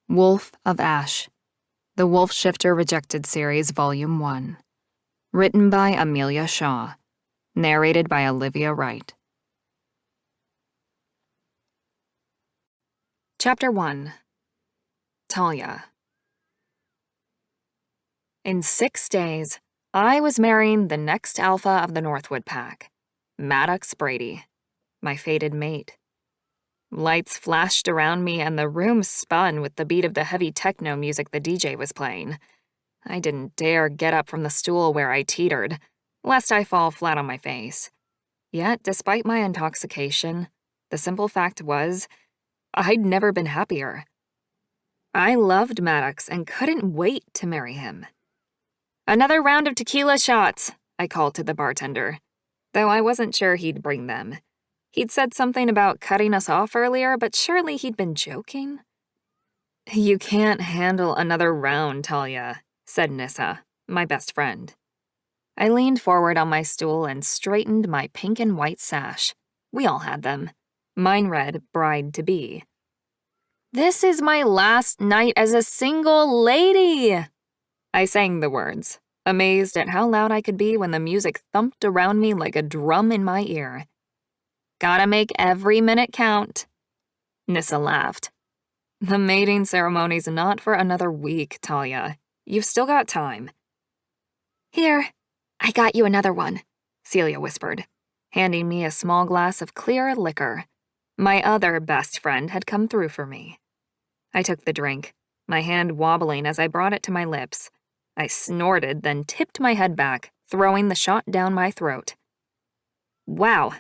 Wolf of Ash, The Wolf Shifter Rejected Series, Volume 1. Written by Amelia Shaw. Narrated by Olivia Wright. Chapter 1. Talia. In 6 days, I was marrying the next alpha of the Northwood Pack, Maddox Brady, my fated mate. Lights flashed around me and the room spun with the beat of the heavy techno music the DJ was playing. I didn't dare get up from the stool where I teetered, lest I fall flat on my face. Yet, despite my intoxication, the simple fact was, I'd never been happier. I loved Maddox and couldn't wait to marry him. "Another round of tequila shots," I called to the bartender, though I wasn't sure he'd bring them. He'd said something about cutting us off earlier, but surely he'd been joking. "You can't handle another round, Talia," said Nissa, my best friend. I leaned forward on my stool and straightened my pink and white sash. We all had them. Mine read bride-to-be. "This is my last night as a single lady!" I sang the words, amazed at how loud I could be when the music thumped around me like a drum in my ear. "Gotta make every minute count." Nissa laughed. "The mating ceremony's not for another week, Talia. You've still got time." "Here, I got you another one," Celia whispered, handing me a small glass of clear liquor. My other best friend had come through for me. I took the drink, my hand wobbling as I brought it to my lips. I snorted, then tipped my head back, throwing the shot down my throat. "Wow."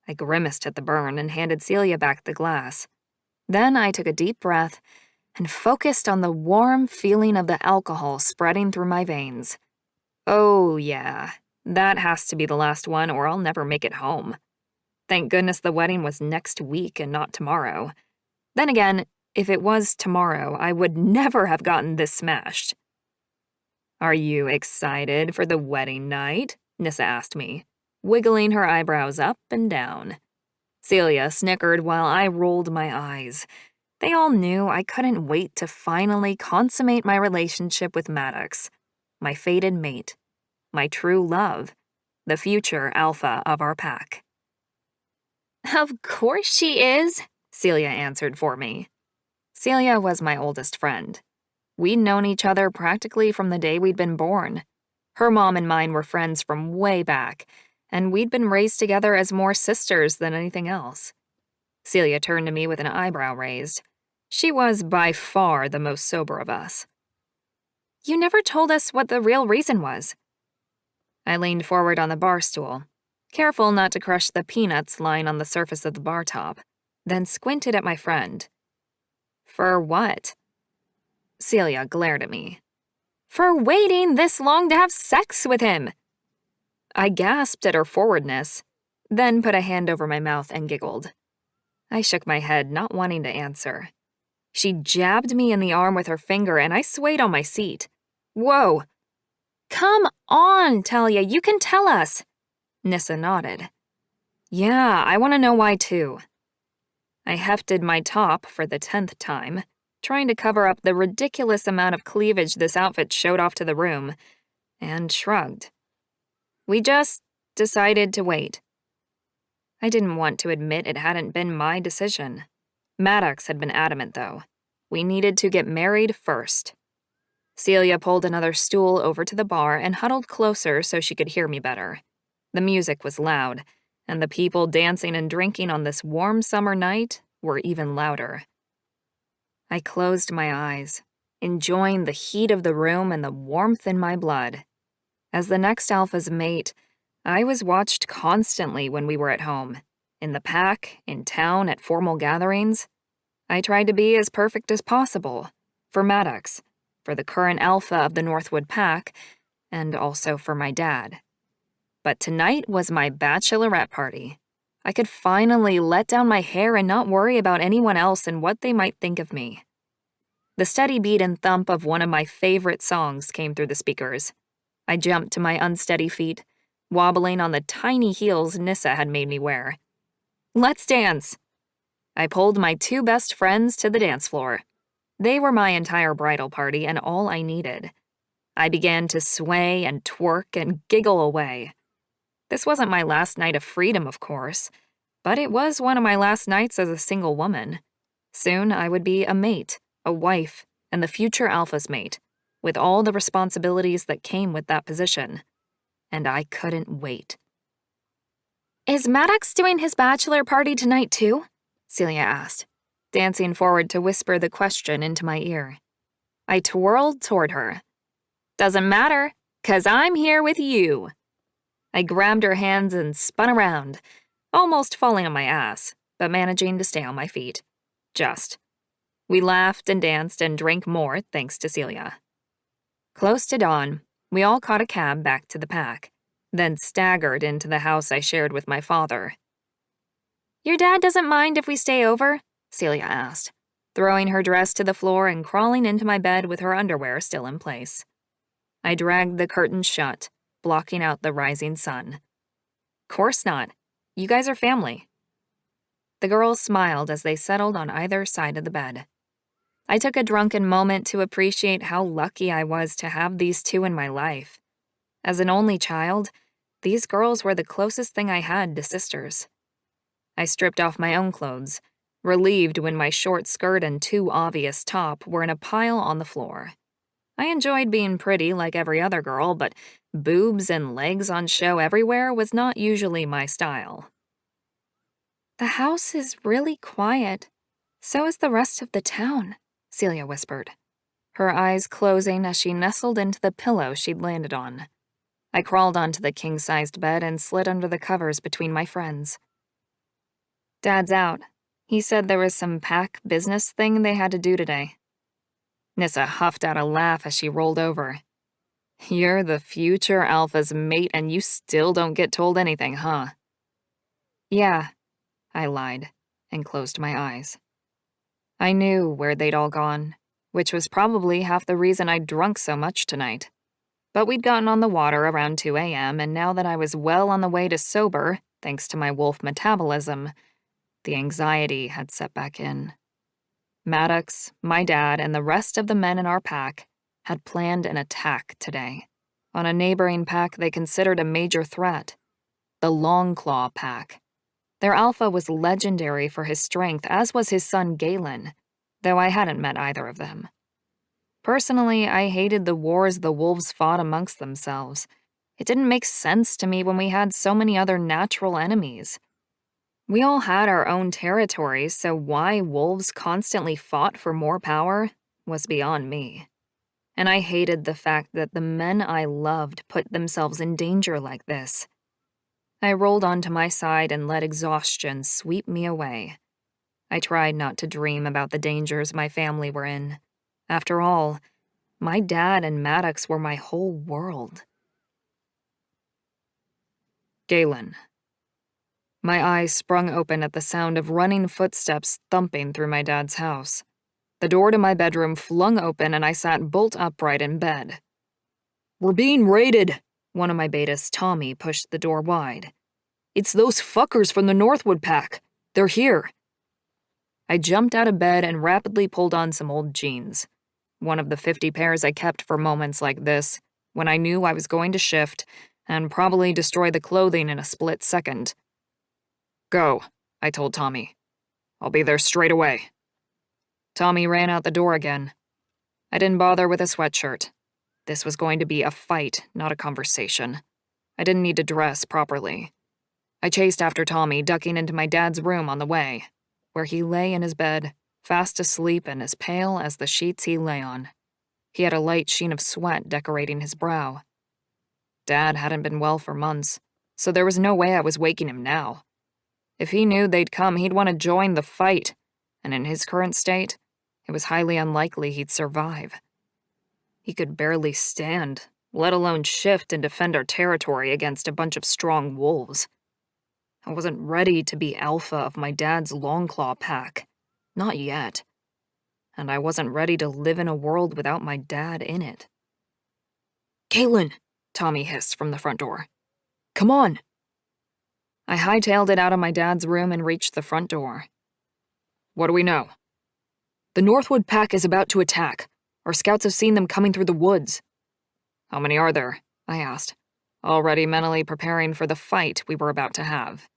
I grimaced at the burn and handed Celia back the glass. Then I took a deep breath and focused on the warm feeling of the alcohol spreading through my veins. Oh yeah, that has to be the last one or I'll never make it home. Thank goodness the wedding was next week and not tomorrow. Then again, if it was tomorrow, I would never have gotten this smashed. "Are you excited for the wedding night?" Nissa asked me, wiggling her eyebrows up and down. Celia snickered while I rolled my eyes. They all knew I couldn't wait to finally consummate my relationship with Maddox, my fated mate, my true love, the future alpha of our pack. "Of course she is," Celia answered for me. Celia was my oldest friend. We'd known each other practically from the day we'd been born. Her mom and mine were friends from way back, and we'd been raised together as more sisters than anything else. Celia turned to me with an eyebrow raised. She was by far the most sober of us. "You never told us what the real reason was." I leaned forward on the bar stool, careful not to crush the peanuts lying on the surface of the bar top, then squinted at my friend. "For what?" Celia glared at me. "For waiting this long to have sex with him." I gasped at her forwardness, then put a hand over my mouth and giggled. I shook my head, not wanting to answer. She jabbed me in the arm with her finger and I swayed on my seat. "Whoa! Come on, Talia, you can tell us." Nissa nodded. "Yeah, I want to know why too." I hefted my top for the 10th time, trying to cover up the ridiculous amount of cleavage this outfit showed off to the room, and shrugged. "We just decided to wait." I didn't want to admit it hadn't been my decision. Maddox had been adamant, though. We needed to get married first. Celia pulled another stool over to the bar and huddled closer so she could hear me better. The music was loud, and the people dancing and drinking on this warm summer night were even louder. I closed my eyes, enjoying the heat of the room and the warmth in my blood. As the next alpha's mate, I was watched constantly when we were at home, in the pack, in town, at formal gatherings. I tried to be as perfect as possible, for Maddox, for the current alpha of the Northwood Pack, and also for my dad. But tonight was my bachelorette party. I could finally let down my hair and not worry about anyone else and what they might think of me. The steady beat and thump of one of my favorite songs came through the speakers. I jumped to my unsteady feet, wobbling on the tiny heels Nissa had made me wear. "Let's dance." I pulled my 2 best friends to the dance floor. They were my entire bridal party and all I needed. I began to sway and twerk and giggle away. This wasn't my last night of freedom, of course, but it was one of my last nights as a single woman. Soon I would be a mate, a wife, and the future alpha's mate, with all the responsibilities that came with that position. And I couldn't wait. "Is Maddox doing his bachelor party tonight too?" Celia asked, dancing forward to whisper the question into my ear. I twirled toward her. "Doesn't matter, 'cause I'm here with you." I grabbed her hands and spun around, almost falling on my ass, but managing to stay on my feet. Just. We laughed and danced and drank more, thanks to Celia. Close to dawn, we all caught a cab back to the pack, then staggered into the house I shared with my father. "Your dad doesn't mind if we stay over?" Celia asked, throwing her dress to the floor and crawling into my bed with her underwear still in place. I dragged the curtains shut, blocking out the rising sun. "Course not. You guys are family." The girls smiled as they settled on either side of the bed. I took a drunken moment to appreciate how lucky I was to have these two in my life. As an only child, these girls were the closest thing I had to sisters. I stripped off my own clothes, relieved when my short skirt and too obvious top were in a pile on the floor. I enjoyed being pretty like every other girl, but boobs and legs on show everywhere was not usually my style. "The house is really quiet. So is the rest of the town," Celia whispered, her eyes closing as she nestled into the pillow she'd landed on. I crawled onto the king-sized bed and slid under the covers between my friends. "Dad's out. He said there was some pack business thing they had to do today." Nissa huffed out a laugh as she rolled over. "You're the future alpha's mate and you still don't get told anything, huh?" "Yeah," I lied and closed my eyes. I knew where they'd all gone, which was probably half the reason I'd drunk so much tonight. But we'd gotten on the water around 2 a.m., and now that I was well on the way to sober, thanks to my wolf metabolism, the anxiety had set back in. Maddox, my dad, and the rest of the men in our pack had planned an attack today on a neighboring pack they considered a major threat, the Longclaw pack. Their alpha was legendary for his strength, as was his son Galen, though I hadn't met either of them. Personally, I hated the wars the wolves fought amongst themselves. It didn't make sense to me when we had so many other natural enemies. We all had our own territories, so why wolves constantly fought for more power was beyond me. And I hated the fact that the men I loved put themselves in danger like this. I rolled onto my side and let exhaustion sweep me away. I tried not to dream about the dangers my family were in. After all, my dad and Maddox were my whole world. Galen. My eyes sprung open at the sound of running footsteps thumping through my dad's house. The door to my bedroom flung open and I sat bolt upright in bed. "We're being raided," one of my betas, Tommy, pushed the door wide. "It's those fuckers from the Northwood pack. They're here." I jumped out of bed and rapidly pulled on some old jeans. One of the 50 pairs I kept for moments like this, when I knew I was going to shift and probably destroy the clothing in a split second. "Go," I told Tommy. "I'll be there straight away." Tommy ran out the door again. I didn't bother with a sweatshirt. This was going to be a fight, not a conversation. I didn't need to dress properly. I chased after Tommy, ducking into my dad's room on the way, where he lay in his bed, fast asleep and as pale as the sheets he lay on. He had a light sheen of sweat decorating his brow. Dad hadn't been well for months, so there was no way I was waking him now. If he knew they'd come, he'd want to join the fight, and in his current state, it was highly unlikely he'd survive. He could barely stand, let alone shift and defend our territory against a bunch of strong wolves. I wasn't ready to be alpha of my dad's Longclaw pack. Not yet. And I wasn't ready to live in a world without my dad in it. "Galen," Tommy hissed from the front door. "Come on." I hightailed it out of my dad's room and reached the front door. "What do we know?" The Northwood Pack is about to attack. Our scouts have seen them coming through the woods." "How many are there?" I asked, already mentally preparing for the fight we were about to have.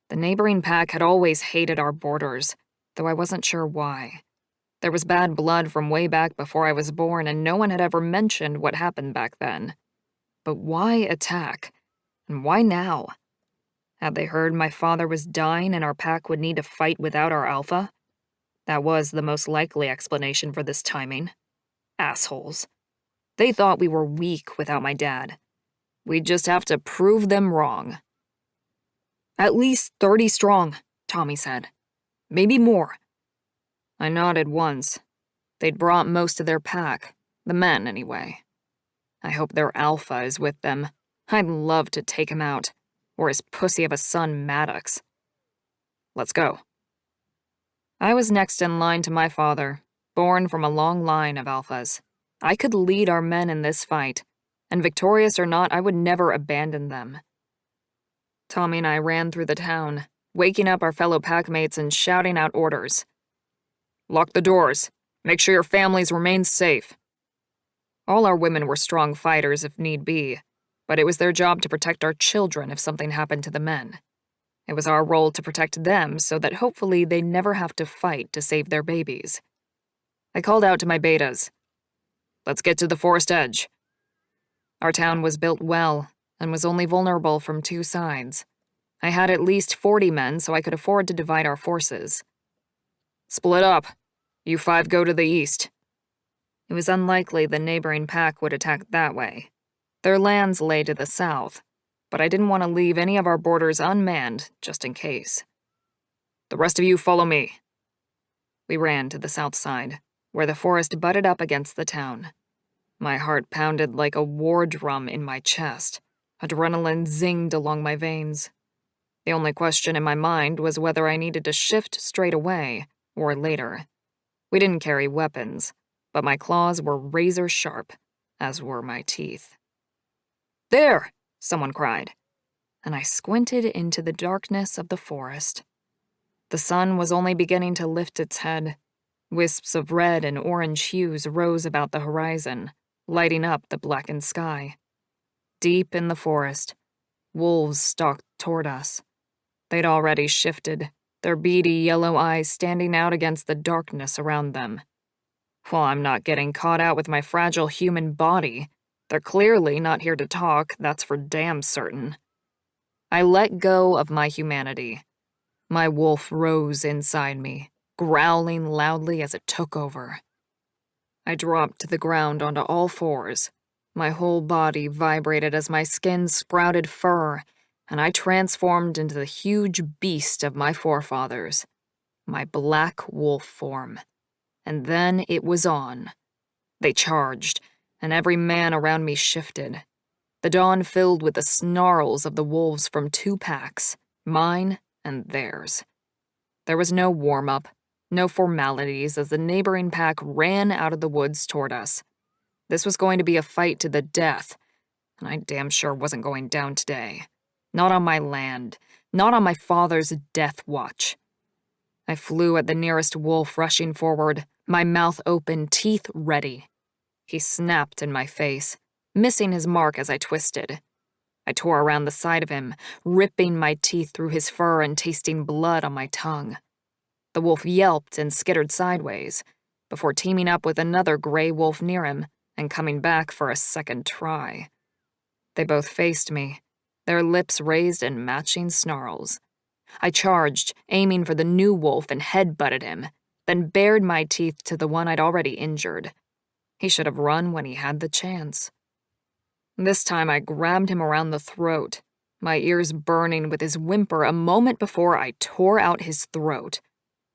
The neighboring pack had always hated our borders, though I wasn't sure why. There was bad blood from way back before I was born, and no one had ever mentioned what happened back then. But why attack? And why now? Had they heard my father was dying and our pack would need to fight without our alpha? That was the most likely explanation for this timing. Assholes. They thought we were weak without my dad. We'd just have to prove them wrong. "At least 30 strong," Tommy said. "Maybe more." I nodded once. They'd brought most of their pack, the men anyway. I hope their alpha is with them. I'd love to take him out, or his pussy of a son Maddox. "Let's go." I was next in line to my father, born from a long line of alphas. I could lead our men in this fight, and victorious or not, I would never abandon them. Tommy and I ran through the town, waking up our fellow packmates and shouting out orders. "Lock the doors. Make sure your families remain safe." All our women were strong fighters if need be, but it was their job to protect our children if something happened to the men. It was our role to protect them so that hopefully they never have to fight to save their babies. I called out to my betas. "Let's get to the forest edge." Our town was built well and was only vulnerable from two sides. I had at least 40 men, so I could afford to divide our forces. "Split up. You 5 go to the east." It was unlikely the neighboring pack would attack that way. Their lands lay to the south, but I didn't want to leave any of our borders unmanned just in case. "The rest of you follow me." We ran to the south side, where the forest butted up against the town. My heart pounded like a war drum in my chest. Adrenaline zinged along my veins. The only question in my mind was whether I needed to shift straight away or later. We didn't carry weapons, but my claws were razor sharp, as were my teeth. "There!" someone cried, and I squinted into the darkness of the forest. The sun was only beginning to lift its head. Wisps of red and orange hues rose about the horizon, lighting up the blackened sky. Deep in the forest, wolves stalked toward us. They'd already shifted, their beady yellow eyes standing out against the darkness around them. While I'm not getting caught out with my fragile human body, they're clearly not here to talk, that's for damn certain. I let go of my humanity. My wolf rose inside me, growling loudly as it took over. I dropped to the ground onto all fours. My whole body vibrated as my skin sprouted fur, and I transformed into the huge beast of my forefathers, my black wolf form. And then it was on. They charged, and every man around me shifted. The dawn filled with the snarls of the wolves from two packs, mine and theirs. There was no warm-up, no formalities as the neighboring pack ran out of the woods toward us. This was going to be a fight to the death, and I damn sure wasn't going down today. Not on my land, not on my father's death watch. I flew at the nearest wolf rushing forward, my mouth open, teeth ready. He snapped in my face, missing his mark as I twisted. I tore around the side of him, ripping my teeth through his fur and tasting blood on my tongue. The wolf yelped and skittered sideways, before teaming up with another gray wolf near him and coming back for a second try. They both faced me, their lips raised in matching snarls. I charged, aiming for the new wolf, and head-butted him, then bared my teeth to the one I'd already injured. He should have run when he had the chance. This time I grabbed him around the throat, my ears burning with his whimper a moment before I tore out his throat.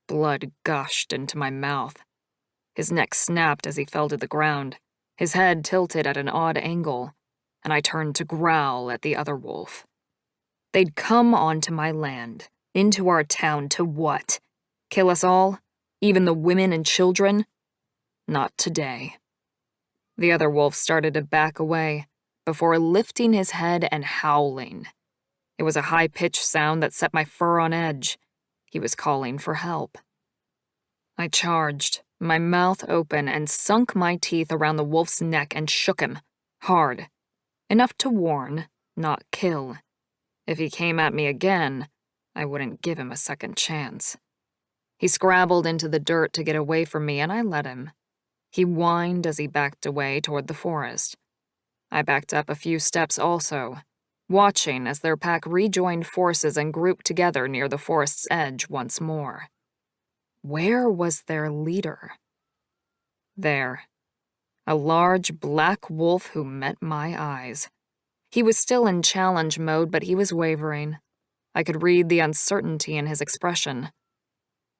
Blood gushed into my mouth. His neck snapped as he fell to the ground, his head tilted at an odd angle, and I turned to growl at the other wolf. They'd come onto my land, into our town to what? Kill us all? Even the women and children? Not today. The other wolf started to back away, before lifting his head and howling. It was a high-pitched sound that set my fur on edge. He was calling for help. I charged, my mouth open, and sunk my teeth around the wolf's neck and shook him, hard. Enough to warn, not kill. If he came at me again, I wouldn't give him a second chance. He scrabbled into the dirt to get away from me, and I let him. He whined as he backed away toward the forest. I backed up a few steps also, watching as their pack rejoined forces and grouped together near the forest's edge once more. Where was their leader? There. A large black wolf who met my eyes. He was still in challenge mode, but he was wavering. I could read the uncertainty in his expression.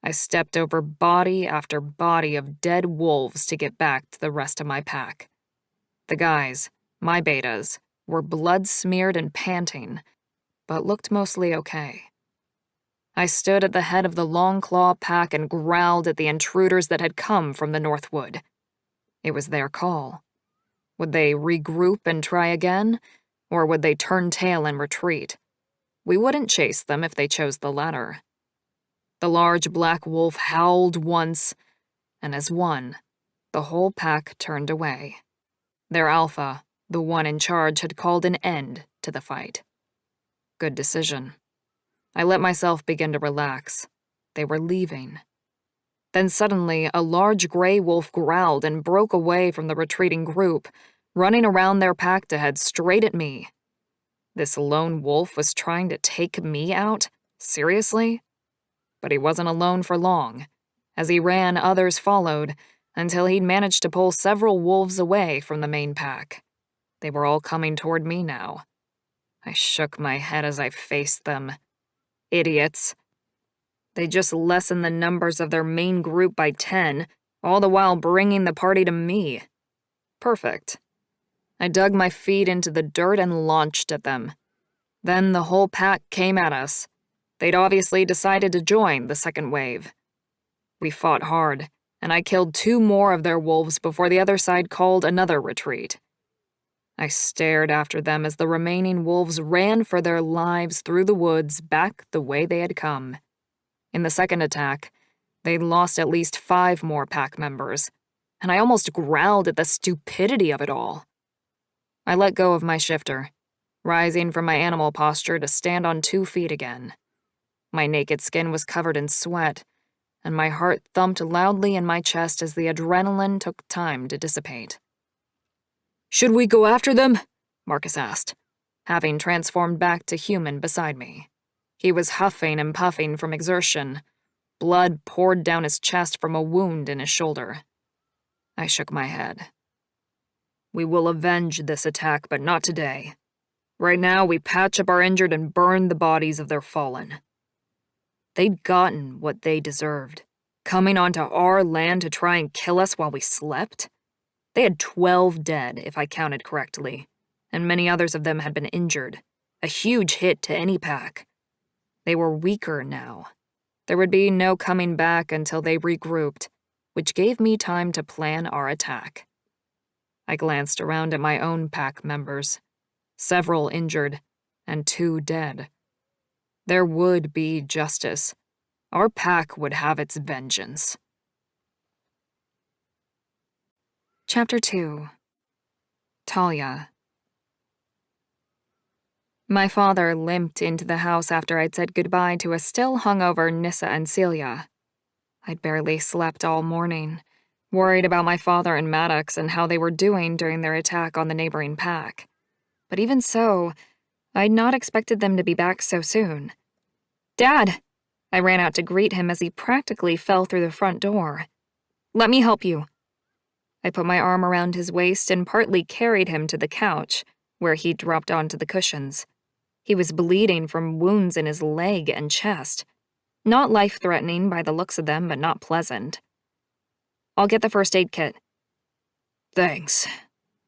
I stepped over body after body of dead wolves to get back to the rest of my pack. The guys, my betas, were blood-smeared and panting, but looked mostly okay. I stood at the head of the Long Claw pack and growled at the intruders that had come from the Northwood. It was their call. Would they regroup and try again, or would they turn tail and retreat? We wouldn't chase them if they chose the latter. The large black wolf howled once, and as one, the whole pack turned away. Their alpha, the one in charge, had called an end to the fight. Good decision. I let myself begin to relax. They were leaving. Then suddenly, a large gray wolf growled and broke away from the retreating group, running around their pack to head straight at me. This lone wolf was trying to take me out? Seriously? But he wasn't alone for long. As he ran, others followed, until he'd managed to pull several wolves away from the main pack. They were all coming toward me now. I shook my head as I faced them. Idiots. They just lessened the numbers of their main group by 10, all the while bringing the party to me. Perfect. I dug my feet into the dirt and launched at them. Then the whole pack came at us. They'd obviously decided to join the second wave. We fought hard, and I killed 2 more of their wolves before the other side called another retreat. I stared after them as the remaining wolves ran for their lives through the woods back the way they had come. In the second attack, they lost at least 5 more pack members, and I almost growled at the stupidity of it all. I let go of my shifter, rising from my animal posture to stand on 2 feet again. My naked skin was covered in sweat, and my heart thumped loudly in my chest as the adrenaline took time to dissipate. "Should we go after them?" Marcus asked, having transformed back to human beside me. He was huffing and puffing from exertion. Blood poured down his chest from a wound in his shoulder. I shook my head. "We will avenge this attack, but not today. Right now, we patch up our injured and burn the bodies of their fallen." They'd gotten what they deserved, coming onto our land to try and kill us while we slept. They had 12 dead, if I counted correctly, and many others of them had been injured, a huge hit to any pack. They were weaker now. There would be no coming back until they regrouped, which gave me time to plan our attack. I glanced around at my own pack members, several injured and 2 dead. There would be justice. Our pack would have its vengeance. Chapter 2. Talia. My father limped into the house after I'd said goodbye to a still hungover Nissa and Celia. I'd barely slept all morning, worried about my father and Maddox and how they were doing during their attack on the neighboring pack. But even so, I'd not expected them to be back so soon. "Dad!" I ran out to greet him as he practically fell through the front door. "Let me help you." I put my arm around his waist and partly carried him to the couch, where he dropped onto the cushions. He was bleeding from wounds in his leg and chest. Not life-threatening by the looks of them, but not pleasant. "I'll get the first aid kit." "Thanks,"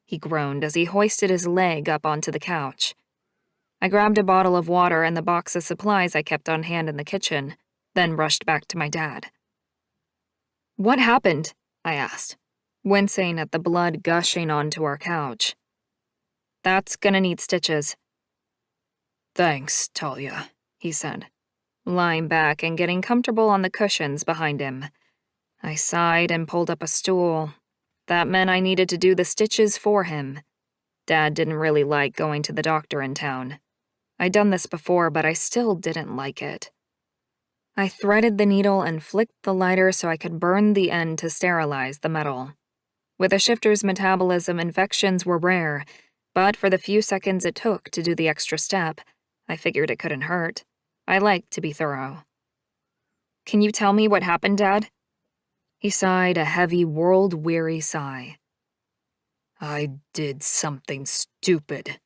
he groaned as he hoisted his leg up onto the couch. I grabbed a bottle of water and the box of supplies I kept on hand in the kitchen, then rushed back to my dad. "What happened?" I asked, wincing at the blood gushing onto our couch. "That's gonna need stitches." "Thanks, Talia," he said, lying back and getting comfortable on the cushions behind him. I sighed and pulled up a stool. That meant I needed to do the stitches for him. Dad didn't really like going to the doctor in town. I'd done this before, but I still didn't like it. I threaded the needle and flicked the lighter so I could burn the end to sterilize the metal. With a shifter's metabolism, infections were rare, but for the few seconds it took to do the extra step, I figured it couldn't hurt. I like to be thorough. Can you tell me what happened, Dad? He sighed a heavy, world-weary sigh. I did something stupid.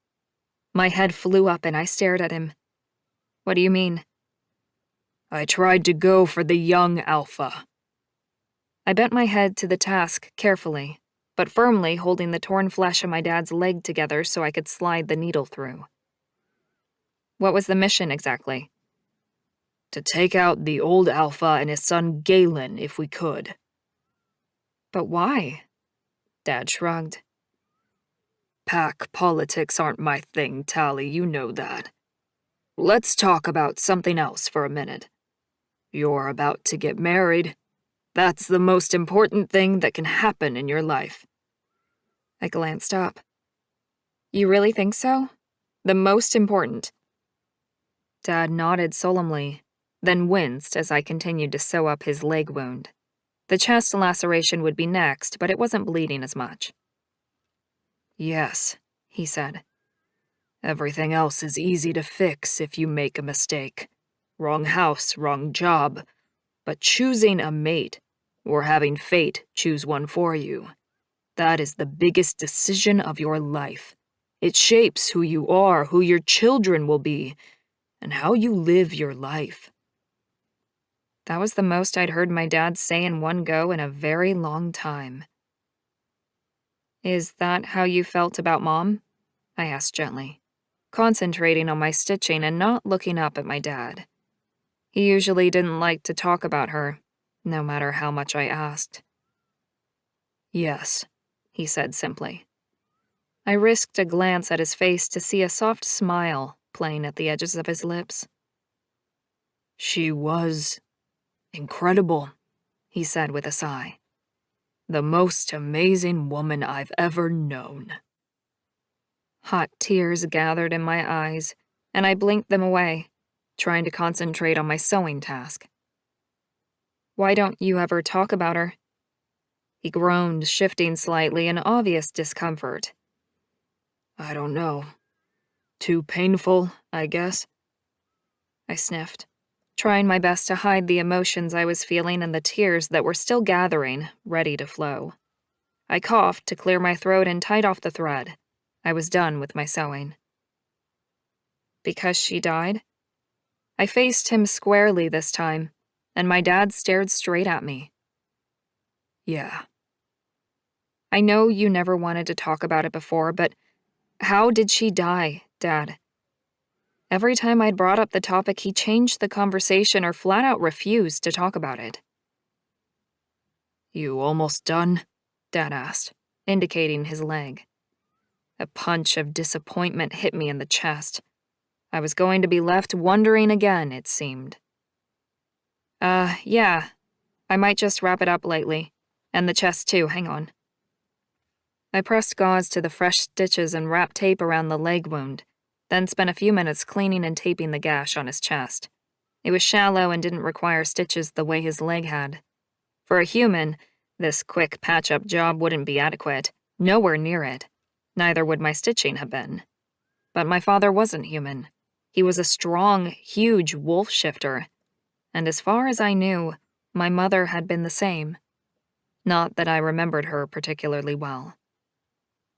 My head flew up and I stared at him. What do you mean? I tried to go for the young alpha. I bent my head to the task carefully, but firmly holding the torn flesh of my dad's leg together so I could slide the needle through. What was the mission exactly? To take out the old alpha and his son Galen if we could. But why? Dad shrugged. Pack politics aren't my thing, Tally, you know that. Let's talk about something else for a minute. You're about to get married. That's the most important thing that can happen in your life. I glanced up. You really think so? The most important? Dad nodded solemnly, then winced as I continued to sew up his leg wound. The chest laceration would be next, but it wasn't bleeding as much. Yes, he said. Everything else is easy to fix if you make a mistake. Wrong house, wrong job. But choosing a mate, or having fate choose one for you, that is the biggest decision of your life. It shapes who you are, who your children will be, and how you live your life. That was the most I'd heard my dad say in one go in a very long time. Is that how you felt about Mom? I asked gently, concentrating on my stitching and not looking up at my dad. He usually didn't like to talk about her, no matter how much I asked. Yes, he said simply. I risked a glance at his face to see a soft smile playing at the edges of his lips. She was incredible, he said with a sigh. The most amazing woman I've ever known. Hot tears gathered in my eyes, and I blinked them away, trying to concentrate on my sewing task. Why don't you ever talk about her? He groaned, shifting slightly in obvious discomfort. I don't know. Too painful, I guess. I sniffed, trying my best to hide the emotions I was feeling and the tears that were still gathering, ready to flow. I coughed to clear my throat and tied off the thread. I was done with my sewing. Because she died? I faced him squarely this time, and my dad stared straight at me. Yeah. I know you never wanted to talk about it before, but how did she die, Dad? Every time I'd brought up the topic, he changed the conversation or flat out refused to talk about it. You almost done? Dad asked, indicating his leg. A punch of disappointment hit me in the chest. I was going to be left wondering again, it seemed. Yeah. I might just wrap it up lightly. And the chest too, hang on. I pressed gauze to the fresh stitches and wrapped tape around the leg wound, then spent a few minutes cleaning and taping the gash on his chest. It was shallow and didn't require stitches the way his leg had. For a human, this quick patch-up job wouldn't be adequate, nowhere near it. Neither would my stitching have been. But my father wasn't human. He was a strong, huge wolf shifter. And as far as I knew, my mother had been the same. Not that I remembered her particularly well.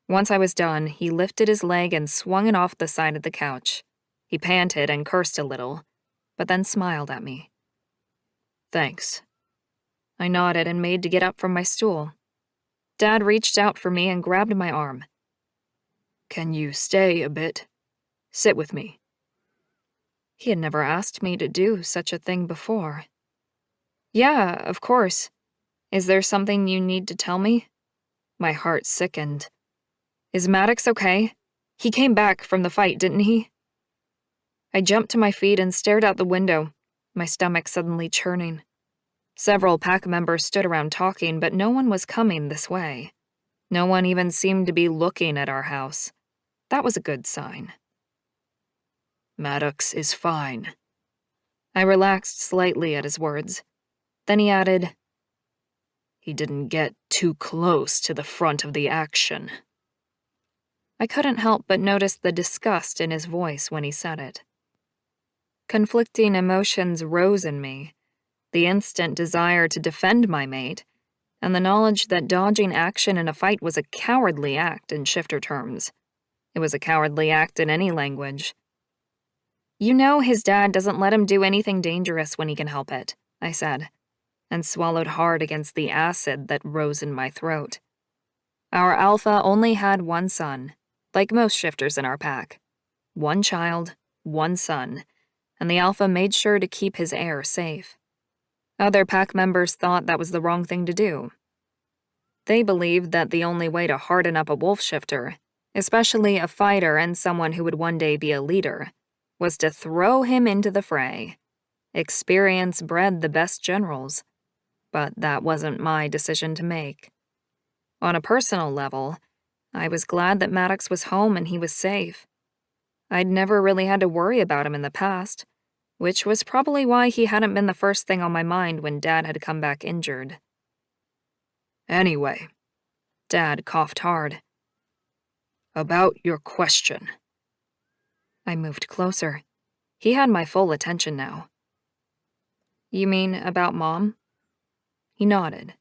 Once I was done, he lifted his leg and swung it off the side of the couch. He panted and cursed a little, but then smiled at me. Thanks. I nodded and made to get up from my stool. Dad reached out for me and grabbed my arm. Can you stay a bit? Sit with me. He had never asked me to do such a thing before. Yeah, of course. Is there something you need to tell me? My heart sickened. Is Maddox okay? He came back from the fight, didn't he? I jumped to my feet and stared out the window, my stomach suddenly churning. Several pack members stood around talking, but no one was coming this way. No one even seemed to be looking at our house. That was a good sign. Maddox is fine. I relaxed slightly at his words. Then he added, He didn't get too close to the front of the action. I couldn't help but notice the disgust in his voice when he said it. Conflicting emotions rose in me, the instant desire to defend my mate, and the knowledge that dodging action in a fight was a cowardly act in shifter terms. It was a cowardly act in any language. You know his dad doesn't let him do anything dangerous when he can help it, I said, and swallowed hard against the acid that rose in my throat. Our alpha only had one son, like most shifters in our pack. One child, one son, and the alpha made sure to keep his heir safe. Other pack members thought that was the wrong thing to do. They believed that the only way to harden up a wolf shifter, especially a fighter and someone who would one day be a leader, was to throw him into the fray. Experience bred the best generals, but that wasn't my decision to make. On a personal level, I was glad that Maddox was home and he was safe. I'd never really had to worry about him in the past, which was probably why he hadn't been the first thing on my mind when Dad had come back injured. Anyway, Dad coughed hard. About your question. I moved closer. He had my full attention now. You mean about Mom? He nodded.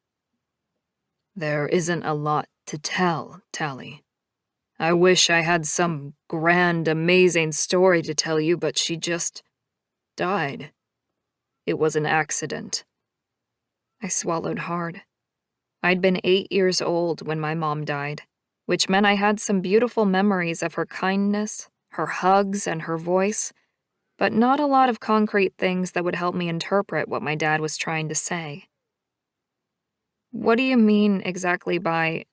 There isn't a lot to tell, Tally. I wish I had some grand, amazing story to tell you, but she just died. It was an accident. I swallowed hard. I'd been 8 years old when my mom died, which meant I had some beautiful memories of her kindness, her hugs, and her voice, but not a lot of concrete things that would help me interpret what my dad was trying to say. What do you mean exactly by,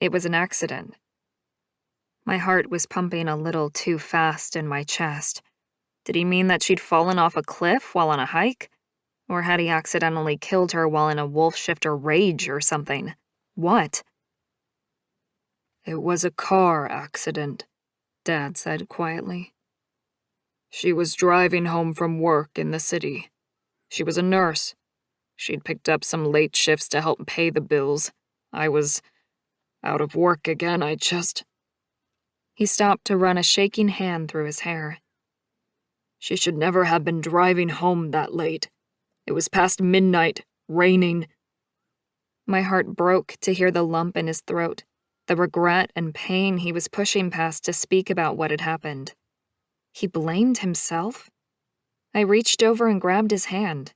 it was an accident? My heart was pumping a little too fast in my chest. Did he mean that she'd fallen off a cliff while on a hike? Or had he accidentally killed her while in a wolf shifter rage or something? What? It was a car accident, Dad said quietly. She was driving home from work in the city. She was a nurse. She'd picked up some late shifts to help pay the bills. I was out of work again. He stopped to run a shaking hand through his hair. She should never have been driving home that late. It was past midnight, raining. My heart broke to hear the lump in his throat, the regret and pain he was pushing past to speak about what had happened. He blamed himself? I reached over and grabbed his hand.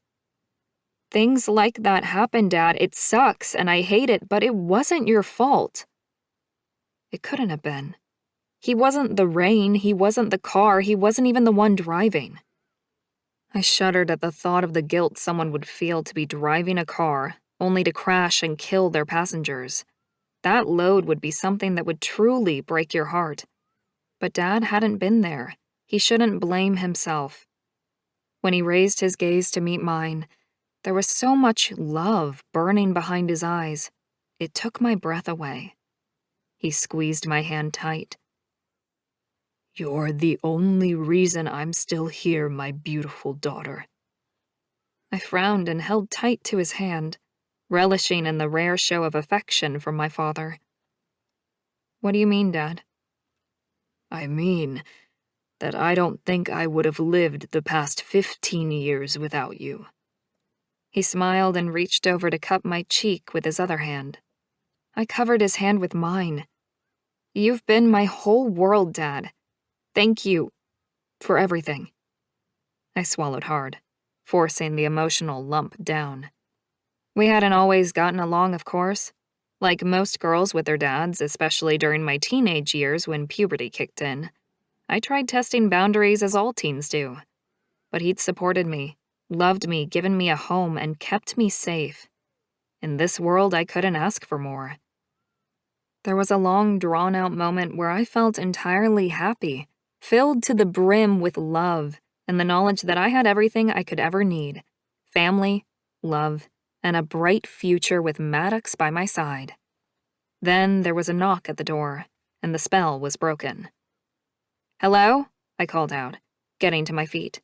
Things like that happen, Dad. It sucks, and I hate it, but it wasn't your fault. It couldn't have been. He wasn't the rain, he wasn't the car, he wasn't even the one driving. I shuddered at the thought of the guilt someone would feel to be driving a car, only to crash and kill their passengers. That load would be something that would truly break your heart. But Dad hadn't been there. He shouldn't blame himself. When he raised his gaze to meet mine, there was so much love burning behind his eyes. It took my breath away. He squeezed my hand tight. You're the only reason I'm still here, my beautiful daughter. I frowned and held tight to his hand, relishing in the rare show of affection from my father. What do you mean, Dad? I mean that I don't think I would have lived the past 15 years without you. He smiled and reached over to cup my cheek with his other hand. I covered his hand with mine. You've been my whole world, Dad. Thank you for everything. I swallowed hard, forcing the emotional lump down. We hadn't always gotten along, of course. Like most girls with their dads, especially during my teenage years when puberty kicked in, I tried testing boundaries as all teens do. But he'd supported me, loved me, given me a home, and kept me safe. In this world, I couldn't ask for more. There was a long, drawn-out moment where I felt entirely happy, filled to the brim with love and the knowledge that I had everything I could ever need: family, love, and a bright future with Maddox by my side. Then there was a knock at the door, and the spell was broken. "Hello?" I called out, getting to my feet.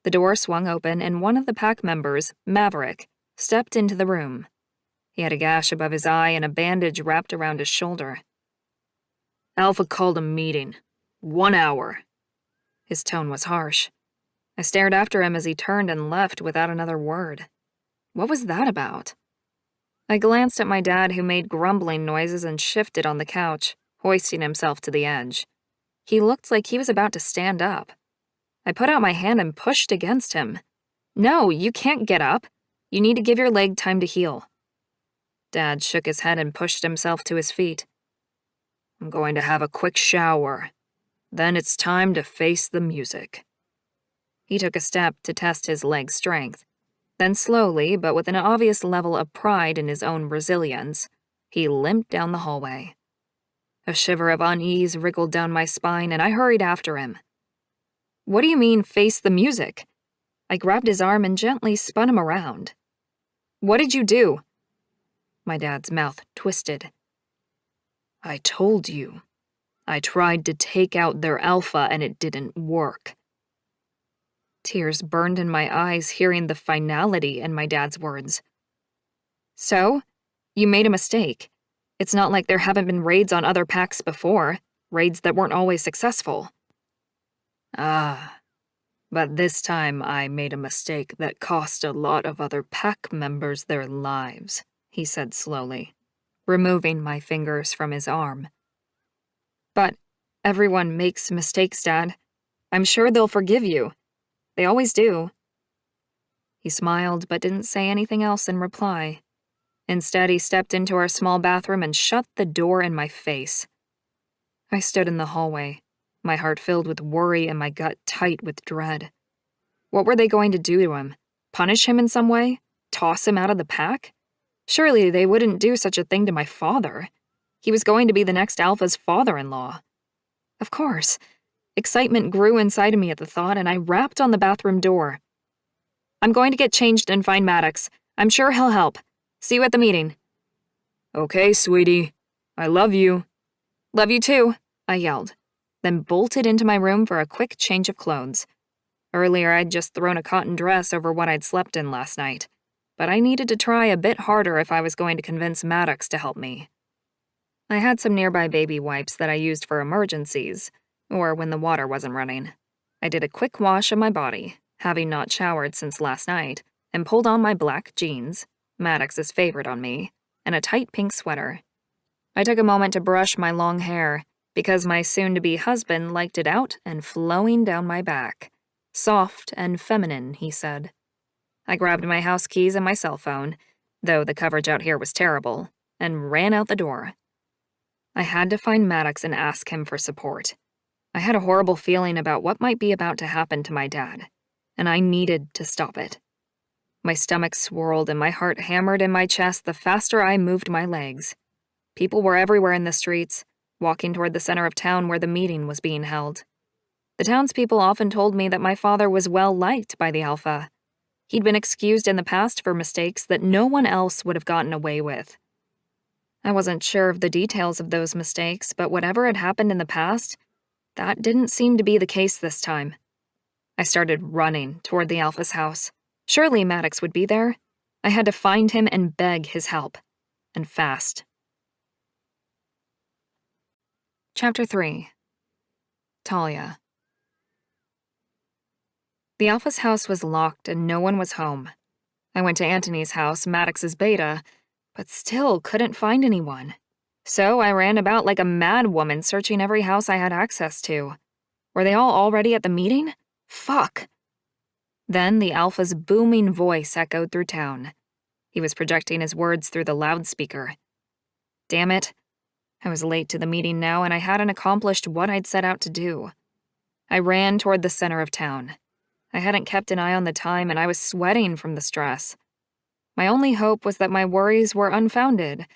The door swung open, and one of the pack members, Maverick, stepped into the room. He had a gash above his eye and a bandage wrapped around his shoulder. "Alpha called a meeting. 1 hour." His tone was harsh. I stared after him as he turned and left without another word. What was that about? I glanced at my dad, who made grumbling noises and shifted on the couch, hoisting himself to the edge. He looked like he was about to stand up. I put out my hand and pushed against him. "No, you can't get up. You need to give your leg time to heal." Dad shook his head and pushed himself to his feet. "I'm going to have a quick shower. Then it's time to face the music." He took a step to test his leg strength. Then slowly, but with an obvious level of pride in his own resilience, he limped down the hallway. A shiver of unease wriggled down my spine, and I hurried after him. "What do you mean, face the music?" I grabbed his arm and gently spun him around. "What did you do?" My dad's mouth twisted. "I told you. I tried to take out their alpha and it didn't work." Tears burned in my eyes hearing the finality in my dad's words. "So? You made a mistake. It's not like there haven't been raids on other packs before, raids that weren't always successful." "Ah, but this time I made a mistake that cost a lot of other pack members their lives," he said slowly, removing my fingers from his arm. "But everyone makes mistakes, Dad. I'm sure they'll forgive you. They always do." He smiled but didn't say anything else in reply. Instead, he stepped into our small bathroom and shut the door in my face. I stood in the hallway, my heart filled with worry and my gut tight with dread. What were they going to do to him? Punish him in some way? Toss him out of the pack? Surely they wouldn't do such a thing to my father. He was going to be the next Alpha's father-in-law. Of course. Excitement grew inside of me at the thought, and I rapped on the bathroom door. "I'm going to get changed and find Maddox. I'm sure he'll help. See you at the meeting." "Okay, sweetie. I love you." "Love you too," I yelled, then bolted into my room for a quick change of clothes. Earlier, I'd just thrown a cotton dress over what I'd slept in last night, but I needed to try a bit harder if I was going to convince Maddox to help me. I had some nearby baby wipes that I used for emergencies, or when the water wasn't running. I did a quick wash of my body, having not showered since last night, and pulled on my black jeans, Maddox's favorite on me, and a tight pink sweater. I took a moment to brush my long hair, because my soon-to-be husband liked it out and flowing down my back. Soft and feminine, he said. I grabbed my house keys and my cell phone, though the coverage out here was terrible, and ran out the door. I had to find Maddox and ask him for support. I had a horrible feeling about what might be about to happen to my dad, and I needed to stop it. My stomach swirled and my heart hammered in my chest the faster I moved my legs. People were everywhere in the streets, walking toward the center of town where the meeting was being held. The townspeople often told me that my father was well liked by the Alpha. He'd been excused in the past for mistakes that no one else would have gotten away with. I wasn't sure of the details of those mistakes, but whatever had happened in the past, that didn't seem to be the case this time. I started running toward the Alpha's house. Surely Maddox would be there. I had to find him and beg his help. And fast. Chapter 3. Talia. The Alpha's house was locked and no one was home. I went to Antony's house, Maddox's beta, but still couldn't find anyone. So I ran about like a mad woman searching every house I had access to. Were they all already at the meeting? Fuck. Then the Alpha's booming voice echoed through town. He was projecting his words through the loudspeaker. Damn it. I was late to the meeting now and I hadn't accomplished what I'd set out to do. I ran toward the center of town. I hadn't kept an eye on the time and I was sweating from the stress. My only hope was that my worries were unfounded.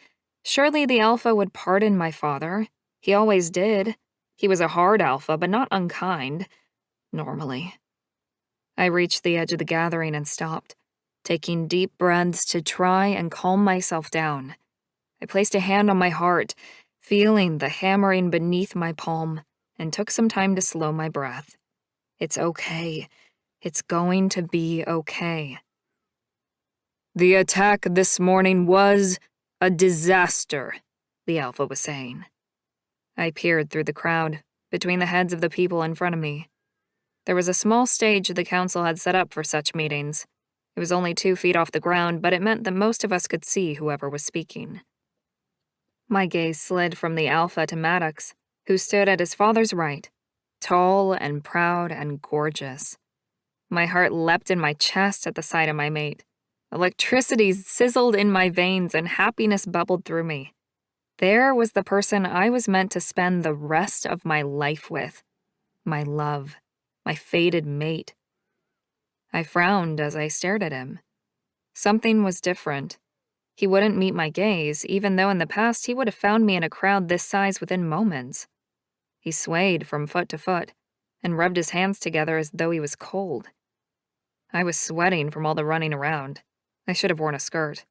Surely the Alpha would pardon my father. He always did. He was a hard Alpha, but not unkind. Normally. I reached the edge of the gathering and stopped. Taking deep breaths to try and calm myself down, I placed a hand on my heart, feeling the hammering beneath my palm, and took some time to slow my breath. It's okay. It's going to be okay. The attack this morning was a disaster, the Alpha was saying. I peered through the crowd, between the heads of the people in front of me. There was a small stage the council had set up for such meetings. It was only 2 feet off the ground, but it meant that most of us could see whoever was speaking. My gaze slid from the Alpha to Maddox, who stood at his father's right, tall and proud and gorgeous. My heart leapt in my chest at the sight of my mate. Electricity sizzled in my veins and happiness bubbled through me. There was the person I was meant to spend the rest of my life with. My love. My fated mate. I frowned as I stared at him. Something was different. He wouldn't meet my gaze, even though in the past he would have found me in a crowd this size within moments. He swayed from foot to foot and rubbed his hands together as though he was cold. I was sweating from all the running around. I should have worn a skirt.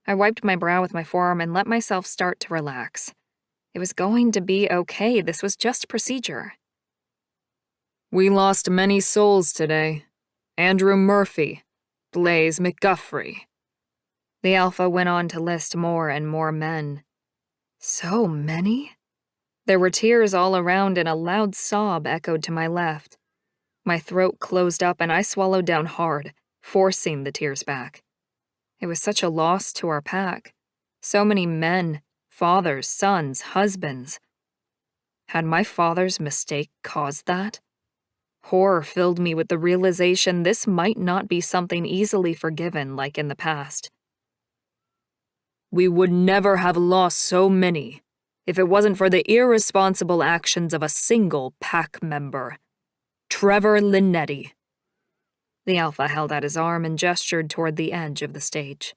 I wiped my brow with my forearm and let myself start to relax. It was going to be okay. This was just procedure. We lost many souls today. Andrew Murphy, Blaze McGuffrey. The Alpha went on to list more and more men. So many? There were tears all around and a loud sob echoed to my left. My throat closed up and I swallowed down hard, forcing the tears back. It was such a loss to our pack. So many men, fathers, sons, husbands. Had my father's mistake caused that? Horror filled me with the realization this might not be something easily forgiven like in the past. We would never have lost so many if it wasn't for the irresponsible actions of a single pack member, Trevor Linetti. The Alpha held out his arm and gestured toward the edge of the stage.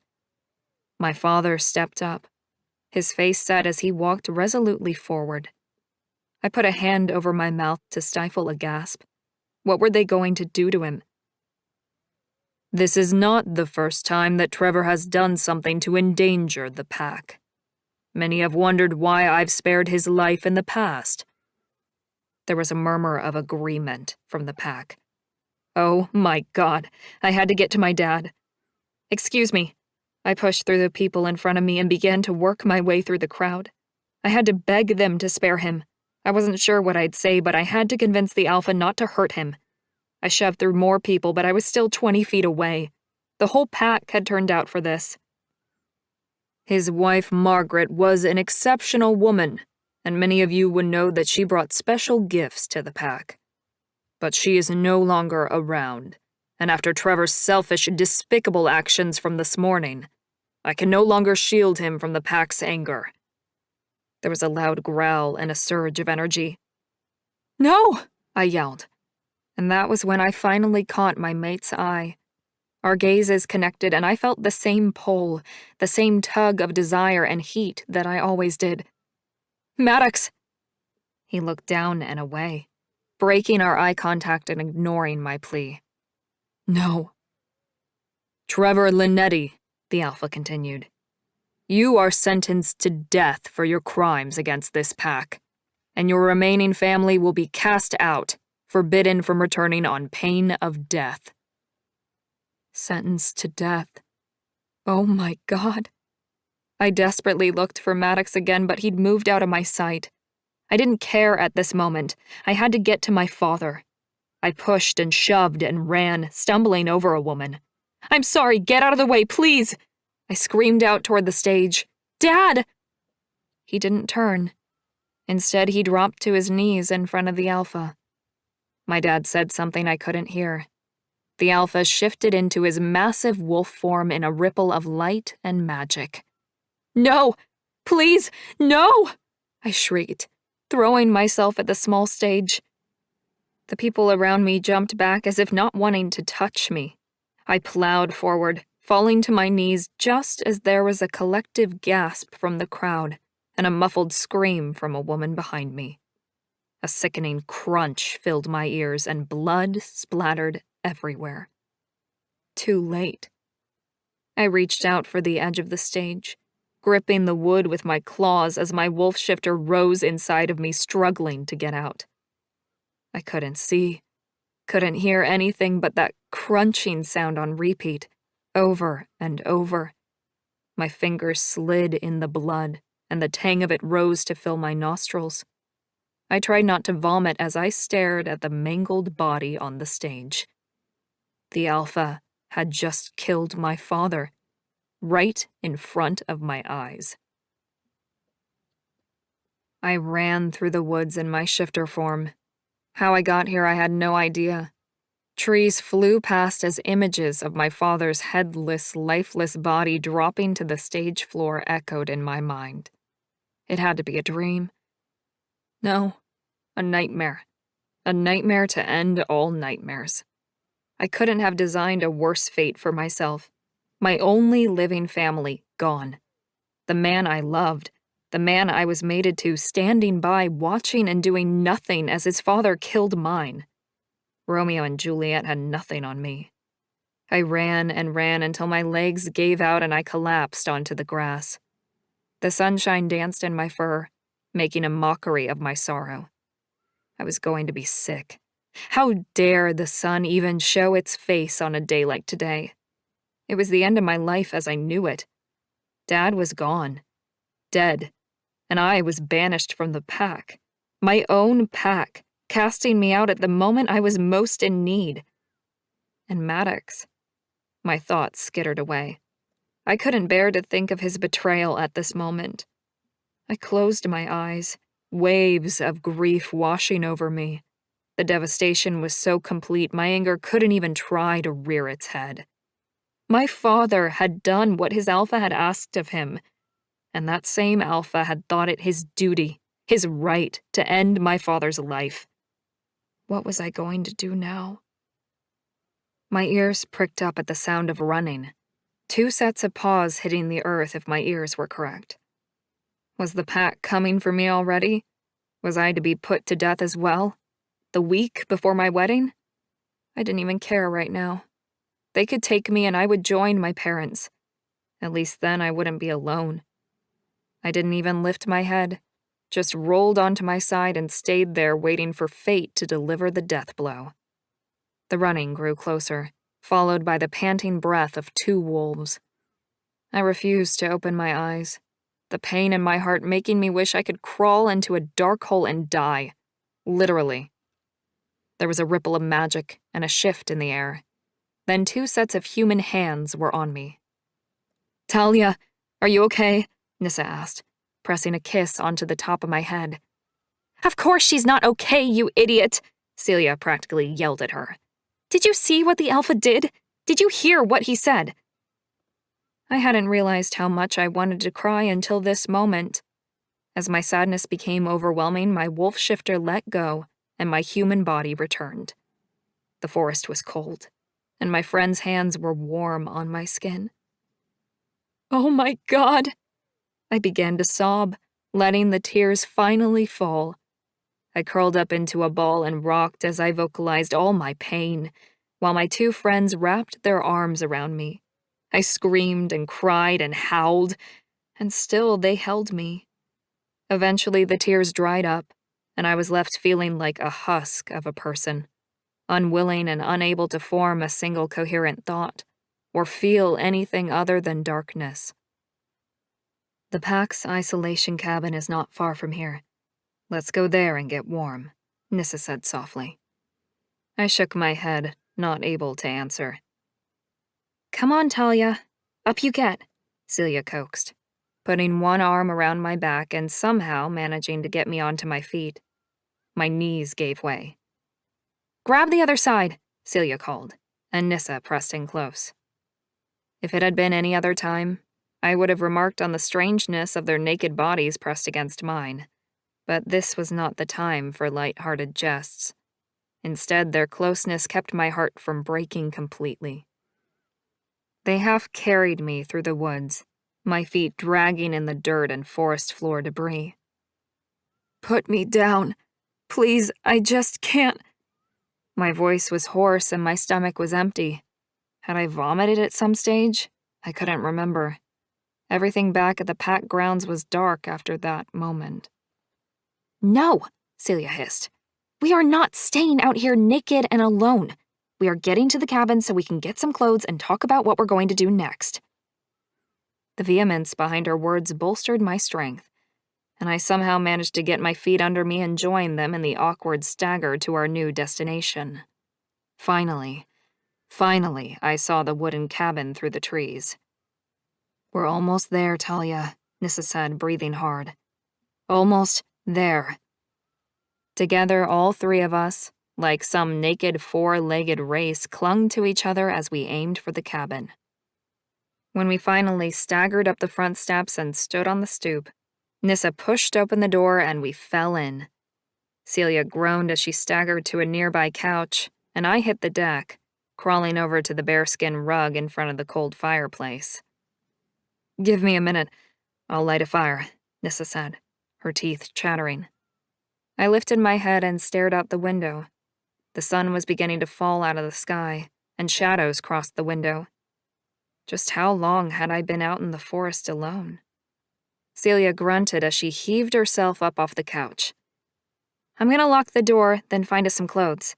My father stepped up, his face set as he walked resolutely forward. I put a hand over my mouth to stifle a gasp. What were they going to do to him? This is not the first time that Trevor has done something to endanger the pack. Many have wondered why I've spared his life in the past. There was a murmur of agreement from the pack. Oh my God, I had to get to my dad. Excuse me. I pushed through the people in front of me and began to work my way through the crowd. I had to beg them to spare him. I wasn't sure what I'd say, but I had to convince the Alpha not to hurt him. I shoved through more people, but I was still 20 feet away. The whole pack had turned out for this. His wife, Margaret, was an exceptional woman, and many of you would know that she brought special gifts to the pack. But she is no longer around, and after Trevor's selfish, despicable actions from this morning, I can no longer shield him from the pack's anger. There was a loud growl and a surge of energy. No! I yelled. And that was when I finally caught my mate's eye. Our gazes connected and I felt the same pull, the same tug of desire and heat that I always did. Maddox! He looked down and away, breaking our eye contact and ignoring my plea. No. Trevor Linetti, the Alpha continued. You are sentenced to death for your crimes against this pack, and your remaining family will be cast out, forbidden from returning on pain of death. Sentenced to death. Oh my God. I desperately looked for Maddox again, but he'd moved out of my sight. I didn't care at this moment. I had to get to my father. I pushed and shoved and ran, stumbling over a woman. I'm sorry, get out of the way, please! I screamed out toward the stage. Dad! He didn't turn. Instead, he dropped to his knees in front of the Alpha. My dad said something I couldn't hear. The Alpha shifted into his massive wolf form in a ripple of light and magic. No! Please, no! I shrieked, throwing myself at the small stage. The people around me jumped back as if not wanting to touch me. I plowed forward, falling to my knees just as there was a collective gasp from the crowd and a muffled scream from a woman behind me. A sickening crunch filled my ears and blood splattered everywhere. Too late. I reached out for the edge of the stage, gripping the wood with my claws as my wolf shifter rose inside of me, struggling to get out. I couldn't see, couldn't hear anything but that crunching sound on repeat, over and over. My fingers slid in the blood, and the tang of it rose to fill my nostrils. I tried not to vomit as I stared at the mangled body on the stage. The alpha had just killed my father, right in front of my eyes. I ran through the woods in my shifter form. How I got here, I had no idea. Trees flew past as images of my father's headless, lifeless body dropping to the stage floor echoed in my mind. It had to be a dream. No, a nightmare. A nightmare to end all nightmares. I couldn't have designed a worse fate for myself. My only living family gone. The man I loved, the man I was mated to, standing by, watching and doing nothing as his father killed mine. Romeo and Juliet had nothing on me. I ran and ran until my legs gave out and I collapsed onto the grass. The sunshine danced in my fur, making a mockery of my sorrow. I was going to be sick. How dare the sun even show its face on a day like today? It was the end of my life as I knew it. Dad was gone, dead, and I was banished from the pack. My own pack, casting me out at the moment I was most in need. And Maddox. My thoughts skittered away. I couldn't bear to think of his betrayal at this moment. I closed my eyes, waves of grief washing over me. The devastation was so complete, my anger couldn't even try to rear its head. My father had done what his alpha had asked of him, and that same alpha had thought it his duty, his right, to end my father's life. What was I going to do now? My ears pricked up at the sound of running. 2 sets of paws hitting the earth if my ears were correct. Was the pack coming for me already? Was I to be put to death as well? The week before my wedding? I didn't even care right now. They could take me and I would join my parents. At least then I wouldn't be alone. I didn't even lift my head, just rolled onto my side and stayed there waiting for fate to deliver the death blow. The running grew closer, followed by the panting breath of 2 wolves. I refused to open my eyes, the pain in my heart making me wish I could crawl into a dark hole and die. Literally. There was a ripple of magic and a shift in the air. Then 2 sets of human hands were on me. "Talia, are you okay?" Nissa asked, pressing a kiss onto the top of my head. "Of course she's not okay, you idiot!" Celia practically yelled at her. "Did you see what the alpha did? Did you hear what he said?" I hadn't realized how much I wanted to cry until this moment. As my sadness became overwhelming, my wolf shifter let go, and my human body returned. The forest was cold, and my friend's hands were warm on my skin. "Oh my God!" I began to sob, letting the tears finally fall. I curled up into a ball and rocked as I vocalized all my pain, while my 2 friends wrapped their arms around me. I screamed and cried and howled, and still they held me. Eventually the tears dried up, and I was left feeling like a husk of a person, unwilling and unable to form a single coherent thought, or feel anything other than darkness. "The pack's isolation cabin is not far from here. Let's go there and get warm," Nissa said softly. I shook my head, not able to answer. "Come on, Talia. Up you get," Celia coaxed, putting one arm around my back and somehow managing to get me onto my feet. My knees gave way. "Grab the other side," Celia called, and Nissa pressed in close. If it had been any other time, I would have remarked on the strangeness of their naked bodies pressed against mine, but this was not the time for light-hearted jests. Instead, their closeness kept my heart from breaking completely. They half carried me through the woods, my feet dragging in the dirt and forest floor debris. "Put me down. Please, I just can't." My voice was hoarse and my stomach was empty. Had I vomited at some stage? I couldn't remember. Everything back at the pack grounds was dark after that moment. No, Celia hissed. We are not staying out here naked and alone. We are getting to the cabin so we can get some clothes and talk about what we're going to do next. The vehemence behind her words bolstered my strength, and I somehow managed to get my feet under me and join them in the awkward stagger to our new destination. Finally, I saw the wooden cabin through the trees. We're almost there, Talia, Nissa said, breathing hard. Almost there. Together, all three of us, like some naked four-legged race, clung to each other as we aimed for the cabin. When we finally staggered up the front steps and stood on the stoop, Nissa pushed open the door and we fell in. Celia groaned as she staggered to a nearby couch, and I hit the deck, crawling over to the bearskin rug in front of the cold fireplace. Give me a minute. I'll light a fire, Nissa said, her teeth chattering. I lifted my head and stared out the window. The sun was beginning to fall out of the sky, and shadows crossed the window. Just how long had I been out in the forest alone? Celia grunted as she heaved herself up off the couch. I'm gonna lock the door, then find us some clothes.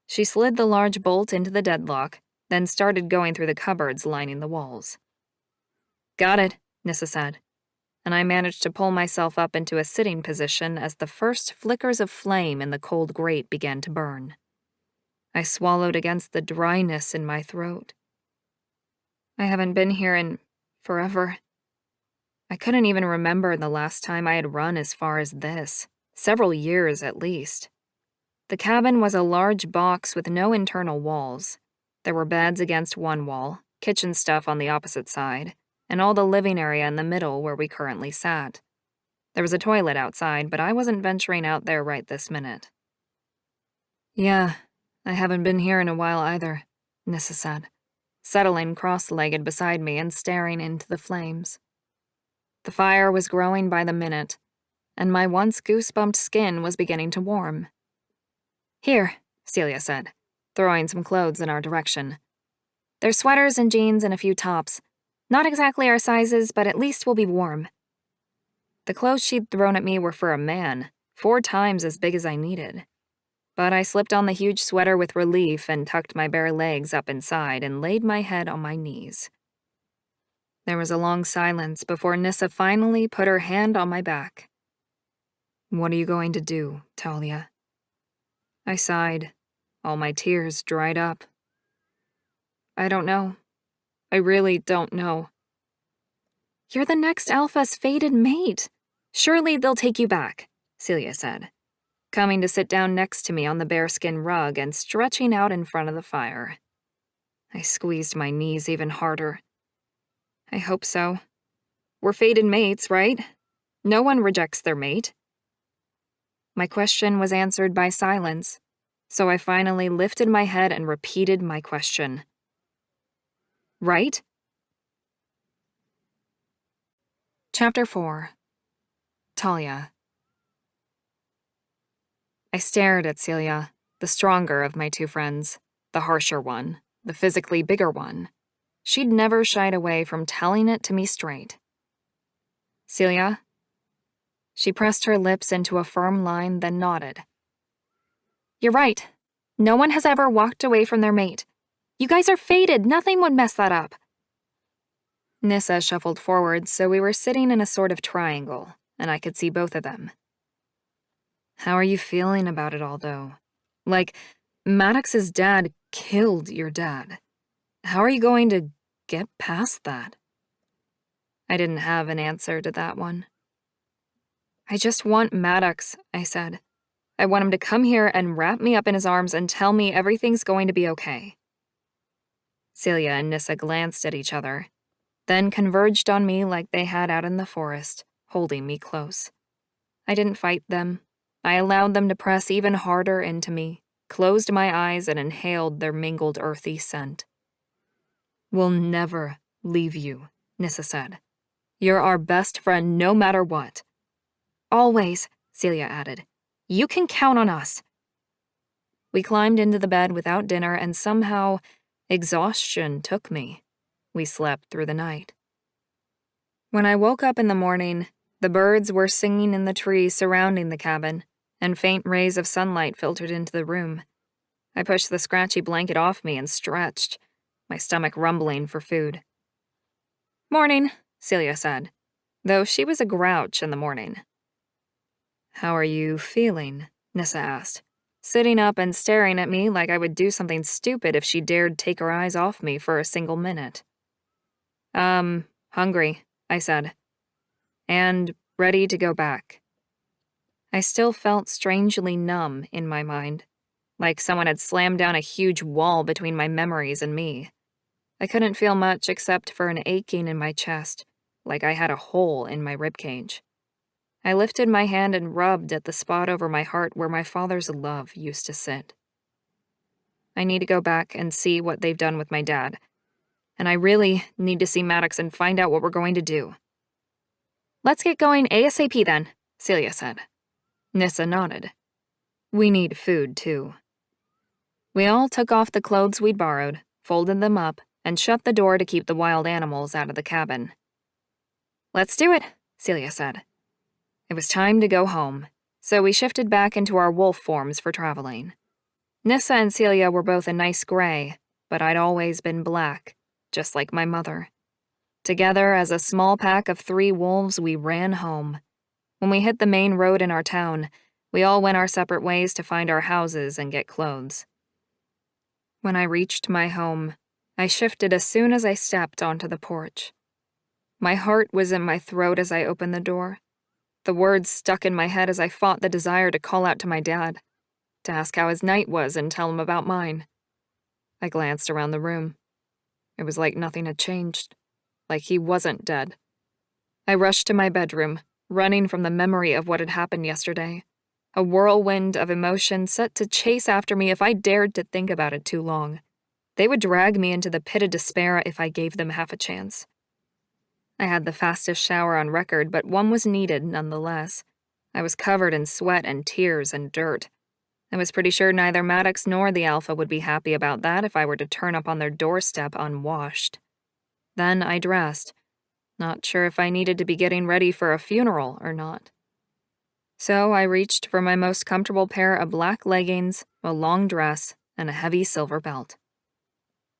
She slid the large bolt into the deadlock, then started going through the cupboards lining the walls. Got it, Nissa said, and I managed to pull myself up into a sitting position as the first flickers of flame in the cold grate began to burn. I swallowed against the dryness in my throat. I haven't been here in forever. I couldn't even remember the last time I had run as far as this, several years at least. The cabin was a large box with no internal walls. There were beds against one wall, kitchen stuff on the opposite side, and all the living area in the middle where we currently sat. There was a toilet outside, but I wasn't venturing out there right this minute. Yeah, I haven't been here in a while either, Nissa said, settling cross-legged beside me and staring into the flames. The fire was growing by the minute, and my once goosebumped skin was beginning to warm. Here, Celia said, throwing some clothes in our direction. There's sweaters and jeans and a few tops. Not exactly our sizes, but at least we'll be warm. The clothes she'd thrown at me were for a man, 4 times as big as I needed. But I slipped on the huge sweater with relief and tucked my bare legs up inside and laid my head on my knees. There was a long silence before Nissa finally put her hand on my back. What are you going to do, Talia? I sighed. All my tears dried up. I don't know. I really don't know. You're the next alpha's fated mate. Surely they'll take you back, Celia said, coming to sit down next to me on the bearskin rug and stretching out in front of the fire. I squeezed my knees even harder. I hope so. We're fated mates, right? No one rejects their mate. My question was answered by silence, so I finally lifted my head and repeated my question. Right? Chapter 4. Talia. I stared at Celia, the stronger of my 2 friends, the harsher one, the physically bigger one. She'd never shied away from telling it to me straight. Celia? She pressed her lips into a firm line, then nodded. You're right. No one has ever walked away from their mate. You guys are fated. Nothing would mess that up. Nissa shuffled forward, so we were sitting in a sort of triangle, and I could see both of them. How are you feeling about it all, though? Like, Maddox's dad killed your dad. How are you going to get past that? I didn't have an answer to that one. I just want Maddox, I said. I want him to come here and wrap me up in his arms and tell me everything's going to be okay. Celia and Nissa glanced at each other, then converged on me like they had out in the forest, holding me close. I didn't fight them. I allowed them to press even harder into me, closed my eyes and inhaled their mingled earthy scent. We'll never leave you, Nissa said. You're our best friend no matter what. Always, Celia added. You can count on us. We climbed into the bed without dinner and somehow exhaustion took me. We slept through the night. When I woke up in the morning, the birds were singing in the trees surrounding the cabin, and faint rays of sunlight filtered into the room. I pushed the scratchy blanket off me and stretched, my stomach rumbling for food. "Morning," Celia said, though she was a grouch in the morning. "How are you feeling?" Nissa asked, sitting up and staring at me like I would do something stupid if she dared take her eyes off me for a single minute. Hungry," I said, "and ready to go back." I still felt strangely numb in my mind, like someone had slammed down a huge wall between my memories and me. I couldn't feel much except for an aching in my chest, like I had a hole in my ribcage. I lifted my hand and rubbed at the spot over my heart where my father's love used to sit. I need to go back and see what they've done with my dad, and I really need to see Maddox and find out what we're going to do. "Let's get going ASAP then," Celia said. Nissa nodded. "We need food, too." We all took off the clothes we'd borrowed, folded them up, and shut the door to keep the wild animals out of the cabin. "Let's do it," Celia said. It was time to go home, so we shifted back into our wolf forms for traveling. Nissa and Celia were both a nice gray, but I'd always been black, just like my mother. Together, as a small pack of 3 wolves, we ran home. When we hit the main road in our town, we all went our separate ways to find our houses and get clothes. When I reached my home, I shifted as soon as I stepped onto the porch. My heart was in my throat as I opened the door. The words stuck in my head as I fought the desire to call out to my dad, to ask how his night was and tell him about mine. I glanced around the room. It was like nothing had changed, like he wasn't dead. I rushed to my bedroom, running from the memory of what had happened yesterday, a whirlwind of emotion set to chase after me if I dared to think about it too long. They would drag me into the pit of despair if I gave them half a chance. I had the fastest shower on record, but one was needed nonetheless. I was covered in sweat and tears and dirt. I was pretty sure neither Maddox nor the Alpha would be happy about that if I were to turn up on their doorstep unwashed. Then I dressed, not sure if I needed to be getting ready for a funeral or not. So I reached for my most comfortable pair of black leggings, a long dress, and a heavy silver belt.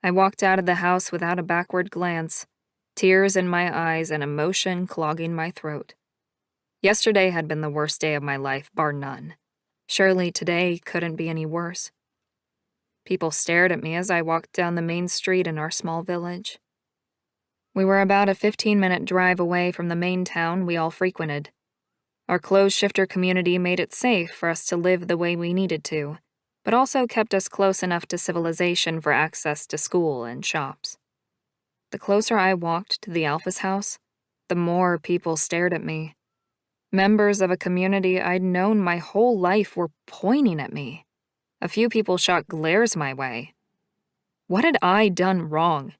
I walked out of the house without a backward glance, tears in my eyes and emotion clogging my throat. Yesterday had been the worst day of my life, bar none. Surely today couldn't be any worse. People stared at me as I walked down the main street in our small village. We were about a 15-minute drive away from the main town we all frequented. Our clothes shifter community made it safe for us to live the way we needed to, but also kept us close enough to civilization for access to school and shops. The closer I walked to the Alpha's house, the more people stared at me. Members of a community I'd known my whole life were pointing at me. A few people shot glares my way. What had I done wrong?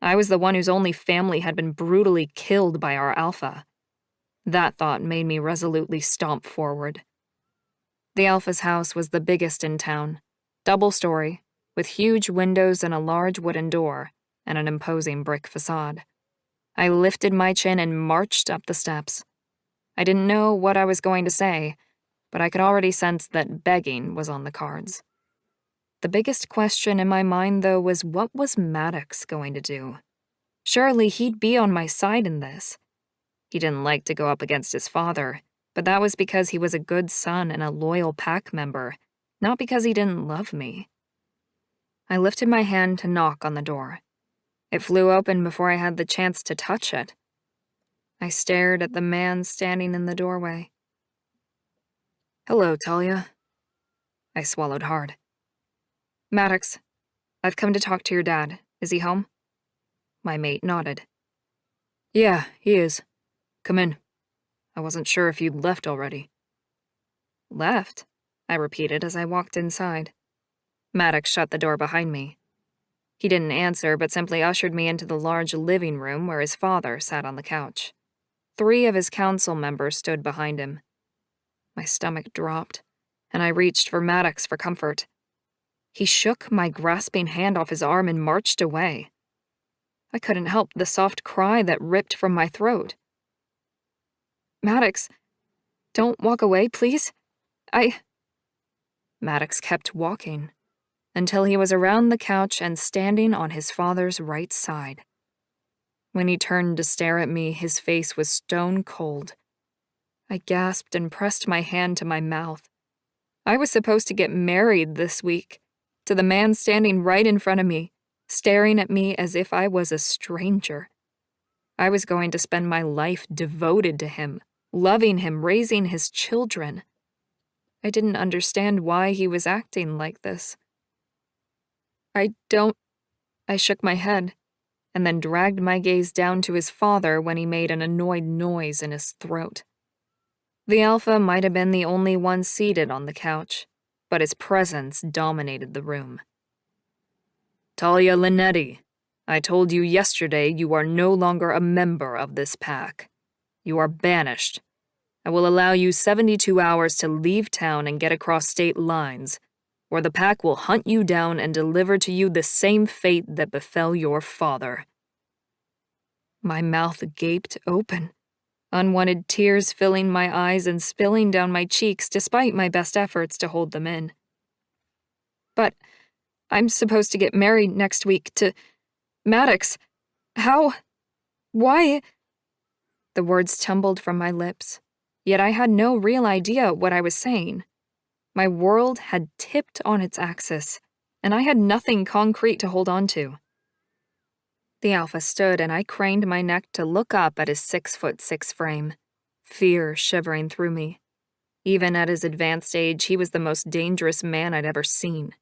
I was the one whose only family had been brutally killed by our Alpha. That thought made me resolutely stomp forward. The Alpha's house was the biggest in town, double-story, with huge windows and a large wooden door, and an imposing brick facade. I lifted my chin and marched up the steps. I didn't know what I was going to say, but I could already sense that begging was on the cards. The biggest question in my mind, though, was what was Maddox going to do? Surely he'd be on my side in this. He didn't like to go up against his father, but that was because he was a good son and a loyal pack member, not because he didn't love me. I lifted my hand to knock on the door. It flew open before I had the chance to touch it. I stared at the man standing in the doorway. "Hello, Talia." I swallowed hard. "Maddox, I've come to talk to your dad. Is he home?" My mate nodded. "Yeah, he is. Come in. I wasn't sure if you'd left already." "Left?" I repeated as I walked inside. Maddox shut the door behind me. He didn't answer, but simply ushered me into the large living room where his father sat on the couch. 3 of his council members stood behind him. My stomach dropped, and I reached for Maddox for comfort. He shook my grasping hand off his arm and marched away. I couldn't help the soft cry that ripped from my throat. Maddox, don't walk away, please. Maddox kept walking until he was around the couch and standing on his father's right side. When he turned to stare at me, his face was stone cold. I gasped and pressed my hand to my mouth. I was supposed to get married this week, to the man standing right in front of me, staring at me as if I was a stranger. I was going to spend my life devoted to him, loving him, raising his children. I didn't understand why he was acting like this. I shook my head, and then dragged my gaze down to his father when he made an annoyed noise in his throat. The alpha might have been the only one seated on the couch, but his presence dominated the room. Talia Linetti, I told you yesterday you are no longer a member of this pack. You are banished. I will allow you 72 hours to leave town and get across state lines, or the pack will hunt you down and deliver to you the same fate that befell your father. My mouth gaped open, unwanted tears filling my eyes and spilling down my cheeks despite my best efforts to hold them in. But I'm supposed to get married next week to Maddox. How? Why? The words tumbled from my lips, yet I had no real idea what I was saying. My world had tipped on its axis, and I had nothing concrete to hold on to. The alpha stood, and I craned my neck to look up at his 6'6" frame, fear shivering through me. Even at his advanced age, he was the most dangerous man I'd ever seen.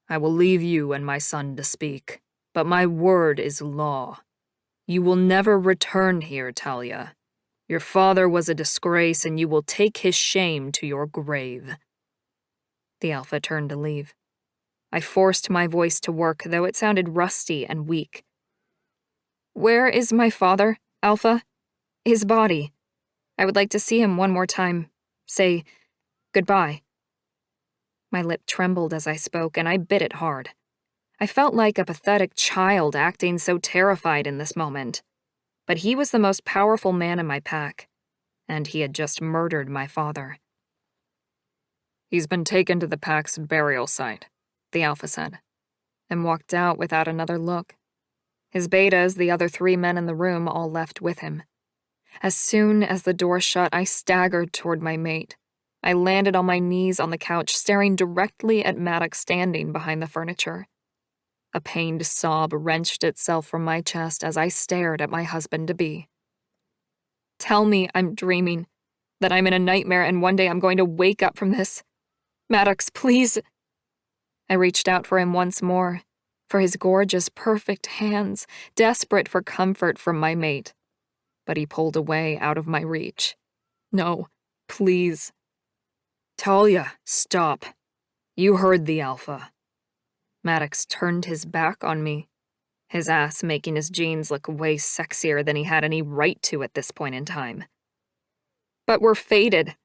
I will leave you and my son to speak, but my word is law. You will never return here, Talia. Your father was a disgrace, and you will take his shame to your grave. The alpha turned to leave. I forced my voice to work, though it sounded rusty and weak. Where is my father, Alpha? His body. I would like to see him one more time. Say goodbye. My lip trembled as I spoke, and I bit it hard. I felt like a pathetic child acting so terrified in this moment. But he was the most powerful man in my pack, and he had just murdered my father. He's been taken to the pack's burial site, the alpha said, and walked out without another look. His betas, the other 3 men in the room, all left with him. As soon as the door shut, I staggered toward my mate. I landed on my knees on the couch, staring directly at Maddox standing behind the furniture. A pained sob wrenched itself from my chest as I stared at my husband-to-be. Tell me I'm dreaming, that I'm in a nightmare and one day I'm going to wake up from this. Maddox, please. I reached out for him once more, for his gorgeous, perfect hands, desperate for comfort from my mate. But he pulled away out of my reach. No, please. Talia, stop. You heard the alpha. Maddox turned his back on me, his ass making his jeans look way sexier than he had any right to at this point in time. But we're fated.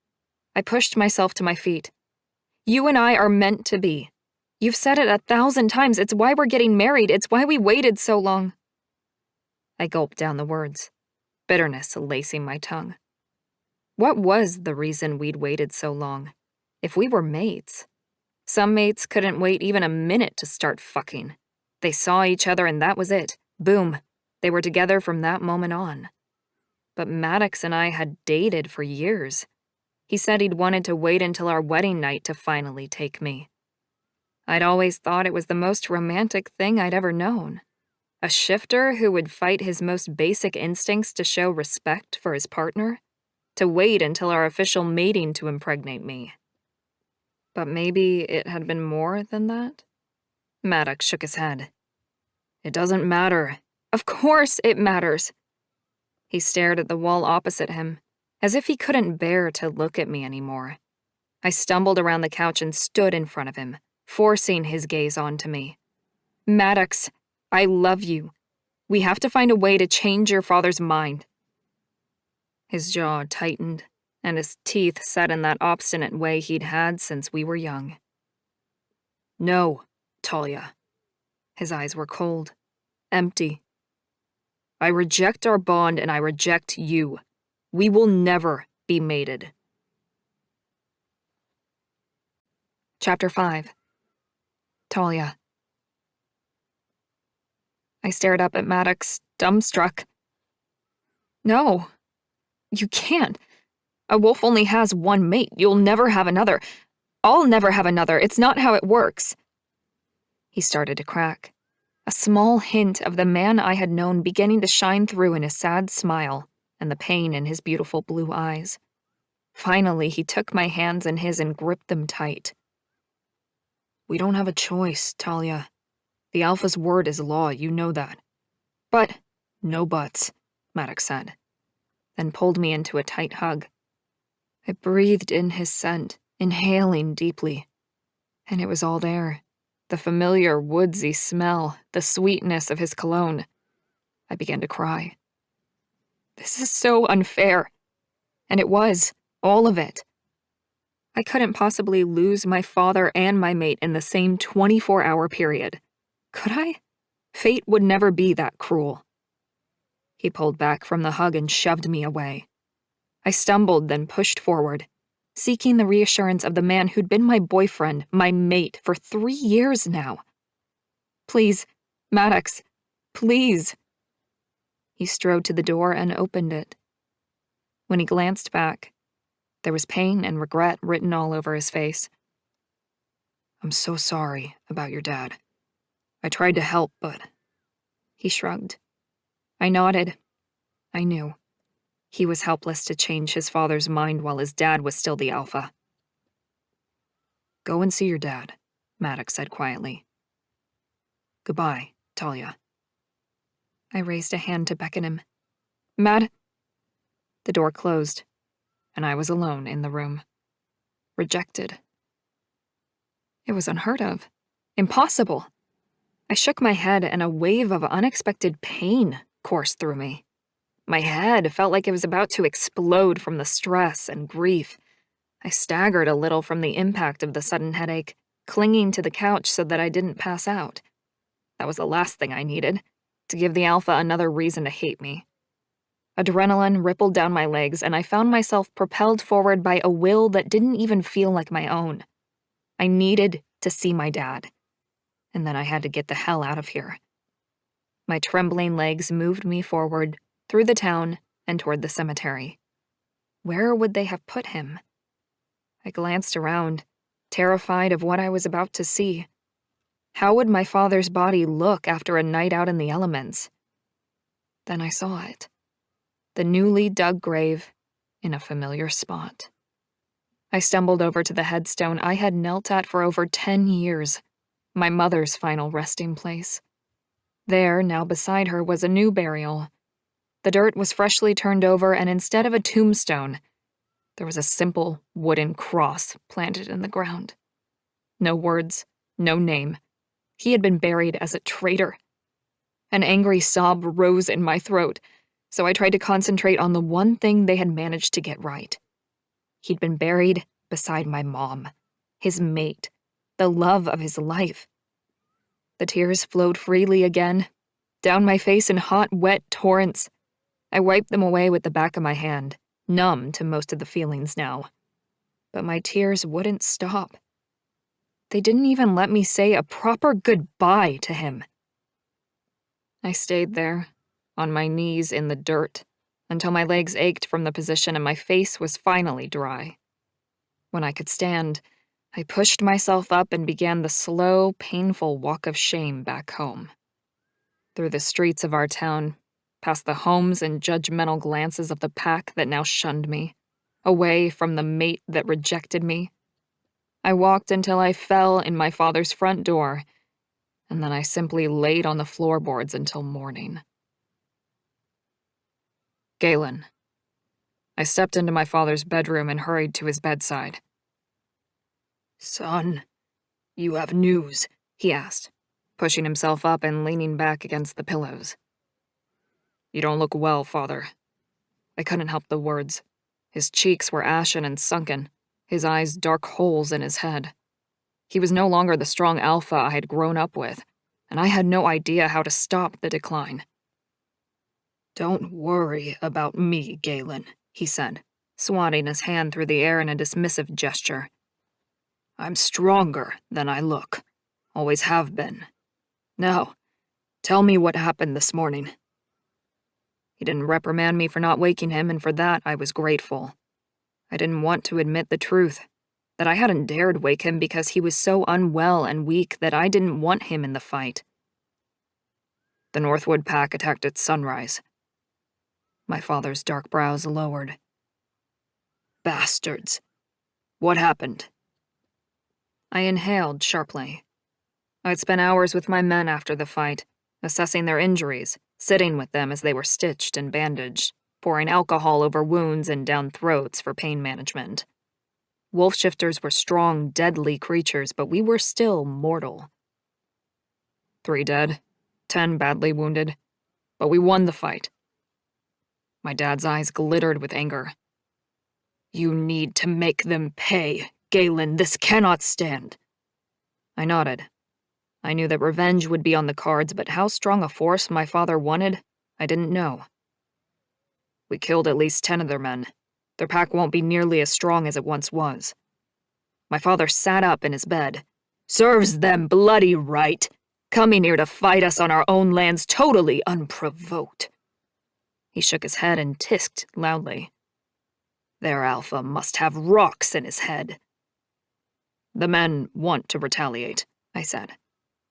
I pushed myself to my feet. You and I are meant to be. You've said it 1,000 times. It's why we're getting married. It's why we waited so long. I gulped down the words, bitterness lacing my tongue. What was the reason we'd waited so long? If we were mates. Some mates couldn't wait even a minute to start fucking. They saw each other and that was it. Boom. They were together from that moment on. But Maddox and I had dated for years. He said he'd wanted to wait until our wedding night to finally take me. I'd always thought it was the most romantic thing I'd ever known. A shifter who would fight his most basic instincts to show respect for his partner, to wait until our official mating to impregnate me. But maybe it had been more than that? Maddox shook his head. It doesn't matter. Of course it matters. He stared at the wall opposite him, as if he couldn't bear to look at me anymore. I stumbled around the couch and stood in front of him, forcing his gaze onto me. Maddox, I love you. We have to find a way to change your father's mind. His jaw tightened, and his teeth set in that obstinate way he'd had since we were young. No, Talia. His eyes were cold. Empty. I reject our bond and I reject you. We will never be mated. Chapter 5. Talia. I stared up at Maddox, dumbstruck. No, you can't. A wolf only has one mate. You'll never have another. I'll never have another. It's not how it works. He started to crack, a small hint of the man I had known beginning to shine through in his sad smile and the pain in his beautiful blue eyes. Finally, he took my hands in his and gripped them tight. We don't have a choice, Talia. The Alpha's word is law, you know that. But, no buts, Maddox said, then pulled me into a tight hug. I breathed in his scent, inhaling deeply. And it was all there. The familiar woodsy smell, the sweetness of his cologne. I began to cry. This is so unfair. And it was, all of it. I couldn't possibly lose my father and my mate in the same 24-hour period. Could I? Fate would never be that cruel. He pulled back from the hug and shoved me away. I stumbled, then pushed forward, seeking the reassurance of the man who'd been my boyfriend, my mate, for 3 years now. Please, Maddox, please. He strode to the door and opened it. When he glanced back, there was pain and regret written all over his face. I'm so sorry about your dad. I tried to help, but... He shrugged. I nodded. I knew. He was helpless to change his father's mind while his dad was still the Alpha. Go and see your dad, Maddox said quietly. Goodbye, Talia. I raised a hand to beckon him. Mad. The door closed, and I was alone in the room. Rejected. It was unheard of. Impossible. I shook my head and a wave of unexpected pain coursed through me. My head felt like it was about to explode from the stress and grief. I staggered a little from the impact of the sudden headache, clinging to the couch so that I didn't pass out. That was the last thing I needed, to give the Alpha another reason to hate me. Adrenaline rippled down my legs, and I found myself propelled forward by a will that didn't even feel like my own. I needed to see my dad, and then I had to get the hell out of here. My trembling legs moved me forward, through the town, and toward the cemetery. Where would they have put him? I glanced around, terrified of what I was about to see. How would my father's body look after a night out in the elements? Then I saw it. The newly dug grave in a familiar spot. I stumbled over to the headstone I had knelt at for over 10 years, my mother's final resting place. There, now beside her, was a new burial. The dirt was freshly turned over, and instead of a tombstone, there was a simple wooden cross planted in the ground. No words, no name. He had been buried as a traitor. An angry sob rose in my throat, so I tried to concentrate on the one thing they had managed to get right. He'd been buried beside my mom, his mate, the love of his life. The tears flowed freely again, down my face in hot, wet torrents. I wiped them away with the back of my hand, numb to most of the feelings now. But my tears wouldn't stop. They didn't even let me say a proper goodbye to him. I stayed there, on my knees in the dirt, until my legs ached from the position and my face was finally dry. When I could stand, I pushed myself up and began the slow, painful walk of shame back home. Through the streets of our town, past the homes and judgmental glances of the pack that now shunned me, away from the mate that rejected me. I walked until I fell in my father's front door, and then I simply laid on the floorboards until morning. Galen. I stepped into my father's bedroom and hurried to his bedside. Son, you have news, he asked, pushing himself up and leaning back against the pillows. You don't look well, father. I couldn't help the words. His cheeks were ashen and sunken, his eyes dark holes in his head. He was no longer the strong Alpha I had grown up with, and I had no idea how to stop the decline. "Don't worry about me, Galen," he said, swatting his hand through the air in a dismissive gesture. "I'm stronger than I look. Always have been. Now, tell me what happened this morning." He didn't reprimand me for not waking him, and for that I was grateful. I didn't want to admit the truth, that I hadn't dared wake him because he was so unwell and weak that I didn't want him in the fight. The Northwood pack attacked at sunrise. My father's dark brows lowered. "Bastards. What happened?" I inhaled sharply. I'd spent hours with my men after the fight, assessing their injuries, sitting with them as they were stitched and bandaged, pouring alcohol over wounds and down throats for pain management. Wolf shifters were strong, deadly creatures, but we were still mortal. 3 dead, 10 badly wounded, but we won the fight. My dad's eyes glittered with anger. "You need to make them pay, Galen. This cannot stand." I nodded. I knew that revenge would be on the cards, but how strong a force my father wanted, I didn't know. We killed at least 10 of their men. Their pack won't be nearly as strong as it once was. My father sat up in his bed. "Serves them bloody right. Coming here to fight us on our own lands totally unprovoked." He shook his head and tisked loudly. "Their alpha must have rocks in his head." "The men want to retaliate," I said,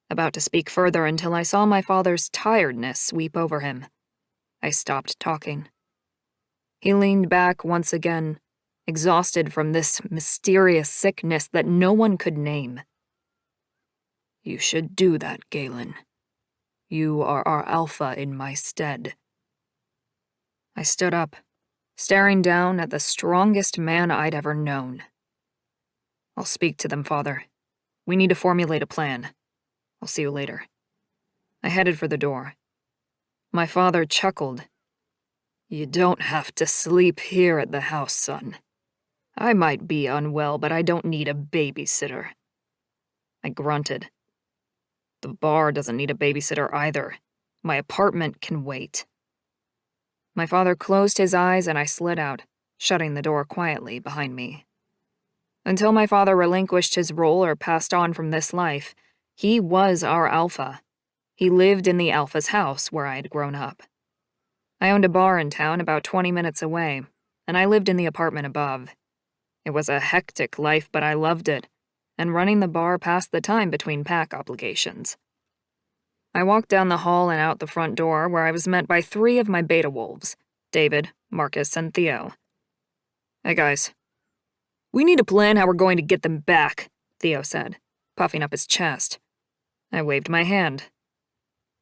about to speak further until I saw my father's tiredness sweep over him. I stopped talking. He leaned back once again, exhausted from this mysterious sickness that no one could name. "You should do that, Galen. You are our alpha in my stead." I stood up, staring down at the strongest man I'd ever known. "I'll speak to them, Father. We need to formulate a plan. I'll see you later." I headed for the door. My father chuckled. "You don't have to sleep here at the house, son. I might be unwell, but I don't need a babysitter." I grunted. The bar doesn't need a babysitter either. My apartment can wait. My father closed his eyes and I slid out, shutting the door quietly behind me. Until my father relinquished his role or passed on from this life, he was our alpha. He lived in the alpha's house where I had grown up. I owned a bar in town about 20 minutes away, and I lived in the apartment above. It was a hectic life, but I loved it, and running the bar passed the time between pack obligations. I walked down the hall and out the front door where I was met by 3 of my beta wolves, David, Marcus, and Theo. "Hey guys, we need to plan how we're going to get them back," Theo said, puffing up his chest. I waved my hand.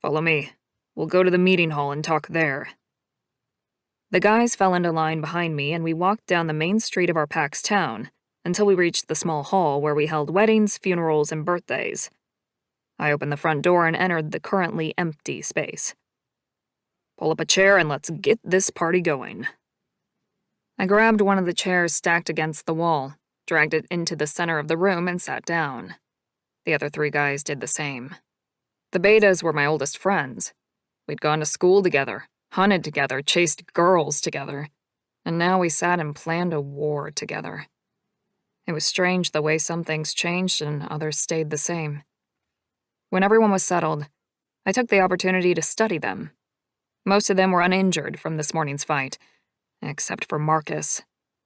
"Follow me. We'll go to the meeting hall and talk there." The guys fell into line behind me and we walked down the main street of our pack's town until we reached the small hall where we held weddings, funerals, and birthdays. I opened the front door and entered the currently empty space. "Pull up a chair and let's get this party going." I grabbed one of the chairs stacked against the wall, dragged it into the center of the room, and sat down. The other 3 guys did the same. The betas were my oldest friends. We'd gone to school together, hunted together, chased girls together, and now we sat and planned a war together. It was strange the way some things changed and others stayed the same. When everyone was settled, I took the opportunity to study them. Most of them were uninjured from this morning's fight, except for Marcus,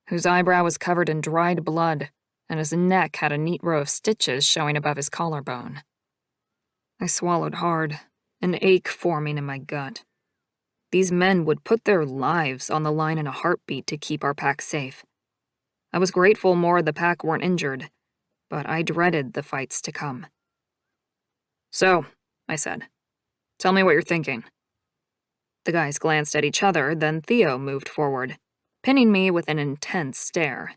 whose eyebrow was covered in dried blood, and his neck had a neat row of stitches showing above his collarbone. I swallowed hard, an ache forming in my gut. These men would put their lives on the line in a heartbeat to keep our pack safe. I was grateful more of the pack weren't injured, but I dreaded the fights to come. "So," I said, "tell me what you're thinking." The guys glanced at each other, then Theo moved forward, pinning me with an intense stare.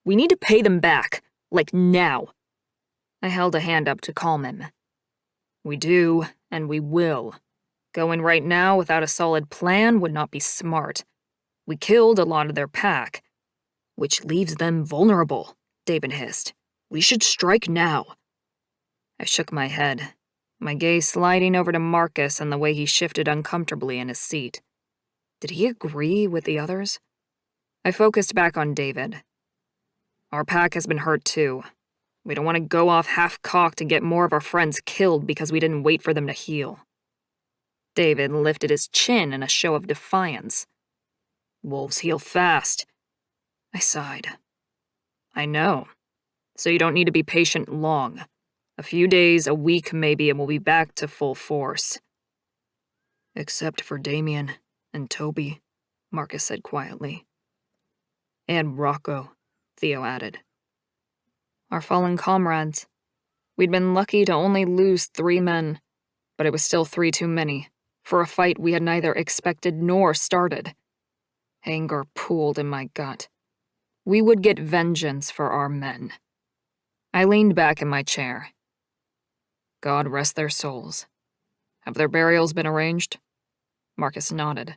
"We need to pay them back, like now." I held a hand up to calm him. "We do, and we will. Going right now without a solid plan would not be smart. We killed a lot of their pack, which leaves them vulnerable," David hissed. "We should strike now." I shook my head. my gaze sliding over to Marcus and the way he shifted uncomfortably in his seat. Did he agree with the others? I focused back on David. Our pack has been hurt too. We don't want to go off half-cocked and get more of our friends killed because we didn't wait for them to heal. David lifted his chin in a show of defiance. Wolves heal fast. I sighed. I know. So you don't need to be patient long. A few days, a week maybe, and we'll be back to full force. Except for Damien and Toby, Marcus said quietly. And Rocco, Theo added. Our fallen comrades. We'd been lucky to only lose 3 men, but it was still 3 too many, for a fight we had neither expected nor started. Anger pooled in my gut. We would get vengeance for our men. I leaned back in my chair. God rest their souls. Have their burials been arranged? Marcus nodded.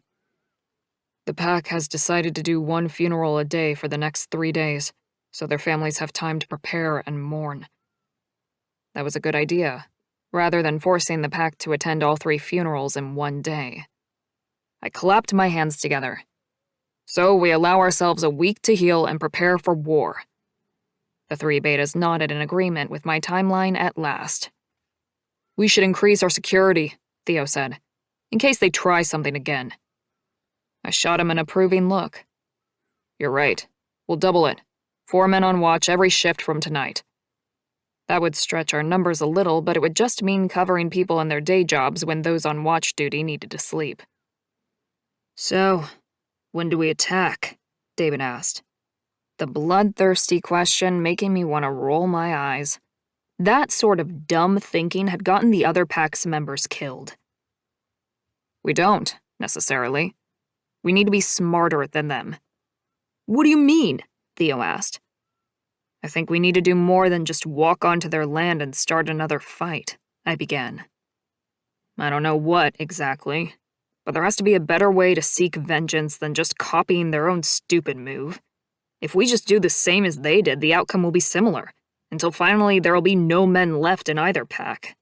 The pack has decided to do 1 funeral a day for the next 3 days, so their families have time to prepare and mourn. That was a good idea, rather than forcing the pack to attend all 3 funerals in 1 day. I clapped my hands together. So we allow ourselves a week to heal and prepare for war. The 3 betas nodded in agreement with my timeline at last. We should increase our security, Theo said, in case they try something again. I shot him an approving look. You're right. We'll double it. 4 men on watch every shift from tonight. That would stretch our numbers a little, but it would just mean covering people in their day jobs when those on watch duty needed to sleep. So, when do we attack? David asked. The bloodthirsty question making me want to roll my eyes. That sort of dumb thinking had gotten the other pack's members killed. We don't, necessarily. We need to be smarter than them. What do you mean? Theo asked. I think we need to do more than just walk onto their land and start another fight, I began. I don't know what exactly, but there has to be a better way to seek vengeance than just copying their own stupid move. If we just do the same as they did, the outcome will be similar, until finally there will be no men left in either pack.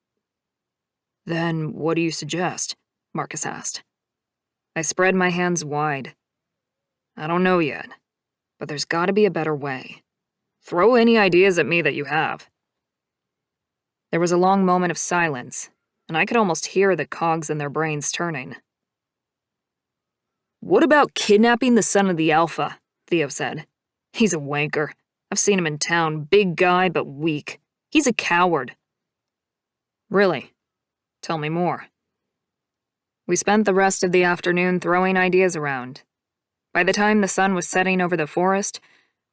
Then what do you suggest? Marcus asked. I spread my hands wide. I don't know yet, but there's gotta be a better way. Throw any ideas at me that you have. There was a long moment of silence, and I could almost hear the cogs in their brains turning. What about kidnapping the son of the Alpha? Theo said. He's a wanker. I've seen him in town, big guy but weak. He's a coward. Really? Tell me more. We spent the rest of the afternoon throwing ideas around. By the time the sun was setting over the forest,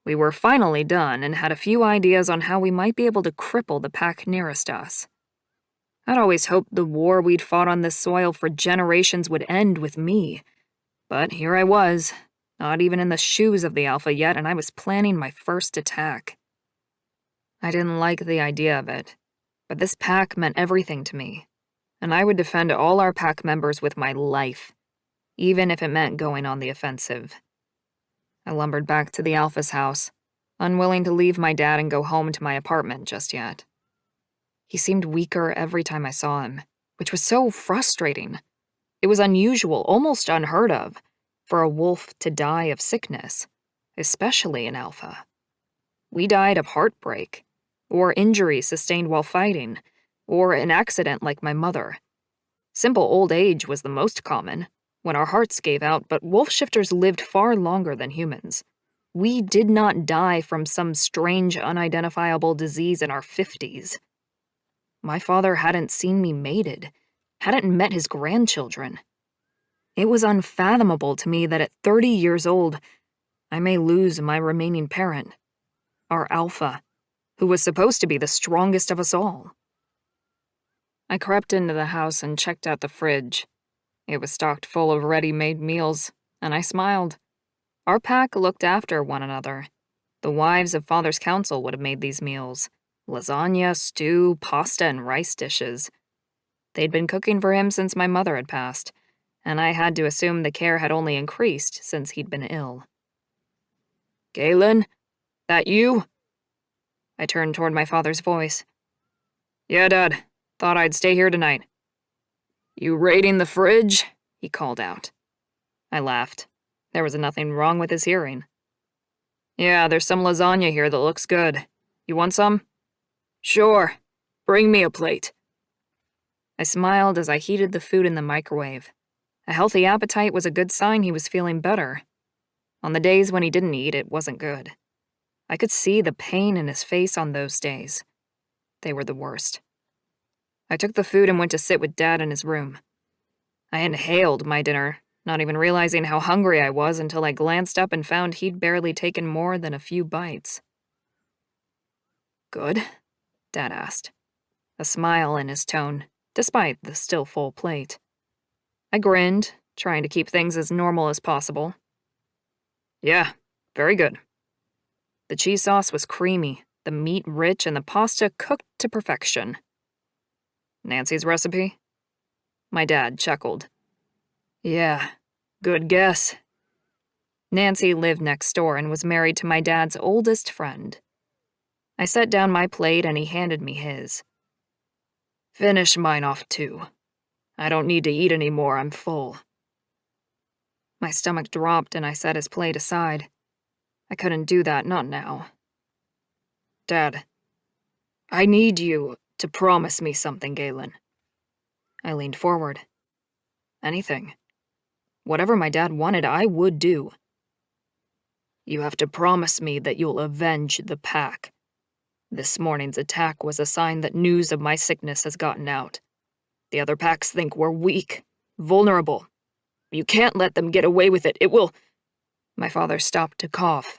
we were finally done and had a few ideas on how we might be able to cripple the pack nearest us. I'd always hoped the war we'd fought on this soil for generations would end with me. But here I was, not even in the shoes of the Alpha yet, and I was planning my first attack. I didn't like the idea of it, but this pack meant everything to me, and I would defend all our pack members with my life, even if it meant going on the offensive. I lumbered back to the Alpha's house, unwilling to leave my dad and go home to my apartment just yet. He seemed weaker every time I saw him, which was so frustrating. It was unusual, almost unheard of, for a wolf to die of sickness, especially an Alpha. We died of heartbreak, or injury sustained while fighting, or an accident like my mother. Simple old age was the most common, when our hearts gave out, but wolf shifters lived far longer than humans. We did not die from some strange, unidentifiable disease in our 50s. My father hadn't seen me mated, hadn't met his grandchildren. It was unfathomable to me that at 30 years old, I may lose my remaining parent, our Alpha, who was supposed to be the strongest of us all. I crept into the house and checked out the fridge. It was stocked full of ready-made meals, and I smiled. Our pack looked after one another. The wives of Father's Council would have made these meals. Lasagna, stew, pasta, and rice dishes. They'd been cooking for him since my mother had passed, and I had to assume the care had only increased since he'd been ill. Galen? That you? I turned toward my father's voice. Yeah, Dad. Thought I'd stay here tonight." "You raiding the fridge?" he called out. I laughed. There was nothing wrong with his hearing. "Yeah, there's some lasagna here that looks good. You want some?" "Sure. Bring me a plate." I smiled as I heated the food in the microwave. A healthy appetite was a good sign he was feeling better. On the days when he didn't eat, it wasn't good. I could see the pain in his face on those days. They were the worst. I took the food and went to sit with Dad in his room. I inhaled my dinner, not even realizing how hungry I was until I glanced up and found he'd barely taken more than a few bites. "Good?" Dad asked, a smile in his tone, despite the still full plate. I grinned, trying to keep things as normal as possible. "Yeah, very good." The cheese sauce was creamy, the meat rich, and the pasta cooked to perfection. "Nancy's recipe?" My dad chuckled. "Yeah, good guess." Nancy lived next door and was married to my dad's oldest friend. I set down my plate and he handed me his. "Finish mine off too. I don't need to eat any more, I'm full." My stomach dropped and I set his plate aside. I couldn't do that, not now. "Dad, I need you to promise me something, Galen." I leaned forward. Anything. Whatever my dad wanted, I would do. "You have to promise me that you'll avenge the pack. This morning's attack was a sign that news of my sickness has gotten out. The other packs think we're weak, vulnerable. You can't let them get away with it. It will—" My father stopped to cough.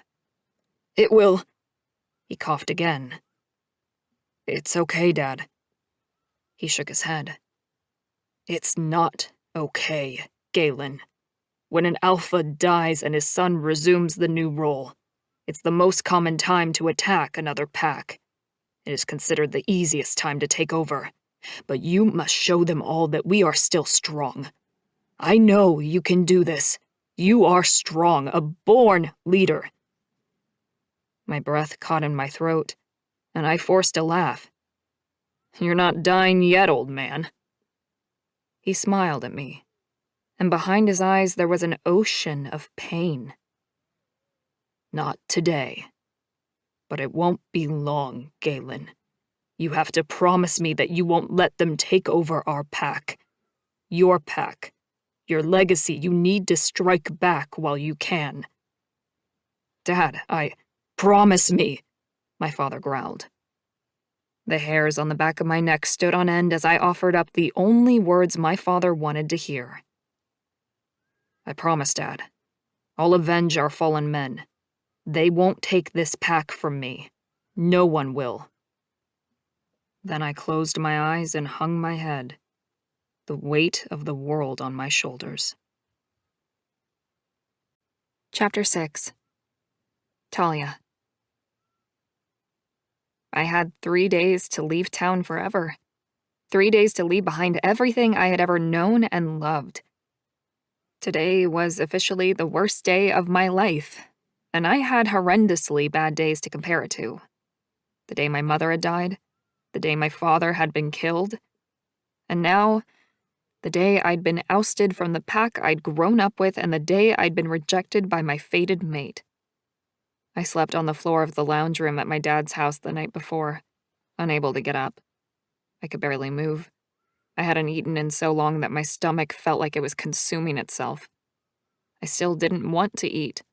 "It will—" He coughed again. "It's okay, Dad." He shook his head. "It's not okay, Galen. When an alpha dies and his son resumes the new role, it's the most common time to attack another pack. It is considered the easiest time to take over. But you must show them all that we are still strong. I know you can do this. You are strong, a born leader." My breath caught in my throat, and I forced a laugh. "You're not dying yet, old man." He smiled at me, and behind his eyes there was an ocean of pain. "Not today. But it won't be long, Galen. You have to promise me that you won't let them take over our pack. Your pack. Your legacy. You need to strike back while you can." "Dad, promise me," my father growled. The hairs on the back of my neck stood on end as I offered up the only words my father wanted to hear. "I promise, Dad. I'll avenge our fallen men. They won't take this pack from me. No one will." Then I closed my eyes and hung my head, the weight of the world on my shoulders. Chapter 6. Talia. I had 3 days to leave town forever. 3 days to leave behind everything I had ever known and loved. Today was officially the worst day of my life, and I had horrendously bad days to compare it to. The day my mother had died, the day my father had been killed, and now, the day I'd been ousted from the pack I'd grown up with, and the day I'd been rejected by my fated mate. I slept on the floor of the lounge room at my dad's house the night before, unable to get up. I could barely move. I hadn't eaten in so long that my stomach felt like it was consuming itself. I still didn't want to eat.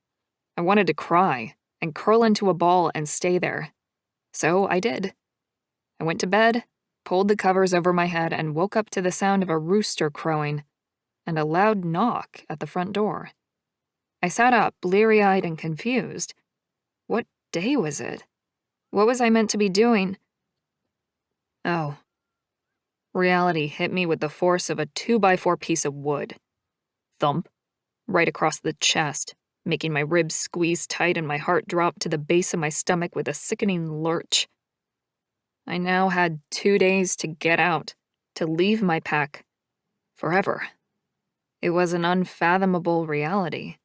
I wanted to cry and curl into a ball and stay there. So I did. I went to bed, pulled the covers over my head, and woke up to the sound of a rooster crowing and a loud knock at the front door. I sat up, bleary-eyed and confused. What day was it? What was I meant to be doing? Oh. Reality hit me with the force of a 2x4 piece of wood. Thump. Right across the chest, making my ribs squeeze tight and my heart drop to the base of my stomach with a sickening lurch. I now had 2 days to get out, to leave my pack. Forever. It was an unfathomable reality.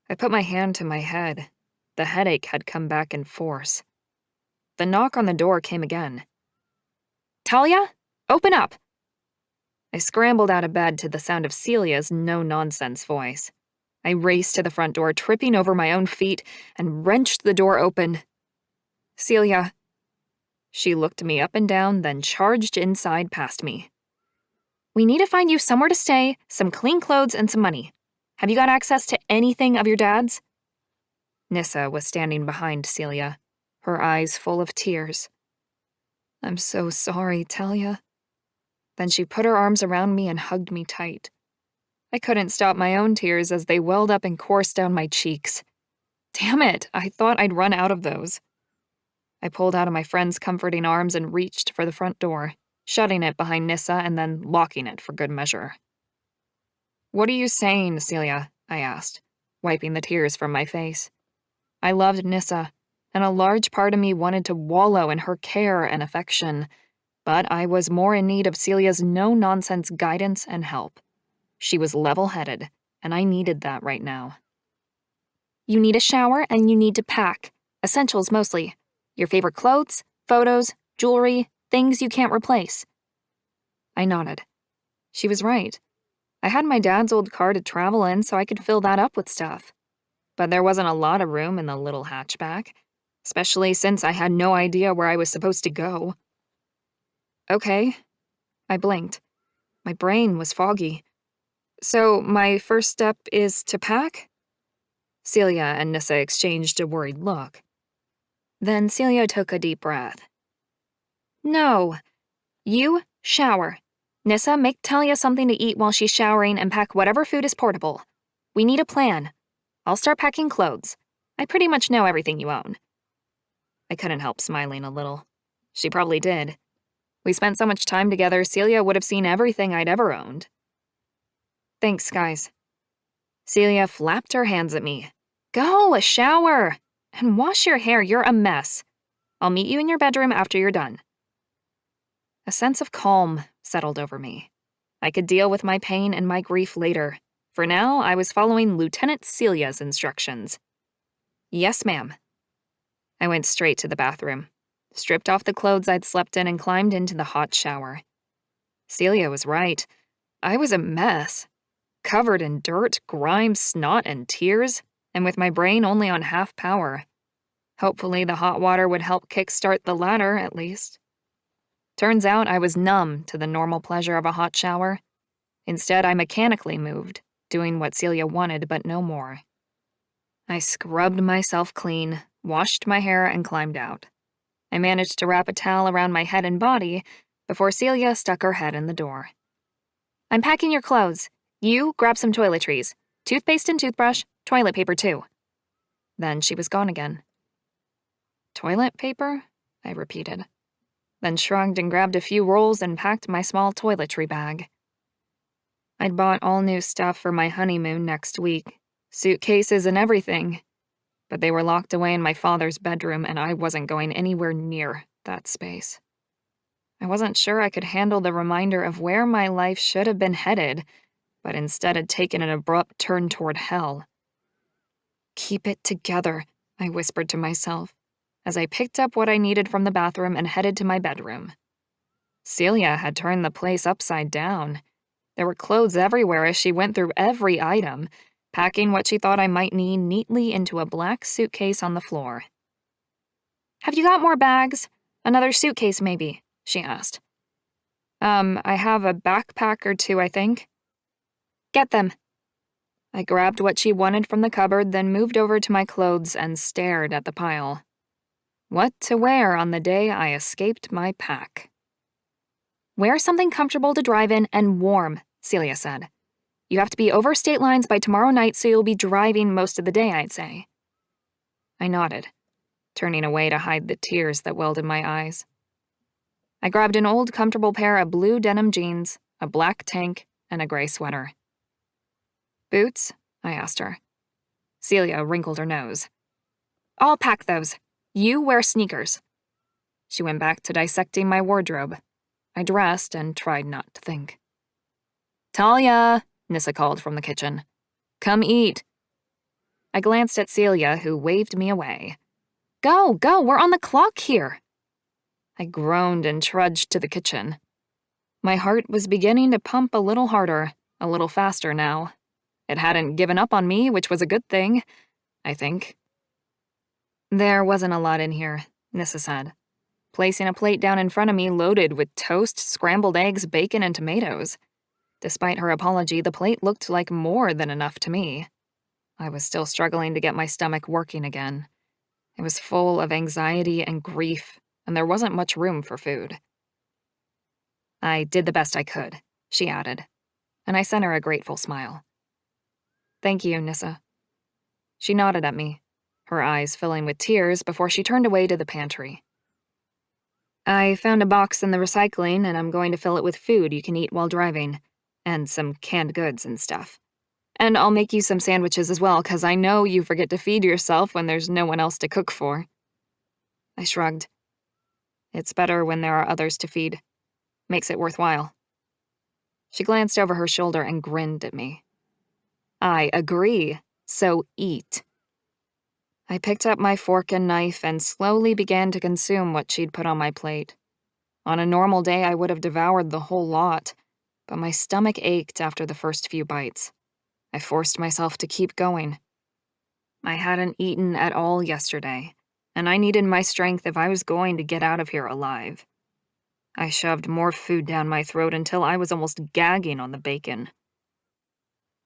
I put my hand to my head. The headache had come back in force. The knock on the door came again. "Talia? Open up! I scrambled out of bed to the sound of Celia's no-nonsense voice. I raced to the front door, tripping over my own feet, and wrenched the door open. Celia. She looked me up and down, then charged inside past me. We need to find you somewhere to stay, some clean clothes, and some money. Have you got access to anything of your dad's? Nissa was standing behind Celia, her eyes full of tears. I'm so sorry, Talia. Then she put her arms around me and hugged me tight. I couldn't stop my own tears as they welled up and coursed down my cheeks. Damn it, I thought I'd run out of those. I pulled out of my friend's comforting arms and reached for the front door, shutting it behind Nissa and then locking it for good measure. What are you saying, Celia? I asked, wiping the tears from my face. I loved Nissa, and a large part of me wanted to wallow in her care and affection, but I was more in need of Celia's no-nonsense guidance and help. She was level-headed, and I needed that right now. You need a shower and you need to pack. Essentials mostly. Your favorite clothes, photos, jewelry, things you can't replace. I nodded. She was right. I had my dad's old car to travel in so I could fill that up with stuff. But there wasn't a lot of room in the little hatchback, especially since I had no idea where I was supposed to go. Okay. I blinked. My brain was foggy. So my first step is to pack? Celia and Nissa exchanged a worried look. Then Celia took a deep breath. No. You shower. Nissa, make Talia something to eat while she's showering and pack whatever food is portable. We need a plan. I'll start packing clothes. I pretty much know everything you own. I couldn't help smiling a little. She probably did. We spent so much time together, Celia would have seen everything I'd ever owned. Thanks, guys. Celia flapped her hands at me. Go, a shower! And wash your hair, you're a mess. I'll meet you in your bedroom after you're done. A sense of calm settled over me. I could deal with my pain and my grief later. For now, I was following Lieutenant Celia's instructions. Yes, ma'am. I went straight to the bathroom, stripped off the clothes I'd slept in, and climbed into the hot shower. Celia was right. I was a mess. Covered in dirt, grime, snot, and tears, and with my brain only on half power. Hopefully the hot water would help kickstart the latter, at least. Turns out I was numb to the normal pleasure of a hot shower. Instead, I mechanically moved, doing what Celia wanted but no more. I scrubbed myself clean, washed my hair, and climbed out. I managed to wrap a towel around my head and body before Celia stuck her head in the door. I'm packing your clothes. You grab some toiletries. Toothpaste and toothbrush, toilet paper too. Then she was gone again. Toilet paper? I repeated. Then shrugged and grabbed a few rolls and packed my small toiletry bag. I'd bought all new stuff for my honeymoon next week, suitcases and everything, but they were locked away in my father's bedroom and I wasn't going anywhere near that space. I wasn't sure I could handle the reminder of where my life should have been headed, but instead had taken an abrupt turn toward hell. Keep it together, I whispered to myself, as I picked up what I needed from the bathroom and headed to my bedroom. Celia had turned the place upside down. There were clothes everywhere as she went through every item, packing what she thought I might need neatly into a black suitcase on the floor. Have you got more bags? Another suitcase, maybe? She asked. I have a backpack or two, I think. Get them. I grabbed what she wanted from the cupboard, then moved over to my clothes and stared at the pile. What to wear on the day I escaped my pack? Wear something comfortable to drive in and warm, Celia said. You have to be over state lines by tomorrow night, so you'll be driving most of the day, I'd say. I nodded, turning away to hide the tears that welled in my eyes. I grabbed an old, comfortable pair of blue denim jeans, a black tank, and a gray sweater. Boots? I asked her. Celia wrinkled her nose. I'll pack those. You wear sneakers. She went back to dissecting my wardrobe. I dressed and tried not to think. Talia, Nissa called from the kitchen. Come eat. I glanced at Celia, who waved me away. Go, we're on the clock here. I groaned and trudged to the kitchen. My heart was beginning to pump a little harder, a little faster now. It hadn't given up on me, which was a good thing, I think. There wasn't a lot in here, Nissa said, placing a plate down in front of me loaded with toast, scrambled eggs, bacon, and tomatoes. Despite her apology, the plate looked like more than enough to me. I was still struggling to get my stomach working again. It was full of anxiety and grief, and there wasn't much room for food. I did the best I could, she added, and I sent her a grateful smile. Thank you, Nissa. She nodded at me, her eyes filling with tears before she turned away to the pantry. I found a box in the recycling, and I'm going to fill it with food you can eat while driving, and some canned goods and stuff. And I'll make you some sandwiches as well, 'cause I know you forget to feed yourself when there's no one else to cook for. I shrugged. It's better when there are others to feed. Makes it worthwhile. She glanced over her shoulder and grinned at me. I agree, so eat. I picked up my fork and knife and slowly began to consume what she'd put on my plate. On a normal day, I would have devoured the whole lot, but my stomach ached after the first few bites. I forced myself to keep going. I hadn't eaten at all yesterday, and I needed my strength if I was going to get out of here alive. I shoved more food down my throat until I was almost gagging on the bacon.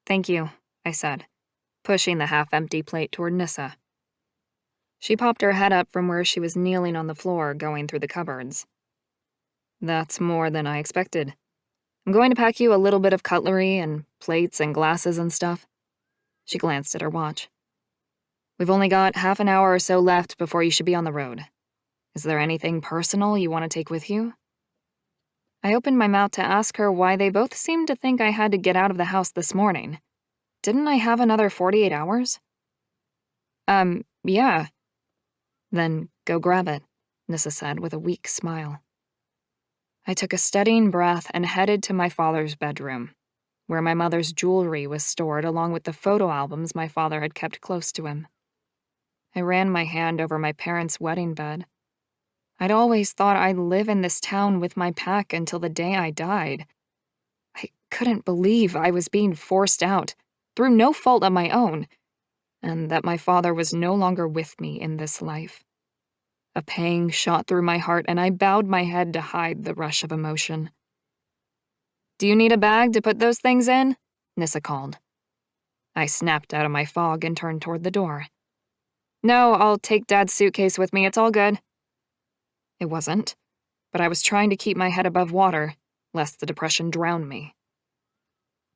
Thank you, I said, pushing the half-empty plate toward Nissa. She popped her head up from where she was kneeling on the floor going through the cupboards. That's more than I expected. I'm going to pack you a little bit of cutlery and plates and glasses and stuff. She glanced at her watch. We've only got half an hour or so left before you should be on the road. Is there anything personal you want to take with you? I opened my mouth to ask her why they both seemed to think I had to get out of the house this morning. Didn't I have another 48 hours? Yeah. Then go grab it, Nissa said with a weak smile. I took a steadying breath and headed to my father's bedroom, where my mother's jewelry was stored along with the photo albums my father had kept close to him. I ran my hand over my parents' wedding bed. I'd always thought I'd live in this town with my pack until the day I died. I couldn't believe I was being forced out, through no fault of my own, and that my father was no longer with me in this life. A pang shot through my heart, and I bowed my head to hide the rush of emotion. Do you need a bag to put those things in? Nissa called. I snapped out of my fog and turned toward the door. No, I'll take Dad's suitcase with me, it's all good. It wasn't, but I was trying to keep my head above water, lest the depression drown me.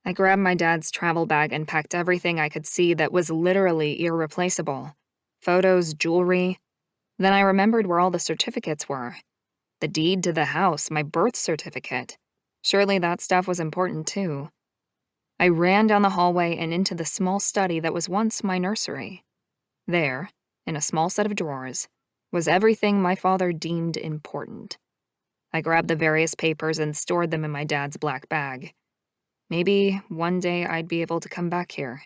I grabbed my dad's travel bag and packed everything I could see that was literally irreplaceable. Photos, jewelry. Then I remembered where all the certificates were. The deed to the house, my birth certificate. Surely that stuff was important too. I ran down the hallway and into the small study that was once my nursery. There, in a small set of drawers, was everything my father deemed important. I grabbed the various papers and stored them in my dad's black bag. Maybe one day I'd be able to come back here.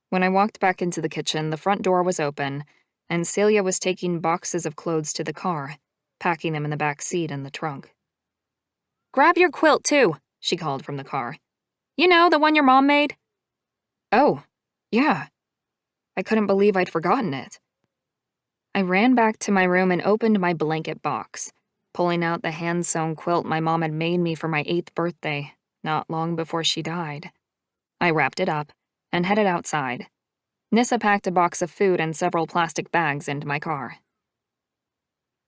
When I walked back into the kitchen, the front door was open, and Celia was taking boxes of clothes to the car, packing them in the back seat and the trunk. Grab your quilt, too, she called from the car. You know, the one your mom made? Oh, yeah. I couldn't believe I'd forgotten it. I ran back to my room and opened my blanket box, pulling out the hand-sewn quilt my mom had made me for my 8th birthday, not long before she died. I wrapped it up and headed outside. Nissa packed a box of food and several plastic bags into my car.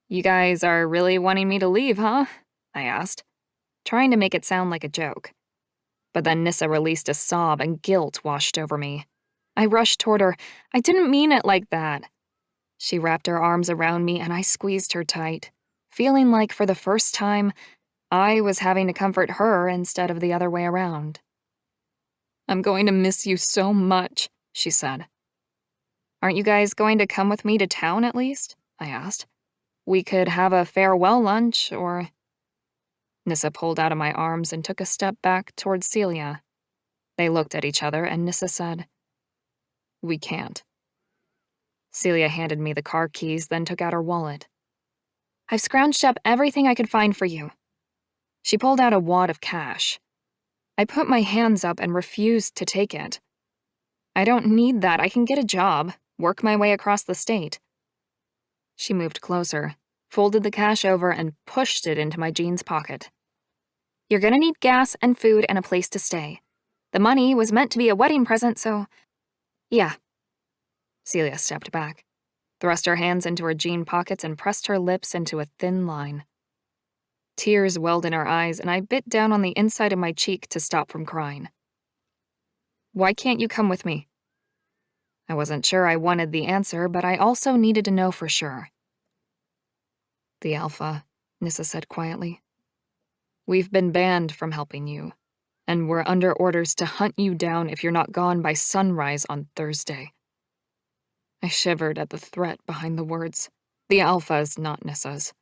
You guys are really wanting me to leave, huh? I asked, trying to make it sound like a joke. But then Nissa released a sob and guilt washed over me. I rushed toward her. I didn't mean it like that. She wrapped her arms around me and I squeezed her tight, feeling like for the first time, I was having to comfort her instead of the other way around. I'm going to miss you so much, she said. Aren't you guys going to come with me to town at least? I asked. We could have a farewell lunch, or... Nissa pulled out of my arms and took a step back towards Celia. They looked at each other and Nissa said, We can't. Celia handed me the car keys, then took out her wallet. I've scrounged up everything I could find for you. She pulled out a wad of cash. I put my hands up and refused to take it. I don't need that. I can get a job, work my way across the state. She moved closer, folded the cash over, and pushed it into my jeans pocket. You're gonna need gas and food and a place to stay. The money was meant to be a wedding present, so... Yeah. Celia stepped back, thrust her hands into her jean pockets, and pressed her lips into a thin line. Tears welled in her eyes, and I bit down on the inside of my cheek to stop from crying. Why can't you come with me? I wasn't sure I wanted the answer, but I also needed to know for sure. The Alpha, Nissa said quietly. We've been banned from helping you, and we're under orders to hunt you down if you're not gone by sunrise on Thursday. I shivered at the threat behind the words. The Alpha's, not Nissa's.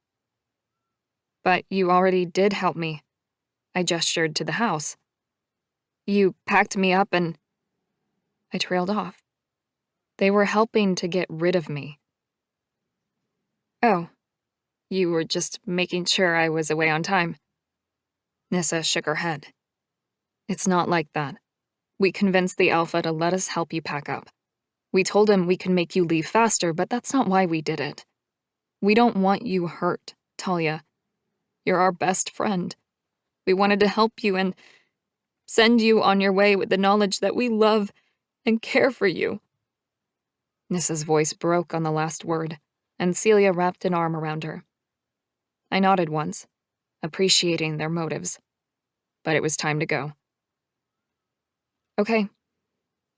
But you already did help me. I gestured to the house. You packed me up and... I trailed off. They were helping to get rid of me. Oh, you were just making sure I was away on time. Nissa shook her head. It's not like that. We convinced the Alpha to let us help you pack up. We told him we could make you leave faster, but that's not why we did it. We don't want you hurt, Talia. You're our best friend. We wanted to help you and send you on your way with the knowledge that we love and care for you. Nissa's voice broke on the last word, and Celia wrapped an arm around her. I nodded once, appreciating their motives, but it was time to go. Okay,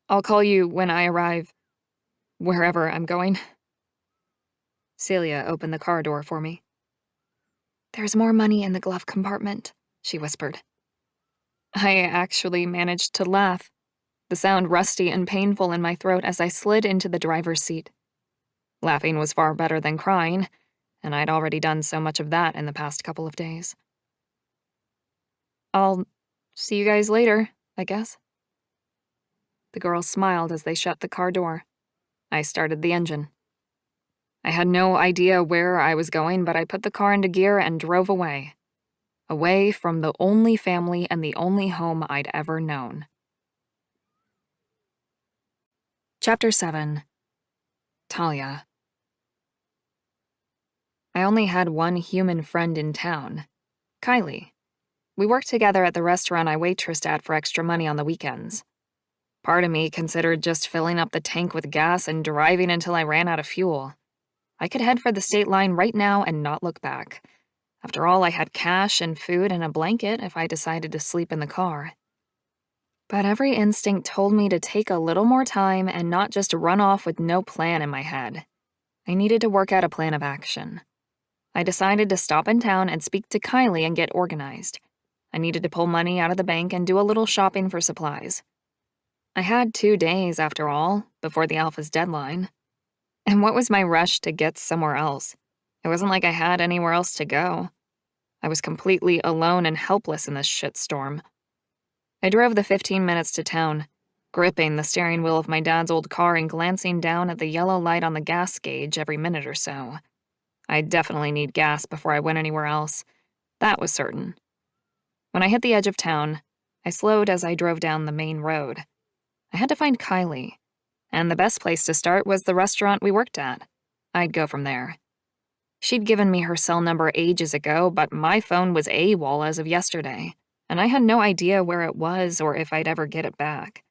I'll call you when I arrive, wherever I'm going. Celia opened the car door for me. There's more money in the glove compartment, she whispered. I actually managed to laugh, the sound rusty and painful in my throat as I slid into the driver's seat. Laughing was far better than crying, and I'd already done so much of that in the past couple of days. I'll see you guys later, I guess. The girls smiled as they shut the car door. I started the engine. I had no idea where I was going, but I put the car into gear and drove away. Away from the only family and the only home I'd ever known. Chapter 7. Talia. I only had one human friend in town, Kylie. We worked together at the restaurant I waitressed at for extra money on the weekends. Part of me considered just filling up the tank with gas and driving until I ran out of fuel. I could head for the state line right now and not look back. After all, I had cash and food and a blanket if I decided to sleep in the car. But every instinct told me to take a little more time and not just run off with no plan in my head. I needed to work out a plan of action. I decided to stop in town and speak to Kylie and get organized. I needed to pull money out of the bank and do a little shopping for supplies. I had 2 days, after all, before the Alpha's deadline. And what was my rush to get somewhere else? It wasn't like I had anywhere else to go. I was completely alone and helpless in this shitstorm. I drove the 15 minutes to town, gripping the steering wheel of my dad's old car and glancing down at the yellow light on the gas gauge every minute or so. I'd definitely need gas before I went anywhere else. That was certain. When I hit the edge of town, I slowed as I drove down the main road. I had to find Kylie, and the best place to start was the restaurant we worked at. I'd go from there. She'd given me her cell number ages ago, but my phone was AWOL as of yesterday, and I had no idea where it was or if I'd ever get it back.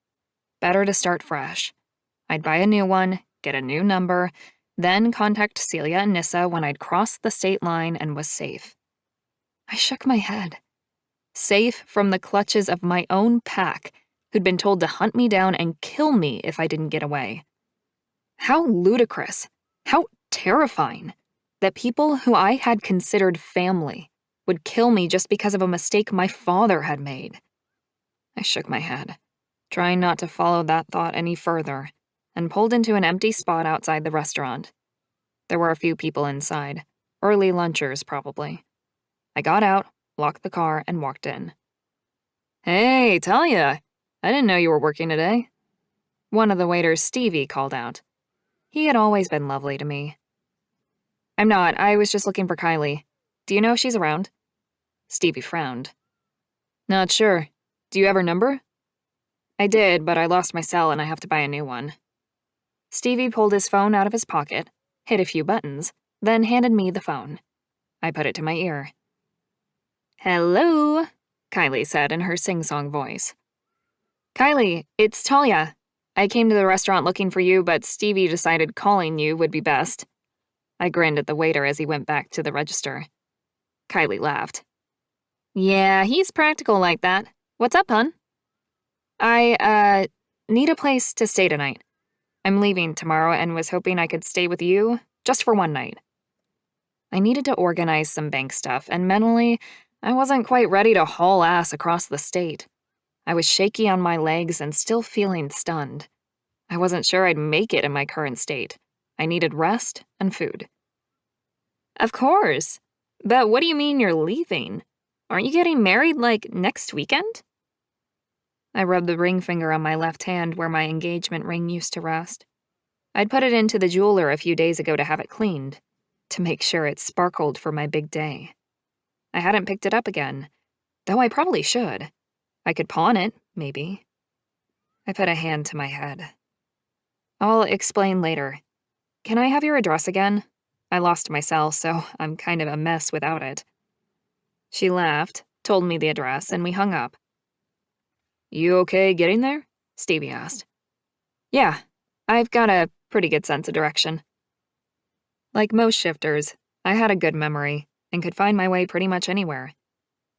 Better to start fresh. I'd buy a new one, get a new number, then contact Celia and Nissa when I'd crossed the state line and was safe. I shook my head. Safe from the clutches of my own pack, who'd been told to hunt me down and kill me if I didn't get away. How ludicrous, how terrifying, that people who I had considered family would kill me just because of a mistake my father had made. I shook my head, trying not to follow that thought any further, and pulled into an empty spot outside the restaurant. There were a few people inside, early lunchers probably. I got out, locked the car, and walked in. Hey, Talia! I didn't know you were working today. One of the waiters, Stevie, called out. He had always been lovely to me. I'm not. I was just looking for Kylie. Do you know if she's around? Stevie frowned. Not sure. Do you have her number? I did, but I lost my cell and I have to buy a new one. Stevie pulled his phone out of his pocket, hit a few buttons, then handed me the phone. I put it to my ear. "Hello," Kylie said in her sing-song voice. "Kylie, it's Talia. I came to the restaurant looking for you, but Stevie decided calling you would be best." I grinned at the waiter as he went back to the register. Kylie laughed. "Yeah, he's practical like that. What's up, hon?" I need a place to stay tonight. I'm leaving tomorrow and was hoping I could stay with you just for one night." I needed to organize some bank stuff, and mentally, I wasn't quite ready to haul ass across the state. I was shaky on my legs and still feeling stunned. I wasn't sure I'd make it in my current state. I needed rest and food. "Of course. But what do you mean you're leaving? Aren't you getting married, like, next weekend?" I rubbed the ring finger on my left hand where my engagement ring used to rest. I'd put it into the jeweler a few days ago to have it cleaned, to make sure it sparkled for my big day. I hadn't picked it up again, though I probably should. I could pawn it, maybe. I put a hand to my head. "I'll explain later. Can I have your address again? I lost my cell, so I'm kind of a mess without it." She laughed, told me the address, and we hung up. "You okay getting there?" Stevie asked. "Yeah, I've got a pretty good sense of direction." Like most shifters, I had a good memory and could find my way pretty much anywhere.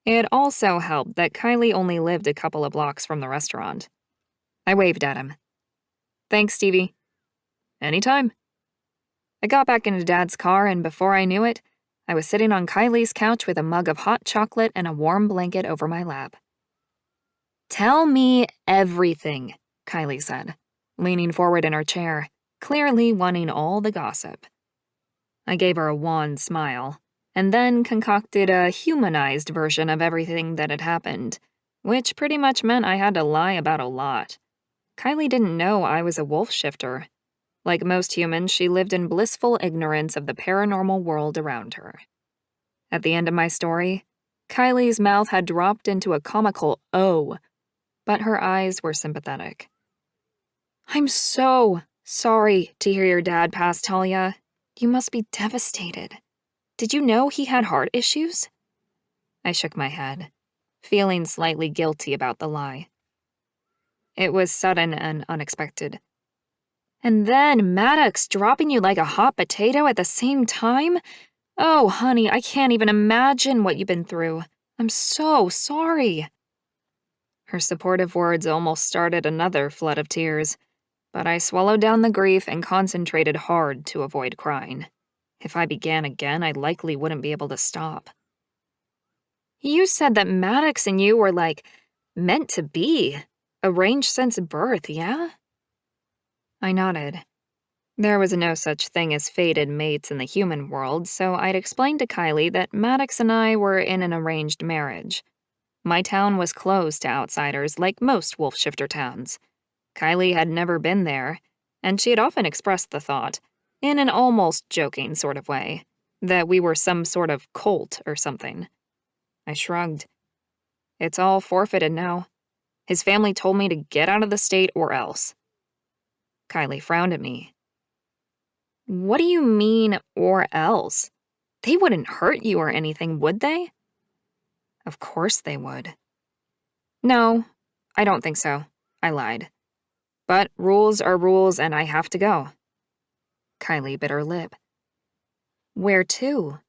It also helped that Kylie only lived a couple of blocks from the restaurant. I waved at him. "Thanks, Stevie." "Anytime." I got back into Dad's car, and before I knew it, I was sitting on Kylie's couch with a mug of hot chocolate and a warm blanket over my lap. "Tell me everything," Kylie said, leaning forward in her chair, clearly wanting all the gossip. I gave her a wan smile, and then concocted a humanized version of everything that had happened, which pretty much meant I had to lie about a lot. Kylie didn't know I was a wolf shifter. Like most humans, she lived in blissful ignorance of the paranormal world around her. At the end of my story, Kylie's mouth had dropped into a comical O, but her eyes were sympathetic. "I'm so sorry to hear your dad passed, Talia. You must be devastated. Did you know he had heart issues?" I shook my head, feeling slightly guilty about the lie. "It was sudden and unexpected." "And then Maddox dropping you like a hot potato at the same time? Oh, honey, I can't even imagine what you've been through. I'm so sorry." Her supportive words almost started another flood of tears, but I swallowed down the grief and concentrated hard to avoid crying. If I began again, I likely wouldn't be able to stop. "You said that Maddox and you were, like, meant to be. Arranged since birth, yeah?" I nodded. There was no such thing as fated mates in the human world, so I'd explained to Kylie that Maddox and I were in an arranged marriage. My town was closed to outsiders, like most wolf shifter towns. Kylie had never been there, and she had often expressed the thought, in an almost joking sort of way, that we were some sort of cult or something. I shrugged. "It's all forfeited now. His family told me to get out of the state or else." Kylie frowned at me. "What do you mean, or else? They wouldn't hurt you or anything, would they?" "Of course they would." "No, I don't think so," I lied. "But rules are rules and I have to go." Kylie bit her lip. "Where to?"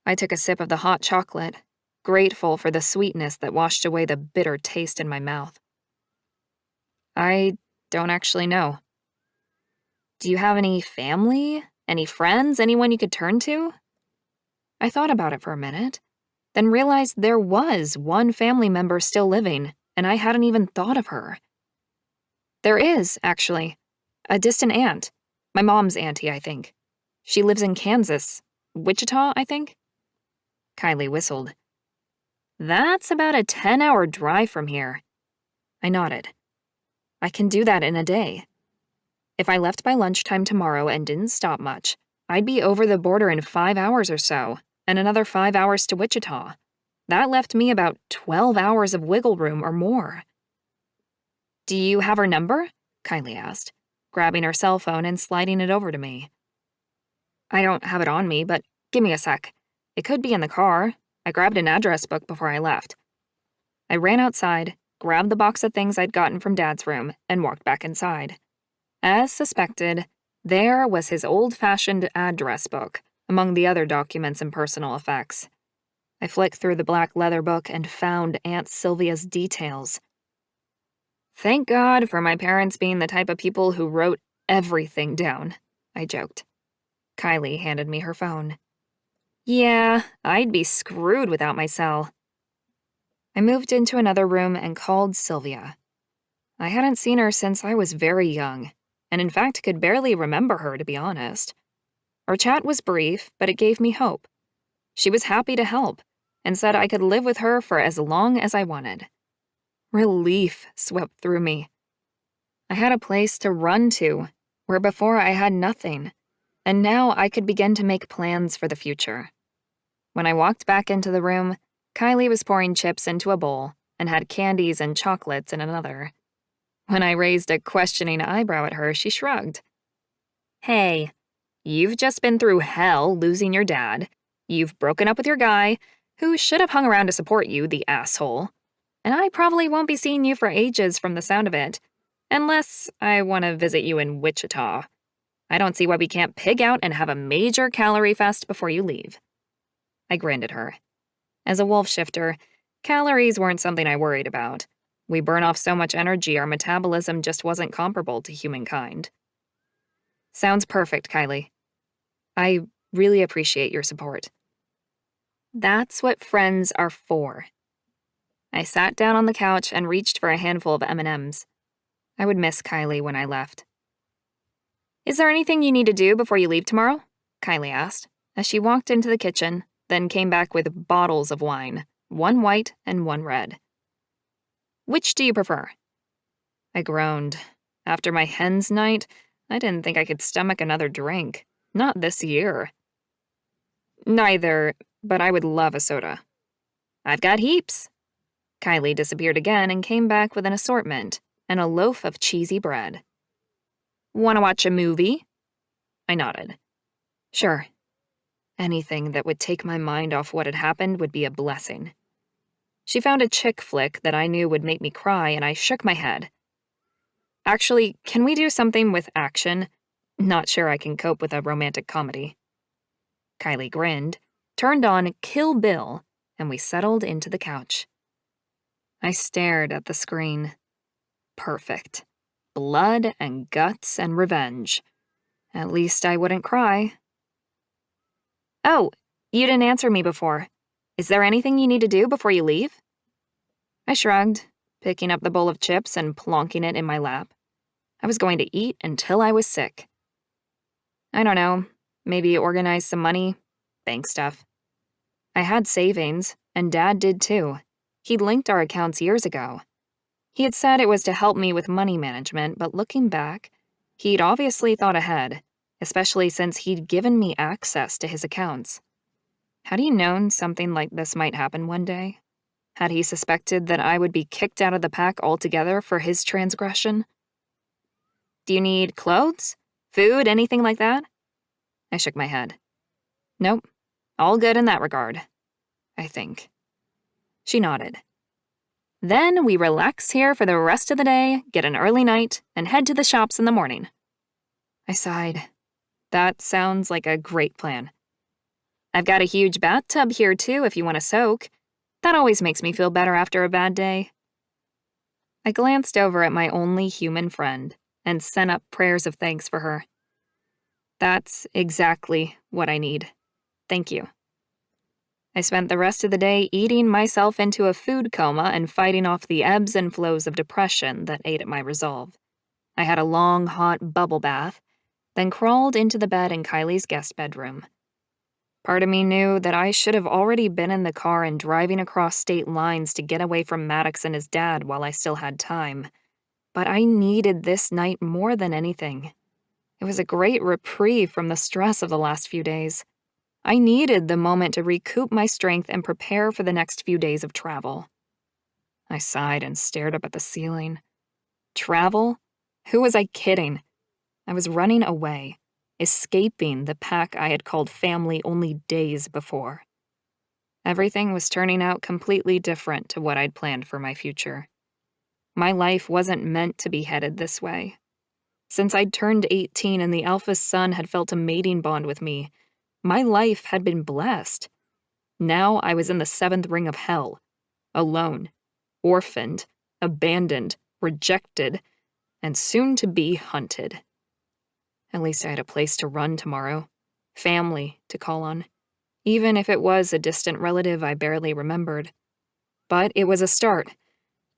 I took a sip of the hot chocolate, grateful for the sweetness that washed away the bitter taste in my mouth. "I don't actually know." "Do you have any family? Any friends? Anyone you could turn to?" I thought about it for a minute, then realized there was one family member still living, and I hadn't even thought of her. "There is, actually. A distant aunt. My mom's auntie, I think. She lives in Kansas. Wichita, I think?" Kylie whistled. "That's about a 10-hour drive from here." I nodded. "I can do that in a day. If I left by lunchtime tomorrow and didn't stop much, I'd be over the border in 5 hours or so, and another 5 hours to Wichita. That left me about 12 hours of wiggle room or more. "Do you have her number?" Kylie asked, grabbing her cell phone and sliding it over to me. "I don't have it on me, but give me a sec. It could be in the car. I grabbed an address book before I left." I ran outside, grabbed the box of things I'd gotten from Dad's room, and walked back inside. As suspected, there was his old-fashioned address book, among the other documents and personal effects. I flicked through the black leather book and found Aunt Sylvia's details. "Thank God for my parents being the type of people who wrote everything down," I joked. Kylie handed me her phone. "Yeah, I'd be screwed without my cell." I moved into another room and called Sylvia. I hadn't seen her since I was very young, and in fact could barely remember her, to be honest. Our chat was brief, but it gave me hope. She was happy to help, and said I could live with her for as long as I wanted. Relief swept through me. I had a place to run to, where before I had nothing, and now I could begin to make plans for the future. When I walked back into the room, Kylie was pouring chips into a bowl and had candies and chocolates in another. When I raised a questioning eyebrow at her, she shrugged. "Hey, you've just been through hell losing your dad. You've broken up with your guy, who should have hung around to support you, the asshole. And I probably won't be seeing you for ages from the sound of it, unless I want to visit you in Wichita. I don't see why we can't pig out and have a major calorie fest before you leave." I grinned at her. As a wolf shifter, calories weren't something I worried about. We burn off so much energy our metabolism just wasn't comparable to humankind. "Sounds perfect, Kylie. I really appreciate your support." That's what friends are for. I sat down on the couch and reached for a handful of M&Ms. I would miss Kylie when I left. "Is there anything you need to do before you leave tomorrow?" Kylie asked, as she walked into the kitchen, then came back with bottles of wine, one white and one red. "Which do you prefer?" I groaned. After my hen's night, I didn't think I could stomach another drink. Not this year. "Neither, but I would love a soda." "I've got heaps." Kylie disappeared again and came back with an assortment and a loaf of cheesy bread. "Want to watch a movie?" I nodded. "Sure." Anything that would take my mind off what had happened would be a blessing. She found a chick flick that I knew would make me cry, and I shook my head. "Actually, can we do something with action? Not sure I can cope with a romantic comedy." Kylie grinned, turned on Kill Bill, and we settled into the couch. I stared at the screen. Perfect. Blood and guts and revenge. At least I wouldn't cry. "Oh, you didn't answer me before. Is there anything you need to do before you leave?" I shrugged, picking up the bowl of chips and plonking it in my lap. I was going to eat until I was sick. "I don't know. Maybe organize some money. Bank stuff." I had savings, and Dad did too. He'd linked our accounts years ago. He had said it was to help me with money management, but looking back, he'd obviously thought ahead, especially since he'd given me access to his accounts. Had he known something like this might happen one day? Had he suspected that I would be kicked out of the pack altogether for his transgression? "Do you need clothes? Food? Anything like that?" I shook my head. "Nope. All good in that regard. I think." She nodded. "Then we relax here for the rest of the day, get an early night, and head to the shops in the morning." I sighed. That sounds like a great plan. "I've got a huge bathtub here too if you want to soak. That always makes me feel better after a bad day." I glanced over at my only human friend and sent up prayers of thanks for her. That's exactly what I need. Thank you. I spent the rest of the day eating myself into a food coma and fighting off the ebbs and flows of depression that ate at my resolve. I had a long, hot bubble bath, then crawled into the bed in Kylie's guest bedroom. Part of me knew that I should have already been in the car and driving across state lines to get away from Maddox and his dad while I still had time. But I needed this night more than anything. It was a great reprieve from the stress of the last few days. I needed the moment to recoup my strength and prepare for the next few days of travel. I sighed and stared up at the ceiling. Travel? Who was I kidding? I was running away, escaping the pack I had called family only days before. Everything was turning out completely different to what I'd planned for my future. My life wasn't meant to be headed this way. Since I'd turned 18 and the Alpha's son had felt a mating bond with me, my life had been blessed. Now I was in the 7th ring of hell, alone, orphaned, abandoned, rejected, and soon to be hunted. At least I had a place to run tomorrow, family to call on, even if it was a distant relative I barely remembered. But it was a start,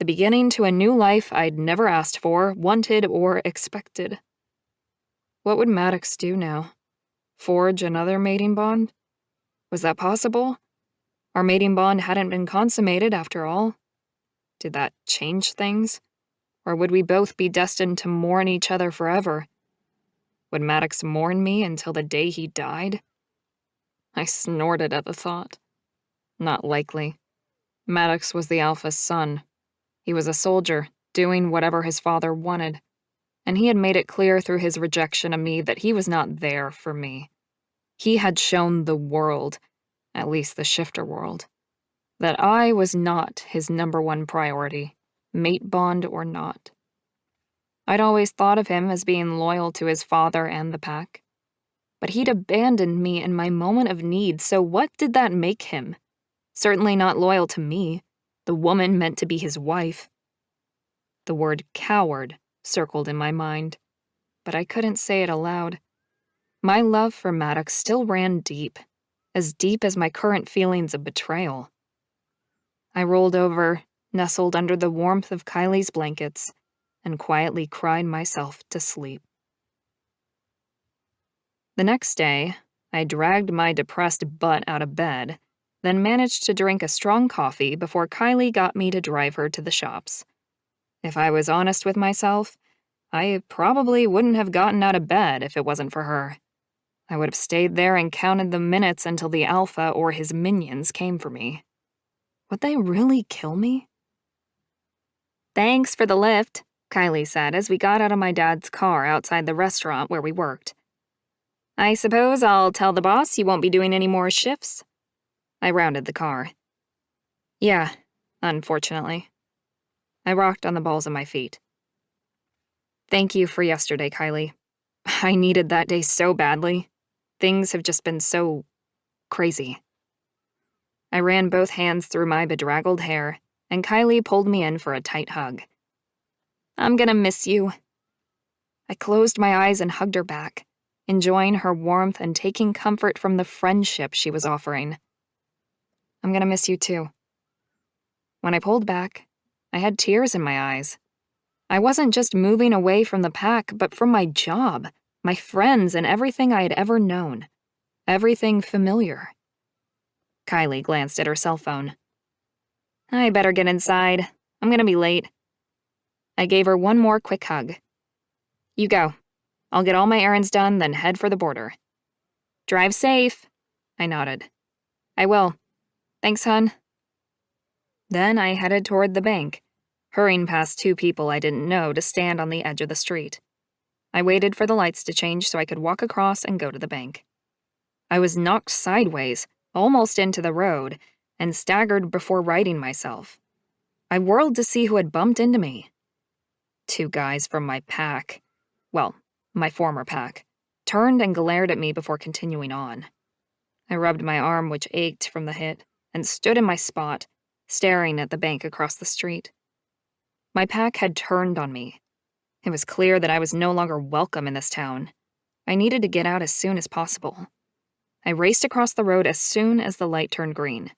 the beginning to a new life I'd never asked for, wanted, or expected. What would Maddox do now? Forge another mating bond? Was that possible? Our mating bond hadn't been consummated after all. Did that change things? Or would we both be destined to mourn each other forever? Would Maddox mourn me until the day he died? I snorted at the thought. Not likely. Maddox was the Alpha's son. He was a soldier, doing whatever his father wanted. And he had made it clear through his rejection of me that he was not there for me. He had shown the world, at least the shifter world, that I was not his #1 priority, mate bond or not. I'd always thought of him as being loyal to his father and the pack. But he'd abandoned me in my moment of need, so what did that make him? Certainly not loyal to me, the woman meant to be his wife. The word coward circled in my mind, but I couldn't say it aloud. My love for Maddox still ran deep as my current feelings of betrayal. I rolled over, nestled under the warmth of Kylie's blankets, and quietly cried myself to sleep. The next day, I dragged my depressed butt out of bed, then managed to drink a strong coffee before Kylie got me to drive her to the shops. If I was honest with myself, I probably wouldn't have gotten out of bed if it wasn't for her. I would have stayed there and counted the minutes until the Alpha or his minions came for me. Would they really kill me? "Thanks for the lift," Kylie said as we got out of my dad's car outside the restaurant where we worked. "I suppose I'll tell the boss you won't be doing any more shifts?" I rounded the car. Yeah, unfortunately. I rocked on the balls of my feet. Thank you for yesterday, Kylie. I needed that day so badly. Things have just been so crazy. I ran both hands through my bedraggled hair, and Kylie pulled me in for a tight hug. "I'm gonna miss you." I closed my eyes and hugged her back, enjoying her warmth and taking comfort from the friendship she was offering. "I'm gonna miss you too." When I pulled back, I had tears in my eyes. I wasn't just moving away from the pack, but from my job, my friends, and everything I had ever known. Everything familiar. Kylie glanced at her cell phone. "I better get inside. I'm gonna be late." I gave her one more quick hug. "You go. I'll get all my errands done, then head for the border." "Drive safe," I nodded. "I will. Thanks, hun." Then I headed toward the bank, hurrying past 2 people I didn't know to stand on the edge of the street. I waited for the lights to change so I could walk across and go to the bank. I was knocked sideways, almost into the road, and staggered before righting myself. I whirled to see who had bumped into me. 2 guys from my pack, well, my former pack, turned and glared at me before continuing on. I rubbed my arm, which ached from the hit, and stood in my spot, staring at the bank across the street. My pack had turned on me. It was clear that I was no longer welcome in this town. I needed to get out as soon as possible. I raced across the road as soon as the light turned green.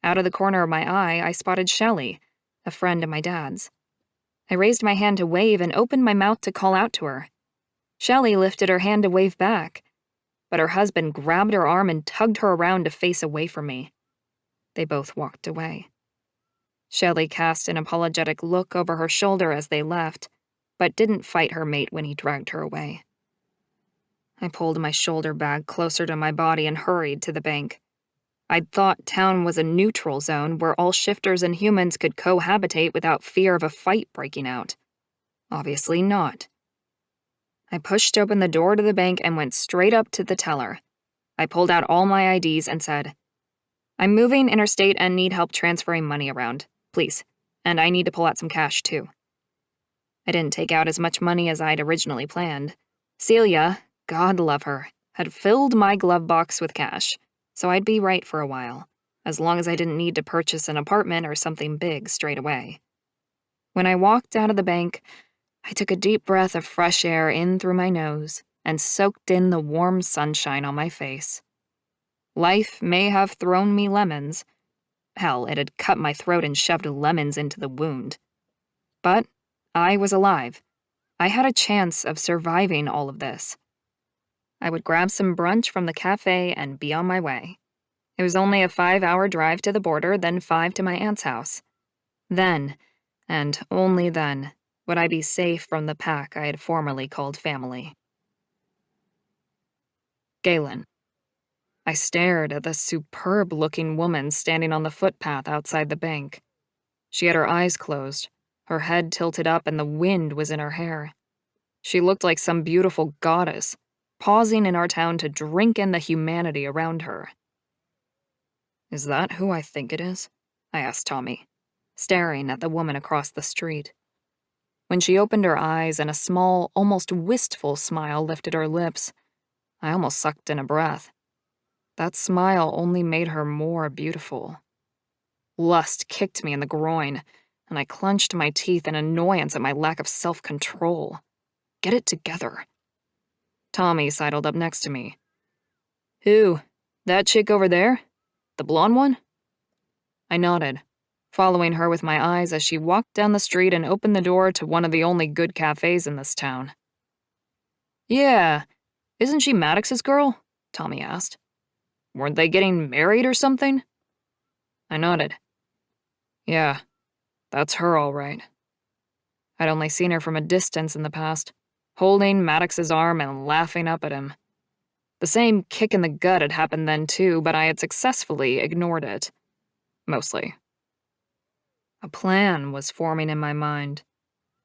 Out of the corner of my eye, I spotted Shelley, a friend of my dad's. I raised my hand to wave and opened my mouth to call out to her. Shelley lifted her hand to wave back, but her husband grabbed her arm and tugged her around to face away from me. They both walked away. Shelley cast an apologetic look over her shoulder as they left, but didn't fight her mate when he dragged her away. I pulled my shoulder bag closer to my body and hurried to the bank. I'd thought town was a neutral zone where all shifters and humans could cohabitate without fear of a fight breaking out. Obviously not. I pushed open the door to the bank and went straight up to the teller. I pulled out all my IDs and said, "I'm moving interstate and need help transferring money around, please. And I need to pull out some cash, too." I didn't take out as much money as I'd originally planned. Celia, God love her, had filled my glove box with cash, so I'd be right for a while, as long as I didn't need to purchase an apartment or something big straight away. When I walked out of the bank, I took a deep breath of fresh air in through my nose and soaked in the warm sunshine on my face. Life may have thrown me lemons. Hell, it had cut my throat and shoved lemons into the wound. But I was alive. I had a chance of surviving all of this. I would grab some brunch from the cafe and be on my way. It was only a 5-hour drive to the border, then 5 to my aunt's house. Then, and only then, would I be safe from the pack I had formerly called family. Galen. I stared at the superb-looking woman standing on the footpath outside the bank. She had her eyes closed, her head tilted up, and the wind was in her hair. She looked like some beautiful goddess, pausing in our town to drink in the humanity around her. "Is that who I think it is?" I asked Tommy, staring at the woman across the street. When she opened her eyes and a small, almost wistful smile lifted her lips, I almost sucked in a breath. That smile only made her more beautiful. Lust kicked me in the groin, and I clenched my teeth in annoyance at my lack of self-control. Get it together. Tommy sidled up next to me. "Who? That chick over there? The blonde one?" I nodded, following her with my eyes as she walked down the street and opened the door to one of the only good cafes in this town. "Yeah, isn't she Maddox's girl?" Tommy asked. "Weren't they getting married or something?" I nodded. "Yeah, that's her all right." I'd only seen her from a distance in the past, holding Maddox's arm and laughing up at him. The same kick in the gut had happened then too, but I had successfully ignored it. Mostly. A plan was forming in my mind.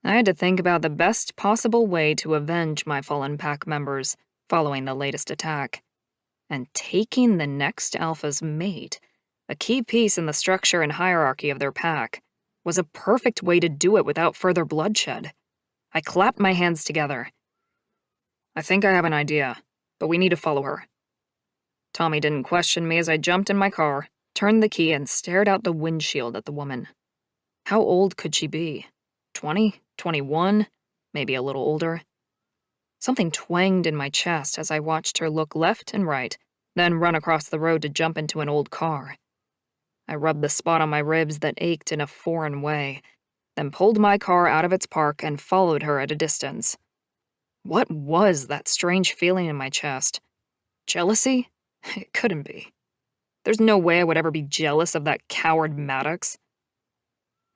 I had to think about the best possible way to avenge my fallen pack members following the latest attack. And taking the next alpha's mate, a key piece in the structure and hierarchy of their pack, was a perfect way to do it without further bloodshed. I clapped my hands together. "I think I have an idea, but we need to follow her." Tommy didn't question me as I jumped in my car, turned the key, and stared out the windshield at the woman. How old could she be? 20? 21? Maybe a little older? Something twanged in my chest as I watched her look left and right, then run across the road to jump into an old car. I rubbed the spot on my ribs that ached in a foreign way, then pulled my car out of its park and followed her at a distance. What was that strange feeling in my chest? Jealousy? It couldn't be. There's no way I would ever be jealous of that coward Maddox.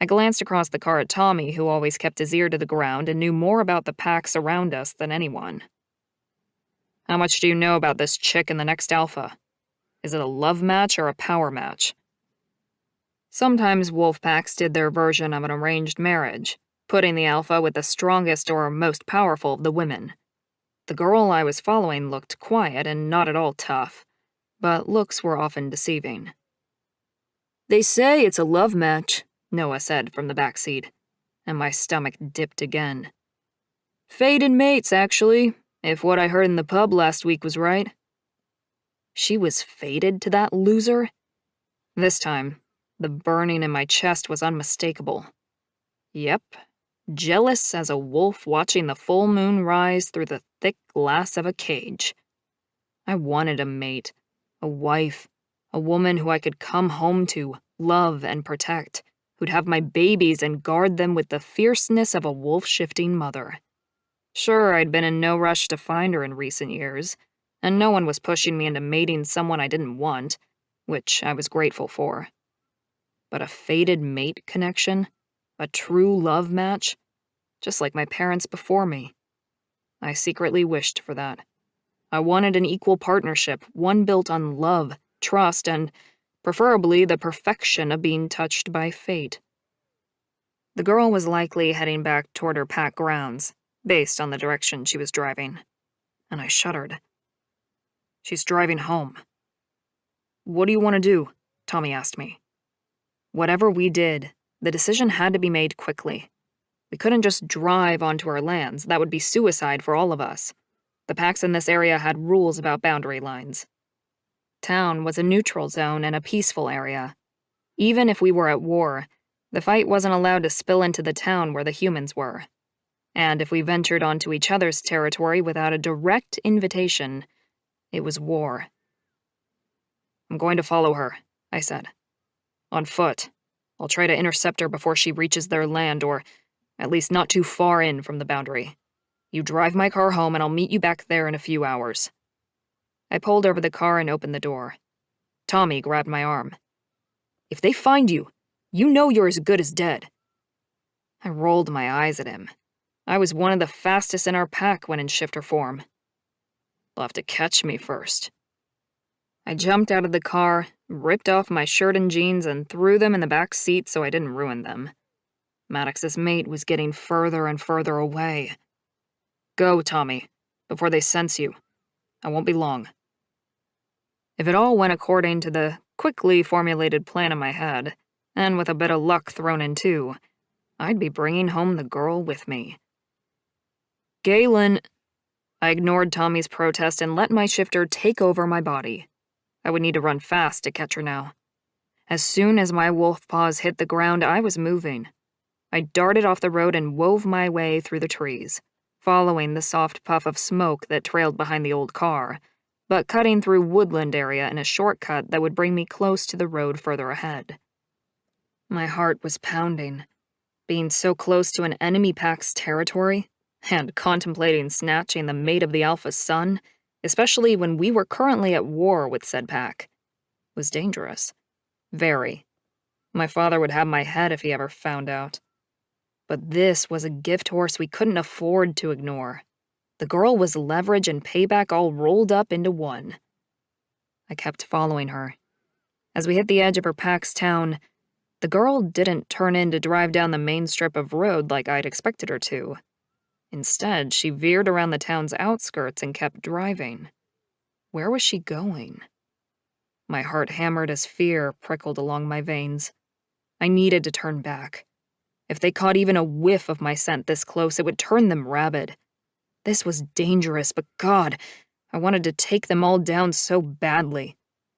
I glanced across the car at Tommy, who always kept his ear to the ground and knew more about the packs around us than anyone. "How much do you know about this chick in the next alpha? Is it a love match or a power match?" Sometimes wolf packs did their version of an arranged marriage, putting the alpha with the strongest or most powerful of the women. The girl I was following looked quiet and not at all tough, but looks were often deceiving. "They say it's a love match," Noah said from the back seat, and my stomach dipped again. "Fated mates, actually, if what I heard in the pub last week was right." She was fated to that loser? This time, the burning in my chest was unmistakable. Yep, jealous as a wolf watching the full moon rise through the thick glass of a cage. I wanted a mate, a wife, a woman who I could come home to, love, and protect, who'd have my babies and guard them with the fierceness of a wolf-shifting mother. Sure, I'd been in no rush to find her in recent years, and no one was pushing me into mating someone I didn't want, which I was grateful for. But a fated mate connection? A true love match? Just like my parents before me. I secretly wished for that. I wanted an equal partnership, one built on love, trust, and preferably the perfection of being touched by fate. The girl was likely heading back toward her pack grounds, based on the direction she was driving, and I shuddered. She's driving home. What do you want to do? Tommy asked me. Whatever we did, the decision had to be made quickly. We couldn't just drive onto our lands. That would be suicide for all of us. The packs in this area had rules about boundary lines. Town was a neutral zone and a peaceful area. Even if we were at war, the fight wasn't allowed to spill into the town where the humans were. And if we ventured onto each other's territory without a direct invitation, it was war. I'm going to follow her, I said. On foot. I'll try to intercept her before she reaches their land, or at least not too far in from the boundary. You drive my car home and I'll meet you back there in a few hours. I pulled over the car and opened the door. Tommy grabbed my arm. If they find you, you know you're as good as dead. I rolled my eyes at him. I was one of the fastest in our pack when in shifter form. They'll have to catch me first. I jumped out of the car, ripped off my shirt and jeans, and threw them in the back seat so I didn't ruin them. Maddox's mate was getting further and further away. Go, Tommy, before they sense you. I won't be long. If it all went according to the quickly formulated plan in my head, and with a bit of luck thrown in too, I'd be bringing home the girl with me. Galen! I ignored Tommy's protest and let my shifter take over my body. I would need to run fast to catch her now. As soon as my wolf paws hit the ground, I was moving. I darted off the road and wove my way through the trees, following the soft puff of smoke that trailed behind the old car, but cutting through woodland area in a shortcut that would bring me close to the road further ahead. My heart was pounding. Being so close to an enemy pack's territory, and contemplating snatching the mate of the Alpha's son, especially when we were currently at war with said pack, was dangerous. Very. My father would have my head if he ever found out. But this was a gift horse we couldn't afford to ignore. The girl was leverage and payback all rolled up into one. I kept following her. As we hit the edge of her pack's town, the girl didn't turn in to drive down the main strip of road like I'd expected her to. Instead, she veered around the town's outskirts and kept driving. Where was she going? My heart hammered as fear prickled along my veins. I needed to turn back. If they caught even a whiff of my scent this close, it would turn them rabid. This was dangerous, but God, I wanted to take them all down so badly.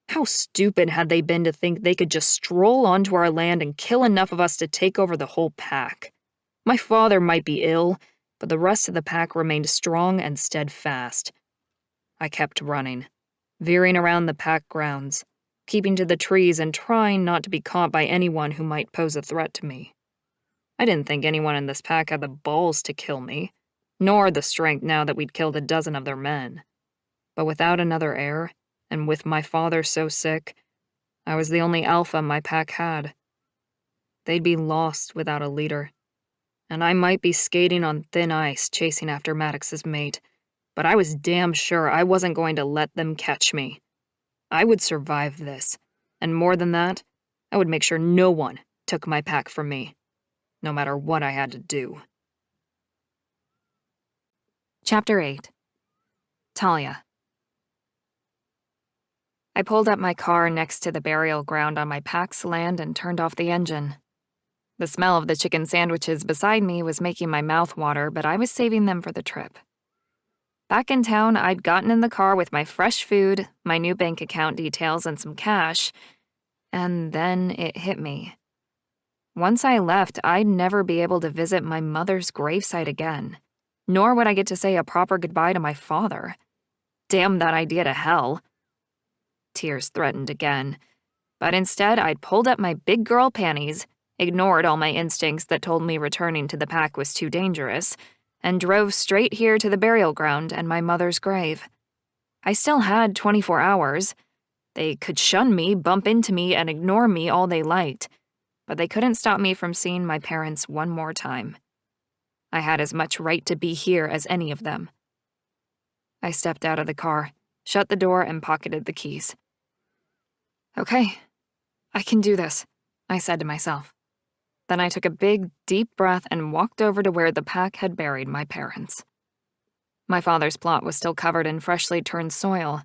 How stupid had they been to think they could just stroll onto our land and kill enough of us to take over the whole pack? My father might be ill, but the rest of the pack remained strong and steadfast. I kept running, veering around the pack grounds, keeping to the trees and trying not to be caught by anyone who might pose a threat to me. I didn't think anyone in this pack had the balls to kill me, nor the strength now that we'd killed a dozen of their men. But without another heir, and with my father so sick, I was the only alpha my pack had. They'd be lost without a leader, and I might be skating on thin ice chasing after Maddox's mate, but I was damn sure I wasn't going to let them catch me. I would survive this, and more than that, I would make sure no one took my pack from me, no matter what I had to do. Chapter 8. Talia. I pulled up my car next to the burial ground on my pack's land and turned off the engine. The smell of the chicken sandwiches beside me was making my mouth water, but I was saving them for the trip. Back in town, I'd gotten in the car with my fresh food, my new bank account details, and some cash, and then it hit me. Once I left, I'd never be able to visit my mother's gravesite again, nor would I get to say a proper goodbye to my father. Damn that idea to hell. Tears threatened again, but instead I'd pulled up my big girl panties, ignored all my instincts that told me returning to the pack was too dangerous, and drove straight here to the burial ground and my mother's grave. I still had 24 hours. They could shun me, bump into me, and ignore me all they liked, but they couldn't stop me from seeing my parents one more time. I had as much right to be here as any of them. I stepped out of the car, shut the door, and pocketed the keys. Okay, I can do this, I said to myself. Then I took a big, deep breath and walked over to where the pack had buried my parents. My father's plot was still covered in freshly turned soil,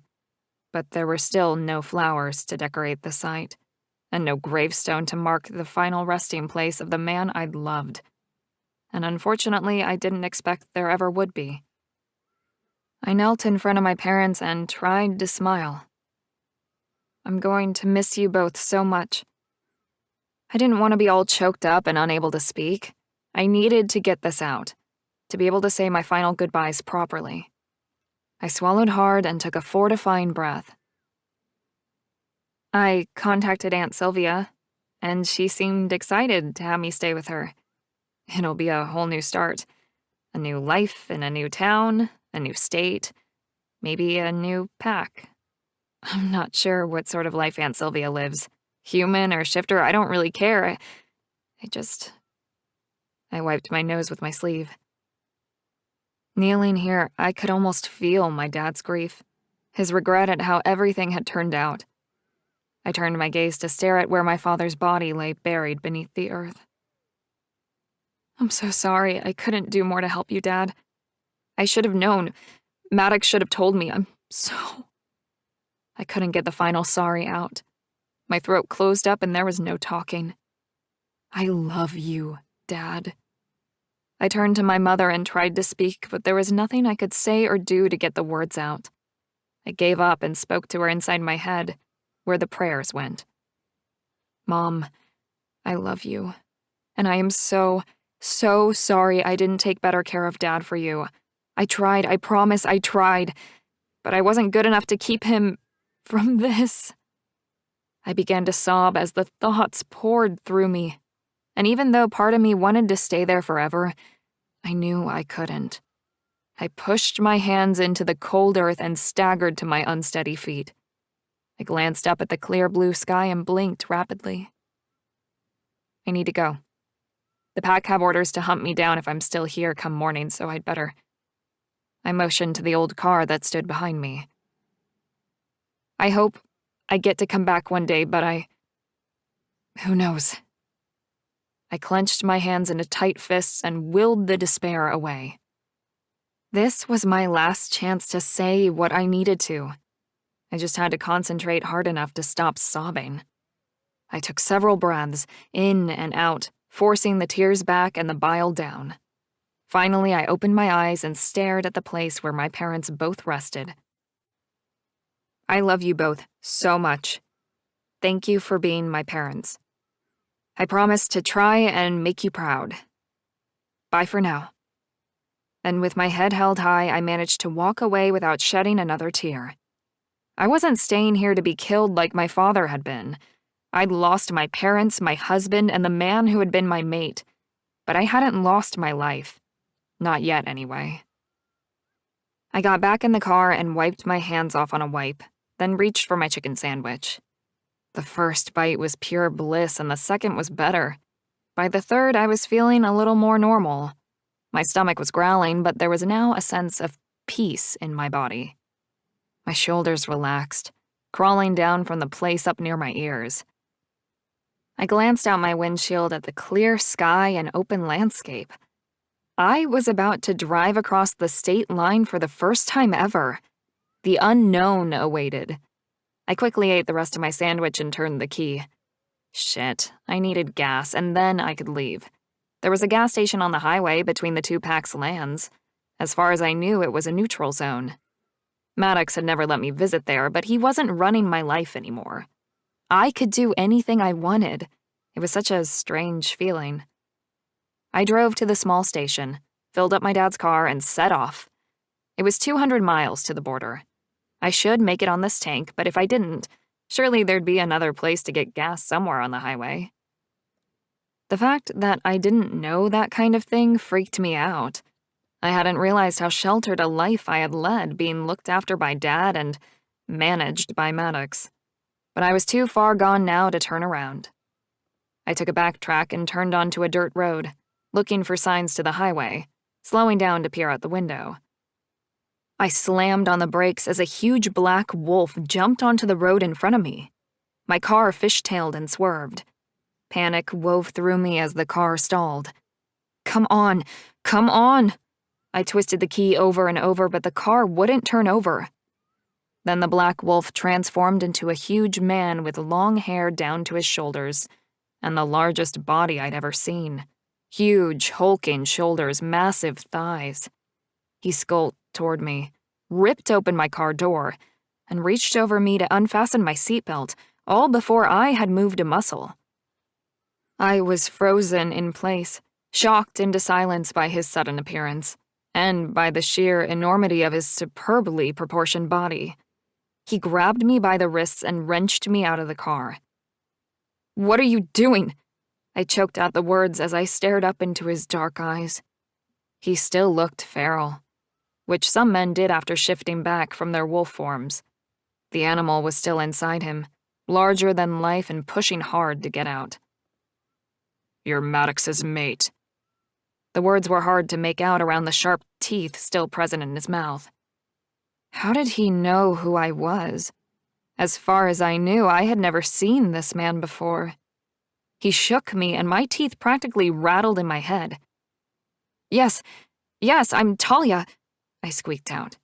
but there were still no flowers to decorate the site, and no gravestone to mark the final resting place of the man I'd loved. And unfortunately, I didn't expect there ever would be. I knelt in front of my parents and tried to smile. I'm going to miss you both so much. I didn't want to be all choked up and unable to speak. I needed to get this out, to be able to say my final goodbyes properly. I swallowed hard and took a fortifying breath. I contacted Aunt Sylvia, and she seemed excited to have me stay with her. It'll be a whole new start. A new life in a new town, a new state, maybe a new pack. I'm not sure what sort of life Aunt Sylvia lives. Human or shifter, I don't really care. I wiped my nose with my sleeve. Kneeling here, I could almost feel my dad's grief, his regret at how everything had turned out. I turned my gaze to stare at where my father's body lay buried beneath the earth. I'm so sorry. I couldn't do more to help you, Dad. I should have known. Maddox should have told me. I couldn't get the final sorry out. My throat closed up and there was no talking. I love you, Dad. I turned to my mother and tried to speak, but there was nothing I could say or do to get the words out. I gave up and spoke to her inside my head, where the prayers went. Mom, I love you. And I am so sorry I didn't take better care of Dad for you. I tried, I promise I tried. But I wasn't good enough to keep him from this. I began to sob as the thoughts poured through me. And even though part of me wanted to stay there forever, I knew I couldn't. I pushed my hands into the cold earth and staggered to my unsteady feet. I glanced up at the clear blue sky and blinked rapidly. I need to go. The pack have orders to hunt me down if I'm still here come morning, so I'd better. I motioned to the old car that stood behind me. I hope I get to come back one day, but who knows? I clenched my hands into tight fists and willed the despair away. This was my last chance to say what I needed to. I just had to concentrate hard enough to stop sobbing. I took several breaths, in and out, forcing the tears back and the bile down. Finally, I opened my eyes and stared at the place where my parents both rested. I love you both so much. Thank you for being my parents. I promise to try and make you proud. Bye for now. And with my head held high, I managed to walk away without shedding another tear. I wasn't staying here to be killed like my father had been. I'd lost my parents, my husband, and the man who had been my mate. But I hadn't lost my life. Not yet, anyway. I got back in the car and wiped my hands off on a wipe, then reached for my chicken sandwich. The first bite was pure bliss and the second was better. By the third, I was feeling a little more normal. My stomach was growling, but there was now a sense of peace in my body. My shoulders relaxed, crawling down from the place up near my ears. I glanced out my windshield at the clear sky and open landscape. I was about to drive across the state line for the first time ever. The unknown awaited. I quickly ate the rest of my sandwich and turned the key. Shit, I needed gas, and then I could leave. There was a gas station on the highway between the two packs' lands. As far as I knew, it was a neutral zone. Maddox had never let me visit there, but he wasn't running my life anymore. I could do anything I wanted. It was such a strange feeling. I drove to the small station, filled up my dad's car, and set off. It was 200 miles to the border. I should make it on this tank, but if I didn't, surely there'd be another place to get gas somewhere on the highway. The fact that I didn't know that kind of thing freaked me out. I hadn't realized how sheltered a life I had led, being looked after by Dad and managed by Maddox. But I was too far gone now to turn around. I took a backtrack and turned onto a dirt road, looking for signs to the highway, slowing down to peer out the window. I slammed on the brakes as a huge black wolf jumped onto the road in front of me. My car fishtailed and swerved. Panic wove through me as the car stalled. Come on, come on! I twisted the key over and over, but the car wouldn't turn over. Then the black wolf transformed into a huge man with long hair down to his shoulders, and the largest body I'd ever seen. Huge, hulking shoulders, massive thighs. He skulked toward me, ripped open my car door, and reached over me to unfasten my seatbelt, all before I had moved a muscle. I was frozen in place, shocked into silence by his sudden appearance, and by the sheer enormity of his superbly proportioned body. He grabbed me by the wrists and wrenched me out of the car. "What are you doing?" I choked out the words as I stared up into his dark eyes. He still looked feral, which some men did after shifting back from their wolf forms. The animal was still inside him, larger than life and pushing hard to get out. "You're Maddox's mate." The words were hard to make out around the sharp teeth still present in his mouth. How did he know who I was? As far as I knew, I had never seen this man before. He shook me, and my teeth practically rattled in my head. Yes, I'm Talia," I squeaked out.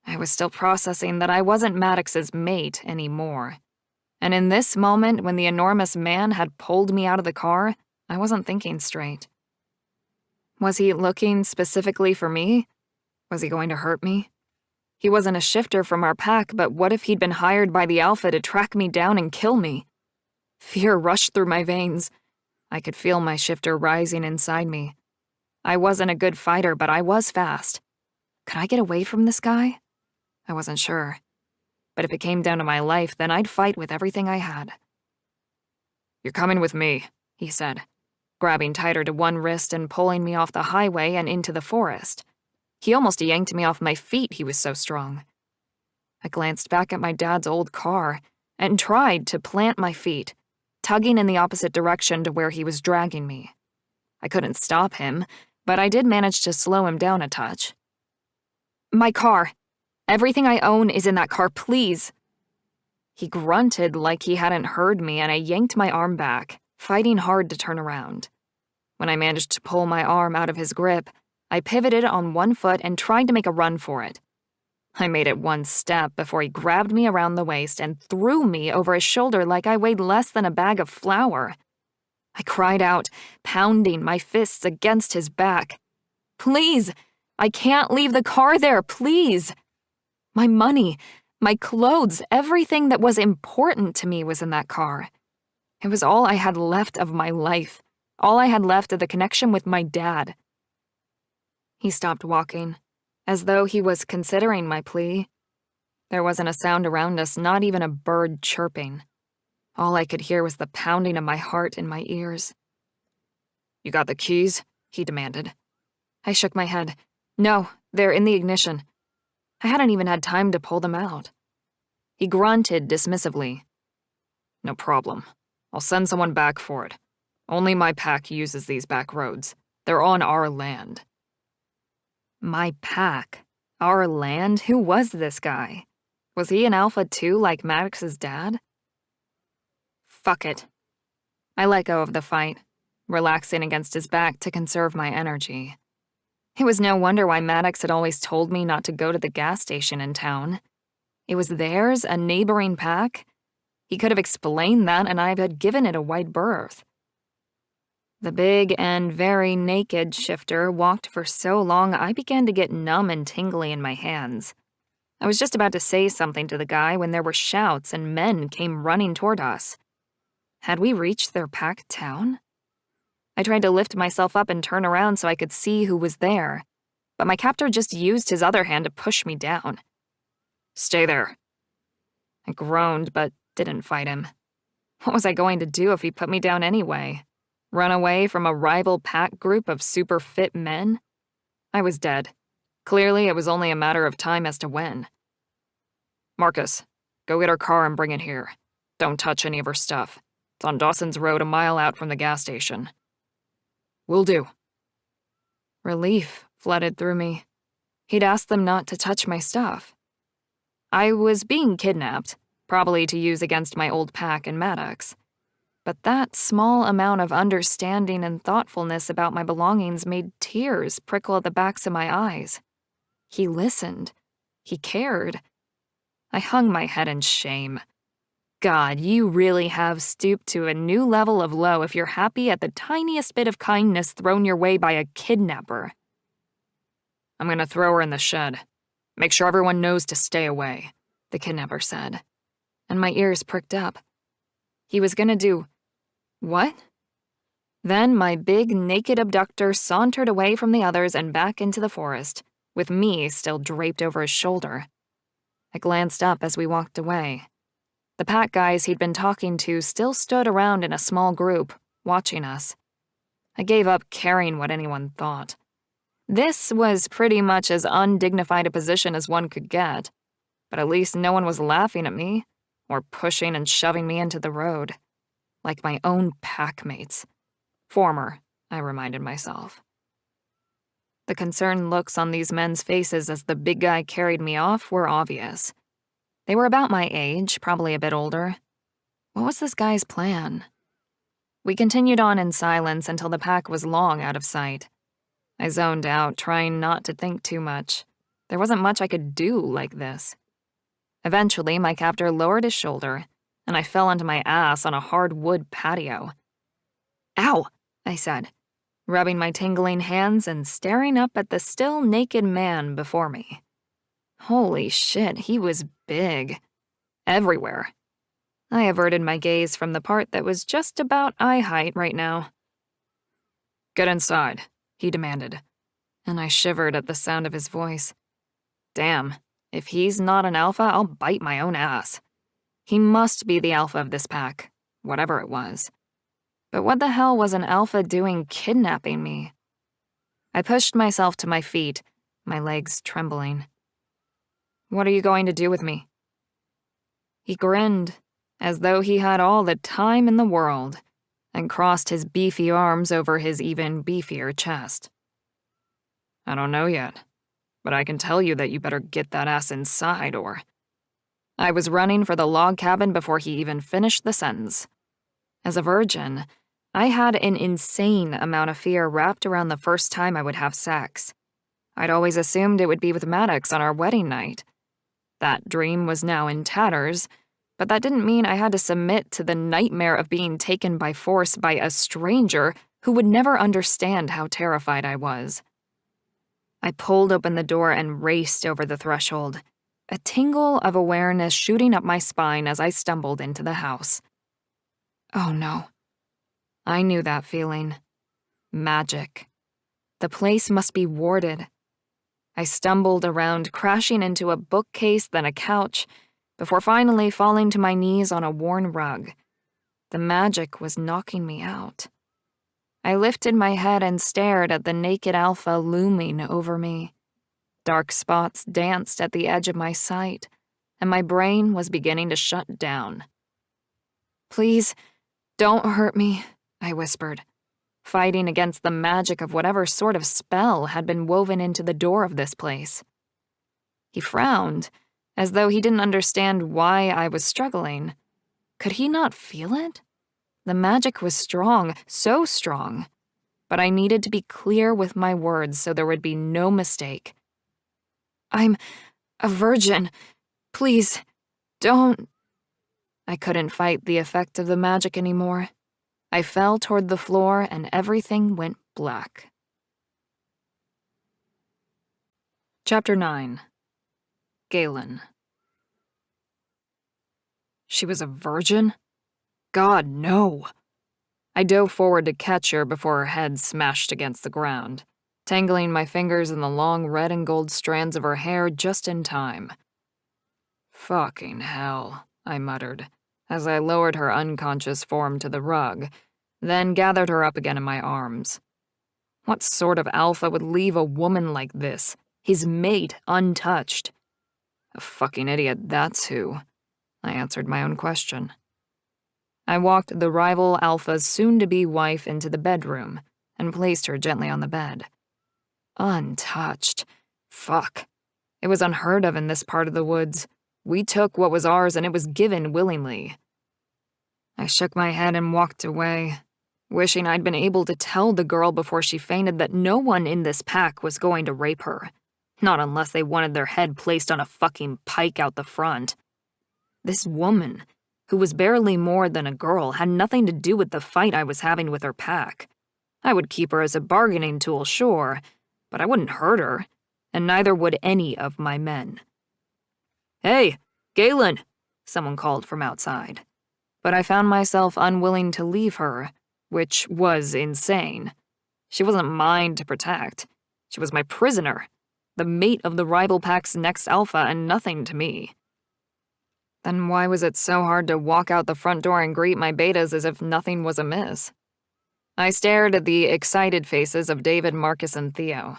I was still processing that I wasn't Maddox's mate anymore. And in this moment, when the enormous man had pulled me out of the car, I wasn't thinking straight. Was he looking specifically for me? Was he going to hurt me? He wasn't a shifter from our pack, but what if he'd been hired by the Alpha to track me down and kill me? Fear rushed through my veins. I could feel my shifter rising inside me. I wasn't a good fighter, but I was fast. Could I get away from this guy? I wasn't sure. But if it came down to my life, then I'd fight with everything I had. "You're coming with me," he said, grabbing tighter to one wrist and pulling me off the highway and into the forest. He almost yanked me off my feet, he was so strong. I glanced back at my dad's old car and tried to plant my feet, tugging in the opposite direction to where he was dragging me. I couldn't stop him, but I did manage to slow him down a touch. "My car. Everything I own is in that car, please." He grunted like he hadn't heard me, and I yanked my arm back, fighting hard to turn around. When I managed to pull my arm out of his grip, I pivoted on one foot and tried to make a run for it. I made it one step before he grabbed me around the waist and threw me over his shoulder like I weighed less than a bag of flour. I cried out, pounding my fists against his back. "Please! I can't leave the car there, please!" My money, my clothes, everything that was important to me was in that car. It was all I had left of my life, all I had left of the connection with my dad. He stopped walking, as though he was considering my plea. There wasn't a sound around us, not even a bird chirping. All I could hear was the pounding of my heart in my ears. "You got the keys?" he demanded. I shook my head. "No, they're in the ignition." I hadn't even had time to pull them out. He grunted dismissively. "No problem. I'll send someone back for it. Only my pack uses these back roads. They're on our land." My pack? Our land? Who was this guy? Was he an alpha too, like Maddox's dad? Fuck it. I let go of the fight, relaxing against his back to conserve my energy. It was no wonder why Maddox had always told me not to go to the gas station in town. It was theirs, a neighboring pack? He could have explained that, and I had given it a wide berth. The big and very naked shifter walked for so long I began to get numb and tingly in my hands. I was just about to say something to the guy when there were shouts and men came running toward us. Had we reached their packed town? I tried to lift myself up and turn around so I could see who was there, but my captor just used his other hand to push me down. "Stay there." I groaned but didn't fight him. What was I going to do if he put me down anyway? Run away from a rival pack group of super fit men? I was dead. Clearly, it was only a matter of time as to when. "Marcus, go get her car and bring it here. Don't touch any of her stuff. It's on Dawson's Road a mile out from the gas station." "Will do." Relief flooded through me. He'd asked them not to touch my stuff. I was being kidnapped, probably to use against my old pack and Maddox. But that small amount of understanding and thoughtfulness about my belongings made tears prickle at the backs of my eyes. He listened. He cared. I hung my head in shame. God, you really have stooped to a new level of low if you're happy at the tiniest bit of kindness thrown your way by a kidnapper. I'm gonna throw her in the shed. Make sure everyone knows to stay away, the kidnapper said. And my ears pricked up. He was gonna do what? Then my big, naked abductor sauntered away from the others and back into the forest, with me still draped over his shoulder. I glanced up as we walked away. The pack guys he'd been talking to still stood around in a small group, watching us. I gave up caring what anyone thought. This was pretty much as undignified a position as one could get, but at least no one was laughing at me, or pushing and shoving me into the road. Like my own packmates. Former, I reminded myself. The concerned looks on these men's faces as the big guy carried me off were obvious. They were about my age, probably a bit older. What was this guy's plan? We continued on in silence until the pack was long out of sight. I zoned out, trying not to think too much. There wasn't much I could do like this. Eventually, my captor lowered his shoulder, and I fell onto my ass on a hard wood patio. Ow, I said, rubbing my tingling hands and staring up at the still naked man before me. Holy shit, he was big. Everywhere. I averted my gaze from the part that was just about eye height right now. Get inside, he demanded, and I shivered at the sound of his voice. Damn, if he's not an alpha, I'll bite my own ass. He must be the alpha of this pack, whatever it was. But what the hell was an alpha doing kidnapping me? I pushed myself to my feet, my legs trembling. What are you going to do with me? He grinned, as though he had all the time in the world, and crossed his beefy arms over his even beefier chest. I don't know yet, but I can tell you that you better get that ass inside or... I was running for the log cabin before he even finished the sentence. As a virgin, I had an insane amount of fear wrapped around the first time I would have sex. I'd always assumed it would be with Maddox on our wedding night. That dream was now in tatters, but that didn't mean I had to submit to the nightmare of being taken by force by a stranger who would never understand how terrified I was. I pulled open the door and raced over the threshold, a tingle of awareness shooting up my spine as I stumbled into the house. Oh no. I knew that feeling. Magic. The place must be warded. I stumbled around, crashing into a bookcase, then a couch, before finally falling to my knees on a worn rug. The magic was knocking me out. I lifted my head and stared at the naked alpha looming over me. Dark spots danced at the edge of my sight, and my brain was beginning to shut down. Please, don't hurt me, I whispered, fighting against the magic of whatever sort of spell had been woven into the door of this place. He frowned, as though he didn't understand why I was struggling. Could he not feel it? The magic was strong, so strong, but I needed to be clear with my words so there would be no mistake. I'm a virgin. Please, don't... I couldn't fight the effect of the magic anymore. I fell toward the floor and everything went black. Chapter 9. Galen. She was a virgin? God, no. I dove forward to catch her before her head smashed against the ground, tangling my fingers in the long red and gold strands of her hair just in time. Fucking hell, I muttered, as I lowered her unconscious form to the rug, then gathered her up again in my arms. What sort of alpha would leave a woman like this, his mate, untouched? A fucking idiot, that's who. I answered my own question. I walked the rival alpha's soon-to-be wife into the bedroom and placed her gently on the bed. Untouched. Fuck. It was unheard of in this part of the woods. We took what was ours and it was given willingly. I shook my head and walked away, wishing I'd been able to tell the girl before she fainted that no one in this pack was going to rape her. Not unless they wanted their head placed on a fucking pike out the front. This woman, who was barely more than a girl, had nothing to do with the fight I was having with her pack. I would keep her as a bargaining tool, sure, but I wouldn't hurt her, and neither would any of my men. "Hey, Galen," someone called from outside. But I found myself unwilling to leave her, which was insane. She wasn't mine to protect. She was my prisoner, the mate of the rival pack's next alpha, and nothing to me. Then why was it so hard to walk out the front door and greet my betas as if nothing was amiss? I stared at the excited faces of David, Marcus, and Theo.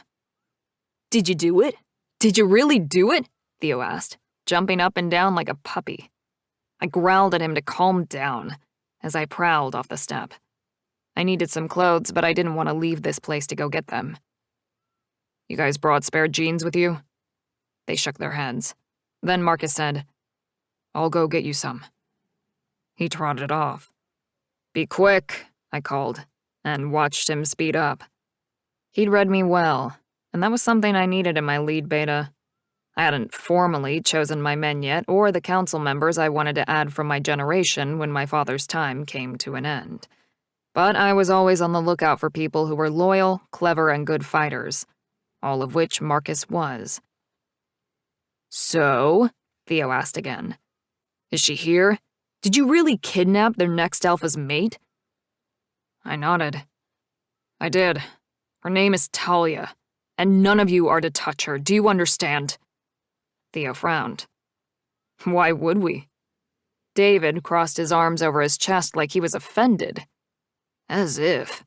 "Did you do it? Did you really do it?" Theo asked, jumping up and down like a puppy. I growled at him to calm down as I prowled off the step. I needed some clothes, but I didn't want to leave this place to go get them. "You guys brought spare jeans with you?" They shook their heads. Then Marcus said, "I'll go get you some." He trotted off. "Be quick," I called, and watched him speed up. He'd read me well, and that was something I needed in my lead beta. I hadn't formally chosen my men yet, or the council members I wanted to add from my generation when my father's time came to an end. But I was always on the lookout for people who were loyal, clever, and good fighters, all of which Marcus was. "So?" Theo asked again. "Is she here? Did you really kidnap their next alpha's mate?" I nodded. "I did. Her name is Talia, and none of you are to touch her, do you understand?" Theo frowned. "Why would we?" David crossed his arms over his chest like he was offended. As if.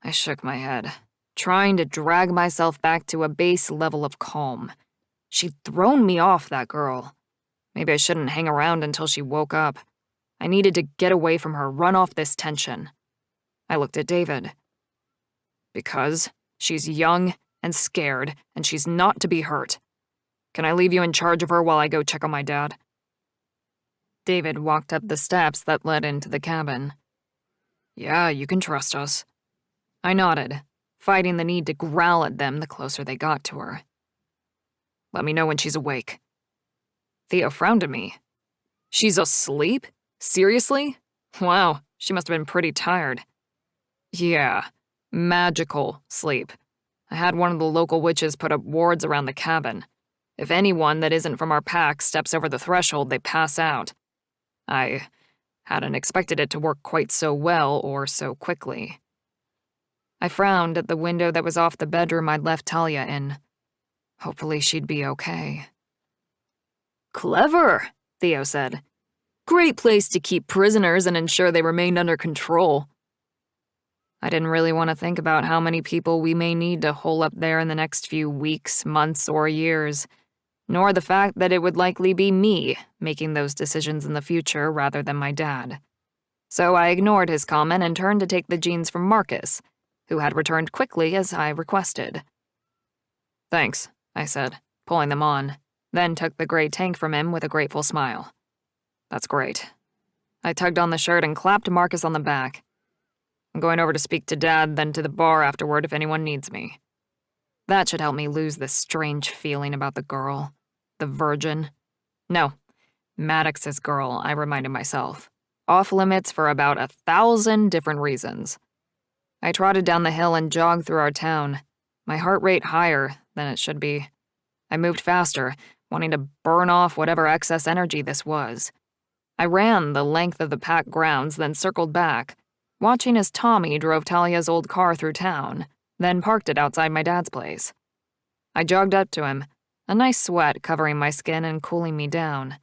I shook my head, trying to drag myself back to a base level of calm. She'd thrown me off, that girl. Maybe I shouldn't hang around until she woke up. I needed to get away from her, run off this tension. I looked at David. "Because she's young and scared, and she's not to be hurt. Can I leave you in charge of her while I go check on my dad?" David walked up the steps that led into the cabin. "Yeah, you can trust us." I nodded, fighting the need to growl at them the closer they got to her. "Let me know when she's awake." Theo frowned at me. "She's asleep? Seriously? Wow, she must have been pretty tired." "Yeah, magical sleep. I had one of the local witches put up wards around the cabin. If anyone that isn't from our pack steps over the threshold, they pass out. I hadn't expected it to work quite so well or so quickly." I frowned at the window that was off the bedroom I'd left Talia in. Hopefully she'd be okay. "Clever," Theo said. "Great place to keep prisoners and ensure they remained under control." I didn't really want to think about how many people we may need to hole up there in the next few weeks, months, or years, nor the fact that it would likely be me making those decisions in the future rather than my dad. So I ignored his comment and turned to take the jeans from Marcus, who had returned quickly as I requested. "Thanks," I said, pulling them on, then took the gray tank from him with a grateful smile. "That's great." I tugged on the shirt and clapped Marcus on the back. "I'm going over to speak to Dad, then to the bar afterward if anyone needs me." That should help me lose this strange feeling about the girl. The virgin. No, Maddox's girl, I reminded myself. Off limits for about 1,000 different reasons. I trotted down the hill and jogged through our town, my heart rate higher than it should be. I moved faster, wanting to burn off whatever excess energy this was. I ran the length of the pack grounds, then circled back, watching as Tommy drove Talia's old car through town, then parked it outside my dad's place. I jogged up to him, a nice sweat covering my skin and cooling me down.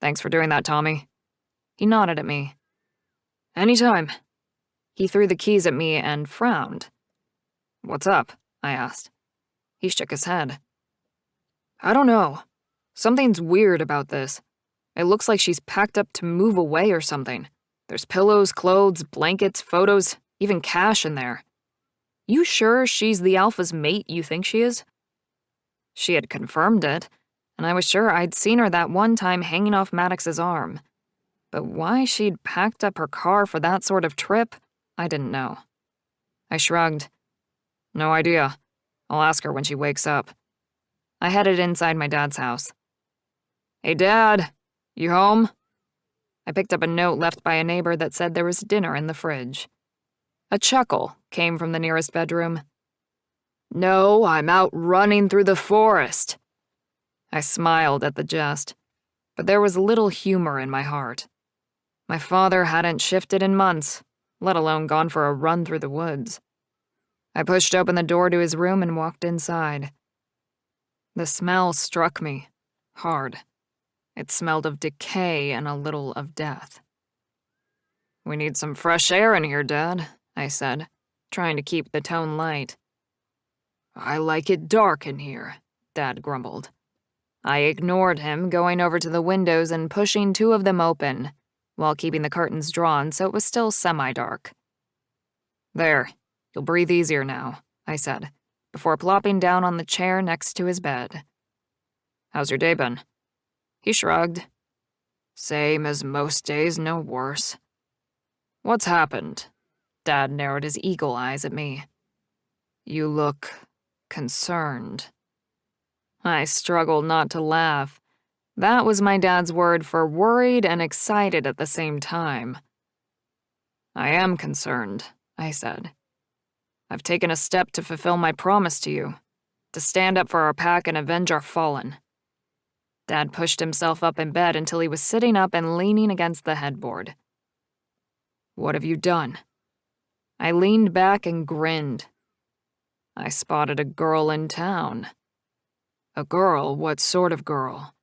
"Thanks for doing that, Tommy." He nodded at me. "Anytime." He threw the keys at me and frowned. "What's up?" I asked. He shook his head. "I don't know. Something's weird about this. It looks like she's packed up to move away or something. There's pillows, clothes, blankets, photos, even cash in there. You sure she's the Alpha's mate you think she is?" She had confirmed it, and I was sure I'd seen her that one time hanging off Maddox's arm. But why she'd packed up her car for that sort of trip, I didn't know. I shrugged. No idea. I'll ask her when she wakes up. I headed inside my dad's house. Hey, Dad, you home? I picked up a note left by a neighbor that said there was dinner in the fridge. A chuckle came from the nearest bedroom. No, I'm out running through the forest. I smiled at the jest, but there was little humor in my heart. My father hadn't shifted in months, let alone gone for a run through the woods. I pushed open the door to his room and walked inside. The smell struck me hard. It smelled of decay and a little of death. We need some fresh air in here, Dad, I said, trying to keep the tone light. I like it dark in here, Dad grumbled. I ignored him, going over to the windows and pushing two of them open, while keeping the curtains drawn so it was still semi-dark. There, you'll breathe easier now, I said, before plopping down on the chair next to his bed. How's your day been? He shrugged. Same as most days, no worse. What's happened? Dad narrowed his eagle eyes at me. You look concerned. I struggled not to laugh. That was my dad's word for worried and excited at the same time. I am concerned, I said. I've taken a step to fulfill my promise to you, to stand up for our pack and avenge our fallen. Dad pushed himself up in bed until he was sitting up and leaning against the headboard. What have you done? I leaned back and grinned. I spotted a girl in town. A girl? What sort of girl?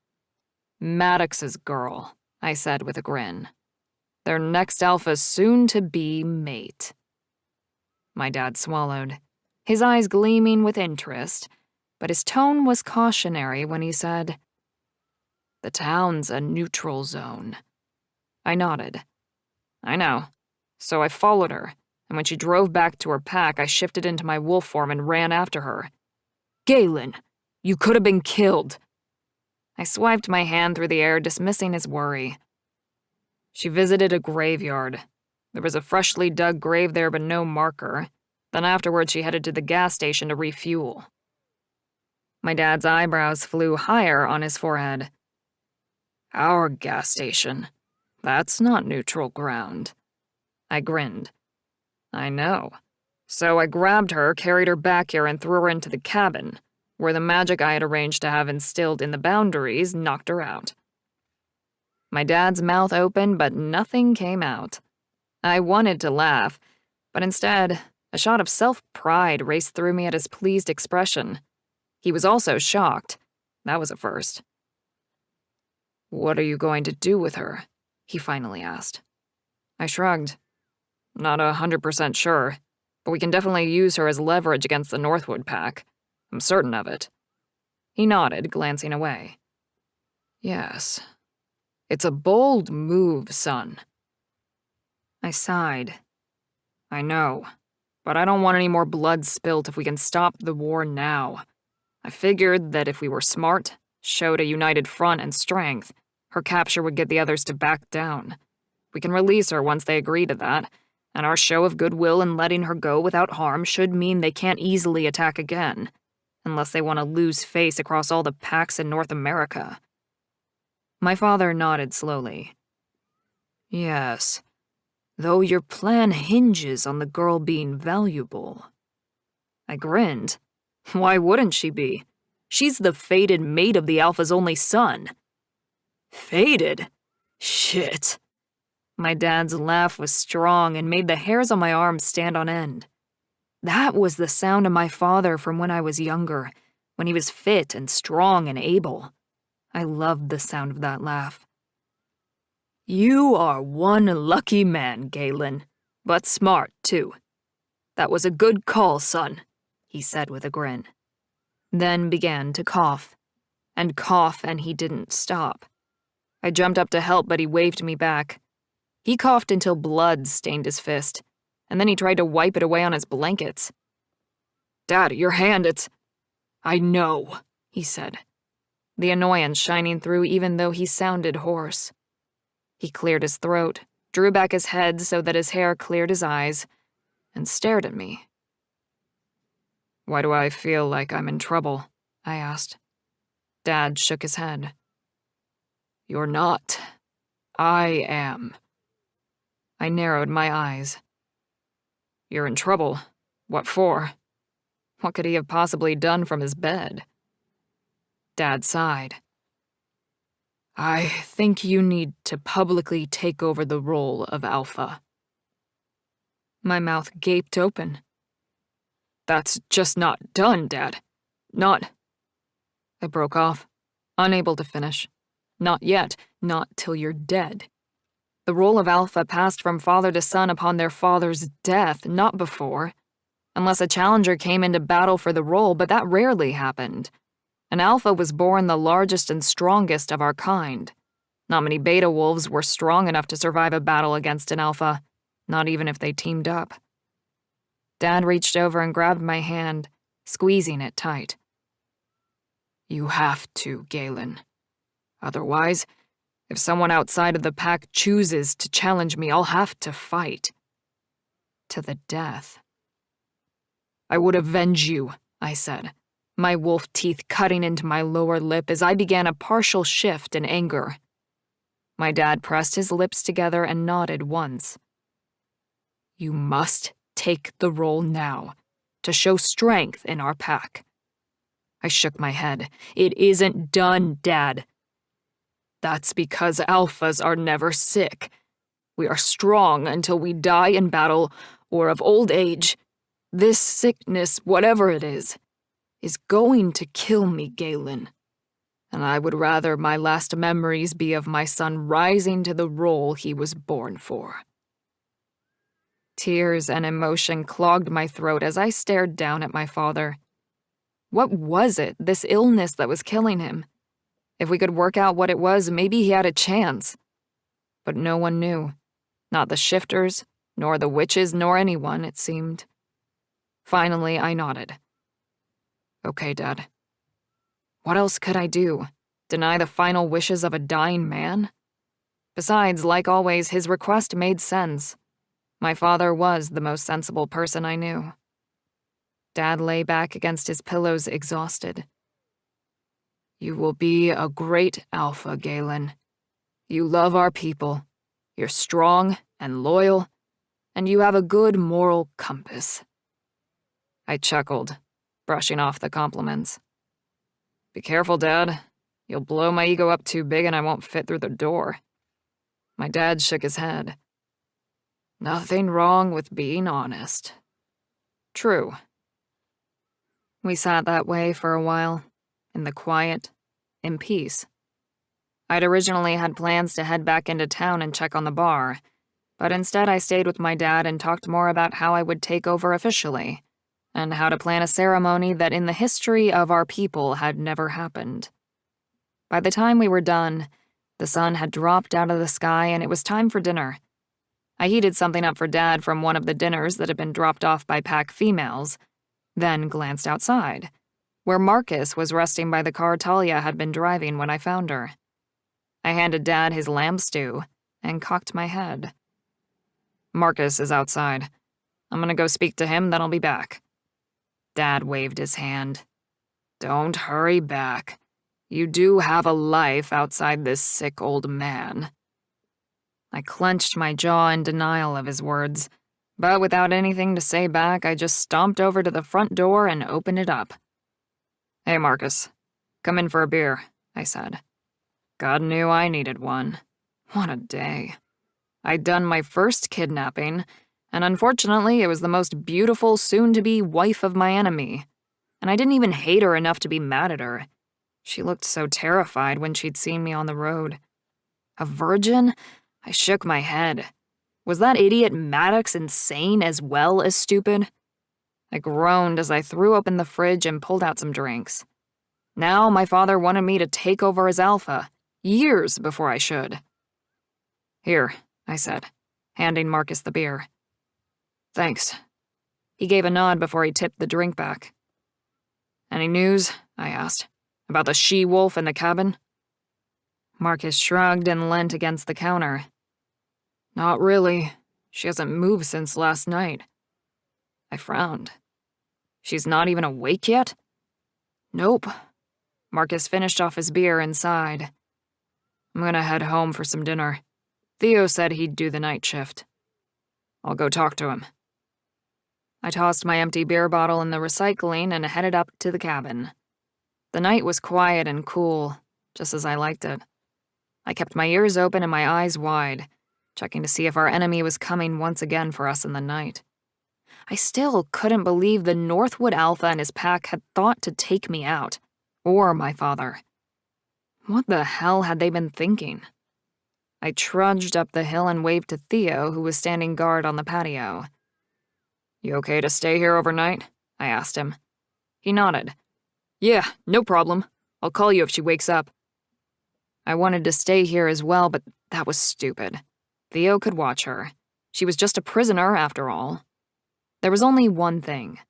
Maddox's girl, I said with a grin. Their next alpha's soon-to-be mate. My dad swallowed, his eyes gleaming with interest, but his tone was cautionary when he said, The town's a neutral zone. I nodded. I know. So I followed her, and when she drove back to her pack, I shifted into my wolf form and ran after her. Galen, you could have been killed. I swiped my hand through the air, dismissing his worry. She visited a graveyard. There was a freshly dug grave there, but no marker. Then afterward, she headed to the gas station to refuel. My dad's eyebrows flew higher on his forehead. Our gas station? That's not neutral ground. I grinned. I know. So I grabbed her, carried her back here, and threw her into the cabin, where the magic I had arranged to have instilled in the boundaries knocked her out. My dad's mouth opened, but nothing came out. I wanted to laugh, but instead, a shot of self-pride raced through me at his pleased expression. He was also shocked. That was a first. What are you going to do with her? He finally asked. I shrugged. Not 100% sure, but we can definitely use her as leverage against the Northwood pack. I'm certain of it. He nodded, glancing away. Yes. It's a bold move, son. I sighed. I know, but I don't want any more blood spilt if we can stop the war now. I figured that if we were smart, showed a united front and strength, her capture would get the others to back down. We can release her once they agree to that, and our show of goodwill in letting her go without harm should mean they can't easily attack again, unless they want to lose face across all the packs in North America. My father nodded slowly. Yes, though your plan hinges on the girl being valuable. I grinned. Why wouldn't she be? She's the fated mate of the Alpha's only son. Fated? Shit. My dad's laugh was strong and made the hairs on my arms stand on end. That was the sound of my father from when I was younger, when he was fit and strong and able. I loved the sound of that laugh. You are one lucky man, Galen, but smart, too. That was a good call, son, he said with a grin. Then began to cough. And he didn't stop. I jumped up to help, but he waved me back. He coughed until blood stained his fist, and then he tried to wipe it away on his blankets. Dad, your hand, it's... I know, he said, the annoyance shining through even though he sounded hoarse. He cleared his throat, drew back his head so that his hair cleared his eyes, and stared at me. "Why do I feel like I'm in trouble?" I asked. Dad shook his head. "You're not. I am." I narrowed my eyes. "You're in trouble? What for? What could he have possibly done from his bed?" Dad sighed. "I think you need to publicly take over the role of Alpha." My mouth gaped open. "That's just not done, Dad. Not—" I broke off, unable to finish. "Not yet. Not till you're dead. The role of Alpha passed from father to son upon their father's death, not before. Unless a challenger came into battle for the role, but that rarely happened. An Alpha was born the largest and strongest of our kind. Not many beta wolves were strong enough to survive a battle against an Alpha, not even if they teamed up." Dad reached over and grabbed my hand, squeezing it tight. "You have to, Galen. Otherwise, if someone outside of the pack chooses to challenge me, I'll have to fight. To the death." "I would avenge you," I said, my wolf teeth cutting into my lower lip as I began a partial shift in anger. My dad pressed his lips together and nodded once. "You must take the role now, to show strength in our pack." I shook my head. "It isn't done, Dad." "That's because Alphas are never sick. We are strong until we die in battle or of old age. This sickness, whatever it is going to kill me, Galen. And I would rather my last memories be of my son rising to the role he was born for." Tears and emotion clogged my throat as I stared down at my father. What was it, this illness that was killing him? If we could work out what it was, maybe he had a chance. But no one knew. Not the shifters, nor the witches, nor anyone, it seemed. Finally, I nodded. "Okay, Dad. What else could I do? Deny the final wishes of a dying man?" Besides, like always, his request made sense. My father was the most sensible person I knew. Dad lay back against his pillows, exhausted. "You will be a great Alpha, Galen. You love our people. You're strong and loyal, and you have a good moral compass." I chuckled, brushing off the compliments. "Be careful, Dad. You'll blow my ego up too big and I won't fit through the door." My dad shook his head. "Nothing wrong with being honest." "True." We sat that way for a while, in the quiet, in peace. I'd originally had plans to head back into town and check on the bar, but instead I stayed with my dad and talked more about how I would take over officially, and how to plan a ceremony that in the history of our people had never happened. By the time we were done, the sun had dropped out of the sky and it was time for dinner. I heated something up for Dad from one of the dinners that had been dropped off by pack females, then glanced outside, where Marcus was resting by the car Talia had been driving when I found her. I handed Dad his lamb stew and cocked my head. "Marcus is outside. I'm gonna go speak to him, then I'll be back." Dad waved his hand. "Don't hurry back. You do have a life outside this sick old man." I clenched my jaw in denial of his words, but without anything to say back, I just stomped over to the front door and opened it up. "Hey, Marcus. Come in for a beer," I said. God knew I needed one. What a day. I'd done my first kidnapping, and unfortunately it was the most beautiful soon-to-be wife of my enemy. And I didn't even hate her enough to be mad at her. She looked so terrified when she'd seen me on the road. A virgin? I shook my head. Was that idiot Maddox insane as well as stupid? I groaned as I threw open the fridge and pulled out some drinks. Now my father wanted me to take over as Alpha, years before I should. "Here," I said, handing Marcus the beer. "Thanks." He gave a nod before he tipped the drink back. "Any news?" I asked. About the she-wolf in the cabin?" Marcus shrugged and leant against the counter. "Not really. She hasn't moved since last night." I frowned. "She's not even awake yet?" "Nope." Marcus finished off his beer and sighed. "I'm gonna head home for some dinner. Theo said he'd do the night shift. I'll go talk to him." I tossed my empty beer bottle in the recycling and headed up to the cabin. The night was quiet and cool, just as I liked it. I kept my ears open and my eyes wide, checking to see if our enemy was coming once again for us in the night. I still couldn't believe the Northwood Alpha and his pack had thought to take me out, or my father. What the hell had they been thinking? I trudged up the hill and waved to Theo, who was standing guard on the patio. "You okay to stay here overnight?" I asked him. He nodded. "Yeah, no problem. I'll call you if she wakes up." I wanted to stay here as well, but that was stupid. Theo could watch her. She was just a prisoner, after all. There was only one thing.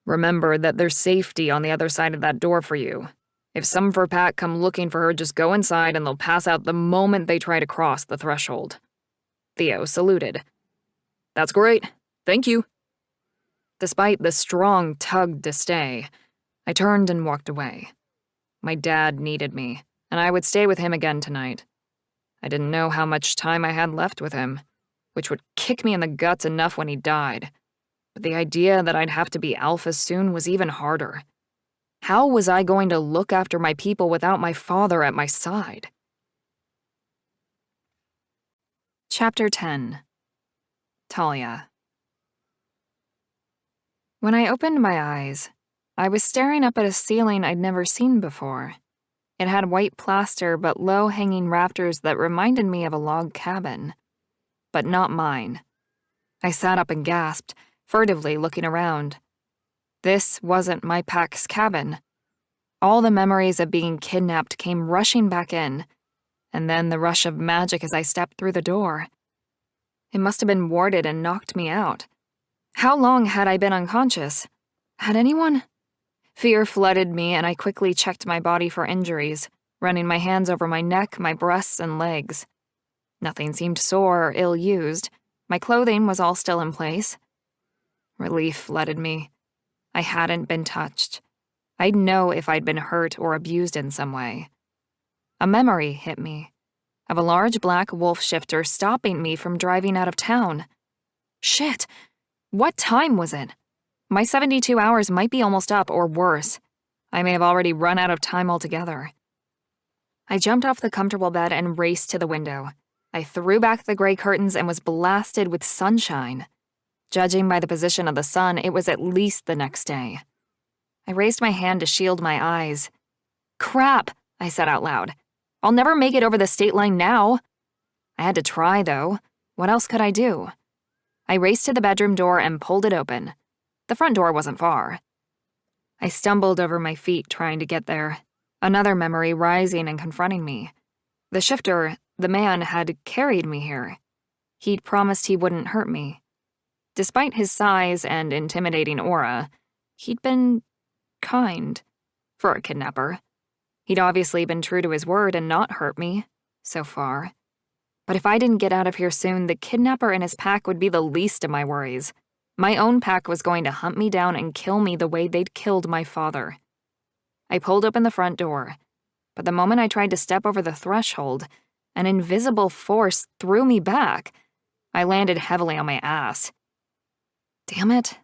"Remember that there's safety on the other side of that door for you. If some of her pack come looking for her, just go inside and they'll pass out the moment they try to cross the threshold." Theo saluted. "That's great. Thank you." Despite the strong tug to stay, I turned and walked away. My dad needed me, and I would stay with him again tonight. I didn't know how much time I had left with him, which would kick me in the guts enough when he died. But the idea that I'd have to be alpha soon was even harder. How was I going to look after my people without my father at my side? Chapter 10. Talia. When I opened my eyes, I was staring up at a ceiling I'd never seen before. It had white plaster but low-hanging rafters that reminded me of a log cabin. But not mine. I sat up and gasped, furtively looking around. This wasn't my pack's cabin. All the memories of being kidnapped came rushing back in, and then the rush of magic as I stepped through the door. It must have been warded and knocked me out. How long had I been unconscious? Had anyone? Fear flooded me, and I quickly checked my body for injuries, running my hands over my neck, my breasts, and legs. Nothing seemed sore or ill-used. My clothing was all still in place. Relief flooded me. I hadn't been touched. I'd know if I'd been hurt or abused in some way. A memory hit me of a large black wolf shifter stopping me from driving out of town. Shit! What time was it? My 72 hours might be almost up, or worse. I may have already run out of time altogether. I jumped off the comfortable bed and raced to the window. I threw back the gray curtains and was blasted with sunshine. Judging by the position of the sun, it was at least the next day. I raised my hand to shield my eyes. "Crap," I said out loud. "I'll never make it over the state line now." I had to try, though. What else could I do? I raced to the bedroom door and pulled it open. The front door wasn't far. I stumbled over my feet trying to get there, another memory rising and confronting me. The shifter, the man, had carried me here. He'd promised he wouldn't hurt me. Despite his size and intimidating aura, he'd been kind for a kidnapper. He'd obviously been true to his word and not hurt me, so far. But if I didn't get out of here soon, the kidnapper and his pack would be the least of my worries. My own pack was going to hunt me down and kill me the way they'd killed my father. I pulled open the front door, but the moment I tried to step over the threshold, an invisible force threw me back. I landed heavily on my ass. Damn it.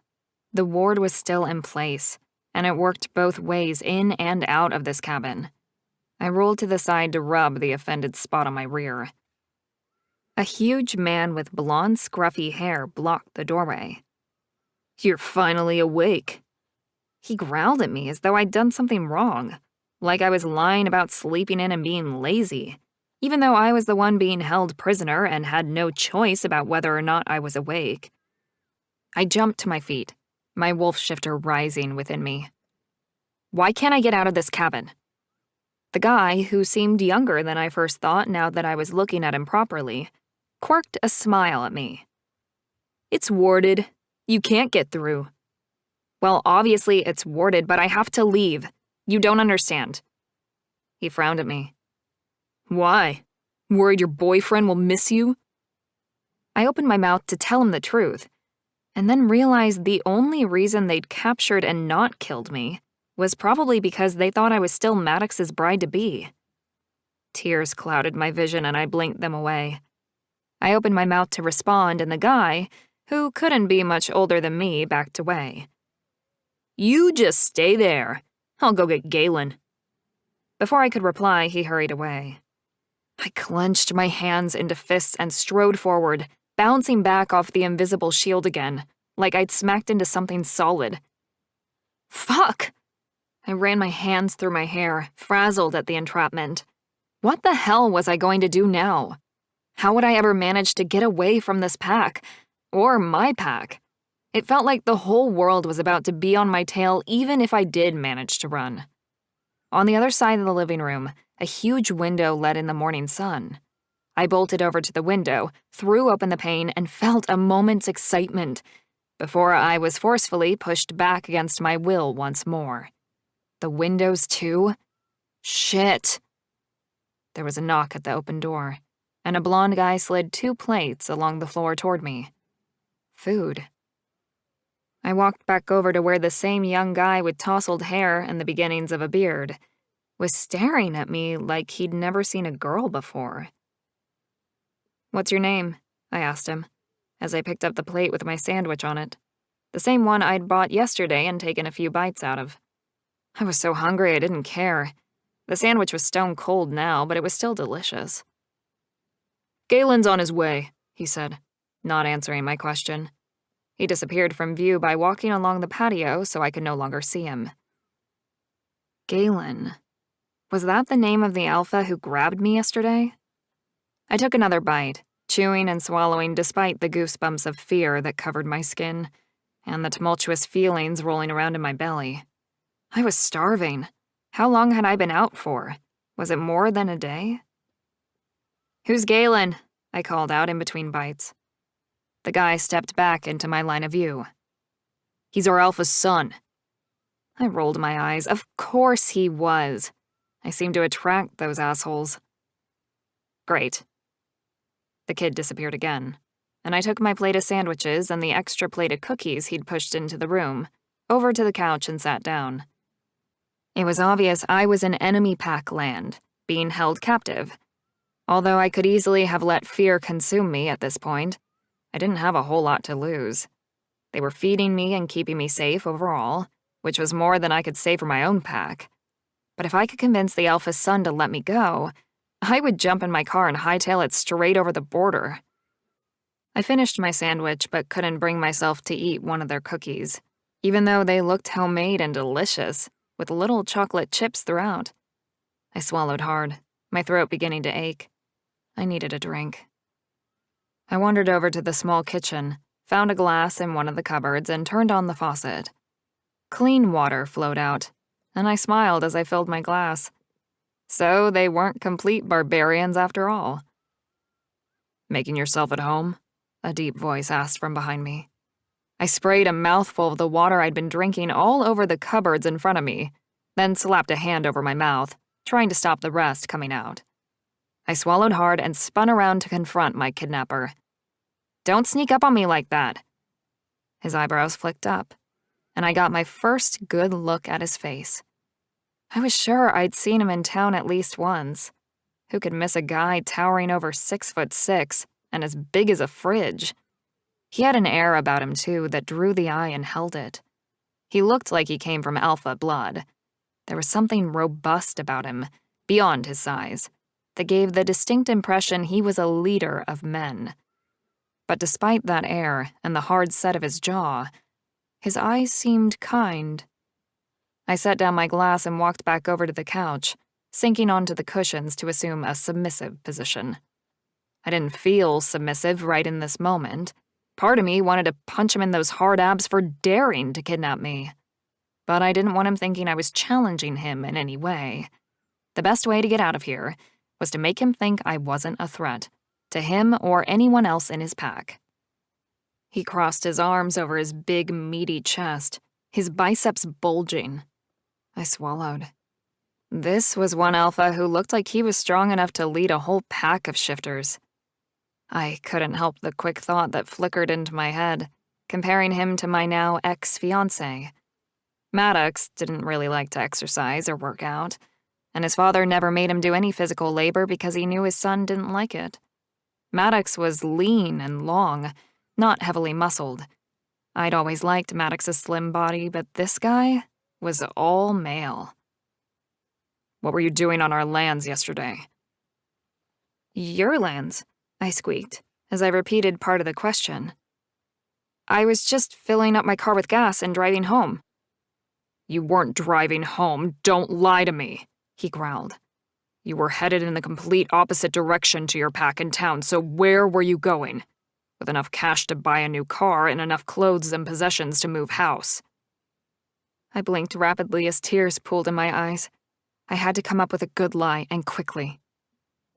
The ward was still in place, and it worked both ways in and out of this cabin. I rolled to the side to rub the offended spot on my rear. A huge man with blonde, scruffy hair blocked the doorway. "You're finally awake." He growled at me as though I'd done something wrong, like I was lying about sleeping in and being lazy, even though I was the one being held prisoner and had no choice about whether or not I was awake. I jumped to my feet, my wolf shifter rising within me. "Why can't I get out of this cabin?" The guy, who seemed younger than I first thought now that I was looking at him properly, quirked a smile at me. "It's warded. You can't get through." "Well, obviously it's warded, but I have to leave. You don't understand." He frowned at me. "Why? Worried your boyfriend will miss you?" I opened my mouth to tell him the truth, and then realized the only reason they'd captured and not killed me was probably because they thought I was still Maddox's bride-to-be. Tears clouded my vision and I blinked them away. I opened my mouth to respond and the guy, who couldn't be much older than me, backed away. "You just stay there. I'll go get Galen." Before I could reply, he hurried away. I clenched my hands into fists and strode forward, bouncing back off the invisible shield again, like I'd smacked into something solid. Fuck! I ran my hands through my hair, frazzled at the entrapment. What the hell was I going to do now? How would I ever manage to get away from this pack? Or my pack? It felt like the whole world was about to be on my tail even if I did manage to run. On the other side of the living room, a huge window let in the morning sun. I bolted over to the window, threw open the pane, and felt a moment's excitement before I was forcefully pushed back against my will once more. The windows, too? Shit. There was a knock at the open door, and a blonde guy slid 2 plates along the floor toward me. Food. I walked back over to where the same young guy with tousled hair and the beginnings of a beard was staring at me like he'd never seen a girl before. "What's your name?" I asked him, as I picked up the plate with my sandwich on it, the same one I'd bought yesterday and taken a few bites out of. I was so hungry I didn't care. The sandwich was stone cold now, but it was still delicious. "Galen's on his way," he said, not answering my question. He disappeared from view by walking along the patio so I could no longer see him. Galen. Was that the name of the alpha who grabbed me yesterday? I took another bite, chewing and swallowing despite the goosebumps of fear that covered my skin, and the tumultuous feelings rolling around in my belly. I was starving. How long had I been out for? Was it more than a day? "Who's Galen?" I called out in between bites. The guy stepped back into my line of view. "He's our alpha's son." I rolled my eyes. Of course he was. I seemed to attract those assholes. Great. The kid disappeared again, and I took my plate of sandwiches and the extra plate of cookies he'd pushed into the room, over to the couch and sat down. It was obvious I was in enemy pack land, being held captive. Although I could easily have let fear consume me at this point, I didn't have a whole lot to lose. They were feeding me and keeping me safe overall, which was more than I could say for my own pack. But if I could convince the alpha's son to let me go, I would jump in my car and hightail it straight over the border. I finished my sandwich but couldn't bring myself to eat one of their cookies, even though they looked homemade and delicious, with little chocolate chips throughout. I swallowed hard, my throat beginning to ache. I needed a drink. I wandered over to the small kitchen, found a glass in one of the cupboards, and turned on the faucet. Clean water flowed out, and I smiled as I filled my glass. So they weren't complete barbarians after all. "Making yourself at home?" a deep voice asked from behind me. I sprayed a mouthful of the water I'd been drinking all over the cupboards in front of me, then slapped a hand over my mouth, trying to stop the rest coming out. I swallowed hard and spun around to confront my kidnapper. "Don't sneak up on me like that." His eyebrows flicked up, and I got my first good look at his face. I was sure I'd seen him in town at least once. Who could miss a guy towering over 6'6" and as big as a fridge? He had an air about him, too, that drew the eye and held it. He looked like he came from alpha blood. There was something robust about him, beyond his size, that gave the distinct impression he was a leader of men. But despite that air and the hard set of his jaw, his eyes seemed kind. I set down my glass and walked back over to the couch, sinking onto the cushions to assume a submissive position. I didn't feel submissive right in this moment. Part of me wanted to punch him in those hard abs for daring to kidnap me. But I didn't want him thinking I was challenging him in any way. The best way to get out of here was to make him think I wasn't a threat, to him or anyone else in his pack. He crossed his arms over his big, meaty chest, his biceps bulging. I swallowed. This was one alpha who looked like he was strong enough to lead a whole pack of shifters. I couldn't help the quick thought that flickered into my head, comparing him to my now ex-fiancé. Maddox didn't really like to exercise or work out, and his father never made him do any physical labor because he knew his son didn't like it. Maddox was lean and long, not heavily muscled. I'd always liked Maddox's slim body, but this guy was all male. "What were you doing on our lands yesterday?" "Your lands?" I squeaked, as I repeated part of the question. "I was just filling up my car with gas and driving home." "You weren't driving home. Don't lie to me," he growled. "You were headed in the complete opposite direction to your pack in town, so where were you going? With enough cash to buy a new car and enough clothes and possessions to move house." I blinked rapidly as tears pooled in my eyes. I had to come up with a good lie, and quickly.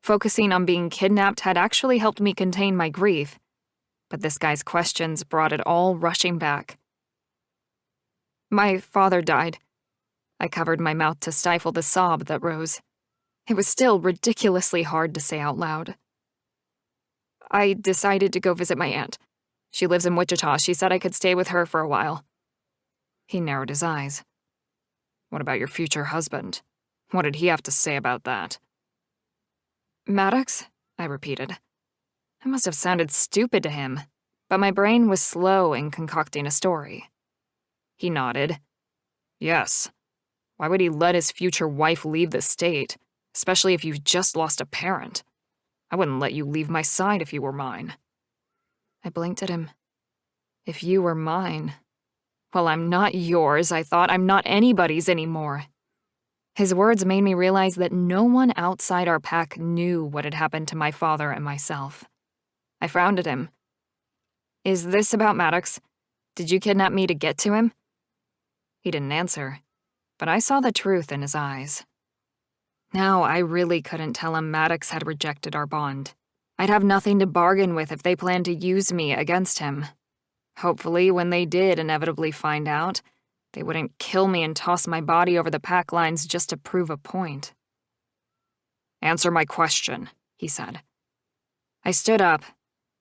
Focusing on being kidnapped had actually helped me contain my grief, but this guy's questions brought it all rushing back. "My father died." I covered my mouth to stifle the sob that rose. It was still ridiculously hard to say out loud. "I decided to go visit my aunt. She lives in Wichita. She said I could stay with her for a while." He narrowed his eyes. "What about your future husband? What did he have to say about that?" "Maddox?" I repeated. I must have sounded stupid to him, but my brain was slow in concocting a story. He nodded. "Yes. Why would he let his future wife leave the state, especially if you've just lost a parent? I wouldn't let you leave my side if you were mine." I blinked at him. "If you were mine? Well, I'm not yours, I thought. I'm not anybody's anymore." His words made me realize that no one outside our pack knew what had happened to my father and myself. I frowned at him. "Is this about Maddox? Did you kidnap me to get to him?" He didn't answer, but I saw the truth in his eyes. Now I really couldn't tell him Maddox had rejected our bond. I'd have nothing to bargain with if they planned to use me against him. Hopefully, when they did inevitably find out, they wouldn't kill me and toss my body over the pack lines just to prove a point. "Answer my question," he said. I stood up,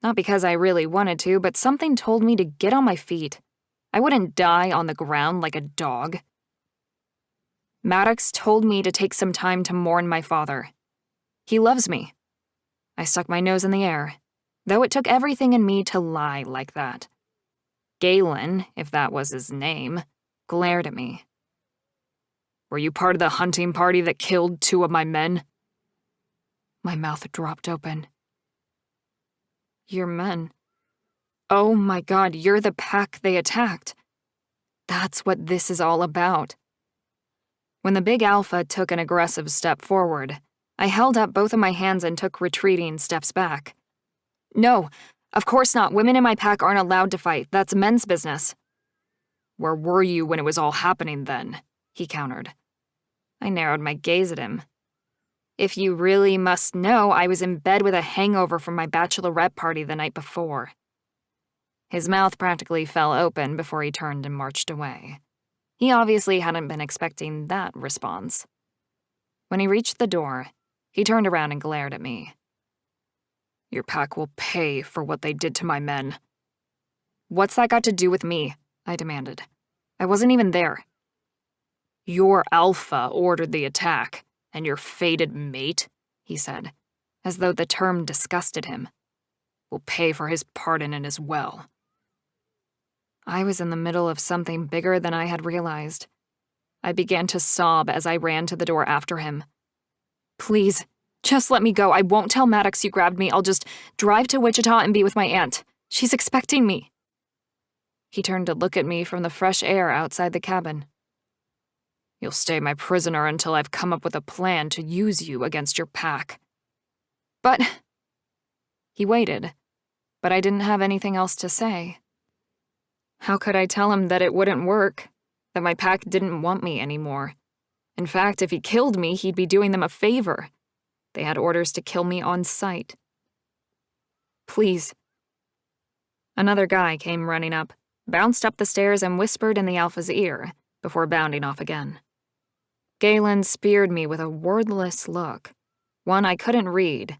not because I really wanted to, but something told me to get on my feet. I wouldn't die on the ground like a dog. "Maddox told me to take some time to mourn my father. He loves me." I stuck my nose in the air, though it took everything in me to lie like that. Galen, if that was his name, glared at me. "Were you part of the hunting party that killed 2 of my men?" My mouth dropped open. "Your men? Oh my God, you're the pack they attacked. That's what this is all about." When the big alpha took an aggressive step forward, I held up both of my hands and took retreating steps back. "No, of course not. Women in my pack aren't allowed to fight. That's men's business." "Where were you when it was all happening then?" he countered. I narrowed my gaze at him. "If you really must know, I was in bed with a hangover from my bachelorette party the night before." His mouth practically fell open before he turned and marched away. He obviously hadn't been expecting that response. When he reached the door, he turned around and glared at me. "Your pack will pay for what they did to my men." "What's that got to do with me?" I demanded. "I wasn't even there." "Your alpha ordered the attack, and your fated mate," he said, as though the term disgusted him, "will pay for his part in it as well." I was in the middle of something bigger than I had realized. I began to sob as I ran to the door after him. "Please, just let me go. I won't tell Maddox you grabbed me. I'll just drive to Wichita and be with my aunt. She's expecting me." He turned to look at me from the fresh air outside the cabin. "You'll stay my prisoner until I've come up with a plan to use you against your pack." "But—" He waited, but I didn't have anything else to say. How could I tell him that it wouldn't work, that my pack didn't want me anymore? In fact, if he killed me, he'd be doing them a favor. They had orders to kill me on sight. "Please." Another guy came running up, bounced up the stairs and whispered in the alpha's ear before bounding off again. Galen speared me with a wordless look, one I couldn't read,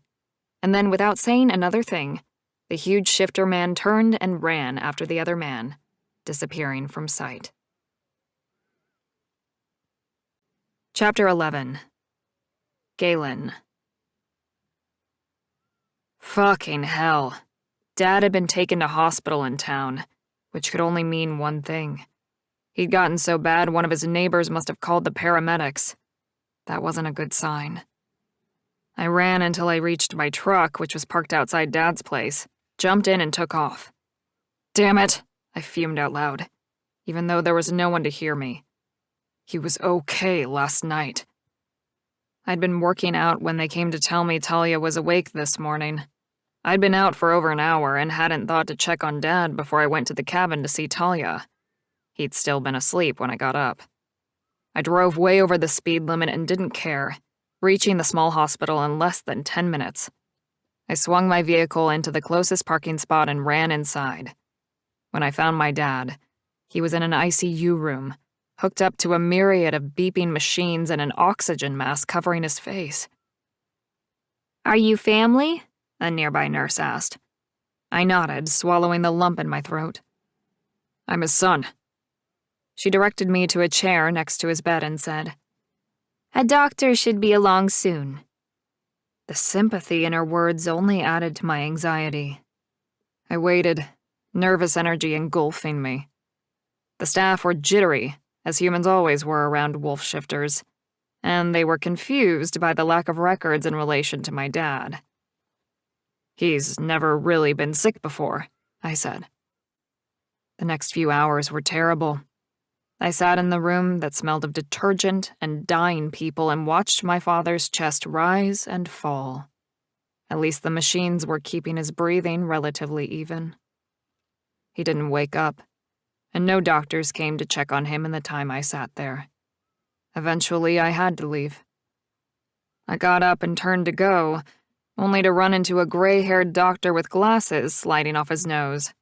and then without saying another thing, the huge shifter man turned and ran after the other man, disappearing from sight. Chapter 11. Galen. Fucking hell. Dad had been taken to hospital in town, which could only mean one thing. He'd gotten so bad one of his neighbors must have called the paramedics. That wasn't a good sign. I ran until I reached my truck, which was parked outside Dad's place, jumped in and took off. Damn it, I fumed out loud, even though there was no one to hear me. He was okay last night. I'd been working out when they came to tell me Talia was awake this morning. I'd been out for over an hour and hadn't thought to check on Dad before I went to the cabin to see Talia. He'd still been asleep when I got up. I drove way over the speed limit and didn't care, reaching the small hospital in less than 10 minutes. I swung my vehicle into the closest parking spot and ran inside. When I found my dad, he was in an ICU room, hooked up to a myriad of beeping machines and an oxygen mask covering his face. "Are you family?" a nearby nurse asked. I nodded, swallowing the lump in my throat. "I'm his son." She directed me to a chair next to his bed and said, "A doctor should be along soon." The sympathy in her words only added to my anxiety. I waited, nervous energy engulfing me. The staff were jittery, as humans always were around wolf shifters, and they were confused by the lack of records in relation to my dad. "He's never really been sick before," I said. The next few hours were terrible. I sat in the room that smelled of detergent and dying people and watched my father's chest rise and fall. At least the machines were keeping his breathing relatively even. He didn't wake up, and no doctors came to check on him in the time I sat there. Eventually, I had to leave. I got up and turned to go, only to run into a gray-haired doctor with glasses sliding off his nose.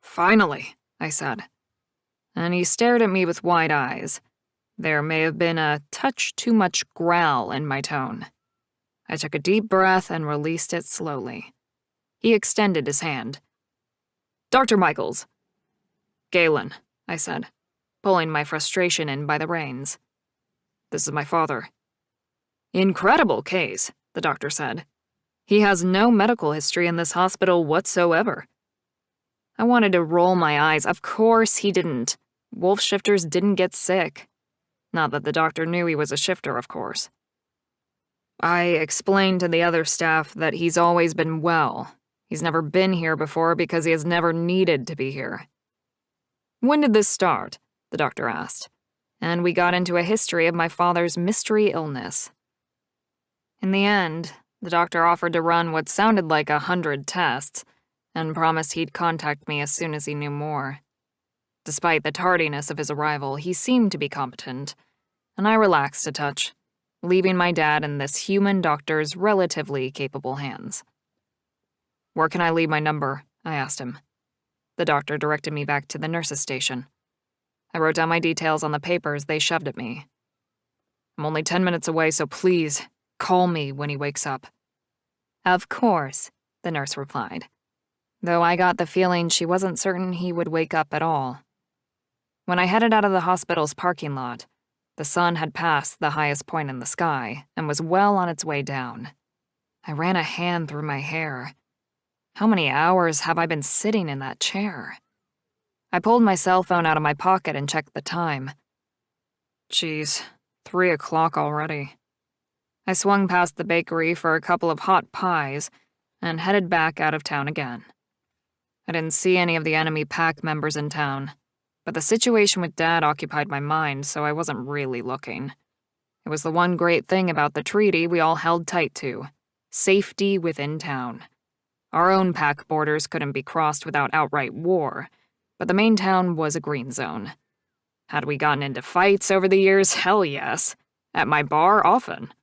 "Finally," I said. And he stared at me with wide eyes. There may have been a touch too much growl in my tone. I took a deep breath and released it slowly. He extended his hand. "Dr. Michaels." "Galen," I said, pulling my frustration in by the reins. "This is my father." "Incredible case," the doctor said. "He has no medical history in this hospital whatsoever." I wanted to roll my eyes. Of course he didn't. Wolf shifters didn't get sick. Not that the doctor knew he was a shifter, of course. I explained to the other staff that he's always been well. He's never been here before because he has never needed to be here. "When did this start?" the doctor asked, and we got into a history of my father's mystery illness. In the end, the doctor offered to run what sounded like 100 tests, and promised he'd contact me as soon as he knew more. Despite the tardiness of his arrival, he seemed to be competent, and I relaxed a touch, leaving my dad in this human doctor's relatively capable hands. "Where can I leave my number?" I asked him. The doctor directed me back to the nurse's station. I wrote down my details on the papers they shoved at me. "I'm only 10 minutes away, so please, call me when he wakes up." "Of course," the nurse replied, though I got the feeling she wasn't certain he would wake up at all. When I headed out of the hospital's parking lot, the sun had passed the highest point in the sky and was well on its way down. I ran a hand through my hair. How many hours have I been sitting in that chair? I pulled my cell phone out of my pocket and checked the time. Geez, 3 o'clock already. I swung past the bakery for a couple of hot pies and headed back out of town again. I didn't see any of the enemy pack members in town, but the situation with Dad occupied my mind, so I wasn't really looking. It was the one great thing about the treaty we all held tight to: safety within town. Our own pack borders couldn't be crossed without outright war, but the main town was a green zone. Had we gotten into fights over the years? Hell yes. At my bar, often.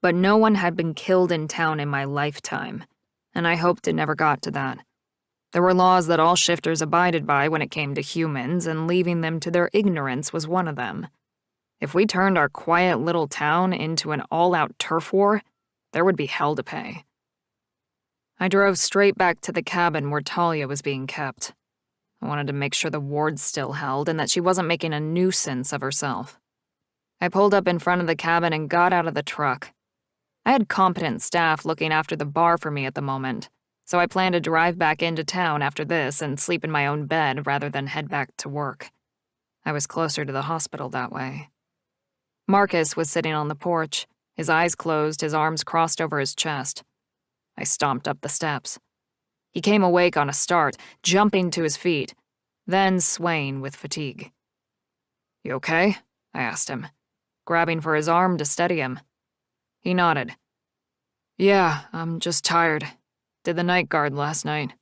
But no one had been killed in town in my lifetime, and I hoped it never got to that. There were laws that all shifters abided by when it came to humans, and leaving them to their ignorance was one of them. If we turned our quiet little town into an all-out turf war, there would be hell to pay. I drove straight back to the cabin where Talia was being kept. I wanted to make sure the wards still held and that she wasn't making a nuisance of herself. I pulled up in front of the cabin and got out of the truck. I had competent staff looking after the bar for me at the moment, so I planned to drive back into town after this and sleep in my own bed rather than head back to work. I was closer to the hospital that way. Marcus was sitting on the porch, his eyes closed, his arms crossed over his chest. I stomped up the steps. He came awake on a start, jumping to his feet, then swaying with fatigue. "You okay?" I asked him, grabbing for his arm to steady him. He nodded. "Yeah, I'm just tired. Did the night guard last night."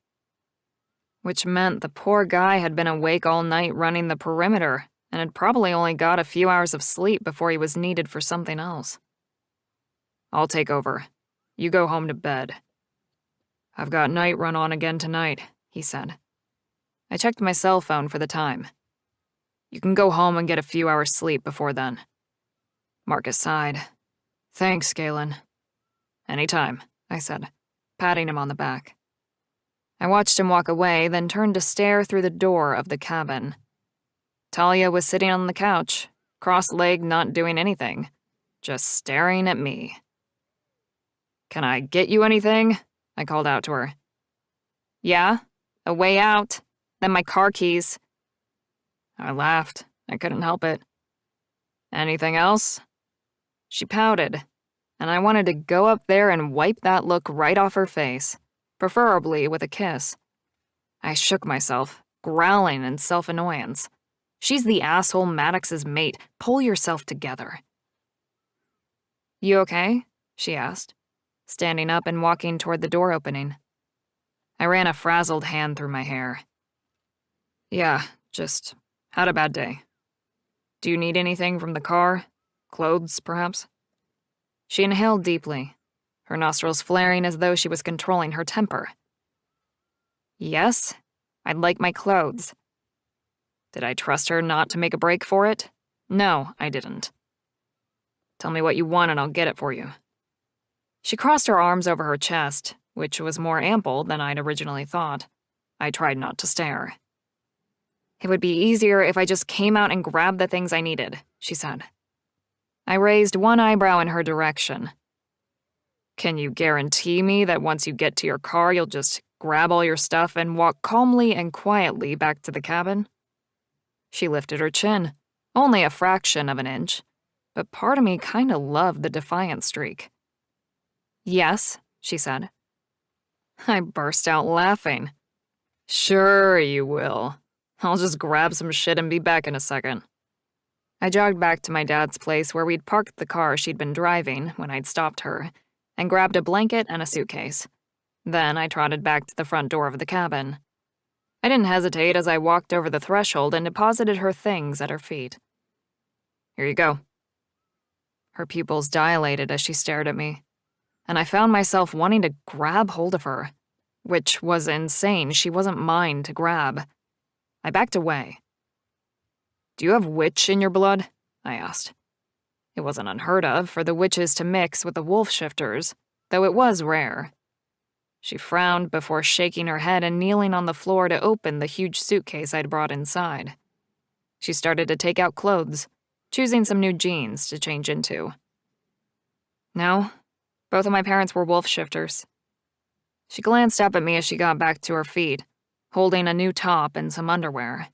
Which meant the poor guy had been awake all night running the perimeter and had probably only got a few hours of sleep before he was needed for something else. "I'll take over. You go home to bed." "I've got night run on again tonight," he said. I checked my cell phone for the time. "You can go home and get a few hours sleep before then." Marcus sighed. "Thanks, Galen." "Anytime," I said, patting him on the back. I watched him walk away, then turned to stare through the door of the cabin. Talia was sitting on the couch, cross-legged, not doing anything, just staring at me. "Can I get you anything?" I called out to her. "Yeah, a way out, then my car keys." I laughed. I couldn't help it. "Anything else?" She pouted, and I wanted to go up there and wipe that look right off her face, preferably with a kiss. I shook myself, growling in self-annoyance. She's the asshole Maddox's mate. Pull yourself together. "You okay?" she asked, standing up and walking toward the door opening. I ran a frazzled hand through my hair. "Yeah, just had a bad day. Do you need anything from the car? Clothes, perhaps?" She inhaled deeply, her nostrils flaring as though she was controlling her temper. "Yes, I'd like my clothes." Did I trust her not to make a break for it? No, I didn't. "Tell me what you want and I'll get it for you." She crossed her arms over her chest, which was more ample than I'd originally thought. I tried not to stare. "It would be easier if I just came out and grabbed the things I needed," she said. I raised one eyebrow in her direction. "Can you guarantee me that once you get to your car, you'll just grab all your stuff and walk calmly and quietly back to the cabin?" She lifted her chin, only a fraction of an inch, but part of me kinda loved the defiant streak. "Yes," she said. I burst out laughing. "Sure you will. I'll just grab some shit and be back in a second." I jogged back to my dad's place where we'd parked the car she'd been driving when I'd stopped her, and grabbed a blanket and a suitcase. Then I trotted back to the front door of the cabin. I didn't hesitate as I walked over the threshold and deposited her things at her feet. "Here you go." Her pupils dilated as she stared at me, and I found myself wanting to grab hold of her, which was insane. She wasn't mine to grab. I backed away. "Do you have witch in your blood?" I asked. It wasn't unheard of for the witches to mix with the wolf shifters, though it was rare. She frowned before shaking her head and kneeling on the floor to open the huge suitcase I'd brought inside. She started to take out clothes, choosing some new jeans to change into. "No, both of my parents were wolf shifters." She glanced up at me as she got back to her feet, holding a new top and some underwear.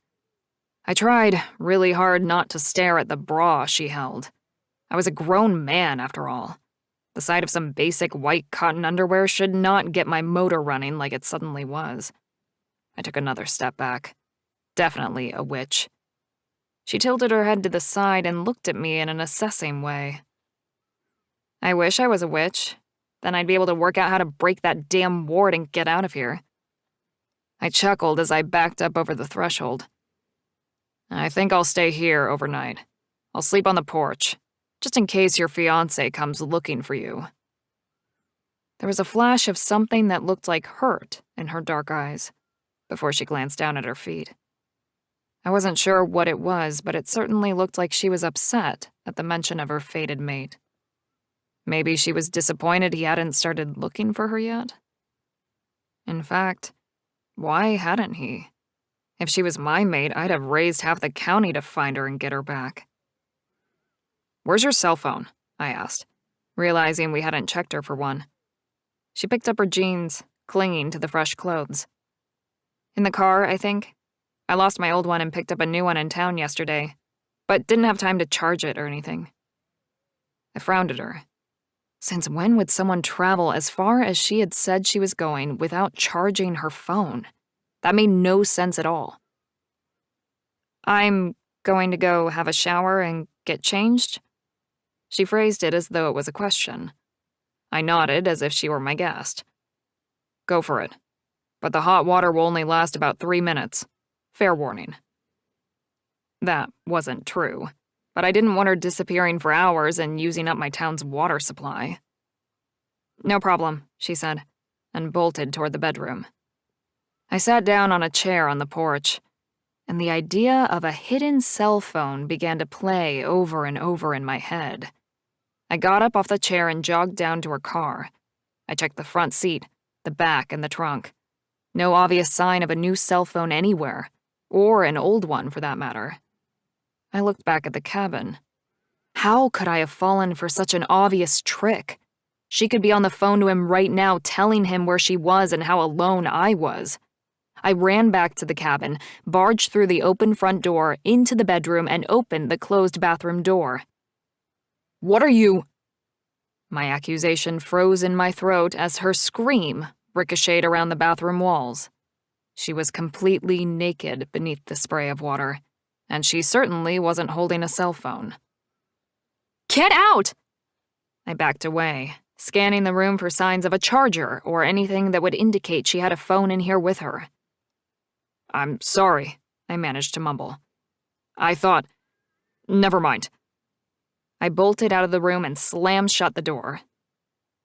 I tried really hard not to stare at the bra she held. I was a grown man, after all. The sight of some basic white cotton underwear should not get my motor running like it suddenly was. I took another step back. Definitely a witch. She tilted her head to the side and looked at me in an assessing way. "I wish I was a witch. Then I'd be able to work out how to break that damn ward and get out of here." I chuckled as I backed up over the threshold. "I think I'll stay here overnight. I'll sleep on the porch, just in case your fiancé comes looking for you." There was a flash of something that looked like hurt in her dark eyes before she glanced down at her feet. I wasn't sure what it was, but it certainly looked like she was upset at the mention of her fated mate. Maybe she was disappointed he hadn't started looking for her yet? In fact, why hadn't he? If she was my mate, I'd have raised half the county to find her and get her back. "Where's your cell phone?" I asked, realizing we hadn't checked her for one. She picked up her jeans, clinging to the fresh clothes. "In the car, I think. I lost my old one and picked up a new one in town yesterday, but didn't have time to charge it or anything." I frowned at her. Since when would someone travel as far as she had said she was going without charging her phone? That made no sense at all. "I'm going to go have a shower and get changed." She phrased it as though it was a question. I nodded as if she were my guest. "Go for it. But the hot water will only last about 3 minutes. Fair warning." That wasn't true, but I didn't want her disappearing for hours and using up my town's water supply. "No problem," she said, and bolted toward the bedroom. I sat down on a chair on the porch, and the idea of a hidden cell phone began to play over and over in my head. I got up off the chair and jogged down to her car. I checked the front seat, the back, and the trunk. No obvious sign of a new cell phone anywhere, or an old one for that matter. I looked back at the cabin. How could I have fallen for such an obvious trick? She could be on the phone to him right now, telling him where she was and how alone I was. I ran back to the cabin, barged through the open front door, into the bedroom, and opened the closed bathroom door. "What are you—" My accusation froze in my throat as her scream ricocheted around the bathroom walls. She was completely naked beneath the spray of water, and she certainly wasn't holding a cell phone. "Get out!" I backed away, scanning the room for signs of a charger or anything that would indicate she had a phone in here with her. "I'm sorry," I managed to mumble. "I thought— never mind." I bolted out of the room and slammed shut the door.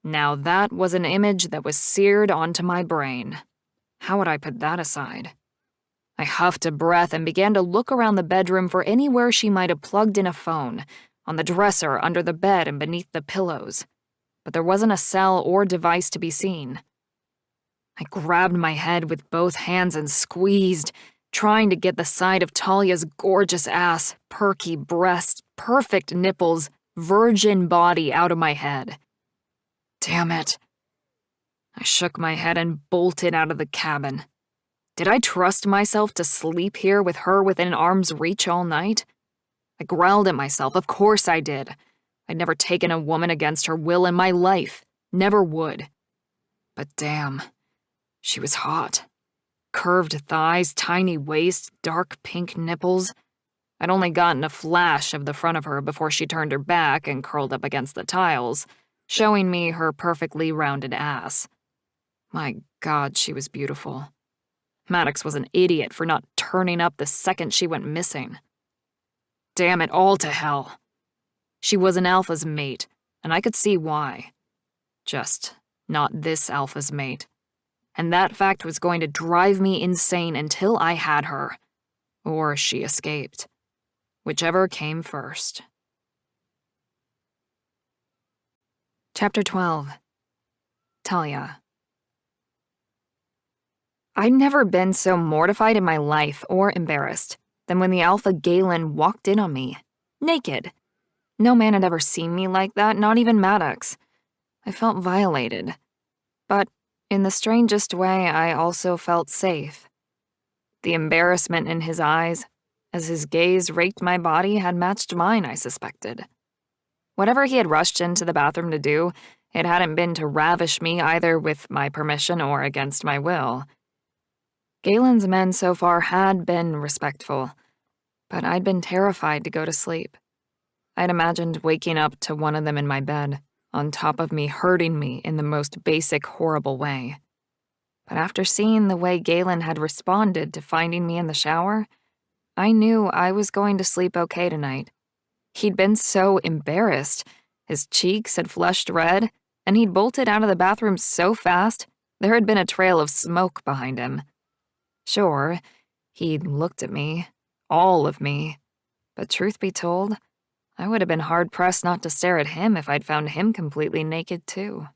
Now that was an image that was seared onto my brain. How would I put that aside? I huffed a breath and began to look around the bedroom for anywhere she might have plugged in a phone, on the dresser, under the bed, and beneath the pillows. But there wasn't a cell or device to be seen. I grabbed my head with both hands and squeezed, trying to get the sight of Talia's gorgeous ass, perky breasts, perfect nipples, virgin body out of my head. Damn it. I shook my head and bolted out of the cabin. Did I trust myself to sleep here with her within arm's reach all night? I growled at myself. Of course I did. I'd never taken a woman against her will in my life. Never would. But damn, she was hot. Curved thighs, tiny waist, dark pink nipples. I'd only gotten a flash of the front of her before she turned her back and curled up against the tiles, showing me her perfectly rounded ass. My God, she was beautiful. Maddox was an idiot for not turning up the second she went missing. Damn it all to hell. She was an alpha's mate, and I could see why. Just not this alpha's mate. And that fact was going to drive me insane until I had her. Or she escaped. Whichever came first. Chapter 12. Talia. I'd never been so mortified in my life or embarrassed than when the alpha Galen walked in on me, naked. No man had ever seen me like that, not even Maddox. I felt violated. But in the strangest way, I also felt safe. The embarrassment in his eyes, as his gaze raked my body, had matched mine, I suspected. Whatever he had rushed into the bathroom to do, it hadn't been to ravish me either with my permission or against my will. Galen's men so far had been respectful, but I'd been terrified to go to sleep. I'd imagined waking up to one of them in my bed, on top of me, hurting me in the most basic, horrible way. But after seeing the way Galen had responded to finding me in the shower, I knew I was going to sleep okay tonight. He'd been so embarrassed, his cheeks had flushed red, and he'd bolted out of the bathroom so fast, there had been a trail of smoke behind him. Sure, he'd looked at me, all of me. But truth be told, I would have been hard-pressed not to stare at him if I'd found him completely naked, too.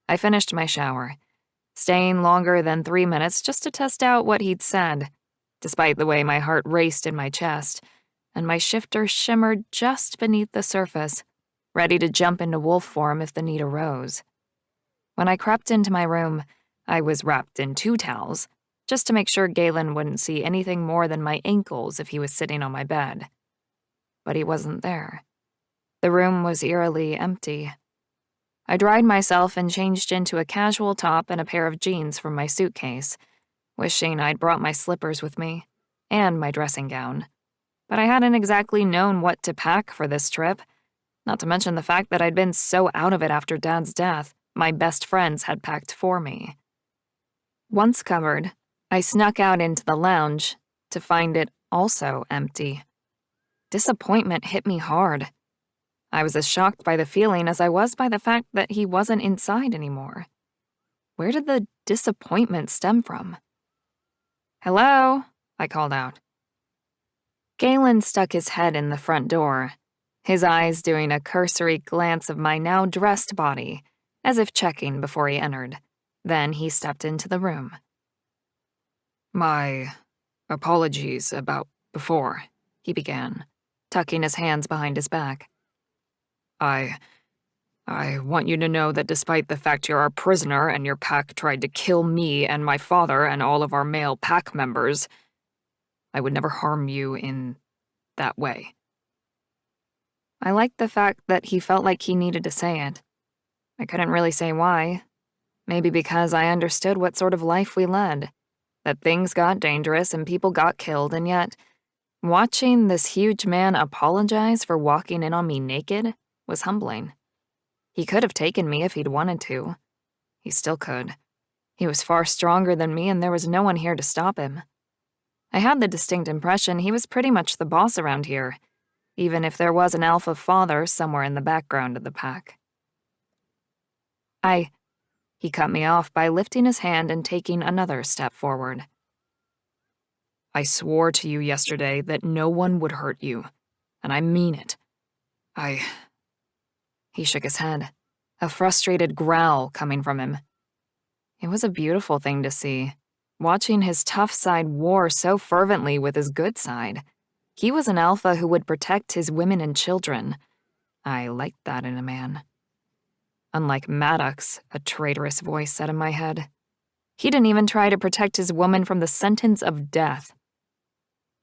I finished my shower, staying longer than 3 minutes just to test out what he'd said, despite the way my heart raced in my chest, and my shifter shimmered just beneath the surface, ready to jump into wolf form if the need arose. When I crept into my room, I was wrapped in 2 towels, just to make sure Galen wouldn't see anything more than my ankles if he was sitting on my bed. But he wasn't there. The room was eerily empty. I dried myself and changed into a casual top and a pair of jeans from my suitcase, wishing I'd brought my slippers with me, and my dressing gown. But I hadn't exactly known what to pack for this trip, not to mention the fact that I'd been so out of it after Dad's death, my best friends had packed for me. Once covered, I snuck out into the lounge to find it also empty. Disappointment hit me hard. I was as shocked by the feeling as I was by the fact that he wasn't inside anymore. Where did the disappointment stem from? "Hello?" I called out. Galen stuck his head in the front door, his eyes doing a cursory glance of my now dressed body, as if checking before he entered. Then he stepped into the room. "My apologies about before," he began, tucking his hands behind his back. I want you to know that despite the fact you're our prisoner and your pack tried to kill me and my father and all of our male pack members, I would never harm you in that way." I liked the fact that he felt like he needed to say it. I couldn't really say why. Maybe because I understood what sort of life we led, that things got dangerous and people got killed, and yet, watching this huge man apologize for walking in on me naked was humbling. He could have taken me if he'd wanted to. He still could. He was far stronger than me, and there was no one here to stop him. I had the distinct impression he was pretty much the boss around here, even if there was an alpha father somewhere in the background of the pack. He cut me off by lifting his hand and taking another step forward. "I swore to you yesterday that no one would hurt you, and I mean it. He shook his head, a frustrated growl coming from him. It was a beautiful thing to see, watching his tough side war so fervently with his good side. He was an alpha who would protect his women and children. I liked that in a man. Unlike Maddox, a traitorous voice said in my head. He didn't even try to protect his woman from the sentence of death.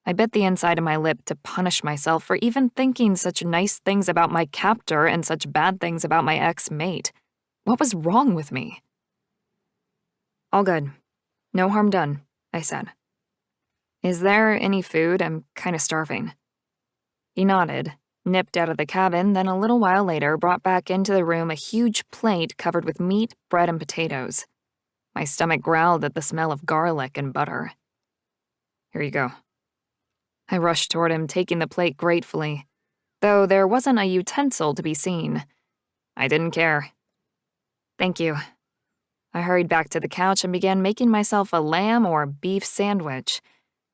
I bit the inside of my lip to punish myself for even thinking such nice things about my captor and such bad things about my ex-mate. What was wrong with me? "All good. No harm done," I said. "Is there any food? I'm kind of starving." He nodded, nipped out of the cabin, then a little while later brought back into the room a huge plate covered with meat, bread, and potatoes. My stomach growled at the smell of garlic and butter. "Here you go." I rushed toward him, taking the plate gratefully, though there wasn't a utensil to be seen. I didn't care. "Thank you." I hurried back to the couch and began making myself a lamb or beef sandwich.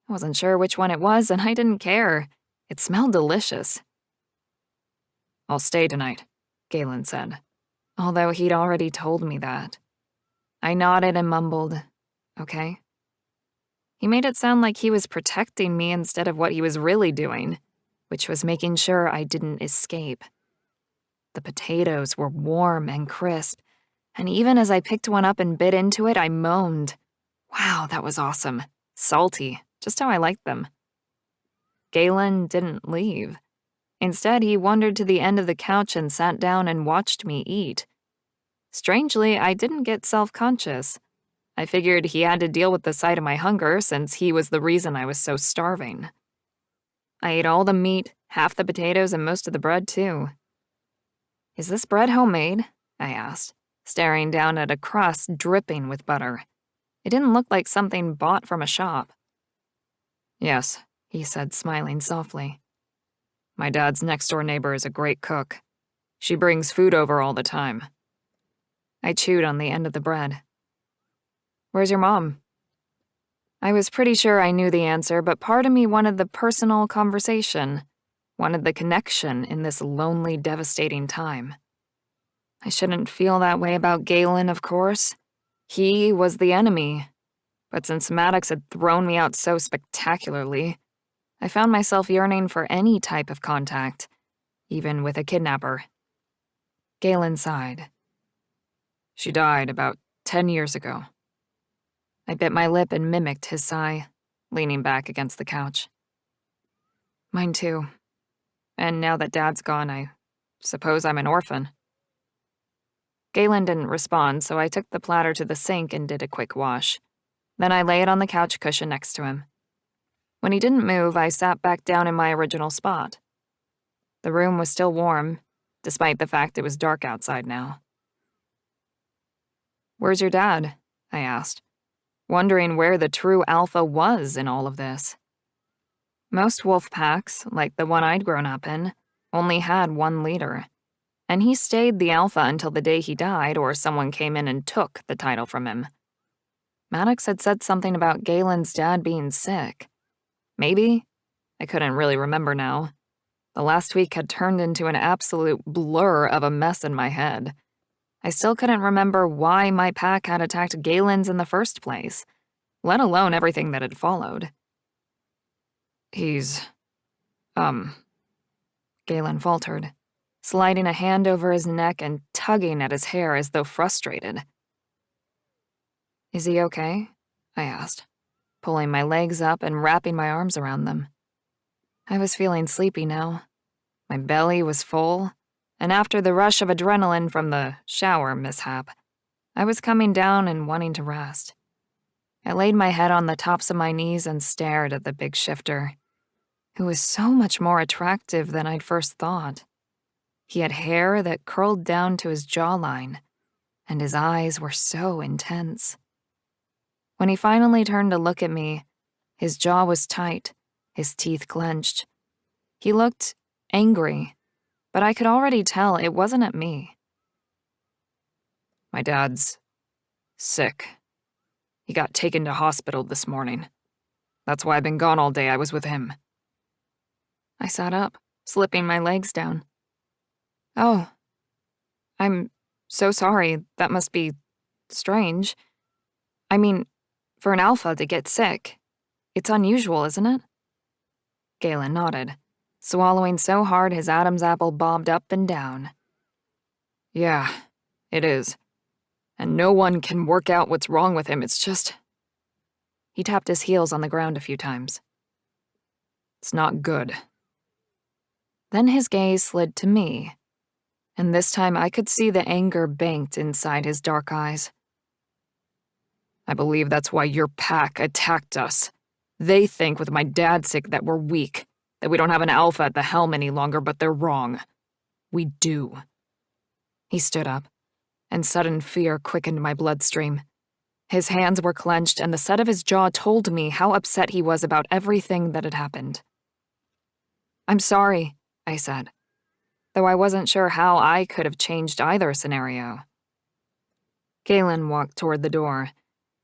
I wasn't sure which one it was, and I didn't care. It smelled delicious. "I'll stay tonight," Galen said, although he'd already told me that. I nodded and mumbled, "Okay." He made it sound like he was protecting me instead of what he was really doing, which was making sure I didn't escape. The potatoes were warm and crisp, and even as I picked one up and bit into it, I moaned. Wow, that was awesome. Salty, just how I liked them. Galen didn't leave. Instead, he wandered to the end of the couch and sat down and watched me eat. Strangely, I didn't get self-conscious. I figured he had to deal with the sight of my hunger since he was the reason I was so starving. I ate all the meat, half the potatoes, and most of the bread, too. "Is this bread homemade?" I asked, staring down at a crust dripping with butter. It didn't look like something bought from a shop. "Yes," he said, smiling softly. "My dad's next-door neighbor is a great cook. She brings food over all the time." I chewed on the end of the bread. "Where's your mom?" I was pretty sure I knew the answer, but part of me wanted the personal conversation, wanted the connection in this lonely, devastating time. I shouldn't feel that way about Galen, of course. He was the enemy. But since Maddox had thrown me out so spectacularly, I found myself yearning for any type of contact, even with a kidnapper. Galen sighed. She died about 10 years ago. I bit my lip and mimicked his sigh, leaning back against the couch. Mine too. And now that Dad's gone, I suppose I'm an orphan. Galen didn't respond, so I took the platter to the sink and did a quick wash. Then I lay it on the couch cushion next to him. When he didn't move, I sat back down in my original spot. The room was still warm, despite the fact it was dark outside now. "Where's your dad?" I asked, wondering where the true alpha was in all of this. Most wolf packs, like the one I'd grown up in, only had one leader, and he stayed the alpha until the day he died or someone came in and took the title from him. Maddox had said something about Galen's dad being sick. Maybe? I couldn't really remember now. The last week had turned into an absolute blur of a mess in my head. I still couldn't remember why my pack had attacked Galen's in the first place, let alone everything that had followed. He's, Galen faltered, sliding a hand over his neck and tugging at his hair as though frustrated. "Is he okay?" I asked, pulling my legs up and wrapping my arms around them. I was feeling sleepy now. My belly was full, and after the rush of adrenaline from the shower mishap, I was coming down and wanting to rest. I laid my head on the tops of my knees and stared at the big shifter, who was so much more attractive than I'd first thought. He had hair that curled down to his jawline, and his eyes were so intense. When he finally turned to look at me, his jaw was tight, his teeth clenched. He looked angry, but I could already tell it wasn't at me. "My dad's sick. He got taken to hospital this morning. That's why I've been gone all day. I was with him." I sat up, slipping my legs down. "Oh, I'm so sorry. That must be strange. I mean, for an alpha to get sick, it's unusual, isn't it?" Galen nodded, swallowing so hard his Adam's apple bobbed up and down. "Yeah, it is. And no one can work out what's wrong with him. It's just..." He tapped his heels on the ground a few times. "It's not good." Then his gaze slid to me, and this time I could see the anger banked inside his dark eyes. "I believe that's why your pack attacked us. They think with my dad sick that we're weak, that we don't have an alpha at the helm any longer, but they're wrong. We do." He stood up, and sudden fear quickened my bloodstream. His hands were clenched, and the set of his jaw told me how upset he was about everything that had happened. "I'm sorry," I said, though I wasn't sure how I could have changed either scenario. Galen walked toward the door,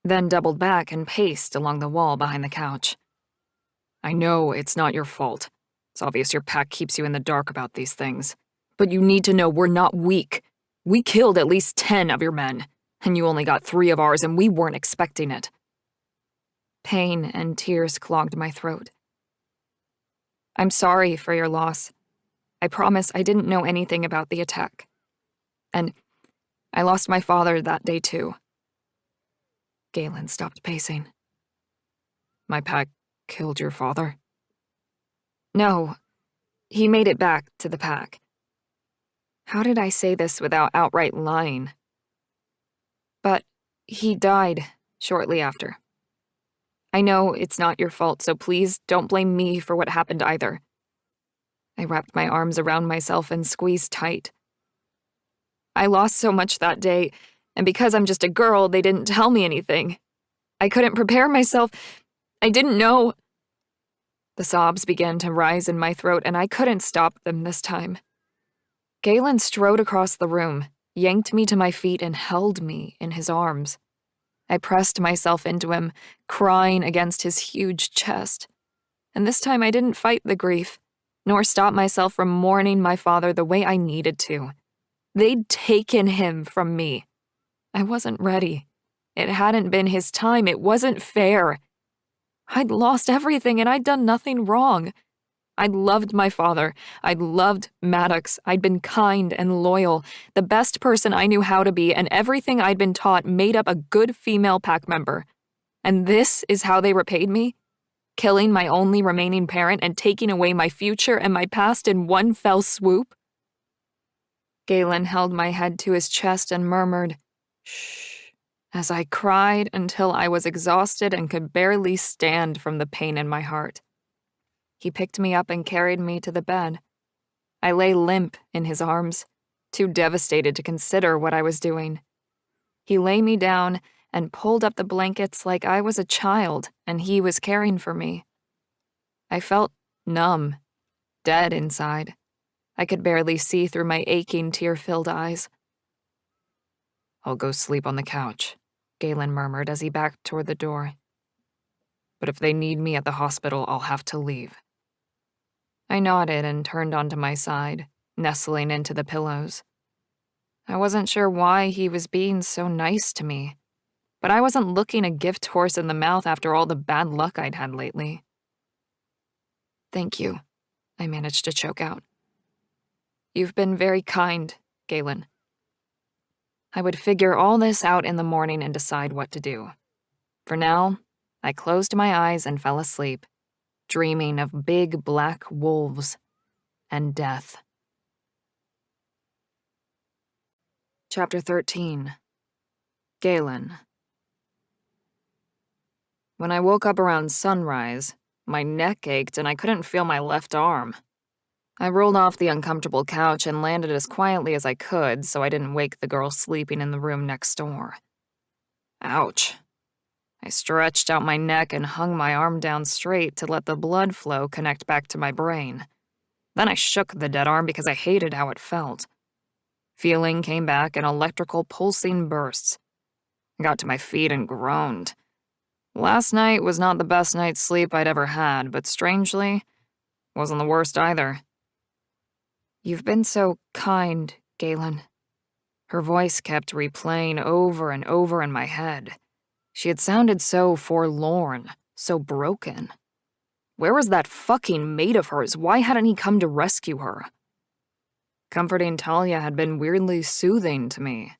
then doubled back and paced along the wall behind the couch. "I know it's not your fault. It's obvious your pack keeps you in the dark about these things. But you need to know we're not weak. We killed at least 10 of your men, and you only got 3 of ours, and we weren't expecting it." Pain and tears clogged my throat. "I'm sorry for your loss. I promise I didn't know anything about the attack. And I lost my father that day too." Galen stopped pacing. "My pack killed your father?" "No, he made it back to the pack." How did I say this without outright lying? "But he died shortly after. I know it's not your fault, so please don't blame me for what happened either." I wrapped my arms around myself and squeezed tight. "I lost so much that day, and because I'm just a girl, they didn't tell me anything. I couldn't prepare myself. I didn't know." The sobs began to rise in my throat, and I couldn't stop them this time. Galen strode across the room, yanked me to my feet, and held me in his arms. I pressed myself into him, crying against his huge chest. And this time I didn't fight the grief, nor stop myself from mourning my father the way I needed to. They'd taken him from me. I wasn't ready. It hadn't been his time. It wasn't fair. I'd lost everything and I'd done nothing wrong. I'd loved my father. I'd loved Maddox. I'd been kind and loyal, the best person I knew how to be, and everything I'd been taught made up a good female pack member. And this is how they repaid me? Killing my only remaining parent and taking away my future and my past in one fell swoop? Galen held my head to his chest and murmured, "Shh," as I cried until I was exhausted and could barely stand from the pain in my heart. He picked me up and carried me to the bed. I lay limp in his arms, too devastated to consider what I was doing. He lay me down and pulled up the blankets like I was a child and he was caring for me. I felt numb, dead inside. I could barely see through my aching, tear-filled eyes. "I'll go sleep on the couch," Galen murmured as he backed toward the door. "But if they need me at the hospital, I'll have to leave." I nodded and turned onto my side, nestling into the pillows. I wasn't sure why he was being so nice to me, but I wasn't looking a gift horse in the mouth after all the bad luck I'd had lately. "Thank you," I managed to choke out. "You've been very kind, Galen." I would figure all this out in the morning and decide what to do. For now, I closed my eyes and fell asleep, dreaming of big black wolves and death. Chapter 13. Galen. When I woke up around sunrise, my neck ached and I couldn't feel my left arm. I rolled off the uncomfortable couch and landed as quietly as I could so I didn't wake the girl sleeping in the room next door. Ouch. I stretched out my neck and hung my arm down straight to let the blood flow connect back to my brain. Then I shook the dead arm because I hated how it felt. Feeling came back in electrical pulsing bursts. I got to my feet and groaned. Last night was not the best night's sleep I'd ever had, but strangely, wasn't the worst either. "You've been so kind, Galen." Her voice kept replaying over and over in my head. She had sounded so forlorn, so broken. Where was that fucking mate of hers? Why hadn't he come to rescue her? Comforting Talia had been weirdly soothing to me.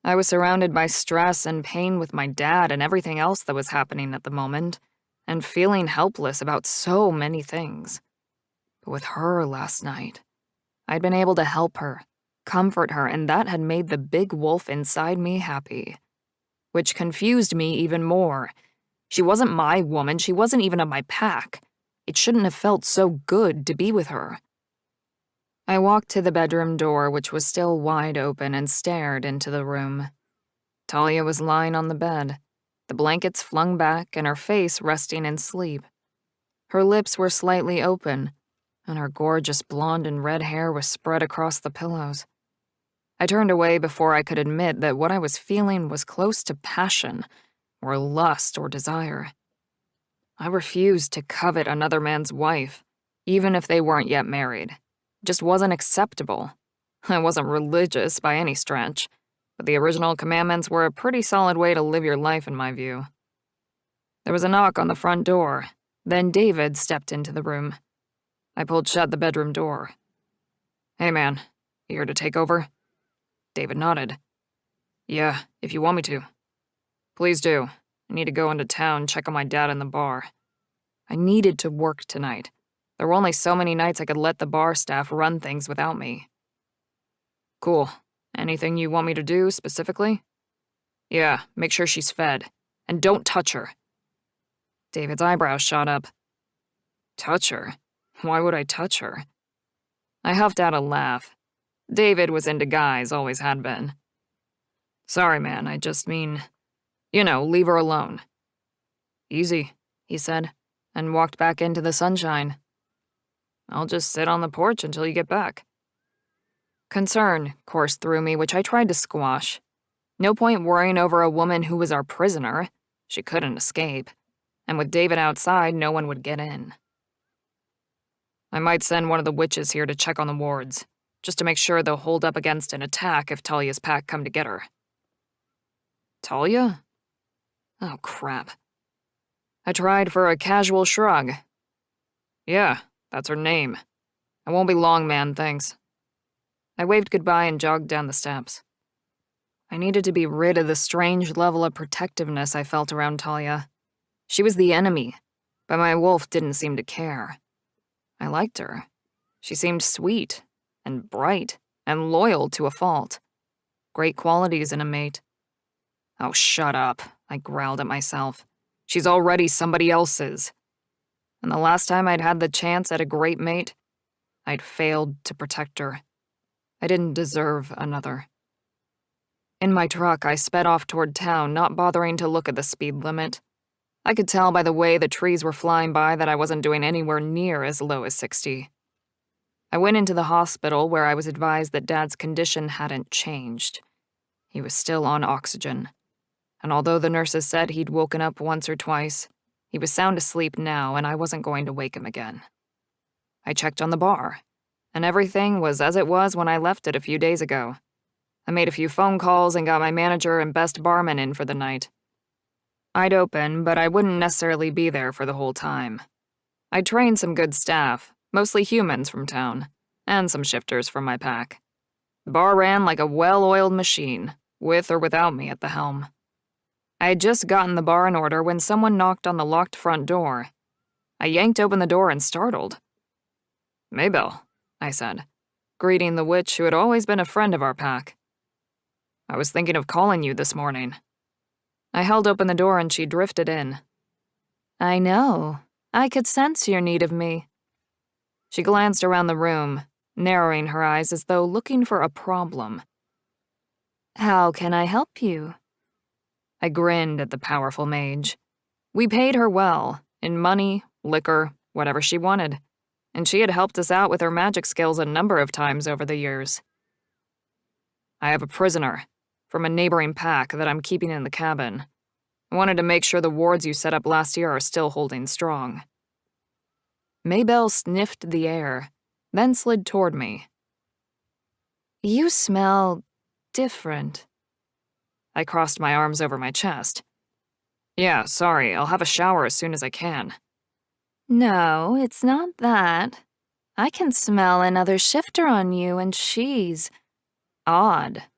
I was surrounded by stress and pain with my dad and everything else that was happening at the moment, and feeling helpless about so many things. But with her last night, I'd been able to help her, comfort her, and that had made the big wolf inside me happy. Which confused me even more. She wasn't my woman, she wasn't even of my pack. It shouldn't have felt so good to be with her. I walked to the bedroom door, which was still wide open, and stared into the room. Talia was lying on the bed, the blankets flung back and her face resting in sleep. Her lips were slightly open, and her gorgeous blonde and red hair was spread across the pillows. I turned away before I could admit that what I was feeling was close to passion, or lust or desire. I refused to covet another man's wife, even if they weren't yet married. It just wasn't acceptable. I wasn't religious by any stretch, but the original commandments were a pretty solid way to live your life in my view. There was a knock on the front door, then David stepped into the room. I pulled shut the bedroom door. "Hey man, you here to take over?" David nodded. "Yeah, if you want me to." "Please do. I need to go into town, check on my dad in the bar." I needed to work tonight. There were only so many nights I could let the bar staff run things without me. "Cool. Anything you want me to do, specifically?" "Yeah, make sure she's fed. And don't touch her." David's eyebrows shot up. "Touch her? Why would I touch her?" I huffed out a laugh. David was into guys, always had been. "Sorry, man, I just mean, leave her alone." "Easy," he said, and walked back into the sunshine. "I'll just sit on the porch until you get back." Concern coursed through me, which I tried to squash. No point worrying over a woman who was our prisoner. She couldn't escape. And with David outside, no one would get in. I might send one of the witches here to check on the wards, just to make sure they'll hold up against an attack if Talia's pack come to get her. Talia? Oh, crap. I tried for a casual shrug. Yeah, that's her name. I won't be long, man, thanks. I waved goodbye and jogged down the steps. I needed to be rid of the strange level of protectiveness I felt around Talia. She was the enemy, but my wolf didn't seem to care. I liked her. She seemed sweet, and bright, and loyal to a fault. Great qualities in a mate. Oh, shut up, I growled at myself. She's already somebody else's. And the last time I'd had the chance at a great mate, I'd failed to protect her. I didn't deserve another. In my truck, I sped off toward town, not bothering to look at the speed limit. I could tell by the way the trees were flying by that I wasn't doing anywhere near as low as 60. I went into the hospital where I was advised that Dad's condition hadn't changed. He was still on oxygen. And although the nurses said he'd woken up once or twice, he was sound asleep now and I wasn't going to wake him again. I checked on the bar, and everything was as it was when I left it a few days ago. I made a few phone calls and got my manager and best barman in for the night. I'd open, but I wouldn't necessarily be there for the whole time. I'd trained some good staff, mostly humans from town, and some shifters from my pack. The bar ran like a well-oiled machine, with or without me at the helm. I had just gotten the bar in order when someone knocked on the locked front door. I yanked open the door and startled. "Maybell," I said, greeting the witch who had always been a friend of our pack. "I was thinking of calling you this morning." I held open the door and she drifted in. "I know. I could sense your need of me." She glanced around the room, narrowing her eyes as though looking for a problem. "How can I help you?" I grinned at the powerful mage. We paid her well, in money, liquor, whatever she wanted, and she had helped us out with her magic skills a number of times over the years. "I have a prisoner from a neighboring pack that I'm keeping in the cabin. I wanted to make sure the wards you set up last year are still holding strong." Maybell sniffed the air, then slid toward me. "You smell different." I crossed my arms over my chest. "Yeah, sorry, I'll have a shower as soon as I can." "No, it's not that. I can smell another shifter on you and she's odd."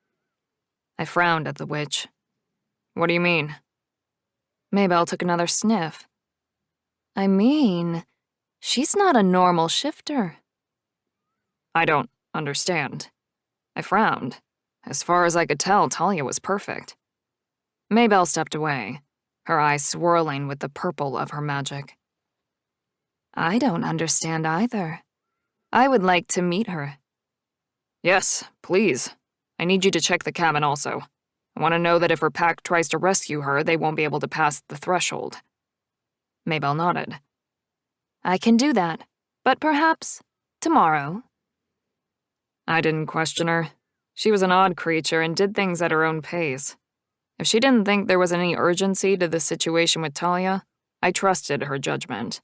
I frowned at the witch. "What do you mean?" Maybell took another sniff. "I mean, she's not a normal shifter." "I don't understand." I frowned. As far as I could tell, Talia was perfect. Maybell stepped away, her eyes swirling with the purple of her magic. "I don't understand either. I would like to meet her." "Yes, please. I need you to check the cabin also. I want to know that if her pack tries to rescue her, they won't be able to pass the threshold." Maybell nodded. "I can do that, but perhaps tomorrow." I didn't question her. She was an odd creature and did things at her own pace. If she didn't think there was any urgency to the situation with Talia, I trusted her judgment.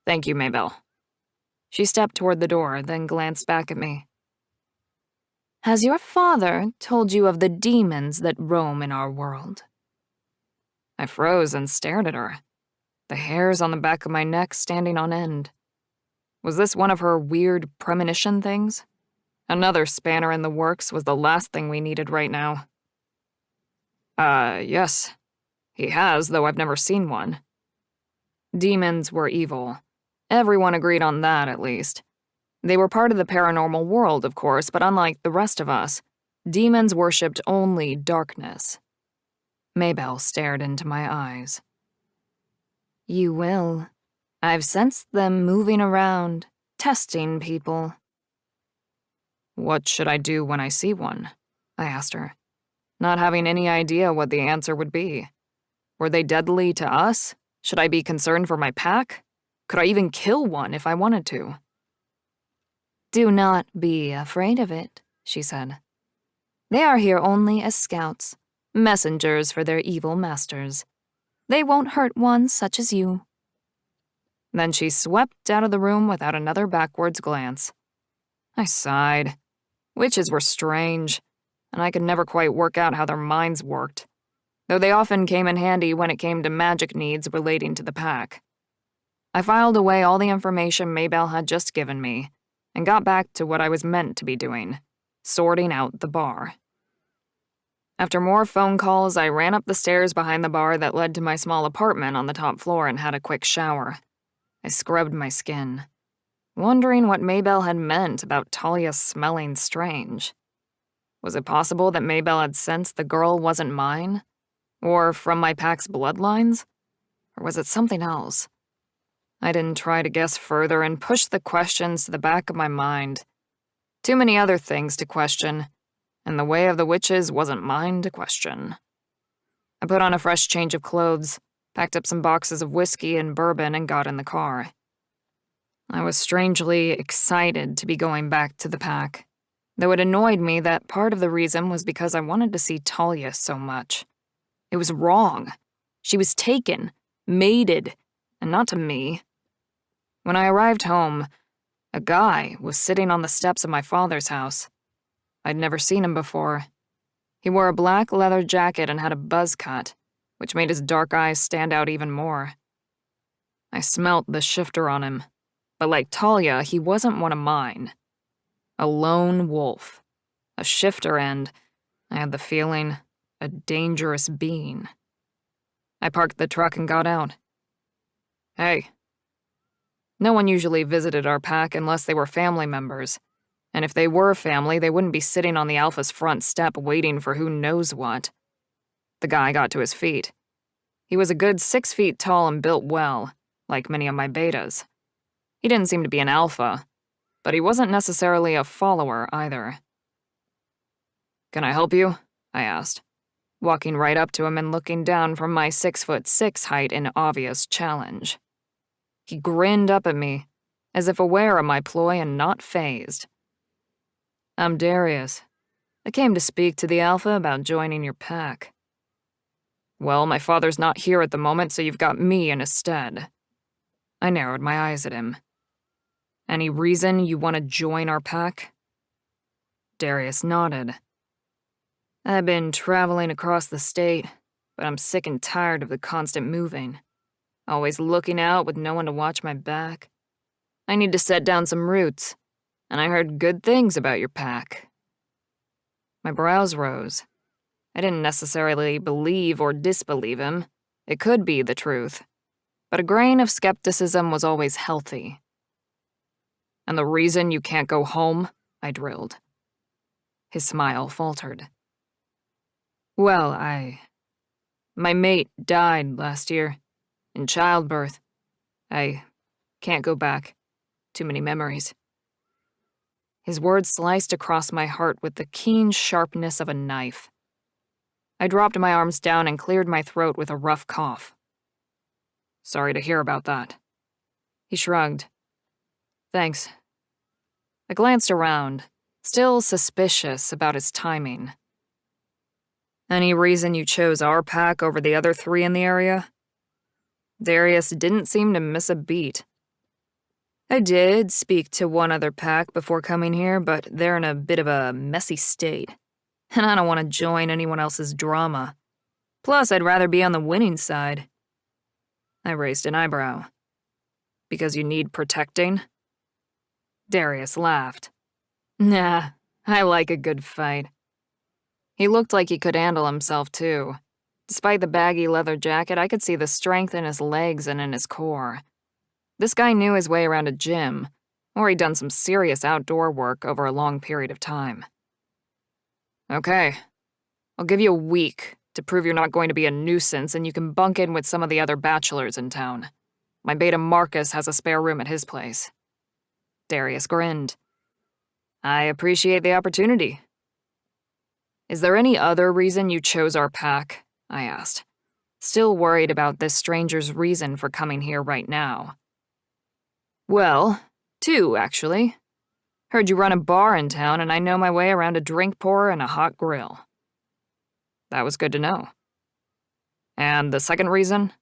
"Thank you, Maybell." She stepped toward the door, then glanced back at me. "Has your father told you of the demons that roam in our world?" I froze and stared at her, the hairs on the back of my neck standing on end. Was this one of her weird premonition things? Another spanner in the works was the last thing we needed right now. Yes. He has, though I've never seen one." Demons were evil. Everyone agreed on that, at least. They were part of the paranormal world, of course, but unlike the rest of us, demons worshipped only darkness. Maybell stared into my eyes. "You will. I've sensed them moving around, testing people." "What should I do when I see one?" I asked her, not having any idea what the answer would be. Were they deadly to us? Should I be concerned for my pack? Could I even kill one if I wanted to? "Do not be afraid of it," she said. They are here only as scouts, messengers for their evil masters. They won't hurt one such as you." Then she swept out of the room without another backwards glance. I sighed. Witches were strange, and I could never quite work out how their minds worked, though they often came in handy when it came to magic needs relating to the pack. I filed away all the information Maybelle had just given me, and got back to what I was meant to be doing, sorting out the bar. After more phone calls, I ran up the stairs behind the bar that led to my small apartment on the top floor and had a quick shower. I scrubbed my skin, wondering what Maybelle had meant about Talia smelling strange. Was it possible that Maybelle had sensed the girl wasn't mine? Or from my pack's bloodlines? Or was it something else? I didn't try to guess further and pushed the questions to the back of my mind. Too many other things to question, and the way of the witches wasn't mine to question. I put on a fresh change of clothes, packed up some boxes of whiskey and bourbon, and got in the car. I was strangely excited to be going back to the pack, though it annoyed me that part of the reason was because I wanted to see Talia so much. It was wrong. She was taken, mated, and not to me. When I arrived home, a guy was sitting on the steps of my father's house. I'd never seen him before. He wore a black leather jacket and had a buzz cut, which made his dark eyes stand out even more. I smelt the shifter on him, but like Talia, he wasn't one of mine. A lone wolf, a shifter, and, I had the feeling, a dangerous being. I parked the truck and got out. Hey. No one usually visited our pack unless they were family members, and if they were family, they wouldn't be sitting on the Alpha's front step waiting for who knows what. The guy got to his feet. He was a good 6 feet tall and built well, like many of my betas. He didn't seem to be an alpha, but he wasn't necessarily a follower either. "Can I help you?" I asked, walking right up to him and looking down from my 6'6" height in obvious challenge. He grinned up at me, as if aware of my ploy and not fazed. "I'm Darius. I came to speak to the Alpha about joining your pack." "Well, my father's not here at the moment, so you've got me in his stead." I narrowed my eyes at him. "Any reason you want to join our pack?" Darius nodded. "I've been traveling across the state, but I'm sick and tired of the constant moving. Always looking out with no one to watch my back. I need to set down some roots, and I heard good things about your pack." My brows rose. I didn't necessarily believe or disbelieve him. It could be the truth. But a grain of skepticism was always healthy. "And the reason you can't go home?" I drilled. His smile faltered. "Well, my mate died last year, in childbirth. I can't go back. Too many memories." His words sliced across my heart with the keen sharpness of a knife. I dropped my arms down and cleared my throat with a rough cough. "Sorry to hear about that." He shrugged. "Thanks." I glanced around, still suspicious about his timing. "Any reason you chose our pack over the other 3 in the area?" Darius didn't seem to miss a beat. "I did speak to one other pack before coming here, but they're in a bit of a messy state, and I don't want to join anyone else's drama. Plus, I'd rather be on the winning side." I raised an eyebrow. "Because you need protecting?" Darius laughed. "Nah, I like a good fight." He looked like he could handle himself, too. Despite the baggy leather jacket, I could see the strength in his legs and in his core. This guy knew his way around a gym, or he'd done some serious outdoor work over a long period of time. "Okay, I'll give you a week to prove you're not going to be a nuisance and you can bunk in with some of the other bachelors in town. My beta Marcus has a spare room at his place." Darius grinned. "I appreciate the opportunity." "Is there any other reason you chose our pack?" I asked, still worried about this stranger's reason for coming here right now. "Well, 2, actually. Heard you run a bar in town, and I know my way around a drink pourer and a hot grill. That was good to know. And the second reason?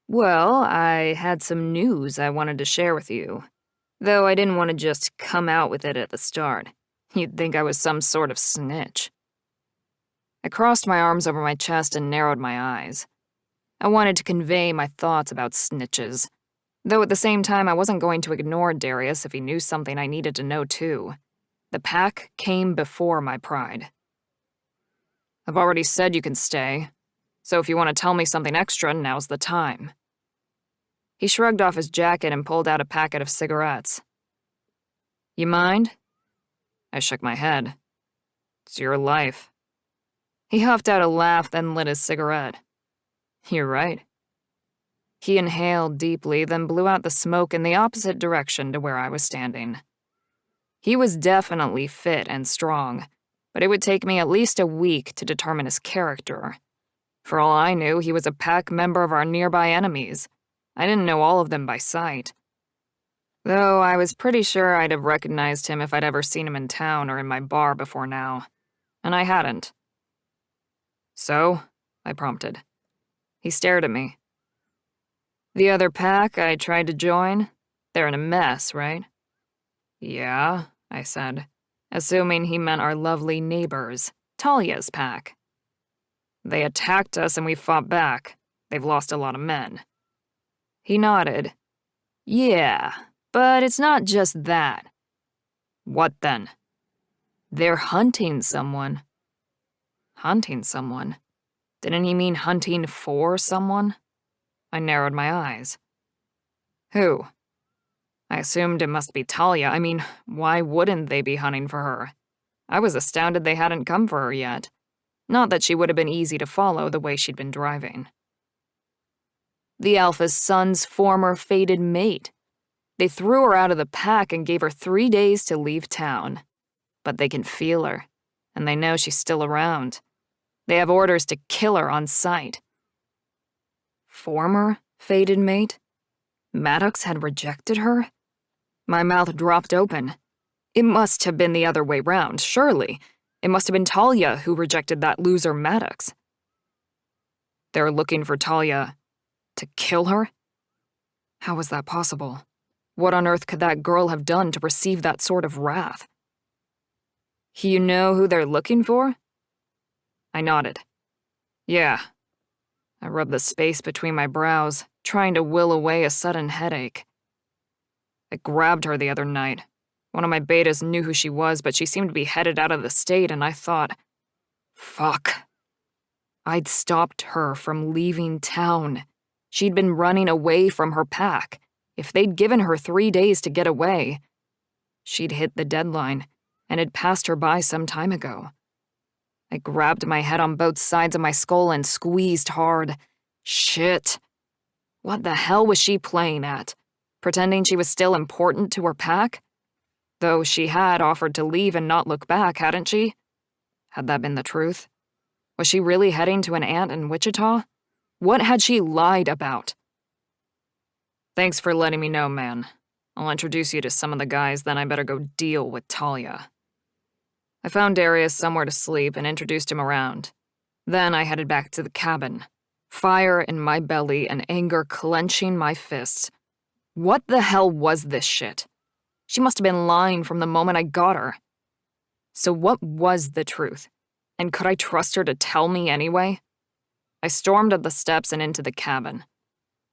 Well, I had some news I wanted to share with you, though I didn't want to just come out with it at the start. You'd think I was some sort of snitch. I crossed my arms over my chest and narrowed my eyes. I wanted to convey my thoughts about snitches, though at the same time I wasn't going to ignore Darius if he knew something I needed to know too. The pack came before my pride. I've already said you can stay, so if you want to tell me something extra, now's the time. He shrugged off his jacket and pulled out a packet of cigarettes. You mind? I shook my head. It's your life. He huffed out a laugh, then lit his cigarette. You're right. He inhaled deeply, then blew out the smoke in the opposite direction to where I was standing. He was definitely fit and strong, but it would take me at least a week to determine his character. For all I knew, he was a pack member of our nearby enemies. I didn't know all of them by sight. Though I was pretty sure I'd have recognized him if I'd ever seen him in town or in my bar before now. And I hadn't. So? I prompted. He stared at me. The other pack I tried to join? They're in a mess, right? Yeah, I said, assuming he meant our lovely neighbors, Talia's pack. They attacked us and we fought back. They've lost a lot of men. He nodded. Yeah, but it's not just that. What then? They're hunting someone. Hunting someone? Didn't he mean hunting for someone? I narrowed my eyes. Who? I assumed it must be Talia. I mean, why wouldn't they be hunting for her? I was astounded they hadn't come for her yet. Not that she would have been easy to follow the way she'd been driving. The Alpha's son's former fated mate. They threw her out of the pack and gave her 3 days to leave town. But they can feel her, and they know she's still around. They have orders to kill her on sight. Former fated mate? Maddox had rejected her? My mouth dropped open. It must have been the other way round, surely. It must have been Talia who rejected that loser Maddox. They're looking for Talia to kill her? How was that possible? What on earth could that girl have done to receive that sort of wrath? You know who they're looking for? I nodded. Yeah. I rubbed the space between my brows, trying to will away a sudden headache. I grabbed her the other night. One of my betas knew who she was, but she seemed to be headed out of the state, and I thought, fuck. I'd stopped her from leaving town. She'd been running away from her pack. If they'd given her 3 days to get away, she'd hit the deadline, and had passed her by some time ago. I grabbed my head on both sides of my skull and squeezed hard. Shit. What the hell was she playing at? Pretending she was still important to her pack? Though she had offered to leave and not look back, hadn't she? Had that been the truth? Was she really heading to an aunt in Wichita? What had she lied about? Thanks for letting me know, man. I'll introduce you to some of the guys, then I better go deal with Talia. I found Darius somewhere to sleep and introduced him around. Then I headed back to the cabin, fire in my belly and anger clenching my fists. What the hell was this shit? She must have been lying from the moment I got her. So what was the truth? And could I trust her to tell me anyway? I stormed up the steps and into the cabin.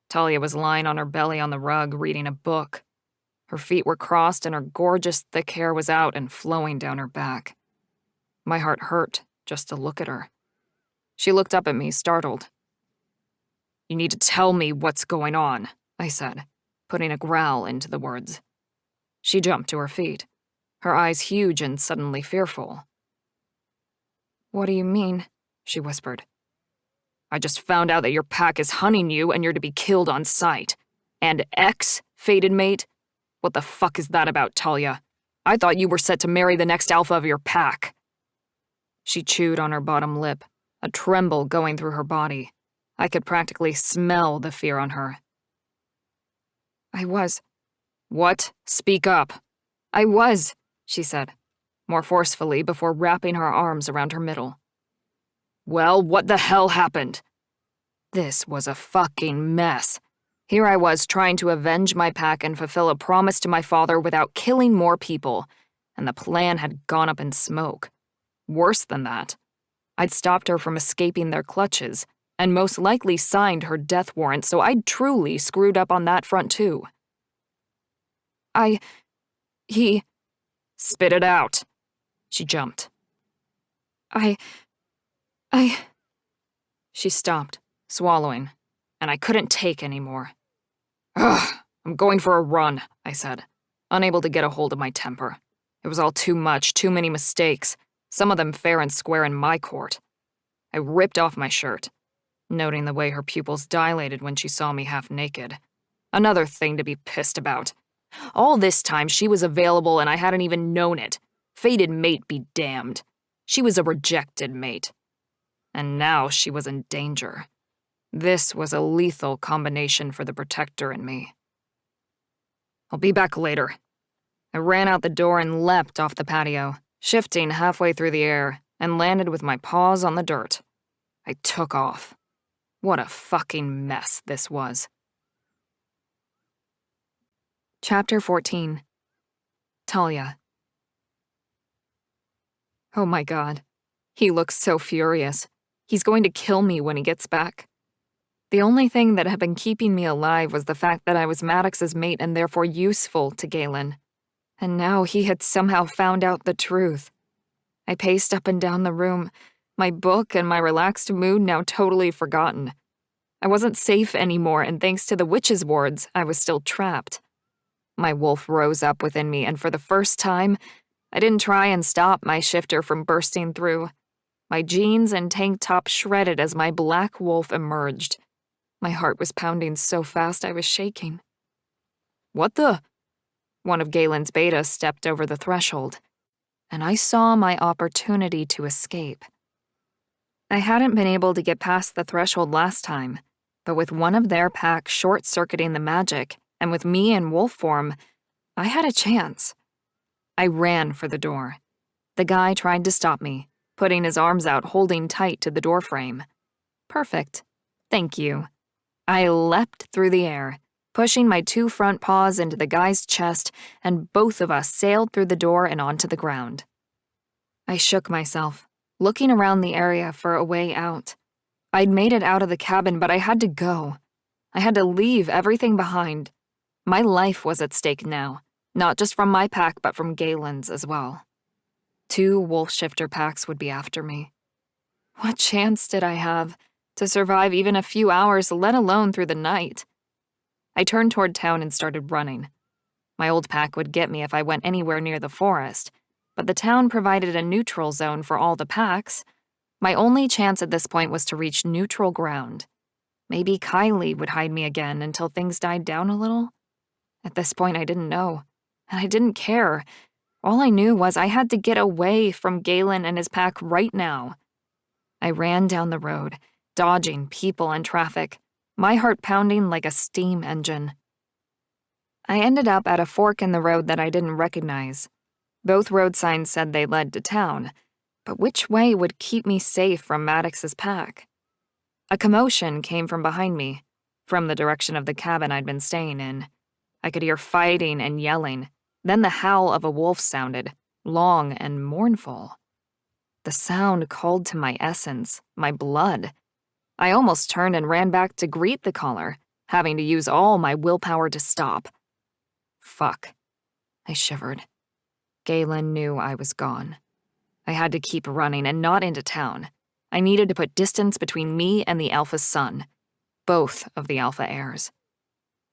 Talia was lying on her belly on the rug, reading a book. Her feet were crossed and her gorgeous thick hair was out and flowing down her back. My heart hurt just to look at her. She looked up at me, startled. You need to tell me what's going on, I said, putting a growl into the words. She jumped to her feet, her eyes huge and suddenly fearful. What do you mean? She whispered. I just found out that your pack is hunting you and you're to be killed on sight. And fated mate? What the fuck is that about, Talia? I thought you were set to marry the next alpha of your pack. She chewed on her bottom lip, a tremble going through her body. I could practically smell the fear on her. I was. What? Speak up. I was, she said, more forcefully before wrapping her arms around her middle. Well, what the hell happened? This was a fucking mess. Here I was trying to avenge my pack and fulfill a promise to my father without killing more people, and the plan had gone up in smoke. Worse than that, I'd stopped her from escaping their clutches, and most likely signed her death warrant, so I'd truly screwed up on that front too. He... Spit it out. She jumped. She stopped, swallowing, and I couldn't take any more. Ugh, I'm going for a run, I said, unable to get a hold of my temper. It was all too much, too many mistakes, some of them fair and square in my court. I ripped off my shirt, noting the way her pupils dilated when she saw me half naked. Another thing to be pissed about. All this time she was available and I hadn't even known it. Fated mate be damned. She was a rejected mate. And now she was in danger. This was a lethal combination for the protector and me. I'll be back later. I ran out the door and leapt off the patio, shifting halfway through the air, and landed with my paws on the dirt. I took off. What a fucking mess this was. Chapter 14. Talia. Oh my God. He looks so furious. He's going to kill me when he gets back. The only thing that had been keeping me alive was the fact that I was Maddox's mate and therefore useful to Galen. And now he had somehow found out the truth. I paced up and down the room, my book and my relaxed mood now totally forgotten. I wasn't safe anymore, and thanks to the witches' wards, I was still trapped. My wolf rose up within me, and for the first time, I didn't try and stop my shifter from bursting through. My jeans and tank top shredded as my black wolf emerged. My heart was pounding so fast I was shaking. What the? One of Galen's betas stepped over the threshold, and I saw my opportunity to escape. I hadn't been able to get past the threshold last time, but with one of their pack short-circuiting the magic, and with me in wolf form, I had a chance. I ran for the door. The guy tried to stop me, putting his arms out holding tight to the doorframe. Perfect. Thank you. I leapt through the air, pushing my two front paws into the guy's chest, and both of us sailed through the door and onto the ground. I shook myself, looking around the area for a way out. I'd made it out of the cabin, but I had to go. I had to leave everything behind. My life was at stake now, not just from my pack, but from Galen's as well. 2 wolf shifter packs would be after me. What chance did I have to survive even a few hours, let alone through the night? I turned toward town and started running. My old pack would get me if I went anywhere near the forest, but the town provided a neutral zone for all the packs. My only chance at this point was to reach neutral ground. Maybe Kylie would hide me again until things died down a little. At this point, I didn't know, and I didn't care. All I knew was I had to get away from Galen and his pack right now. I ran down the road, dodging people and traffic, my heart pounding like a steam engine. I ended up at a fork in the road that I didn't recognize. Both road signs said they led to town, but which way would keep me safe from Maddox's pack? A commotion came from behind me, from the direction of the cabin I'd been staying in. I could hear fighting and yelling. Then the howl of a wolf sounded, long and mournful. The sound called to my essence, my blood. I almost turned and ran back to greet the caller, having to use all my willpower to stop. Fuck. I shivered. Galen knew I was gone. I had to keep running and not into town. I needed to put distance between me and the Alpha's son, both of the Alpha heirs.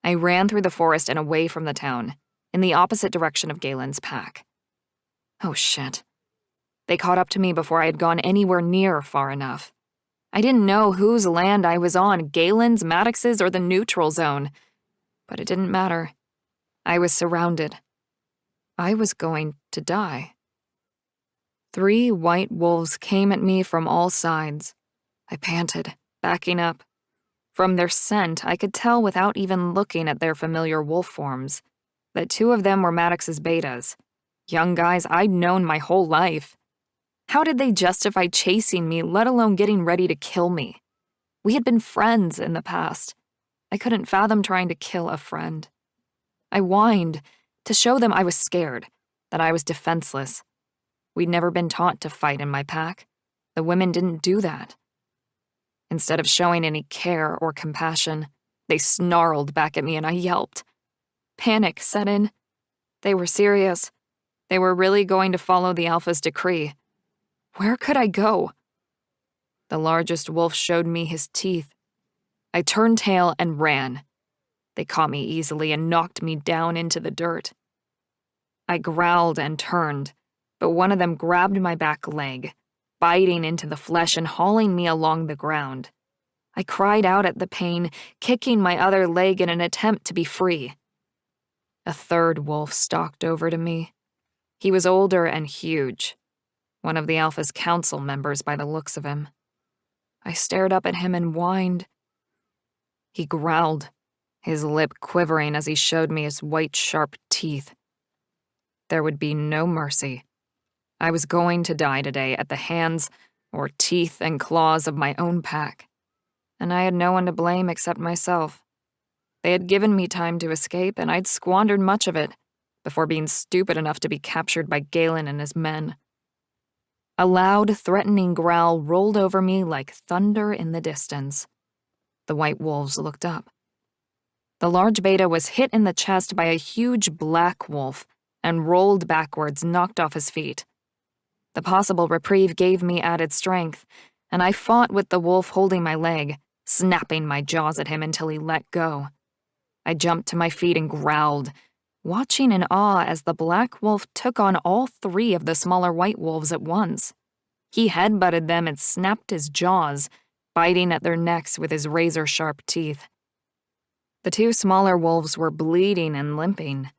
I ran through the forest and away from the town, in the opposite direction of Galen's pack. Oh shit. They caught up to me before I had gone anywhere near far enough. I didn't know whose land I was on, Galen's, Maddox's, or the neutral zone. But it didn't matter. I was surrounded. I was going to die. 3 white wolves came at me from all sides. I panted, backing up. From their scent, I could tell without even looking at their familiar wolf forms that 2 of them were Maddox's betas, Young guys I'd known my whole life. How did they justify chasing me, let alone getting ready to kill me? We had been friends in the past. I couldn't fathom trying to kill a friend. I whined to show them I was scared, that I was defenseless. We'd never been taught to fight in my pack. The women didn't do that. Instead of showing any care or compassion, they snarled back at me and I yelped. Panic set in. They were serious. They were really going to follow the Alpha's decree. Where could I go? The largest wolf showed me his teeth. I turned tail and ran. They caught me easily and knocked me down into the dirt. I growled and turned, but one of them grabbed my back leg, biting into the flesh and hauling me along the ground. I cried out at the pain, kicking my other leg in an attempt to be free. A third wolf stalked over to me. He was older and huge, one of the Alpha's council members by the looks of him. I stared up at him and whined. He growled, his lip quivering as he showed me his white, sharp teeth. There would be no mercy. I was going to die today at the hands or teeth and claws of my own pack, and I had no one to blame except myself. They had given me time to escape, and I'd squandered much of it before being stupid enough to be captured by Galen and his men. A loud, threatening growl rolled over me like thunder in the distance. The white wolves looked up. The large beta was hit in the chest by a huge black wolf and rolled backwards, knocked off his feet. The possible reprieve gave me added strength, and I fought with the wolf holding my leg, snapping my jaws at him until he let go. I jumped to my feet and growled, watching in awe as the black wolf took on all three of the smaller white wolves at once. He headbutted them and snapped his jaws, biting at their necks with his razor-sharp teeth. The two smaller wolves were bleeding and limping,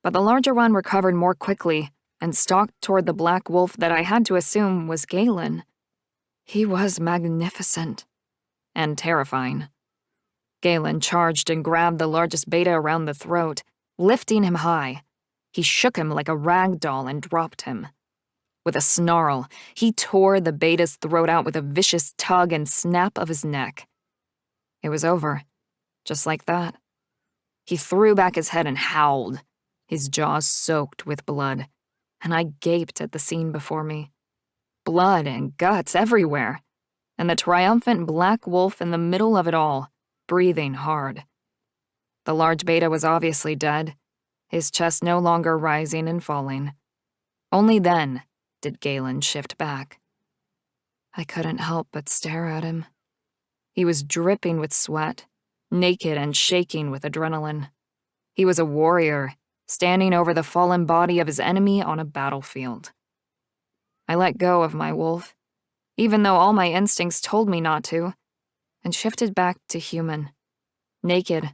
but the larger one recovered more quickly and stalked toward the black wolf that I had to assume was Galen. He was magnificent and terrifying. Galen charged and grabbed the largest beta around the throat, lifting him high. He shook him like a rag doll and dropped him. With a snarl, he tore the beta's throat out with a vicious tug and snap of his neck. It was over, just like that. He threw back his head and howled, his jaws soaked with blood, and I gaped at the scene before me. Blood and guts everywhere, and the triumphant black wolf in the middle of it all, breathing hard. The large beta was obviously dead, his chest no longer rising and falling. Only then did Galen shift back. I couldn't help but stare at him. He was dripping with sweat, naked and shaking with adrenaline. He was a warrior, standing over the fallen body of his enemy on a battlefield. I let go of my wolf, even though all my instincts told me not to, and shifted back to human, naked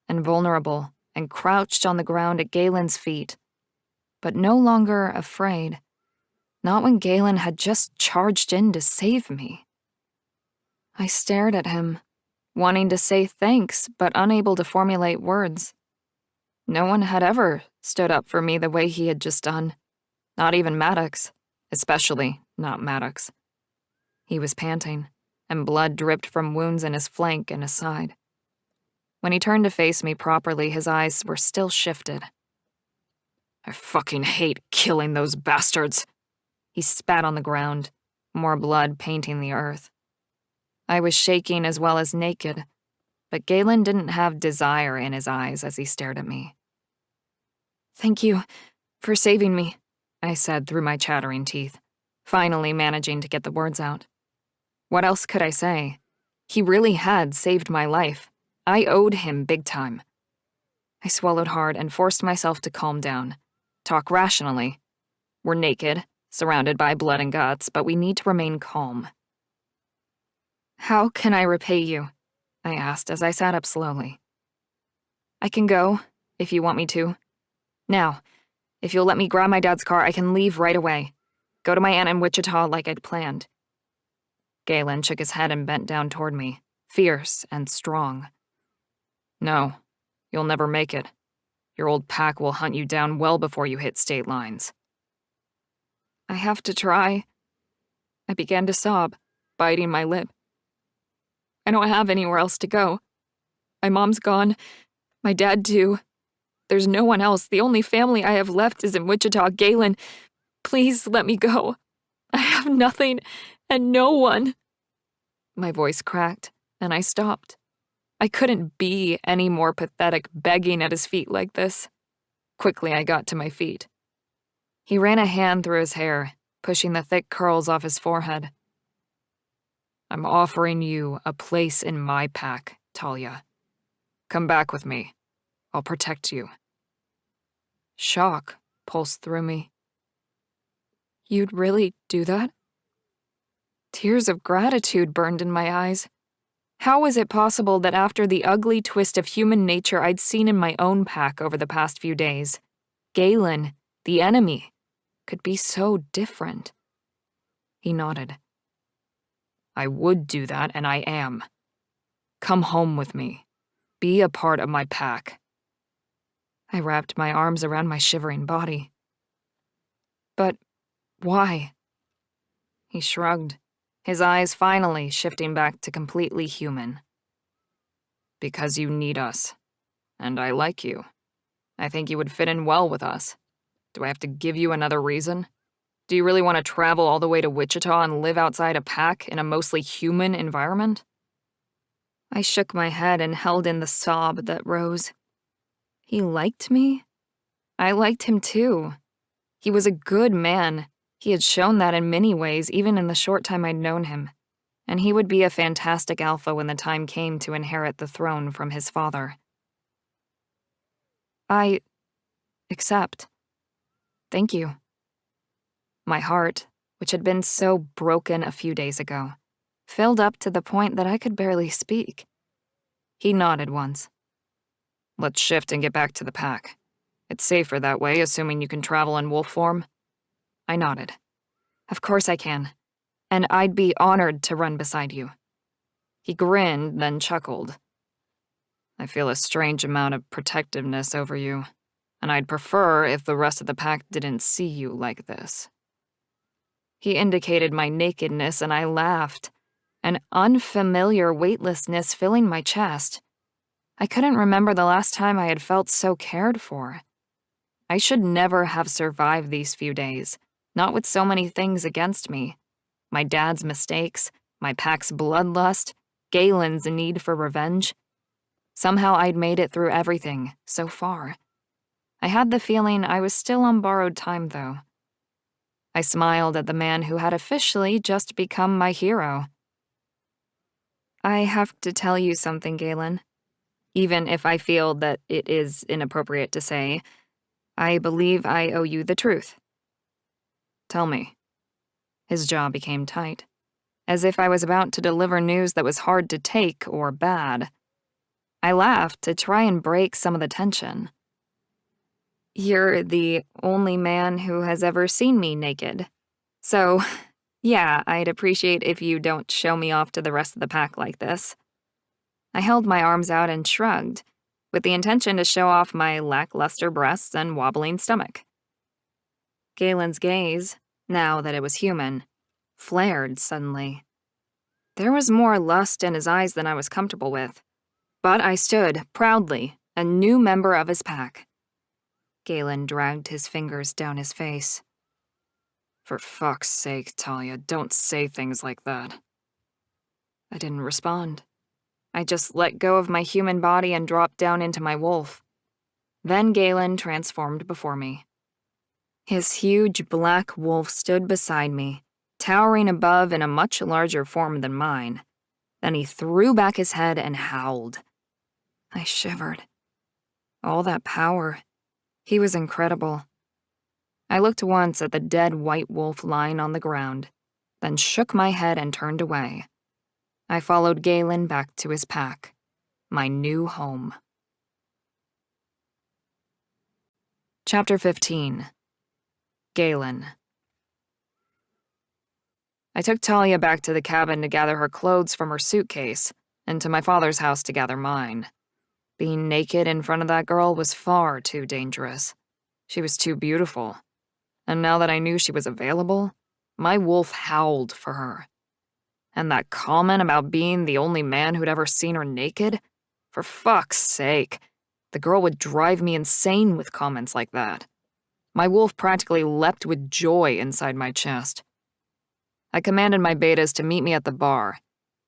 and vulnerable, and crouched on the ground at Galen's feet, but no longer afraid. Not when Galen had just charged in to save me. I stared at him, wanting to say thanks, but unable to formulate words. No one had ever stood up for me the way he had just done. Not even Maddox, especially not Maddox. He was panting, and blood dripped from wounds in his flank and his side. When he turned to face me properly, his eyes were still shifted. I fucking hate killing those bastards. He spat on the ground, more blood painting the earth. I was shaking as well as naked, but Galen didn't have desire in his eyes as he stared at me. Thank you for saving me, I said through my chattering teeth, finally managing to get the words out. What else could I say? He really had saved my life. I owed him big time. I swallowed hard and forced myself to calm down, talk rationally. We're naked, surrounded by blood and guts, but we need to remain calm. How can I repay you? I asked as I sat up slowly. I can go, if you want me to. Now, if you'll let me grab my dad's car, I can leave right away. Go to my aunt in Wichita like I'd planned. Galen shook his head and bent down toward me, fierce and strong. No, you'll never make it. Your old pack will hunt you down well before you hit state lines. I have to try. I began to sob, biting my lip. I don't have anywhere else to go. My mom's gone. My dad, too. There's no one else. The only family I have left is in Wichita. Galen, please let me go. I have nothing and no one. My voice cracked, and I stopped. I couldn't be any more pathetic begging at his feet like this. Quickly, I got to my feet. He ran a hand through his hair, pushing the thick curls off his forehead. I'm offering you a place in my pack, Talia. Come back with me. I'll protect you. Shock pulsed through me. You'd really do that? Tears of gratitude burned in my eyes. How was it possible that after the ugly twist of human nature I'd seen in my own pack over the past few days, Galen, the enemy, could be so different? He nodded. I would do that, and I am. Come home with me. Be a part of my pack. I wrapped my arms around my shivering body. But why? He shrugged, his eyes finally shifting back to completely human. Because you need us, and I like you. I think you would fit in well with us. Do I have to give you another reason? Do you really want to travel all the way to Wichita and live outside a pack in a mostly human environment? I shook my head and held in the sob that rose. He liked me? I liked him too. He was a good man. He had shown that in many ways, even in the short time I'd known him. And he would be a fantastic alpha when the time came to inherit the throne from his father. I accept. Thank you. My heart, which had been so broken a few days ago, filled up to the point that I could barely speak. He nodded once. Let's shift and get back to the pack. It's safer that way, assuming you can travel in wolf form. I nodded. Of course I can. And I'd be honored to run beside you. He grinned, then chuckled. I feel a strange amount of protectiveness over you, and I'd prefer if the rest of the pack didn't see you like this. He indicated my nakedness, and I laughed, an unfamiliar weightlessness filling my chest. I couldn't remember the last time I had felt so cared for. I should never have survived these few days, not with so many things against me. My dad's mistakes, my pack's bloodlust, Galen's need for revenge. Somehow I'd made it through everything, so far. I had the feeling I was still on borrowed time, though. I smiled at the man who had officially just become my hero. I have to tell you something, Galen. Even if I feel that it is inappropriate to say, I believe I owe you the truth. Tell me. His jaw became tight, as if I was about to deliver news that was hard to take or bad. I laughed to try and break some of the tension. You're the only man who has ever seen me naked. So, yeah, I'd appreciate if you don't show me off to the rest of the pack like this. I held my arms out and shrugged, with the intention to show off my lackluster breasts and wobbling stomach. Galen's gaze, now that it was human, flared suddenly. There was more lust in his eyes than I was comfortable with, but I stood, proudly, a new member of his pack. Galen dragged his fingers down his face. For fuck's sake, Talia, don't say things like that. I didn't respond. I just let go of my human body and dropped down into my wolf. Then Galen transformed before me. His huge black wolf stood beside me, towering above in a much larger form than mine. Then he threw back his head and howled. I shivered. All that power. He was incredible. I looked once at the dead white wolf lying on the ground, then shook my head and turned away. I followed Galen back to his pack, my new home. Chapter 15. Galen. I took Talia back to the cabin to gather her clothes from her suitcase, and to my father's house to gather mine. Being naked in front of that girl was far too dangerous. She was too beautiful. and now that I knew she was available, my wolf howled for her. And that comment about being the only man who'd ever seen her naked? For fuck's sake, the girl would drive me insane with comments like that. My wolf practically leapt with joy inside my chest. I commanded my betas to meet me at the bar,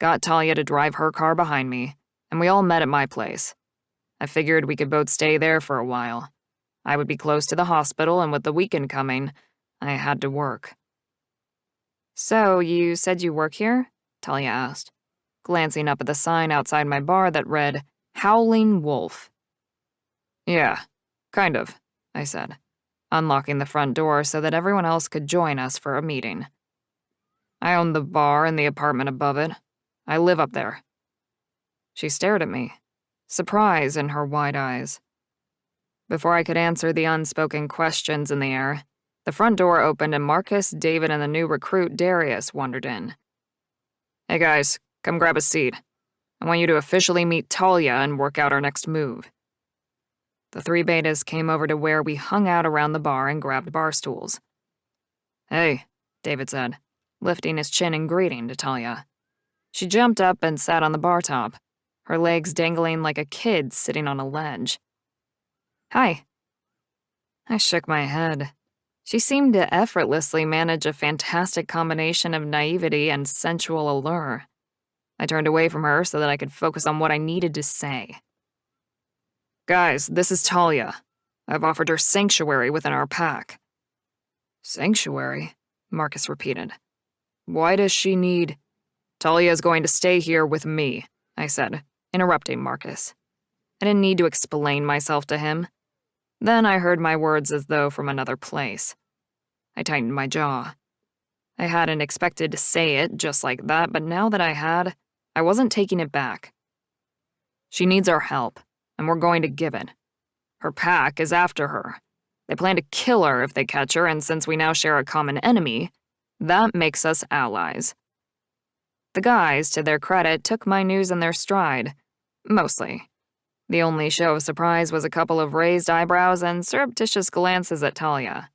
got Talia to drive her car behind me, and we all met at my place. I figured we could both stay there for a while. I would be close to the hospital, and with the weekend coming, I had to work. "So, you said you work here?" Talia asked, glancing up at the sign outside my bar that read, "Howling Wolf." "Yeah, kind of," I said, unlocking the front door so that everyone else could join us for a meeting. "I own the bar and the apartment above it. I live up there." She stared at me, surprise in her wide eyes. Before I could answer the unspoken questions in the air, the front door opened and Marcus, David, and the new recruit, Darius, wandered in. "Hey guys, come grab a seat. I want you to officially meet Talia and work out our next move." The three betas came over to where we hung out around the bar and grabbed bar stools. "Hey," David said, lifting his chin in greeting to Talia. She jumped up and sat on the bar top, her legs dangling like a kid sitting on a ledge. "Hi." I shook my head. She seemed to effortlessly manage a fantastic combination of naivety and sensual allure. I turned away from her so that I could focus on what I needed to say. "Guys, this is Talia. I've offered her sanctuary within our pack." "Sanctuary?" Marcus repeated. "Why does she need—" "Talia is going to stay here with me," I said, interrupting Marcus. I didn't need to explain myself to him. Then I heard my words as though from another place. I tightened my jaw. I hadn't expected to say it just like that, but now that I had, I wasn't taking it back. She needs our help, and we're going to give it. Her pack is after her. They plan to kill her if they catch her, and since we now share a common enemy, that makes us allies. The guys, to their credit, took my news in their stride. Mostly. The only show of surprise was a couple of raised eyebrows and surreptitious glances at Talia.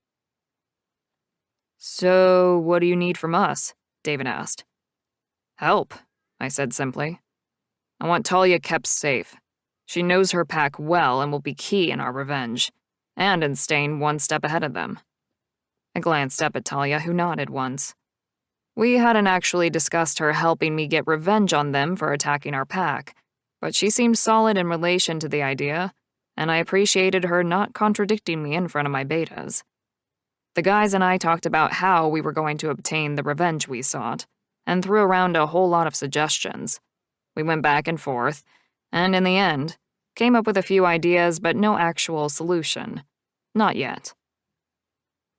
"So, what do you need from us?" David asked. "Help," I said simply. "I want Talia kept safe. She knows her pack well and will be key in our revenge, and in staying one step ahead of them." I glanced up at Talia, who nodded once. We hadn't actually discussed her helping me get revenge on them for attacking our pack, but she seemed solid in relation to the idea, and I appreciated her not contradicting me in front of my betas. The guys and I talked about how we were going to obtain the revenge we sought, and threw around a whole lot of suggestions. We went back and forth, and in the end, came up with a few ideas but no actual solution. Not yet.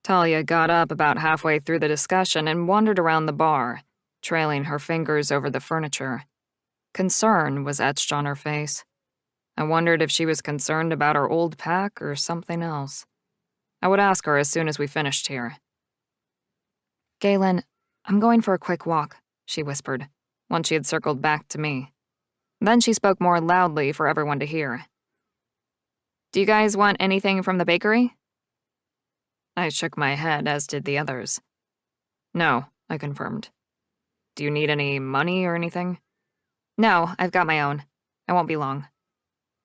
Talia got up about halfway through the discussion and wandered around the bar, trailing her fingers over the furniture. Concern was etched on her face. I wondered if she was concerned about her old pack or something else. I would ask her as soon as we finished here. "Galen, I'm going for a quick walk," she whispered, once she had circled back to me. Then she spoke more loudly for everyone to hear. "Do you guys want anything from the bakery?" I shook my head, as did the others. "No," I confirmed. "Do you need any money or anything?" "No, I've got my own. I won't be long."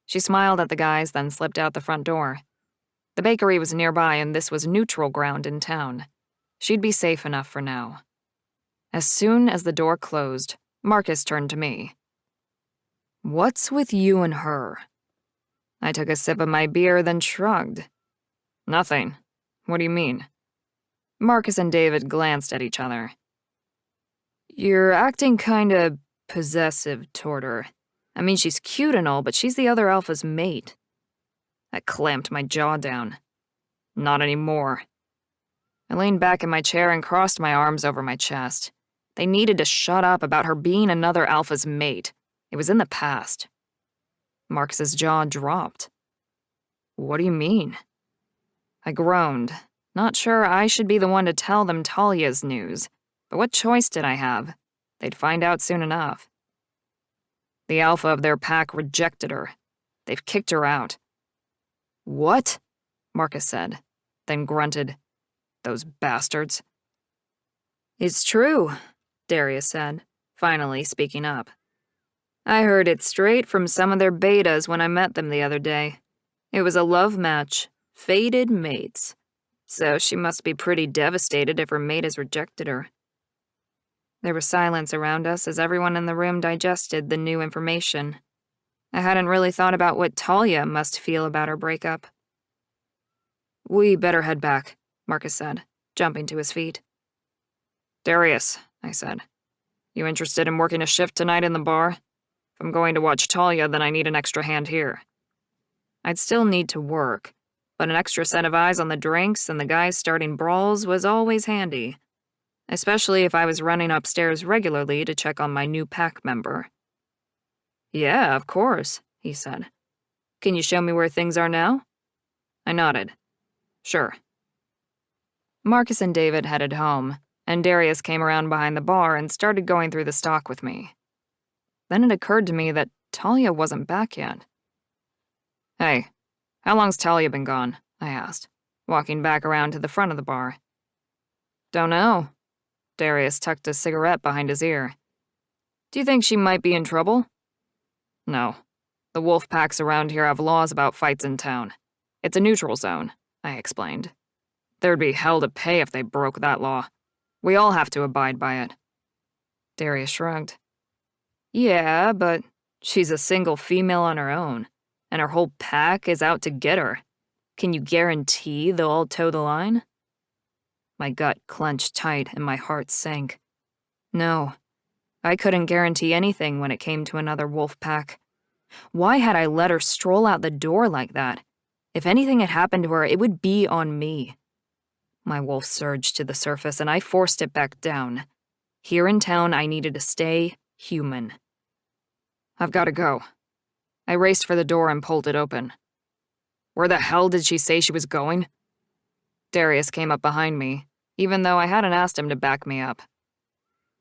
She smiled at the guys, then slipped out the front door. The bakery was nearby, and this was neutral ground in town. She'd be safe enough for now. As soon as the door closed, Marcus turned to me. "What's with you and her?" I took a sip of my beer, then shrugged. "Nothing. What do you mean?" Marcus and David glanced at each other. "You're acting kinda possessive toward her. I mean, she's cute and all, but she's the other alpha's mate." I clamped my jaw down. "Not anymore." I leaned back in my chair and crossed my arms over my chest. They needed to shut up about her being another alpha's mate. It was in the past. Marcus's jaw dropped. "What do you mean?" I groaned, not sure I should be the one to tell them Talia's news, but what choice did I have? They'd find out soon enough. "The alpha of their pack rejected her. They've kicked her out." "What?" Marcus said, then grunted. those bastards. It's true, Darius said, finally speaking up. I heard it straight from some of their betas when I met them the other day. It was a love match, fated mates. So she must be pretty devastated if her mate has rejected her. There was silence around us as everyone in the room digested the new information. I hadn't really thought about what Talia must feel about her breakup. We better head back, Marcus said, jumping to his feet. Darius, I said, you interested in working a shift tonight in the bar? If I'm going to watch Talia, then I need an extra hand here. I'd still need to work, but an extra set of eyes on the drinks and the guys starting brawls was always handy, especially if I was running upstairs regularly to check on my new pack member. Yeah, of course, he said. Can you show me where things are now? I nodded. Sure. Marcus and David headed home, and Darius came around behind the bar and started going through the stock with me. Then it occurred to me that Talia wasn't back yet. Hey, how long's Talia been gone? I asked, walking back around to the front of the bar. Don't know. Darius tucked a cigarette behind his ear. Do you think she might be in trouble? No. The wolf packs around here have laws about fights in town. It's a neutral zone, I explained. There'd be hell to pay if they broke that law. We all have to abide by it. Darius shrugged. Yeah, but she's a single female on her own, and her whole pack is out to get her. Can you guarantee they'll all toe the line? My gut clenched tight and my heart sank. No, I couldn't guarantee anything when it came to another wolf pack. Why had I let her stroll out the door like that? If anything had happened to her, it would be on me. My wolf surged to the surface and I forced it back down. Here in town, I needed to stay human. I've got to go. I raced for the door and pulled it open. Where the hell did she say she was going? Darius came up behind me, even though I hadn't asked him to back me up.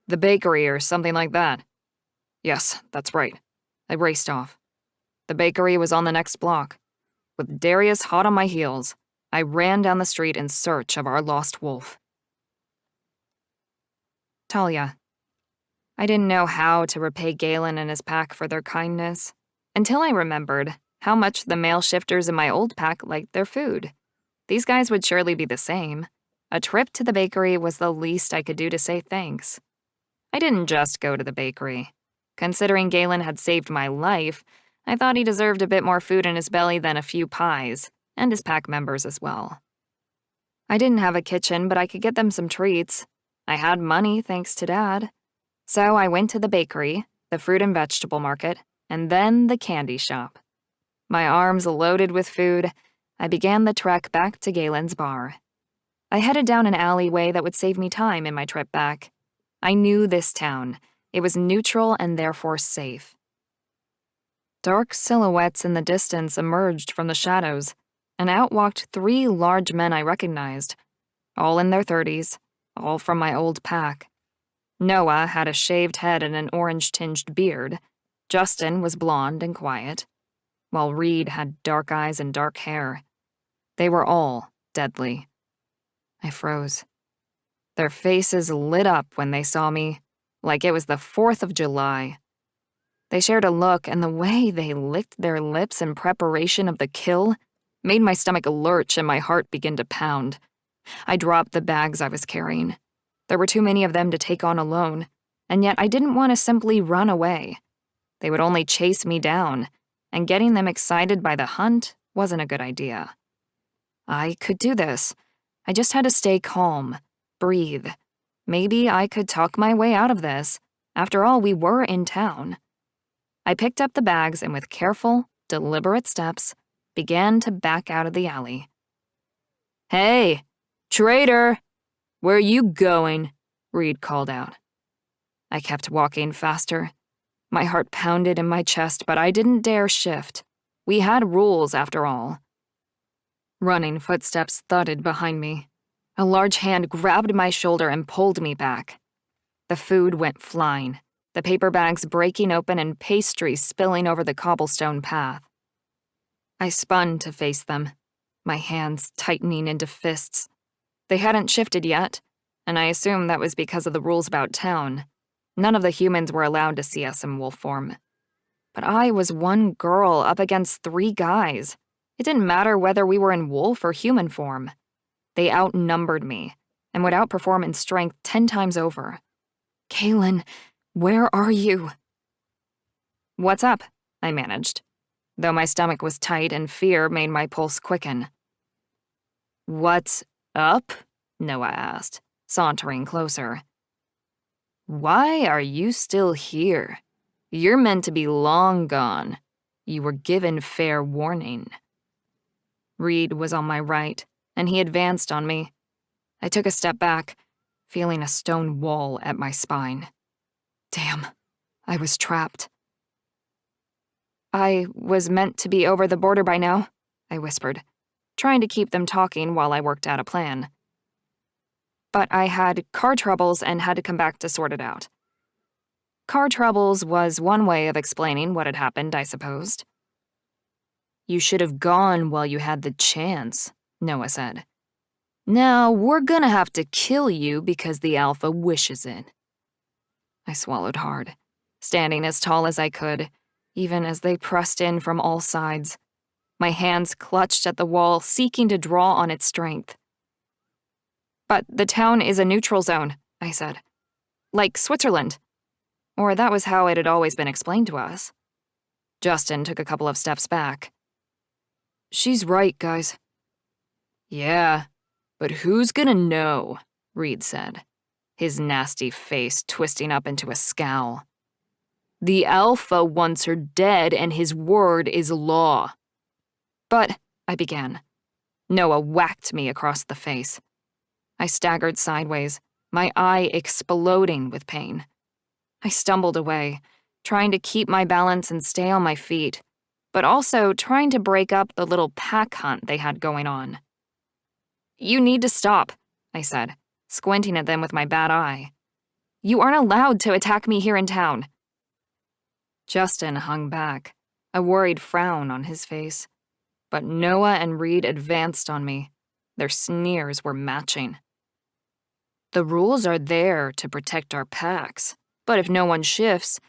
The bakery or something like that. Yes, that's right. I raced off. The bakery was on the next block. With Darius hot on my heels, I ran down the street in search of our lost wolf. Talia. I didn't know how to repay Galen and his pack for their kindness, until I remembered how much the male shifters in my old pack liked their food. These guys would surely be the same. A trip to the bakery was the least I could do to say thanks. I didn't just go to the bakery. Considering Galen had saved my life, I thought he deserved a bit more food in his belly than a few pies, and his pack members as well. I didn't have a kitchen, but I could get them some treats. I had money thanks to Dad. So I went to the bakery, the fruit and vegetable market, and then the candy shop. My arms loaded with food, I began the trek back to Galen's bar. I headed down an alleyway that would save me time in my trip back. I knew this town. It was neutral and therefore safe. Dark silhouettes in the distance emerged from the shadows, and out walked 3 large men I recognized, all in their 30s, all from my old pack. Noah had a shaved head and an orange-tinged beard. Justin was blonde and quiet, while Reed had dark eyes and dark hair. They were all deadly. I froze. Their faces lit up when they saw me, like it was the 4th of July. They shared a look, and the way they licked their lips in preparation of the kill made my stomach lurch and my heart begin to pound. I dropped the bags I was carrying. There were too many of them to take on alone, and yet I didn't want to simply run away. They would only chase me down, and getting them excited by the hunt wasn't a good idea. I could do this. I just had to stay calm, breathe. Maybe I could talk my way out of this. After all, we were in town. I picked up the bags and with careful, deliberate steps, began to back out of the alley. Hey, traitor! Where are you going? Reed called out. I kept walking faster. My heart pounded in my chest, but I didn't dare shift. We had rules, after all. Running footsteps thudded behind me. A large hand grabbed my shoulder and pulled me back. The food went flying, the paper bags breaking open and pastry spilling over the cobblestone path. I spun to face them, my hands tightening into fists. They hadn't shifted yet, and I assumed that was because of the rules about town. None of the humans were allowed to see us in wolf form. But I was one girl up against 3 guys. It didn't matter whether we were in wolf or human form. They outnumbered me and would outperform in strength 10 times over. Kaylin, where are you? What's up? I managed, though my stomach was tight and fear made my pulse quicken. What's up? Noah asked, sauntering closer. Why are you still here? You're meant to be long gone. You were given fair warning. Reed was on my right, and he advanced on me. I took a step back, feeling a stone wall at my spine. Damn, I was trapped. I was meant to be over the border by now, I whispered, trying to keep them talking while I worked out a plan. But I had car troubles and had to come back to sort it out. Car troubles was one way of explaining what had happened, I supposed. You should have gone while you had the chance, Noah said. Now we're gonna have to kill you because the Alpha wishes it. I swallowed hard, standing as tall as I could, even as they pressed in from all sides. My hands clutched at the wall, seeking to draw on its strength. But the town is a neutral zone, I said. Like Switzerland. Or that was how it had always been explained to us. Justin took a couple of steps back. She's right, guys. Yeah, but who's gonna know? Reed said, his nasty face twisting up into a scowl. The Alpha wants her dead and his word is law. But, I began. Noah whacked me across the face. I staggered sideways, my eye exploding with pain. I stumbled away, trying to keep my balance and stay on my feet, but also trying to break up the little pack hunt they had going on. You need to stop, I said, squinting at them with my bad eye. You aren't allowed to attack me here in town. Justin hung back, a worried frown on his face. But Noah and Reed advanced on me. Their sneers were matching. The rules are there to protect our packs, but if no one shifts,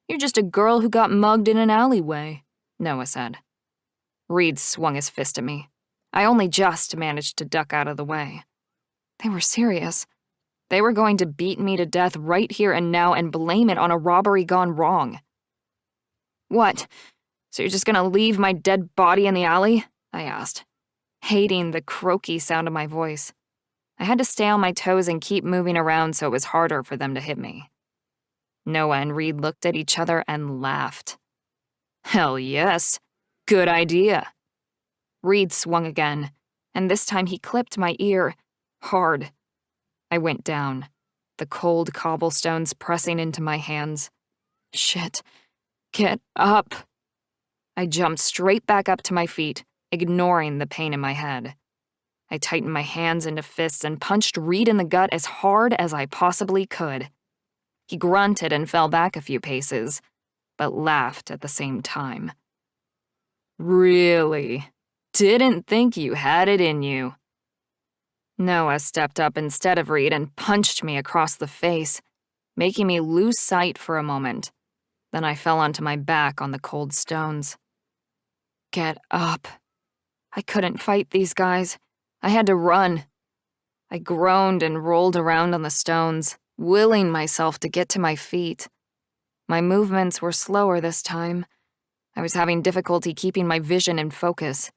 you're just a girl who got mugged in an alleyway, Noah said. Reed swung his fist at me. I only just managed to duck out of the way. They were serious. They were going to beat me to death right here and now and blame it on a robbery gone wrong. What? So you're just gonna leave my dead body in the alley? I asked, hating the croaky sound of my voice. I had to stay on my toes and keep moving around so it was harder for them to hit me. Noah and Reed looked at each other and laughed. Hell yes. Good idea. Reed swung again, and this time he clipped my ear, hard. I went down, the cold cobblestones pressing into my hands. Shit. Get up. I jumped straight back up to my feet, ignoring the pain in my head. I tightened my hands into fists and punched Reed in the gut as hard as I possibly could. He grunted and fell back a few paces, but laughed at the same time. Really? Didn't think you had it in you. Noah stepped up instead of Reed and punched me across the face, making me lose sight for a moment. Then I fell onto my back on the cold stones. Get up. I couldn't fight these guys. I had to run. I groaned and rolled around on the stones, willing myself to get to my feet. My movements were slower this time. I was having difficulty keeping my vision in focus.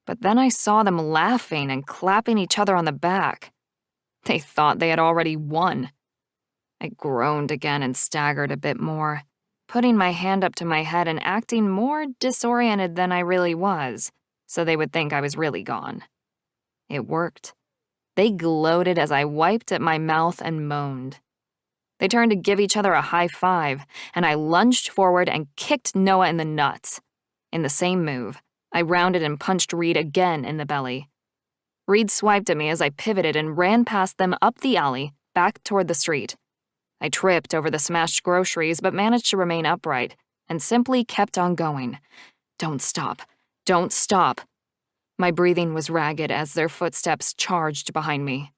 But then I saw them laughing and clapping each other on the back. They thought they had already won. I groaned again and staggered a bit more, putting my hand up to my head and acting more disoriented than I really was, so they would think I was really gone. It worked. They gloated as I wiped at my mouth and moaned. They turned to give each other a high five, and I lunged forward and kicked Noah in the nuts. In the same move, I rounded and punched Reed again in the belly. Reed swiped at me as I pivoted and ran past them up the alley, back toward the street. I tripped over the smashed groceries but managed to remain upright and simply kept on going. Don't stop. Don't stop. My breathing was ragged as their footsteps charged behind me.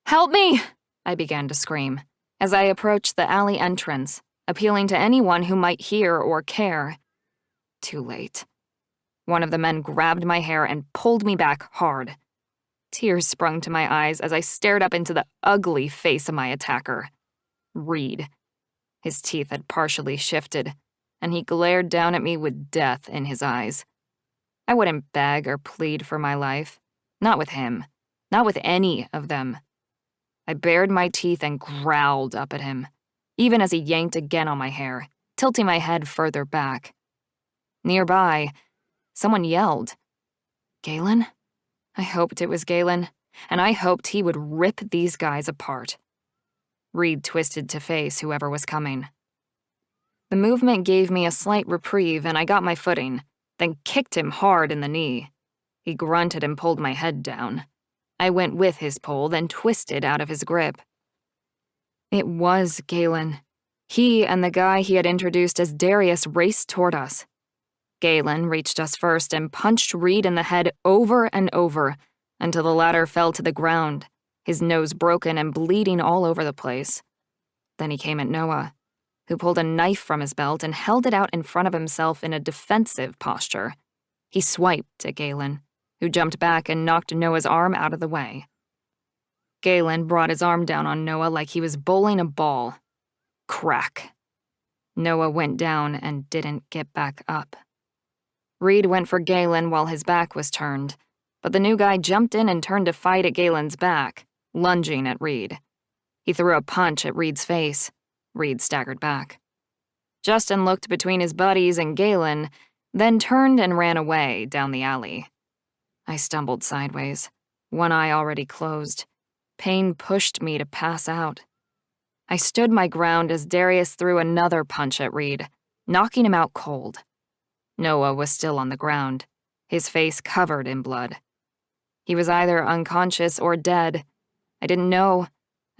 "Help me!" I began to scream as I approached the alley entrance, appealing to anyone who might hear or care. Too late. One of the men grabbed my hair and pulled me back hard. Tears sprung to my eyes as I stared up into the ugly face of my attacker, Reed. His teeth had partially shifted, and he glared down at me with death in his eyes. I wouldn't beg or plead for my life. Not with him. Not with any of them. I bared my teeth and growled up at him, even as he yanked again on my hair, tilting my head further back. Nearby, someone yelled. Galen? I hoped it was Galen, and I hoped he would rip these guys apart. Reed twisted to face whoever was coming. The movement gave me a slight reprieve, and I got my footing, then kicked him hard in the knee. He grunted and pulled my head down. I went with his pull, then twisted out of his grip. It was Galen. He and the guy he had introduced as Darius raced toward us. Galen reached us first and punched Reed in the head over and over until the latter fell to the ground, his nose broken and bleeding all over the place. Then he came at Noah, who pulled a knife from his belt and held it out in front of himself in a defensive posture. He swiped at Galen, who jumped back and knocked Noah's arm out of the way. Galen brought his arm down on Noah like he was bowling a ball. Crack. Noah went down and didn't get back up. Reed went for Galen while his back was turned, but the new guy jumped in and turned to fight at Galen's back, lunging at Reed. He threw a punch at Reed's face. Reed staggered back. Justin looked between his buddies and Galen, then turned and ran away down the alley. I stumbled sideways, one eye already closed. Pain pushed me to pass out. I stood my ground as Darius threw another punch at Reed, knocking him out cold. Noah was still on the ground, his face covered in blood. He was either unconscious or dead. I didn't know,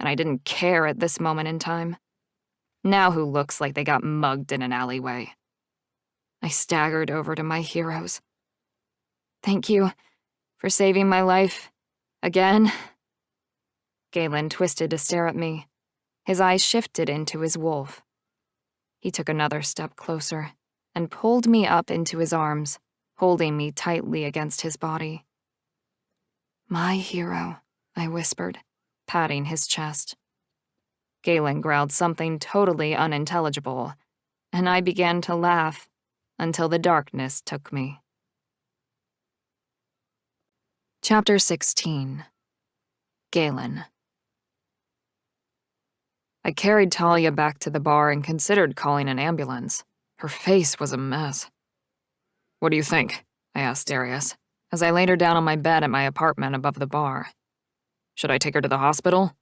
and I didn't care at this moment in time. Now who looks like they got mugged in an alleyway? I staggered over to my heroes. Thank you for saving my life. Again. Galen twisted to stare at me. His eyes shifted into his wolf. He took another step closer and pulled me up into his arms, holding me tightly against his body. My hero, I whispered, patting his chest. Galen growled something totally unintelligible, and I began to laugh until the darkness took me. Chapter 16. Galen. I carried Talia back to the bar and considered calling an ambulance. Her face was a mess. What do you think? I asked Darius, as I laid her down on my bed at my apartment above the bar. Should I take her to the hospital?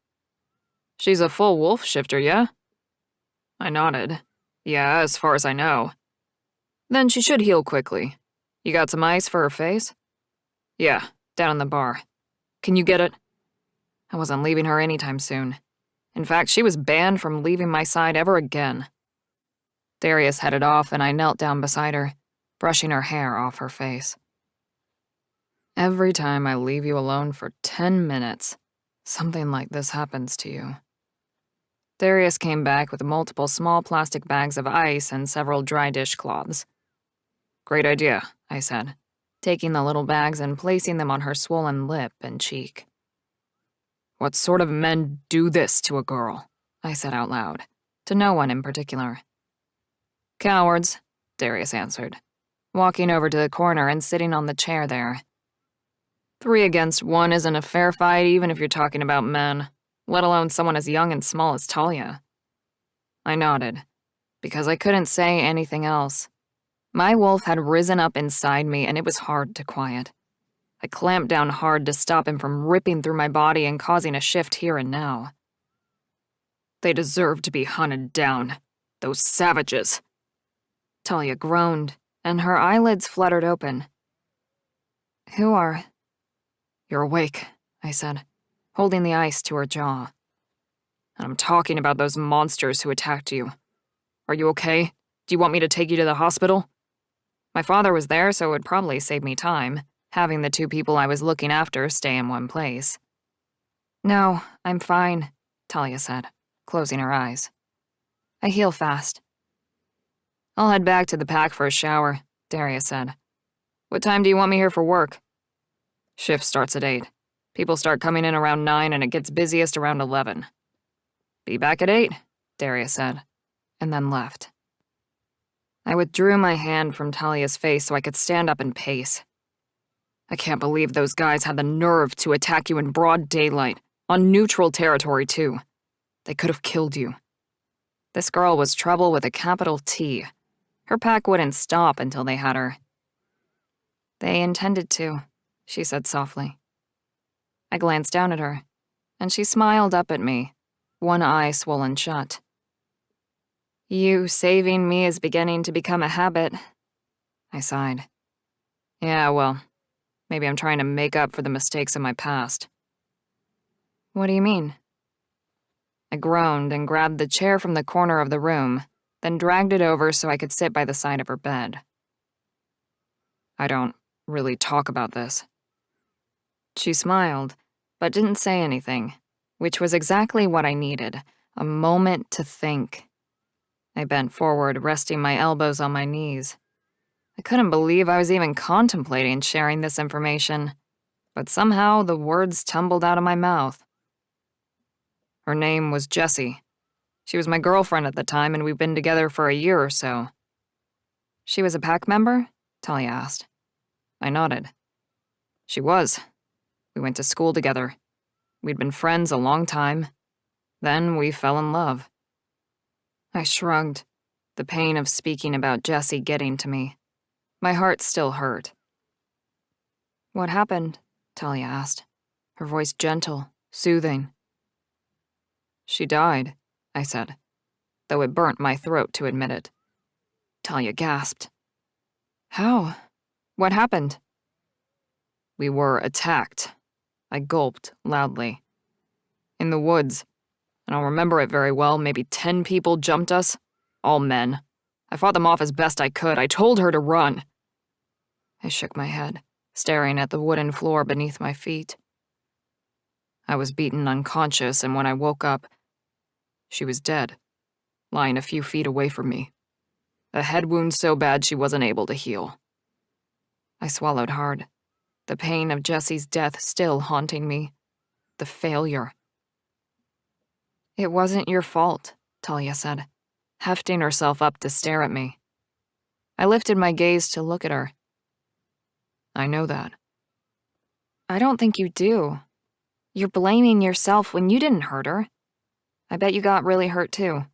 She's a full wolf shifter, yeah? I nodded. Yeah, as far as I know. Then she should heal quickly. You got some ice for her face? Yeah, down in the bar. Can you get it? I wasn't leaving her anytime soon. In fact, she was banned from leaving my side ever again. Darius headed off and I knelt down beside her, brushing her hair off her face. Every time I leave you alone for 10 minutes, something like this happens to you. Darius came back with multiple small plastic bags of ice and several dry dishcloths. Great idea, I said, taking the little bags and placing them on her swollen lip and cheek. What sort of men do this to a girl? I said out loud, to no one in particular. Cowards, Darius answered, walking over to the corner and sitting on the chair there. 3 against 1 isn't a fair fight even if you're talking about men, let alone someone as young and small as Talia. I nodded, because I couldn't say anything else. My wolf had risen up inside me and it was hard to quiet. I clamped down hard to stop him from ripping through my body and causing a shift here and now. They deserve to be hunted down, those savages. Talia groaned, and her eyelids fluttered open. Who are... You're awake, I said, holding the ice to her jaw. And I'm talking about those monsters who attacked you. Are you okay? Do you want me to take you to the hospital? My father was there, so it would probably save me time, having the two people I was looking after stay in one place. "No, I'm fine," Talia said, closing her eyes. "I heal fast." "I'll head back to the pack for a shower," Darius said. "What time do you want me here for work?" "Shift starts at 8. People start coming in around 9 and it gets busiest around 11. "Be back at 8, Darius said, and then left. I withdrew my hand from Talia's face so I could stand up and pace. I can't believe those guys had the nerve to attack you in broad daylight, on neutral territory too. They could have killed you. This girl was trouble with a capital T. Her pack wouldn't stop until they had her. "They intended to," she said softly. I glanced down at her, and she smiled up at me, one eye swollen shut. "You saving me is beginning to become a habit." I sighed. "Yeah, well, maybe I'm trying to make up for the mistakes of my past." "What do you mean?" I groaned and grabbed the chair from the corner of the room, then dragged it over so I could sit by the side of her bed. "I don't really talk about this." She smiled, but didn't say anything, which was exactly what I needed, a moment to think. I bent forward, resting my elbows on my knees. I couldn't believe I was even contemplating sharing this information, but somehow the words tumbled out of my mouth. Her name was Jessie. She was my girlfriend at the time, and we've been together for a year or so. "She was a pack member?" Talia asked. I nodded. "She was. We went to school together. We'd been friends a long time. Then we fell in love." I shrugged, the pain of speaking about Jessie getting to me. My heart still hurt. "What happened?" Talia asked, her voice gentle, soothing. "She died," I said, though it burnt my throat to admit it. Talia gasped. "How? What happened?" "We were attacked." I gulped loudly. "In the woods. I don't remember it very well. Maybe 10 people jumped us. All men. I fought them off as best I could. I told her to run." I shook my head, staring at the wooden floor beneath my feet. I was beaten unconscious, and when I woke up, she was dead, lying a few feet away from me. A head wound so bad she wasn't able to heal. I swallowed hard, the pain of Jessie's death still haunting me. The failure. "It wasn't your fault," Talia said, hefting herself up to stare at me. I lifted my gaze to look at her. "I know that." "I don't think you do. You're blaming yourself when you didn't hurt her. I bet you got really hurt too.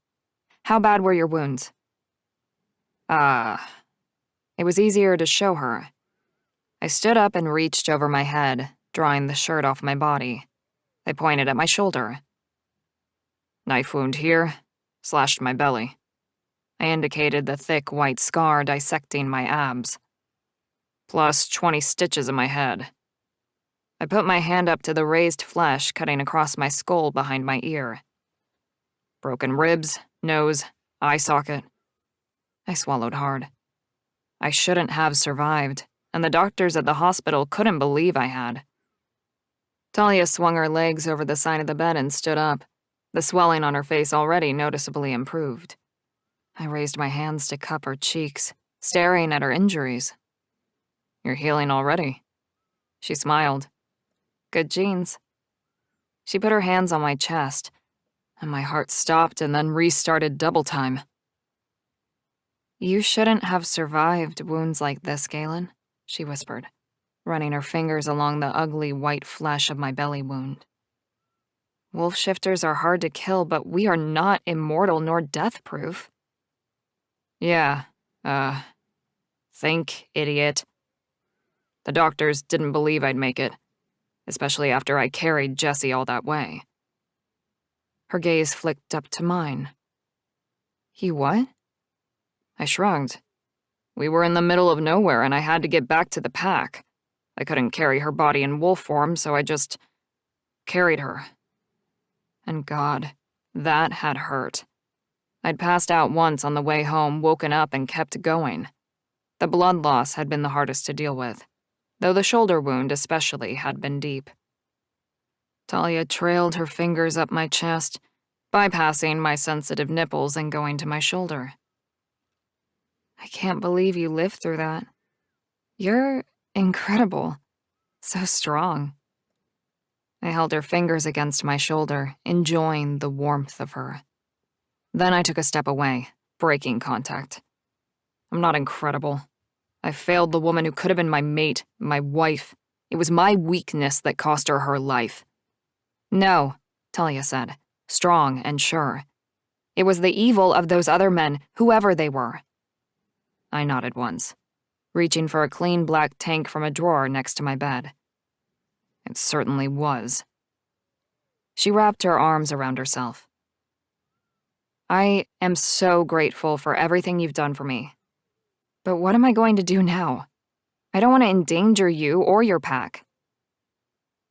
How bad were your wounds?" It was easier to show her. I stood up and reached over my head, drawing the shirt off my body. I pointed at my shoulder. "Knife wound here, slashed my belly." I indicated the thick white scar dissecting my abs. "Plus 20 stitches in my head." I put my hand up to the raised flesh cutting across my skull behind my ear. "Broken ribs, nose, eye socket." I swallowed hard. I shouldn't have survived, and the doctors at the hospital couldn't believe I had. Talia swung her legs over the side of the bed and stood up, the swelling on her face already noticeably improved. I raised my hands to cup her cheeks, staring at her injuries. "You're healing already." She smiled. "Good genes." She put her hands on my chest, and my heart stopped and then restarted double time. "You shouldn't have survived wounds like this, Galen," she whispered, running her fingers along the ugly white flesh of my belly wound. "Wolf shifters are hard to kill, but we are not immortal nor death-proof." "Yeah, think, idiot." The doctors didn't believe I'd make it, especially after I carried Jessie all that way. Her gaze flicked up to mine. "You what?" I shrugged. "We were in the middle of nowhere and I had to get back to the pack. I couldn't carry her body in wolf form, so I just carried her. And God, that had hurt. I'd passed out once on the way home, woken up and kept going. The blood loss had been the hardest to deal with. though the shoulder wound especially had been deep. Talia trailed her fingers up my chest, bypassing my sensitive nipples and going to my shoulder. I can't believe you lived through that. You're incredible. So strong. I held her fingers against my shoulder, enjoying the warmth of her. Then I took a step away, breaking contact. I'm not incredible. I failed the woman who could have been my mate, my wife. It was my weakness that cost her her life. No, Talia said, strong and sure. It was the evil of those other men, whoever they were. I nodded once, reaching for a clean black tank from a drawer next to my bed. It certainly was. She wrapped her arms around herself. I am so grateful for everything you've done for me. But what am I going to do now? I don't want to endanger you or your pack.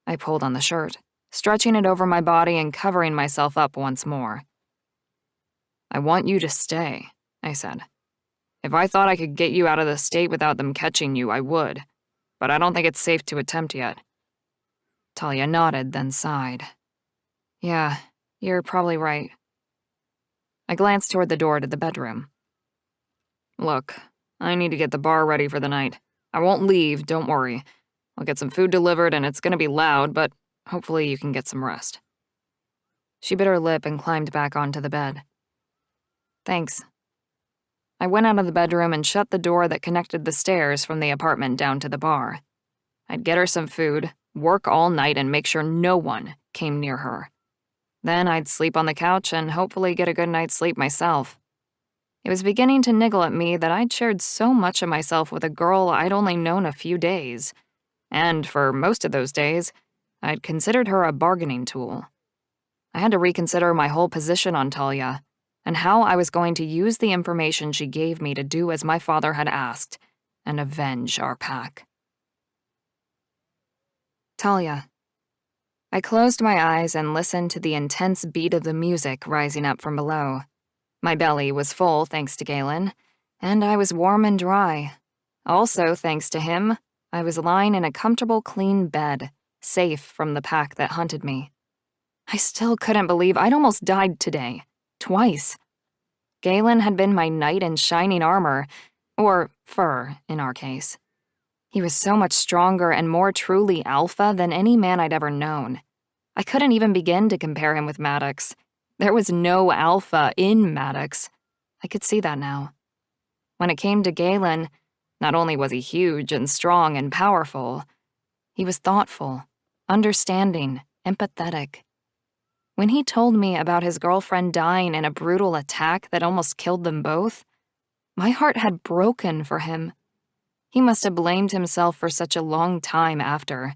I pulled on the shirt, stretching it over my body and covering myself up once more. I want you to stay, I said. If I thought I could get you out of the state without them catching you, I would. But I don't think it's safe to attempt yet. Talia nodded, then sighed. Yeah, you're probably right. I glanced toward the door to the bedroom. Look, I need to get the bar ready for the night. I won't leave, don't worry. I'll get some food delivered and it's gonna be loud, but hopefully you can get some rest. She bit her lip and climbed back onto the bed. Thanks. I went out of the bedroom and shut the door that connected the stairs from the apartment down to the bar. I'd get her some food, work all night, and make sure no one came near her. Then I'd sleep on the couch and hopefully get a good night's sleep myself. It was beginning to niggle at me that I'd shared so much of myself with a girl I'd only known a few days. And for most of those days, I'd considered her a bargaining tool. I had to reconsider my whole position on Talia, and how I was going to use the information she gave me to do as my father had asked, and avenge our pack. Talia. I closed my eyes and listened to the intense beat of the music rising up from below. My belly was full thanks to Galen, and I was warm and dry. Also, thanks to him, I was lying in a comfortable, clean bed, safe from the pack that hunted me. I still couldn't believe I'd almost died today. Twice. Galen had been my knight in shining armor, or fur in our case. He was so much stronger and more truly alpha than any man I'd ever known. I couldn't even begin to compare him with Maddox. There was no alpha in Maddox. I could see that now. When it came to Galen, not only was he huge and strong and powerful, he was thoughtful, understanding, empathetic. When he told me about his girlfriend dying in a brutal attack that almost killed them both, my heart had broken for him. He must have blamed himself for such a long time after,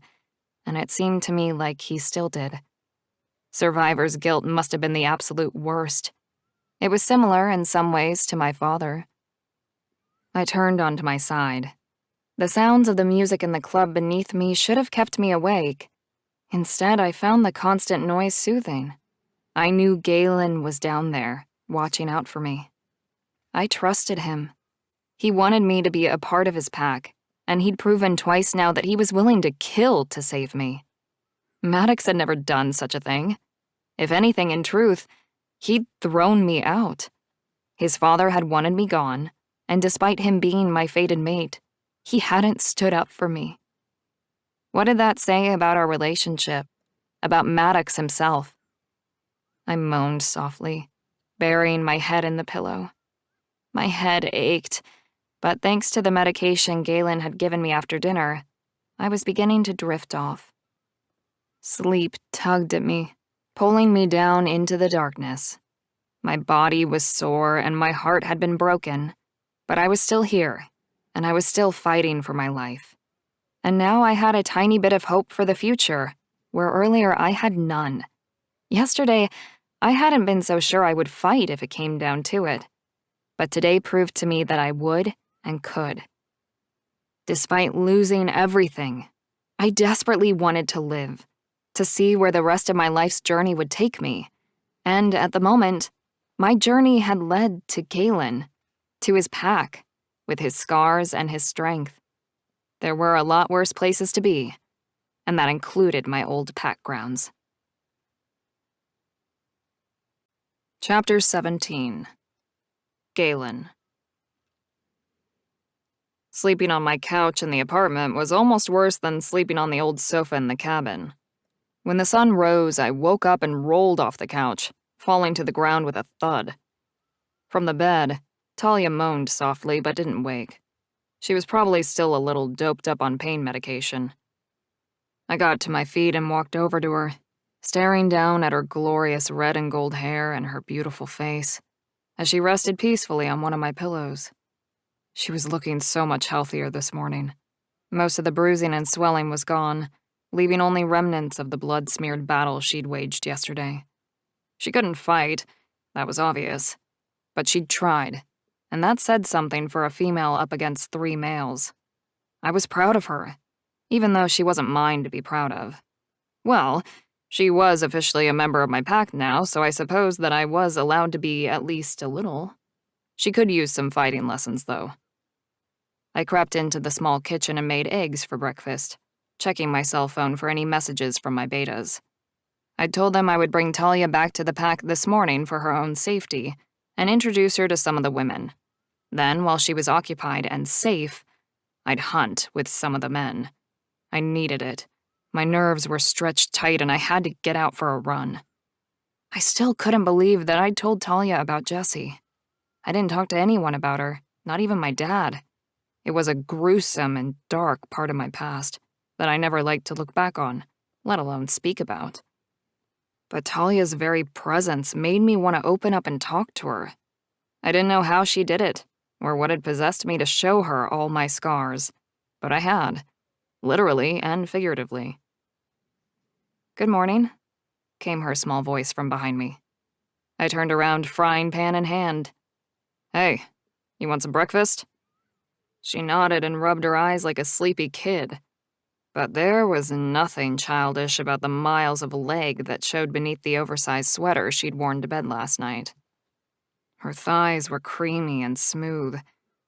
and it seemed to me like he still did. Survivor's guilt must have been the absolute worst. It was similar in some ways to my father. I turned onto my side. The sounds of the music in the club beneath me should have kept me awake. Instead, I found the constant noise soothing. I knew Galen was down there, watching out for me. I trusted him. He wanted me to be a part of his pack, and he'd proven twice now that he was willing to kill to save me. Maddox had never done such a thing. If anything, in truth, he'd thrown me out. His father had wanted me gone, and despite him being my fated mate, he hadn't stood up for me. What did that say about our relationship? About Maddox himself? I moaned softly, burying my head in the pillow. My head ached, but thanks to the medication Galen had given me after dinner, I was beginning to drift off. Sleep tugged at me, pulling me down into the darkness. My body was sore and my heart had been broken, but I was still here, and I was still fighting for my life. And now I had a tiny bit of hope for the future, where earlier I had none. Yesterday, I hadn't been so sure I would fight if it came down to it, but today proved to me that I would and could. Despite losing everything, I desperately wanted to live, to see where the rest of my life's journey would take me. And at the moment, my journey had led to Galen, to his pack, with his scars and his strength. There were a lot worse places to be, and that included my old pack grounds. Chapter 17. Galen. Sleeping on my couch in the apartment was almost worse than sleeping on the old sofa in the cabin. When the sun rose, I woke up and rolled off the couch, falling to the ground with a thud. From the bed, Talia moaned softly but didn't wake. She was probably still a little doped up on pain medication. I got to my feet and walked over to her, staring down at her glorious red and gold hair and her beautiful face, as she rested peacefully on one of my pillows. She was looking so much healthier this morning. Most of the bruising and swelling was gone, leaving only remnants of the blood-smeared battle she'd waged yesterday. She couldn't fight, that was obvious, but she'd tried, and that said something for a female up against 3 males. I was proud of her, even though she wasn't mine to be proud of. Well, she was officially a member of my pack now, so I suppose that I was allowed to be at least a little. She could use some fighting lessons, though. I crept into the small kitchen and made eggs for breakfast, checking my cell phone for any messages from my betas. I'd told them I would bring Talia back to the pack this morning for her own safety and introduce her to some of the women. Then, while she was occupied and safe, I'd hunt with some of the men. I needed it. My nerves were stretched tight and I had to get out for a run. I still couldn't believe that I'd told Talia about Jessie. I didn't talk to anyone about her, not even my dad. It was a gruesome and dark part of my past that I never liked to look back on, let alone speak about. But Talia's very presence made me want to open up and talk to her. I didn't know how she did it, or what had possessed me to show her all my scars, but I had, literally and figuratively. "Good morning," came her small voice from behind me. I turned around, frying pan in hand. "Hey, you want some breakfast?" She nodded and rubbed her eyes like a sleepy kid. But there was nothing childish about the miles of leg that showed beneath the oversized sweater she'd worn to bed last night. Her thighs were creamy and smooth,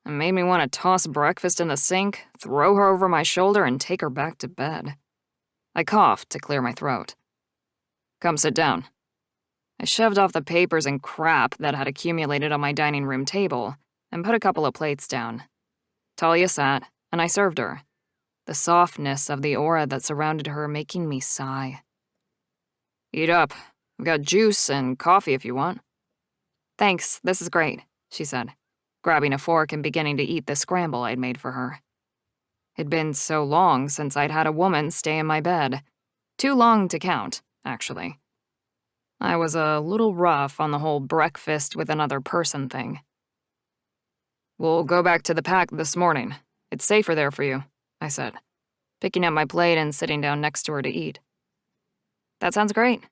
and made me want to toss breakfast in the sink, throw her over my shoulder, and take her back to bed. I coughed to clear my throat. "Come sit down." I shoved off the papers and crap that had accumulated on my dining room table and put a couple of plates down. Talia sat, and I served her, the softness of the aura that surrounded her making me sigh. "Eat up. I've got juice and coffee if you want." "Thanks, this is great," she said, grabbing a fork and beginning to eat the scramble I'd made for her. It'd been so long since I'd had a woman stay in my bed. Too long to count, actually. I was a little rough on the whole breakfast with another person thing. "We'll go back to the pack this morning. It's safer there for you," I said, picking up my plate and sitting down next to her to eat. "That sounds great."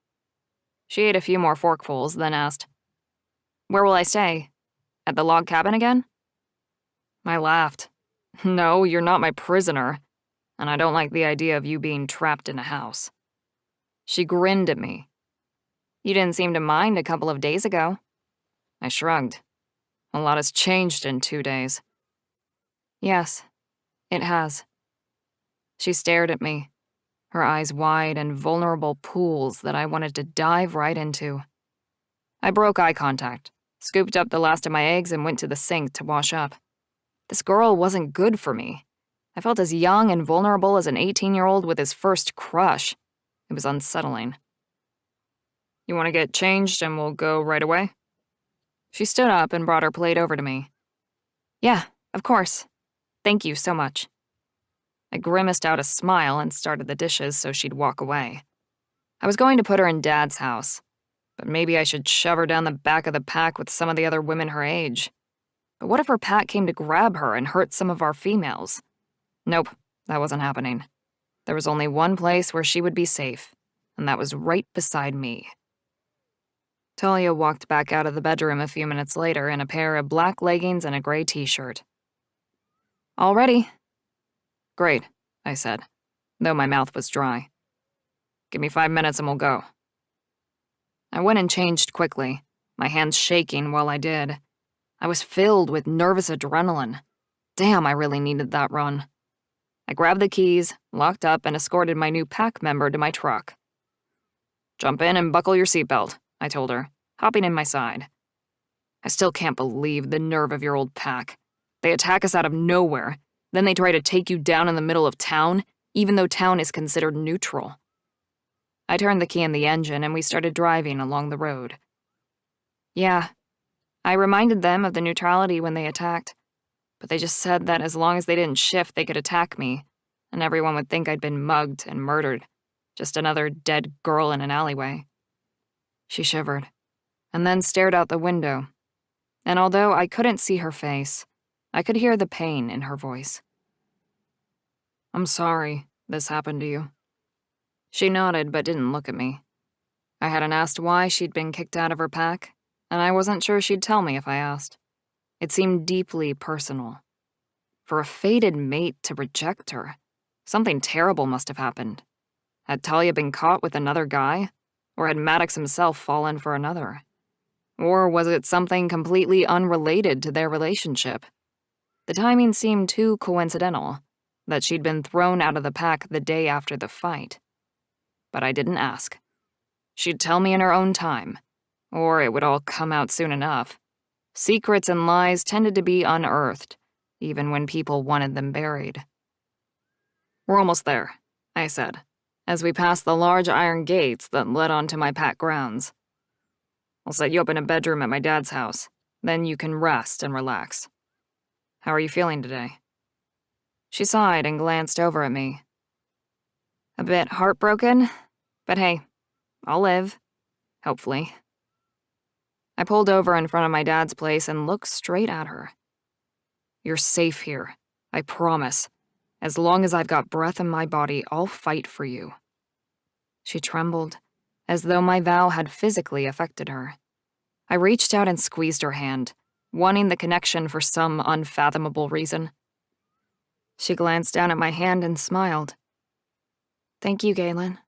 She ate a few more forkfuls, then asked, "Where will I stay? At the log cabin again?" I laughed. "No, you're not my prisoner, and I don't like the idea of you being trapped in a house." She grinned at me. "You didn't seem to mind a couple of days ago." I shrugged. A lot has changed in 2 days. "Yes, it has." She stared at me, her eyes wide and vulnerable pools that I wanted to dive right into. I broke eye contact, scooped up the last of my eggs, and went to the sink to wash up. This girl wasn't good for me. I felt as young and vulnerable as an 18-year-old with his first crush. It was unsettling. "You want to get changed and we'll go right away?" She stood up and brought her plate over to me. "Yeah, of course. Thank you so much." I grimaced out a smile and started the dishes so she'd walk away. I was going to put her in Dad's house, but maybe I should shove her down the back of the pack with some of the other women her age. But what if her pack came to grab her and hurt some of our females? Nope, that wasn't happening. There was only one place where she would be safe, and that was right beside me. Talia walked back out of the bedroom a few minutes later in a pair of black leggings and a gray t-shirt. "All ready." "Great," I said, though my mouth was dry. "Give me 5 minutes and we'll go." I went and changed quickly, my hands shaking while I did. I was filled with nervous adrenaline. Damn, I really needed that run. I grabbed the keys, locked up, and escorted my new pack member to my truck. "Jump in and buckle your seatbelt," I told her, hopping in my side. I still can't believe the nerve of your old pack. They attack us out of nowhere, then they try to take you down in the middle of town, even though town is considered neutral. I turned the key in the engine and we started driving along the road. Yeah, I reminded them of the neutrality when they attacked, but they just said that as long as they didn't shift, they could attack me, and everyone would think I'd been mugged and murdered, just another dead girl in an alleyway. She shivered, and then stared out the window, and although I couldn't see her face, I could hear the pain in her voice. "I'm sorry this happened to you." She nodded but didn't look at me. I hadn't asked why she'd been kicked out of her pack, and I wasn't sure she'd tell me if I asked. It seemed deeply personal. For a fated mate to reject her, something terrible must have happened. Had Talia been caught with another guy? Or had Maddox himself fallen for another? Or was it something completely unrelated to their relationship? The timing seemed too coincidental, that she'd been thrown out of the pack the day after the fight. But I didn't ask. She'd tell me in her own time, or it would all come out soon enough. Secrets and lies tended to be unearthed, even when people wanted them buried. "We're almost there," I said, as we passed the large iron gates that led onto my pack grounds. "I'll set you up in a bedroom at my dad's house. Then you can rest and relax. How are you feeling today?" She sighed and glanced over at me. "A bit heartbroken, but hey, I'll live. Hopefully." I pulled over in front of my dad's place and looked straight at her. "You're safe here, I promise. As long as I've got breath in my body, I'll fight for you." She trembled, as though my vow had physically affected her. I reached out and squeezed her hand, wanting the connection for some unfathomable reason. She glanced down at my hand and smiled. "Thank you, Galen."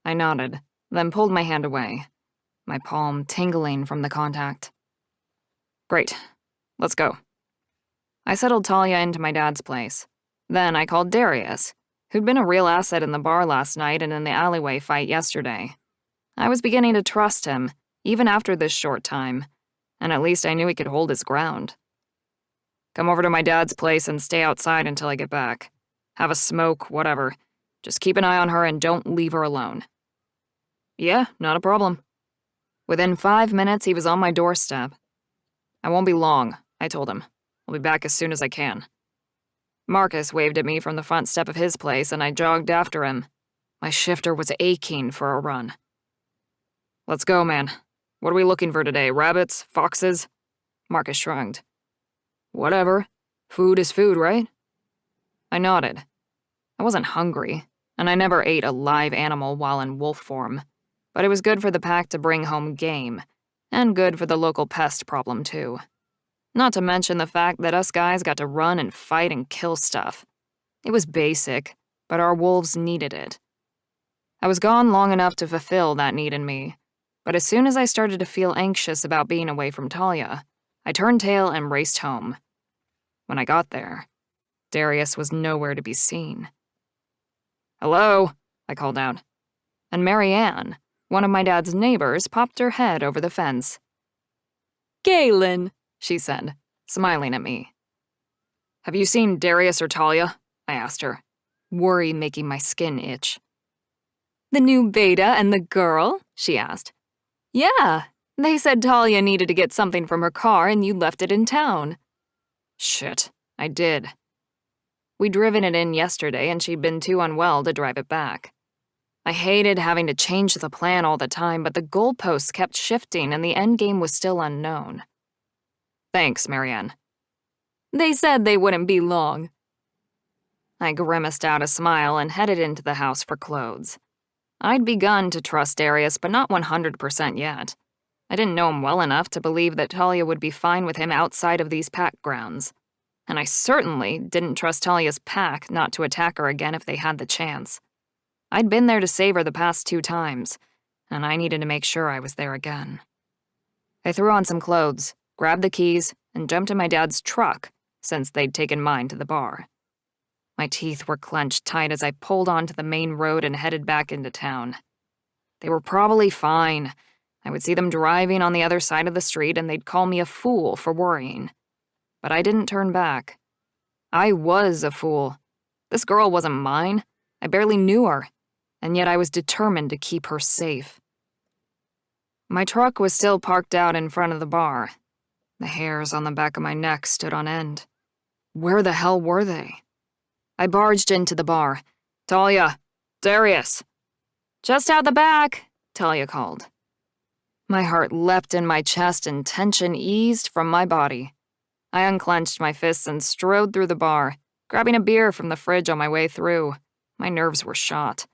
I nodded, then pulled my hand away, my palm tingling from the contact. "Great. Let's go." I settled Talia into my dad's place. Then I called Darius, who'd been a real asset in the bar last night and in the alleyway fight yesterday. I was beginning to trust him, even after this short time, and at least I knew he could hold his ground. "Come over to my dad's place and stay outside until I get back. Have a smoke, whatever. Just keep an eye on her and don't leave her alone." "Yeah, not a problem." Within 5 minutes, he was on my doorstep. "I won't be long," I told him. "I'll be back as soon as I can." Marcus waved at me from the front step of his place, and I jogged after him. My shifter was aching for a run. "Let's go, man. What are we looking for today? Rabbits? Foxes?" Marcus shrugged. "Whatever. Food is food, right?" I nodded. I wasn't hungry, and I never ate a live animal while in wolf form, but it was good for the pack to bring home game, and good for the local pest problem, too. Not to mention the fact that us guys got to run and fight and kill stuff. It was basic, but our wolves needed it. I was gone long enough to fulfill that need in me, but as soon as I started to feel anxious about being away from Talia, I turned tail and raced home. When I got there, Darius was nowhere to be seen. "Hello," I called out, and Marianne, one of my dad's neighbors, popped her head over the fence. "Galen," she said, smiling at me. "Have you seen Darius or Talia?" I asked her, worry making my skin itch. "The new beta and the girl?" she asked. "Yeah, they said Talia needed to get something from her car and you left it in town." "Shit, I did. We'd driven it in yesterday and she'd been too unwell to drive it back. I hated having to change the plan all the time, but the goalposts kept shifting and the endgame was still unknown." "Thanks, Marianne." "They said they wouldn't be long." I grimaced out a smile and headed into the house for clothes. I'd begun to trust Darius, but not 100% yet. I didn't know him well enough to believe that Talia would be fine with him outside of these pack grounds. And I certainly didn't trust Talia's pack not to attack her again if they had the chance. I'd been there to save her the past 2 times, and I needed to make sure I was there again. I threw on some clothes, grabbed the keys, and jumped in my dad's truck, since they'd taken mine to the bar. My teeth were clenched tight as I pulled onto the main road and headed back into town. They were probably fine. I would see them driving on the other side of the street and they'd call me a fool for worrying. But I didn't turn back. I was a fool. This girl wasn't mine. I barely knew her, and yet I was determined to keep her safe. My truck was still parked out in front of the bar. The hairs on the back of my neck stood on end. Where the hell were they? I barged into the bar. "Talia! Darius!" "Just out the back," Talia called. My heart leapt in my chest and tension eased from my body. I unclenched my fists and strode through the bar, grabbing a beer from the fridge on my way through. My nerves were shot.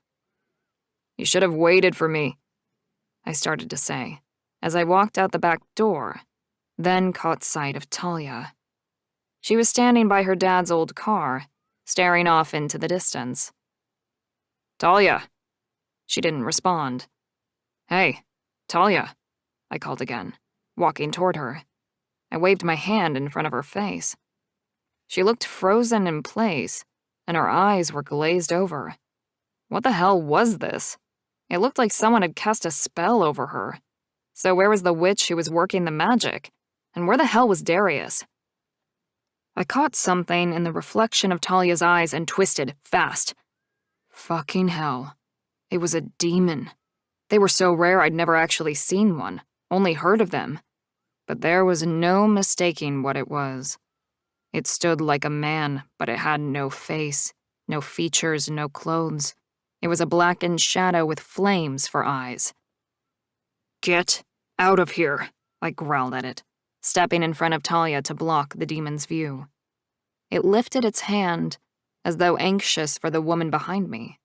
"You should have waited for me," I started to say, as I walked out the back door, then caught sight of Talia. She was standing by her dad's old car, staring off into the distance. "Talia." She didn't respond. "Hey, Talia," I called again, walking toward her. I waved my hand in front of her face. She looked frozen in place, and her eyes were glazed over. What the hell was this? It looked like someone had cast a spell over her. So where was the witch who was working the magic? And where the hell was Darius? I caught something in the reflection of Talia's eyes and twisted, fast. Fucking hell. It was a demon. They were so rare I'd never actually seen one, only heard of them. But there was no mistaking what it was. It stood like a man, but it had no face, no features, no clothes. It was a blackened shadow with flames for eyes. "Get out of here," I growled at it, stepping in front of Talia to block the demon's view. It lifted its hand, as though anxious for the woman behind me.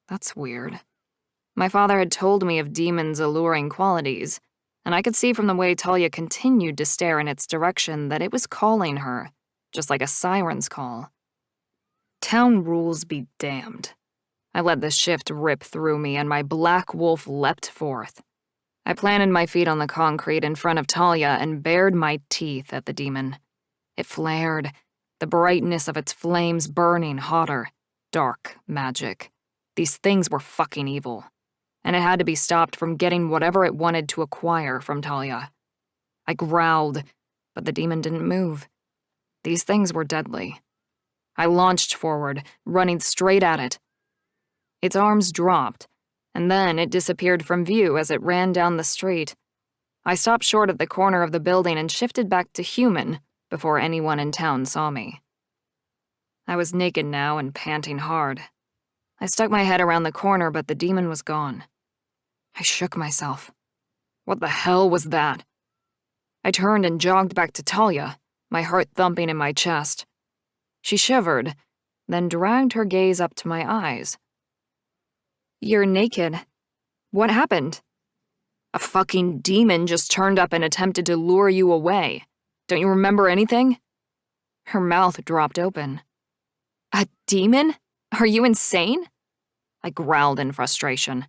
That's weird. My father had told me of demons' alluring qualities, and I could see from the way Talia continued to stare in its direction that it was calling her, just like a siren's call. Town rules be damned. I let the shift rip through me, and my black wolf leapt forth. I planted my feet on the concrete in front of Talia and bared my teeth at the demon. It flared, the brightness of its flames burning hotter. Dark magic. These things were fucking evil. And it had to be stopped from getting whatever it wanted to acquire from Talia. I growled, but the demon didn't move. These things were deadly. I launched forward, running straight at it. Its arms dropped, and then it disappeared from view as it ran down the street. I stopped short at the corner of the building and shifted back to human before anyone in town saw me. I was naked now and panting hard. I stuck my head around the corner, but the demon was gone. I shook myself. What the hell was that? I turned and jogged back to Talia, my heart thumping in my chest. She shivered, then dragged her gaze up to my eyes. "You're naked. What happened?" "A fucking demon just turned up and attempted to lure you away. Don't you remember anything?" Her mouth dropped open. "A demon? Are you insane?" I growled in frustration.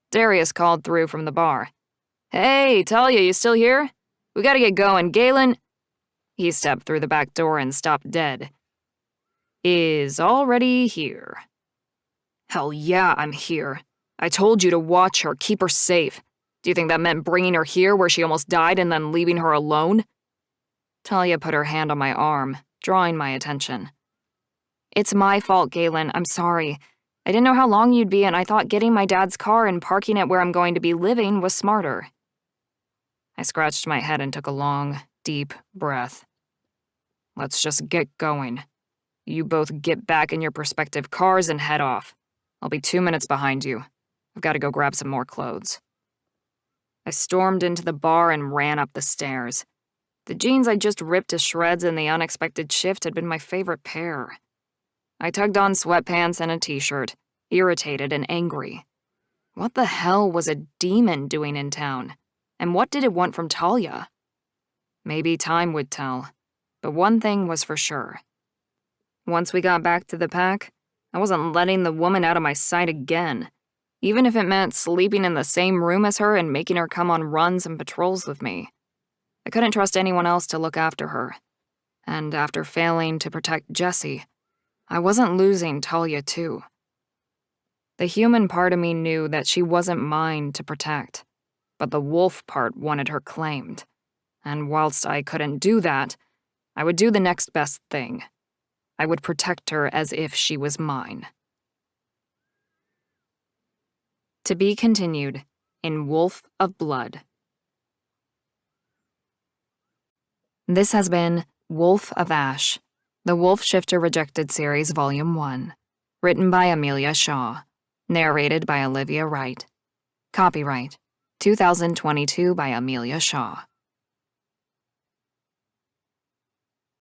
Darius called through from the bar. "Hey, Talia, you still here? We gotta get going. Galen—" He stepped through the back door and stopped dead. "Is already here." "Hell yeah, I'm here. I told you to watch her, keep her safe. Do you think that meant bringing her here where she almost died and then leaving her alone?" Talia put her hand on my arm, drawing my attention. "It's my fault, Galen. I'm sorry. I didn't know how long you'd be, and I thought getting my dad's car and parking it where I'm going to be living was smarter." I scratched my head and took a long, deep breath. "Let's just get going. You both get back in your respective cars and head off. I'll be 2 minutes behind you. I've got to go grab some more clothes." I stormed into the bar and ran up the stairs. The jeans I just ripped to shreds in the unexpected shift had been my favorite pair. I tugged on sweatpants and a t-shirt, irritated and angry. What the hell was a demon doing in town? And what did it want from Talia? Maybe time would tell, but one thing was for sure. Once we got back to the pack, I wasn't letting the woman out of my sight again, even if it meant sleeping in the same room as her and making her come on runs and patrols with me. I couldn't trust anyone else to look after her. And after failing to protect Jessie, I wasn't losing Talia too. The human part of me knew that she wasn't mine to protect, but the wolf part wanted her claimed. And whilst I couldn't do that, I would do the next best thing. I would protect her as if she was mine. To be continued in Wolf of Blood. This has been Wolf of Ash, the Wolf Shifter Rejected Series Volume 1, written by Amelia Shaw, narrated by Olivia Wright. Copyright 2022 by Amelia Shaw.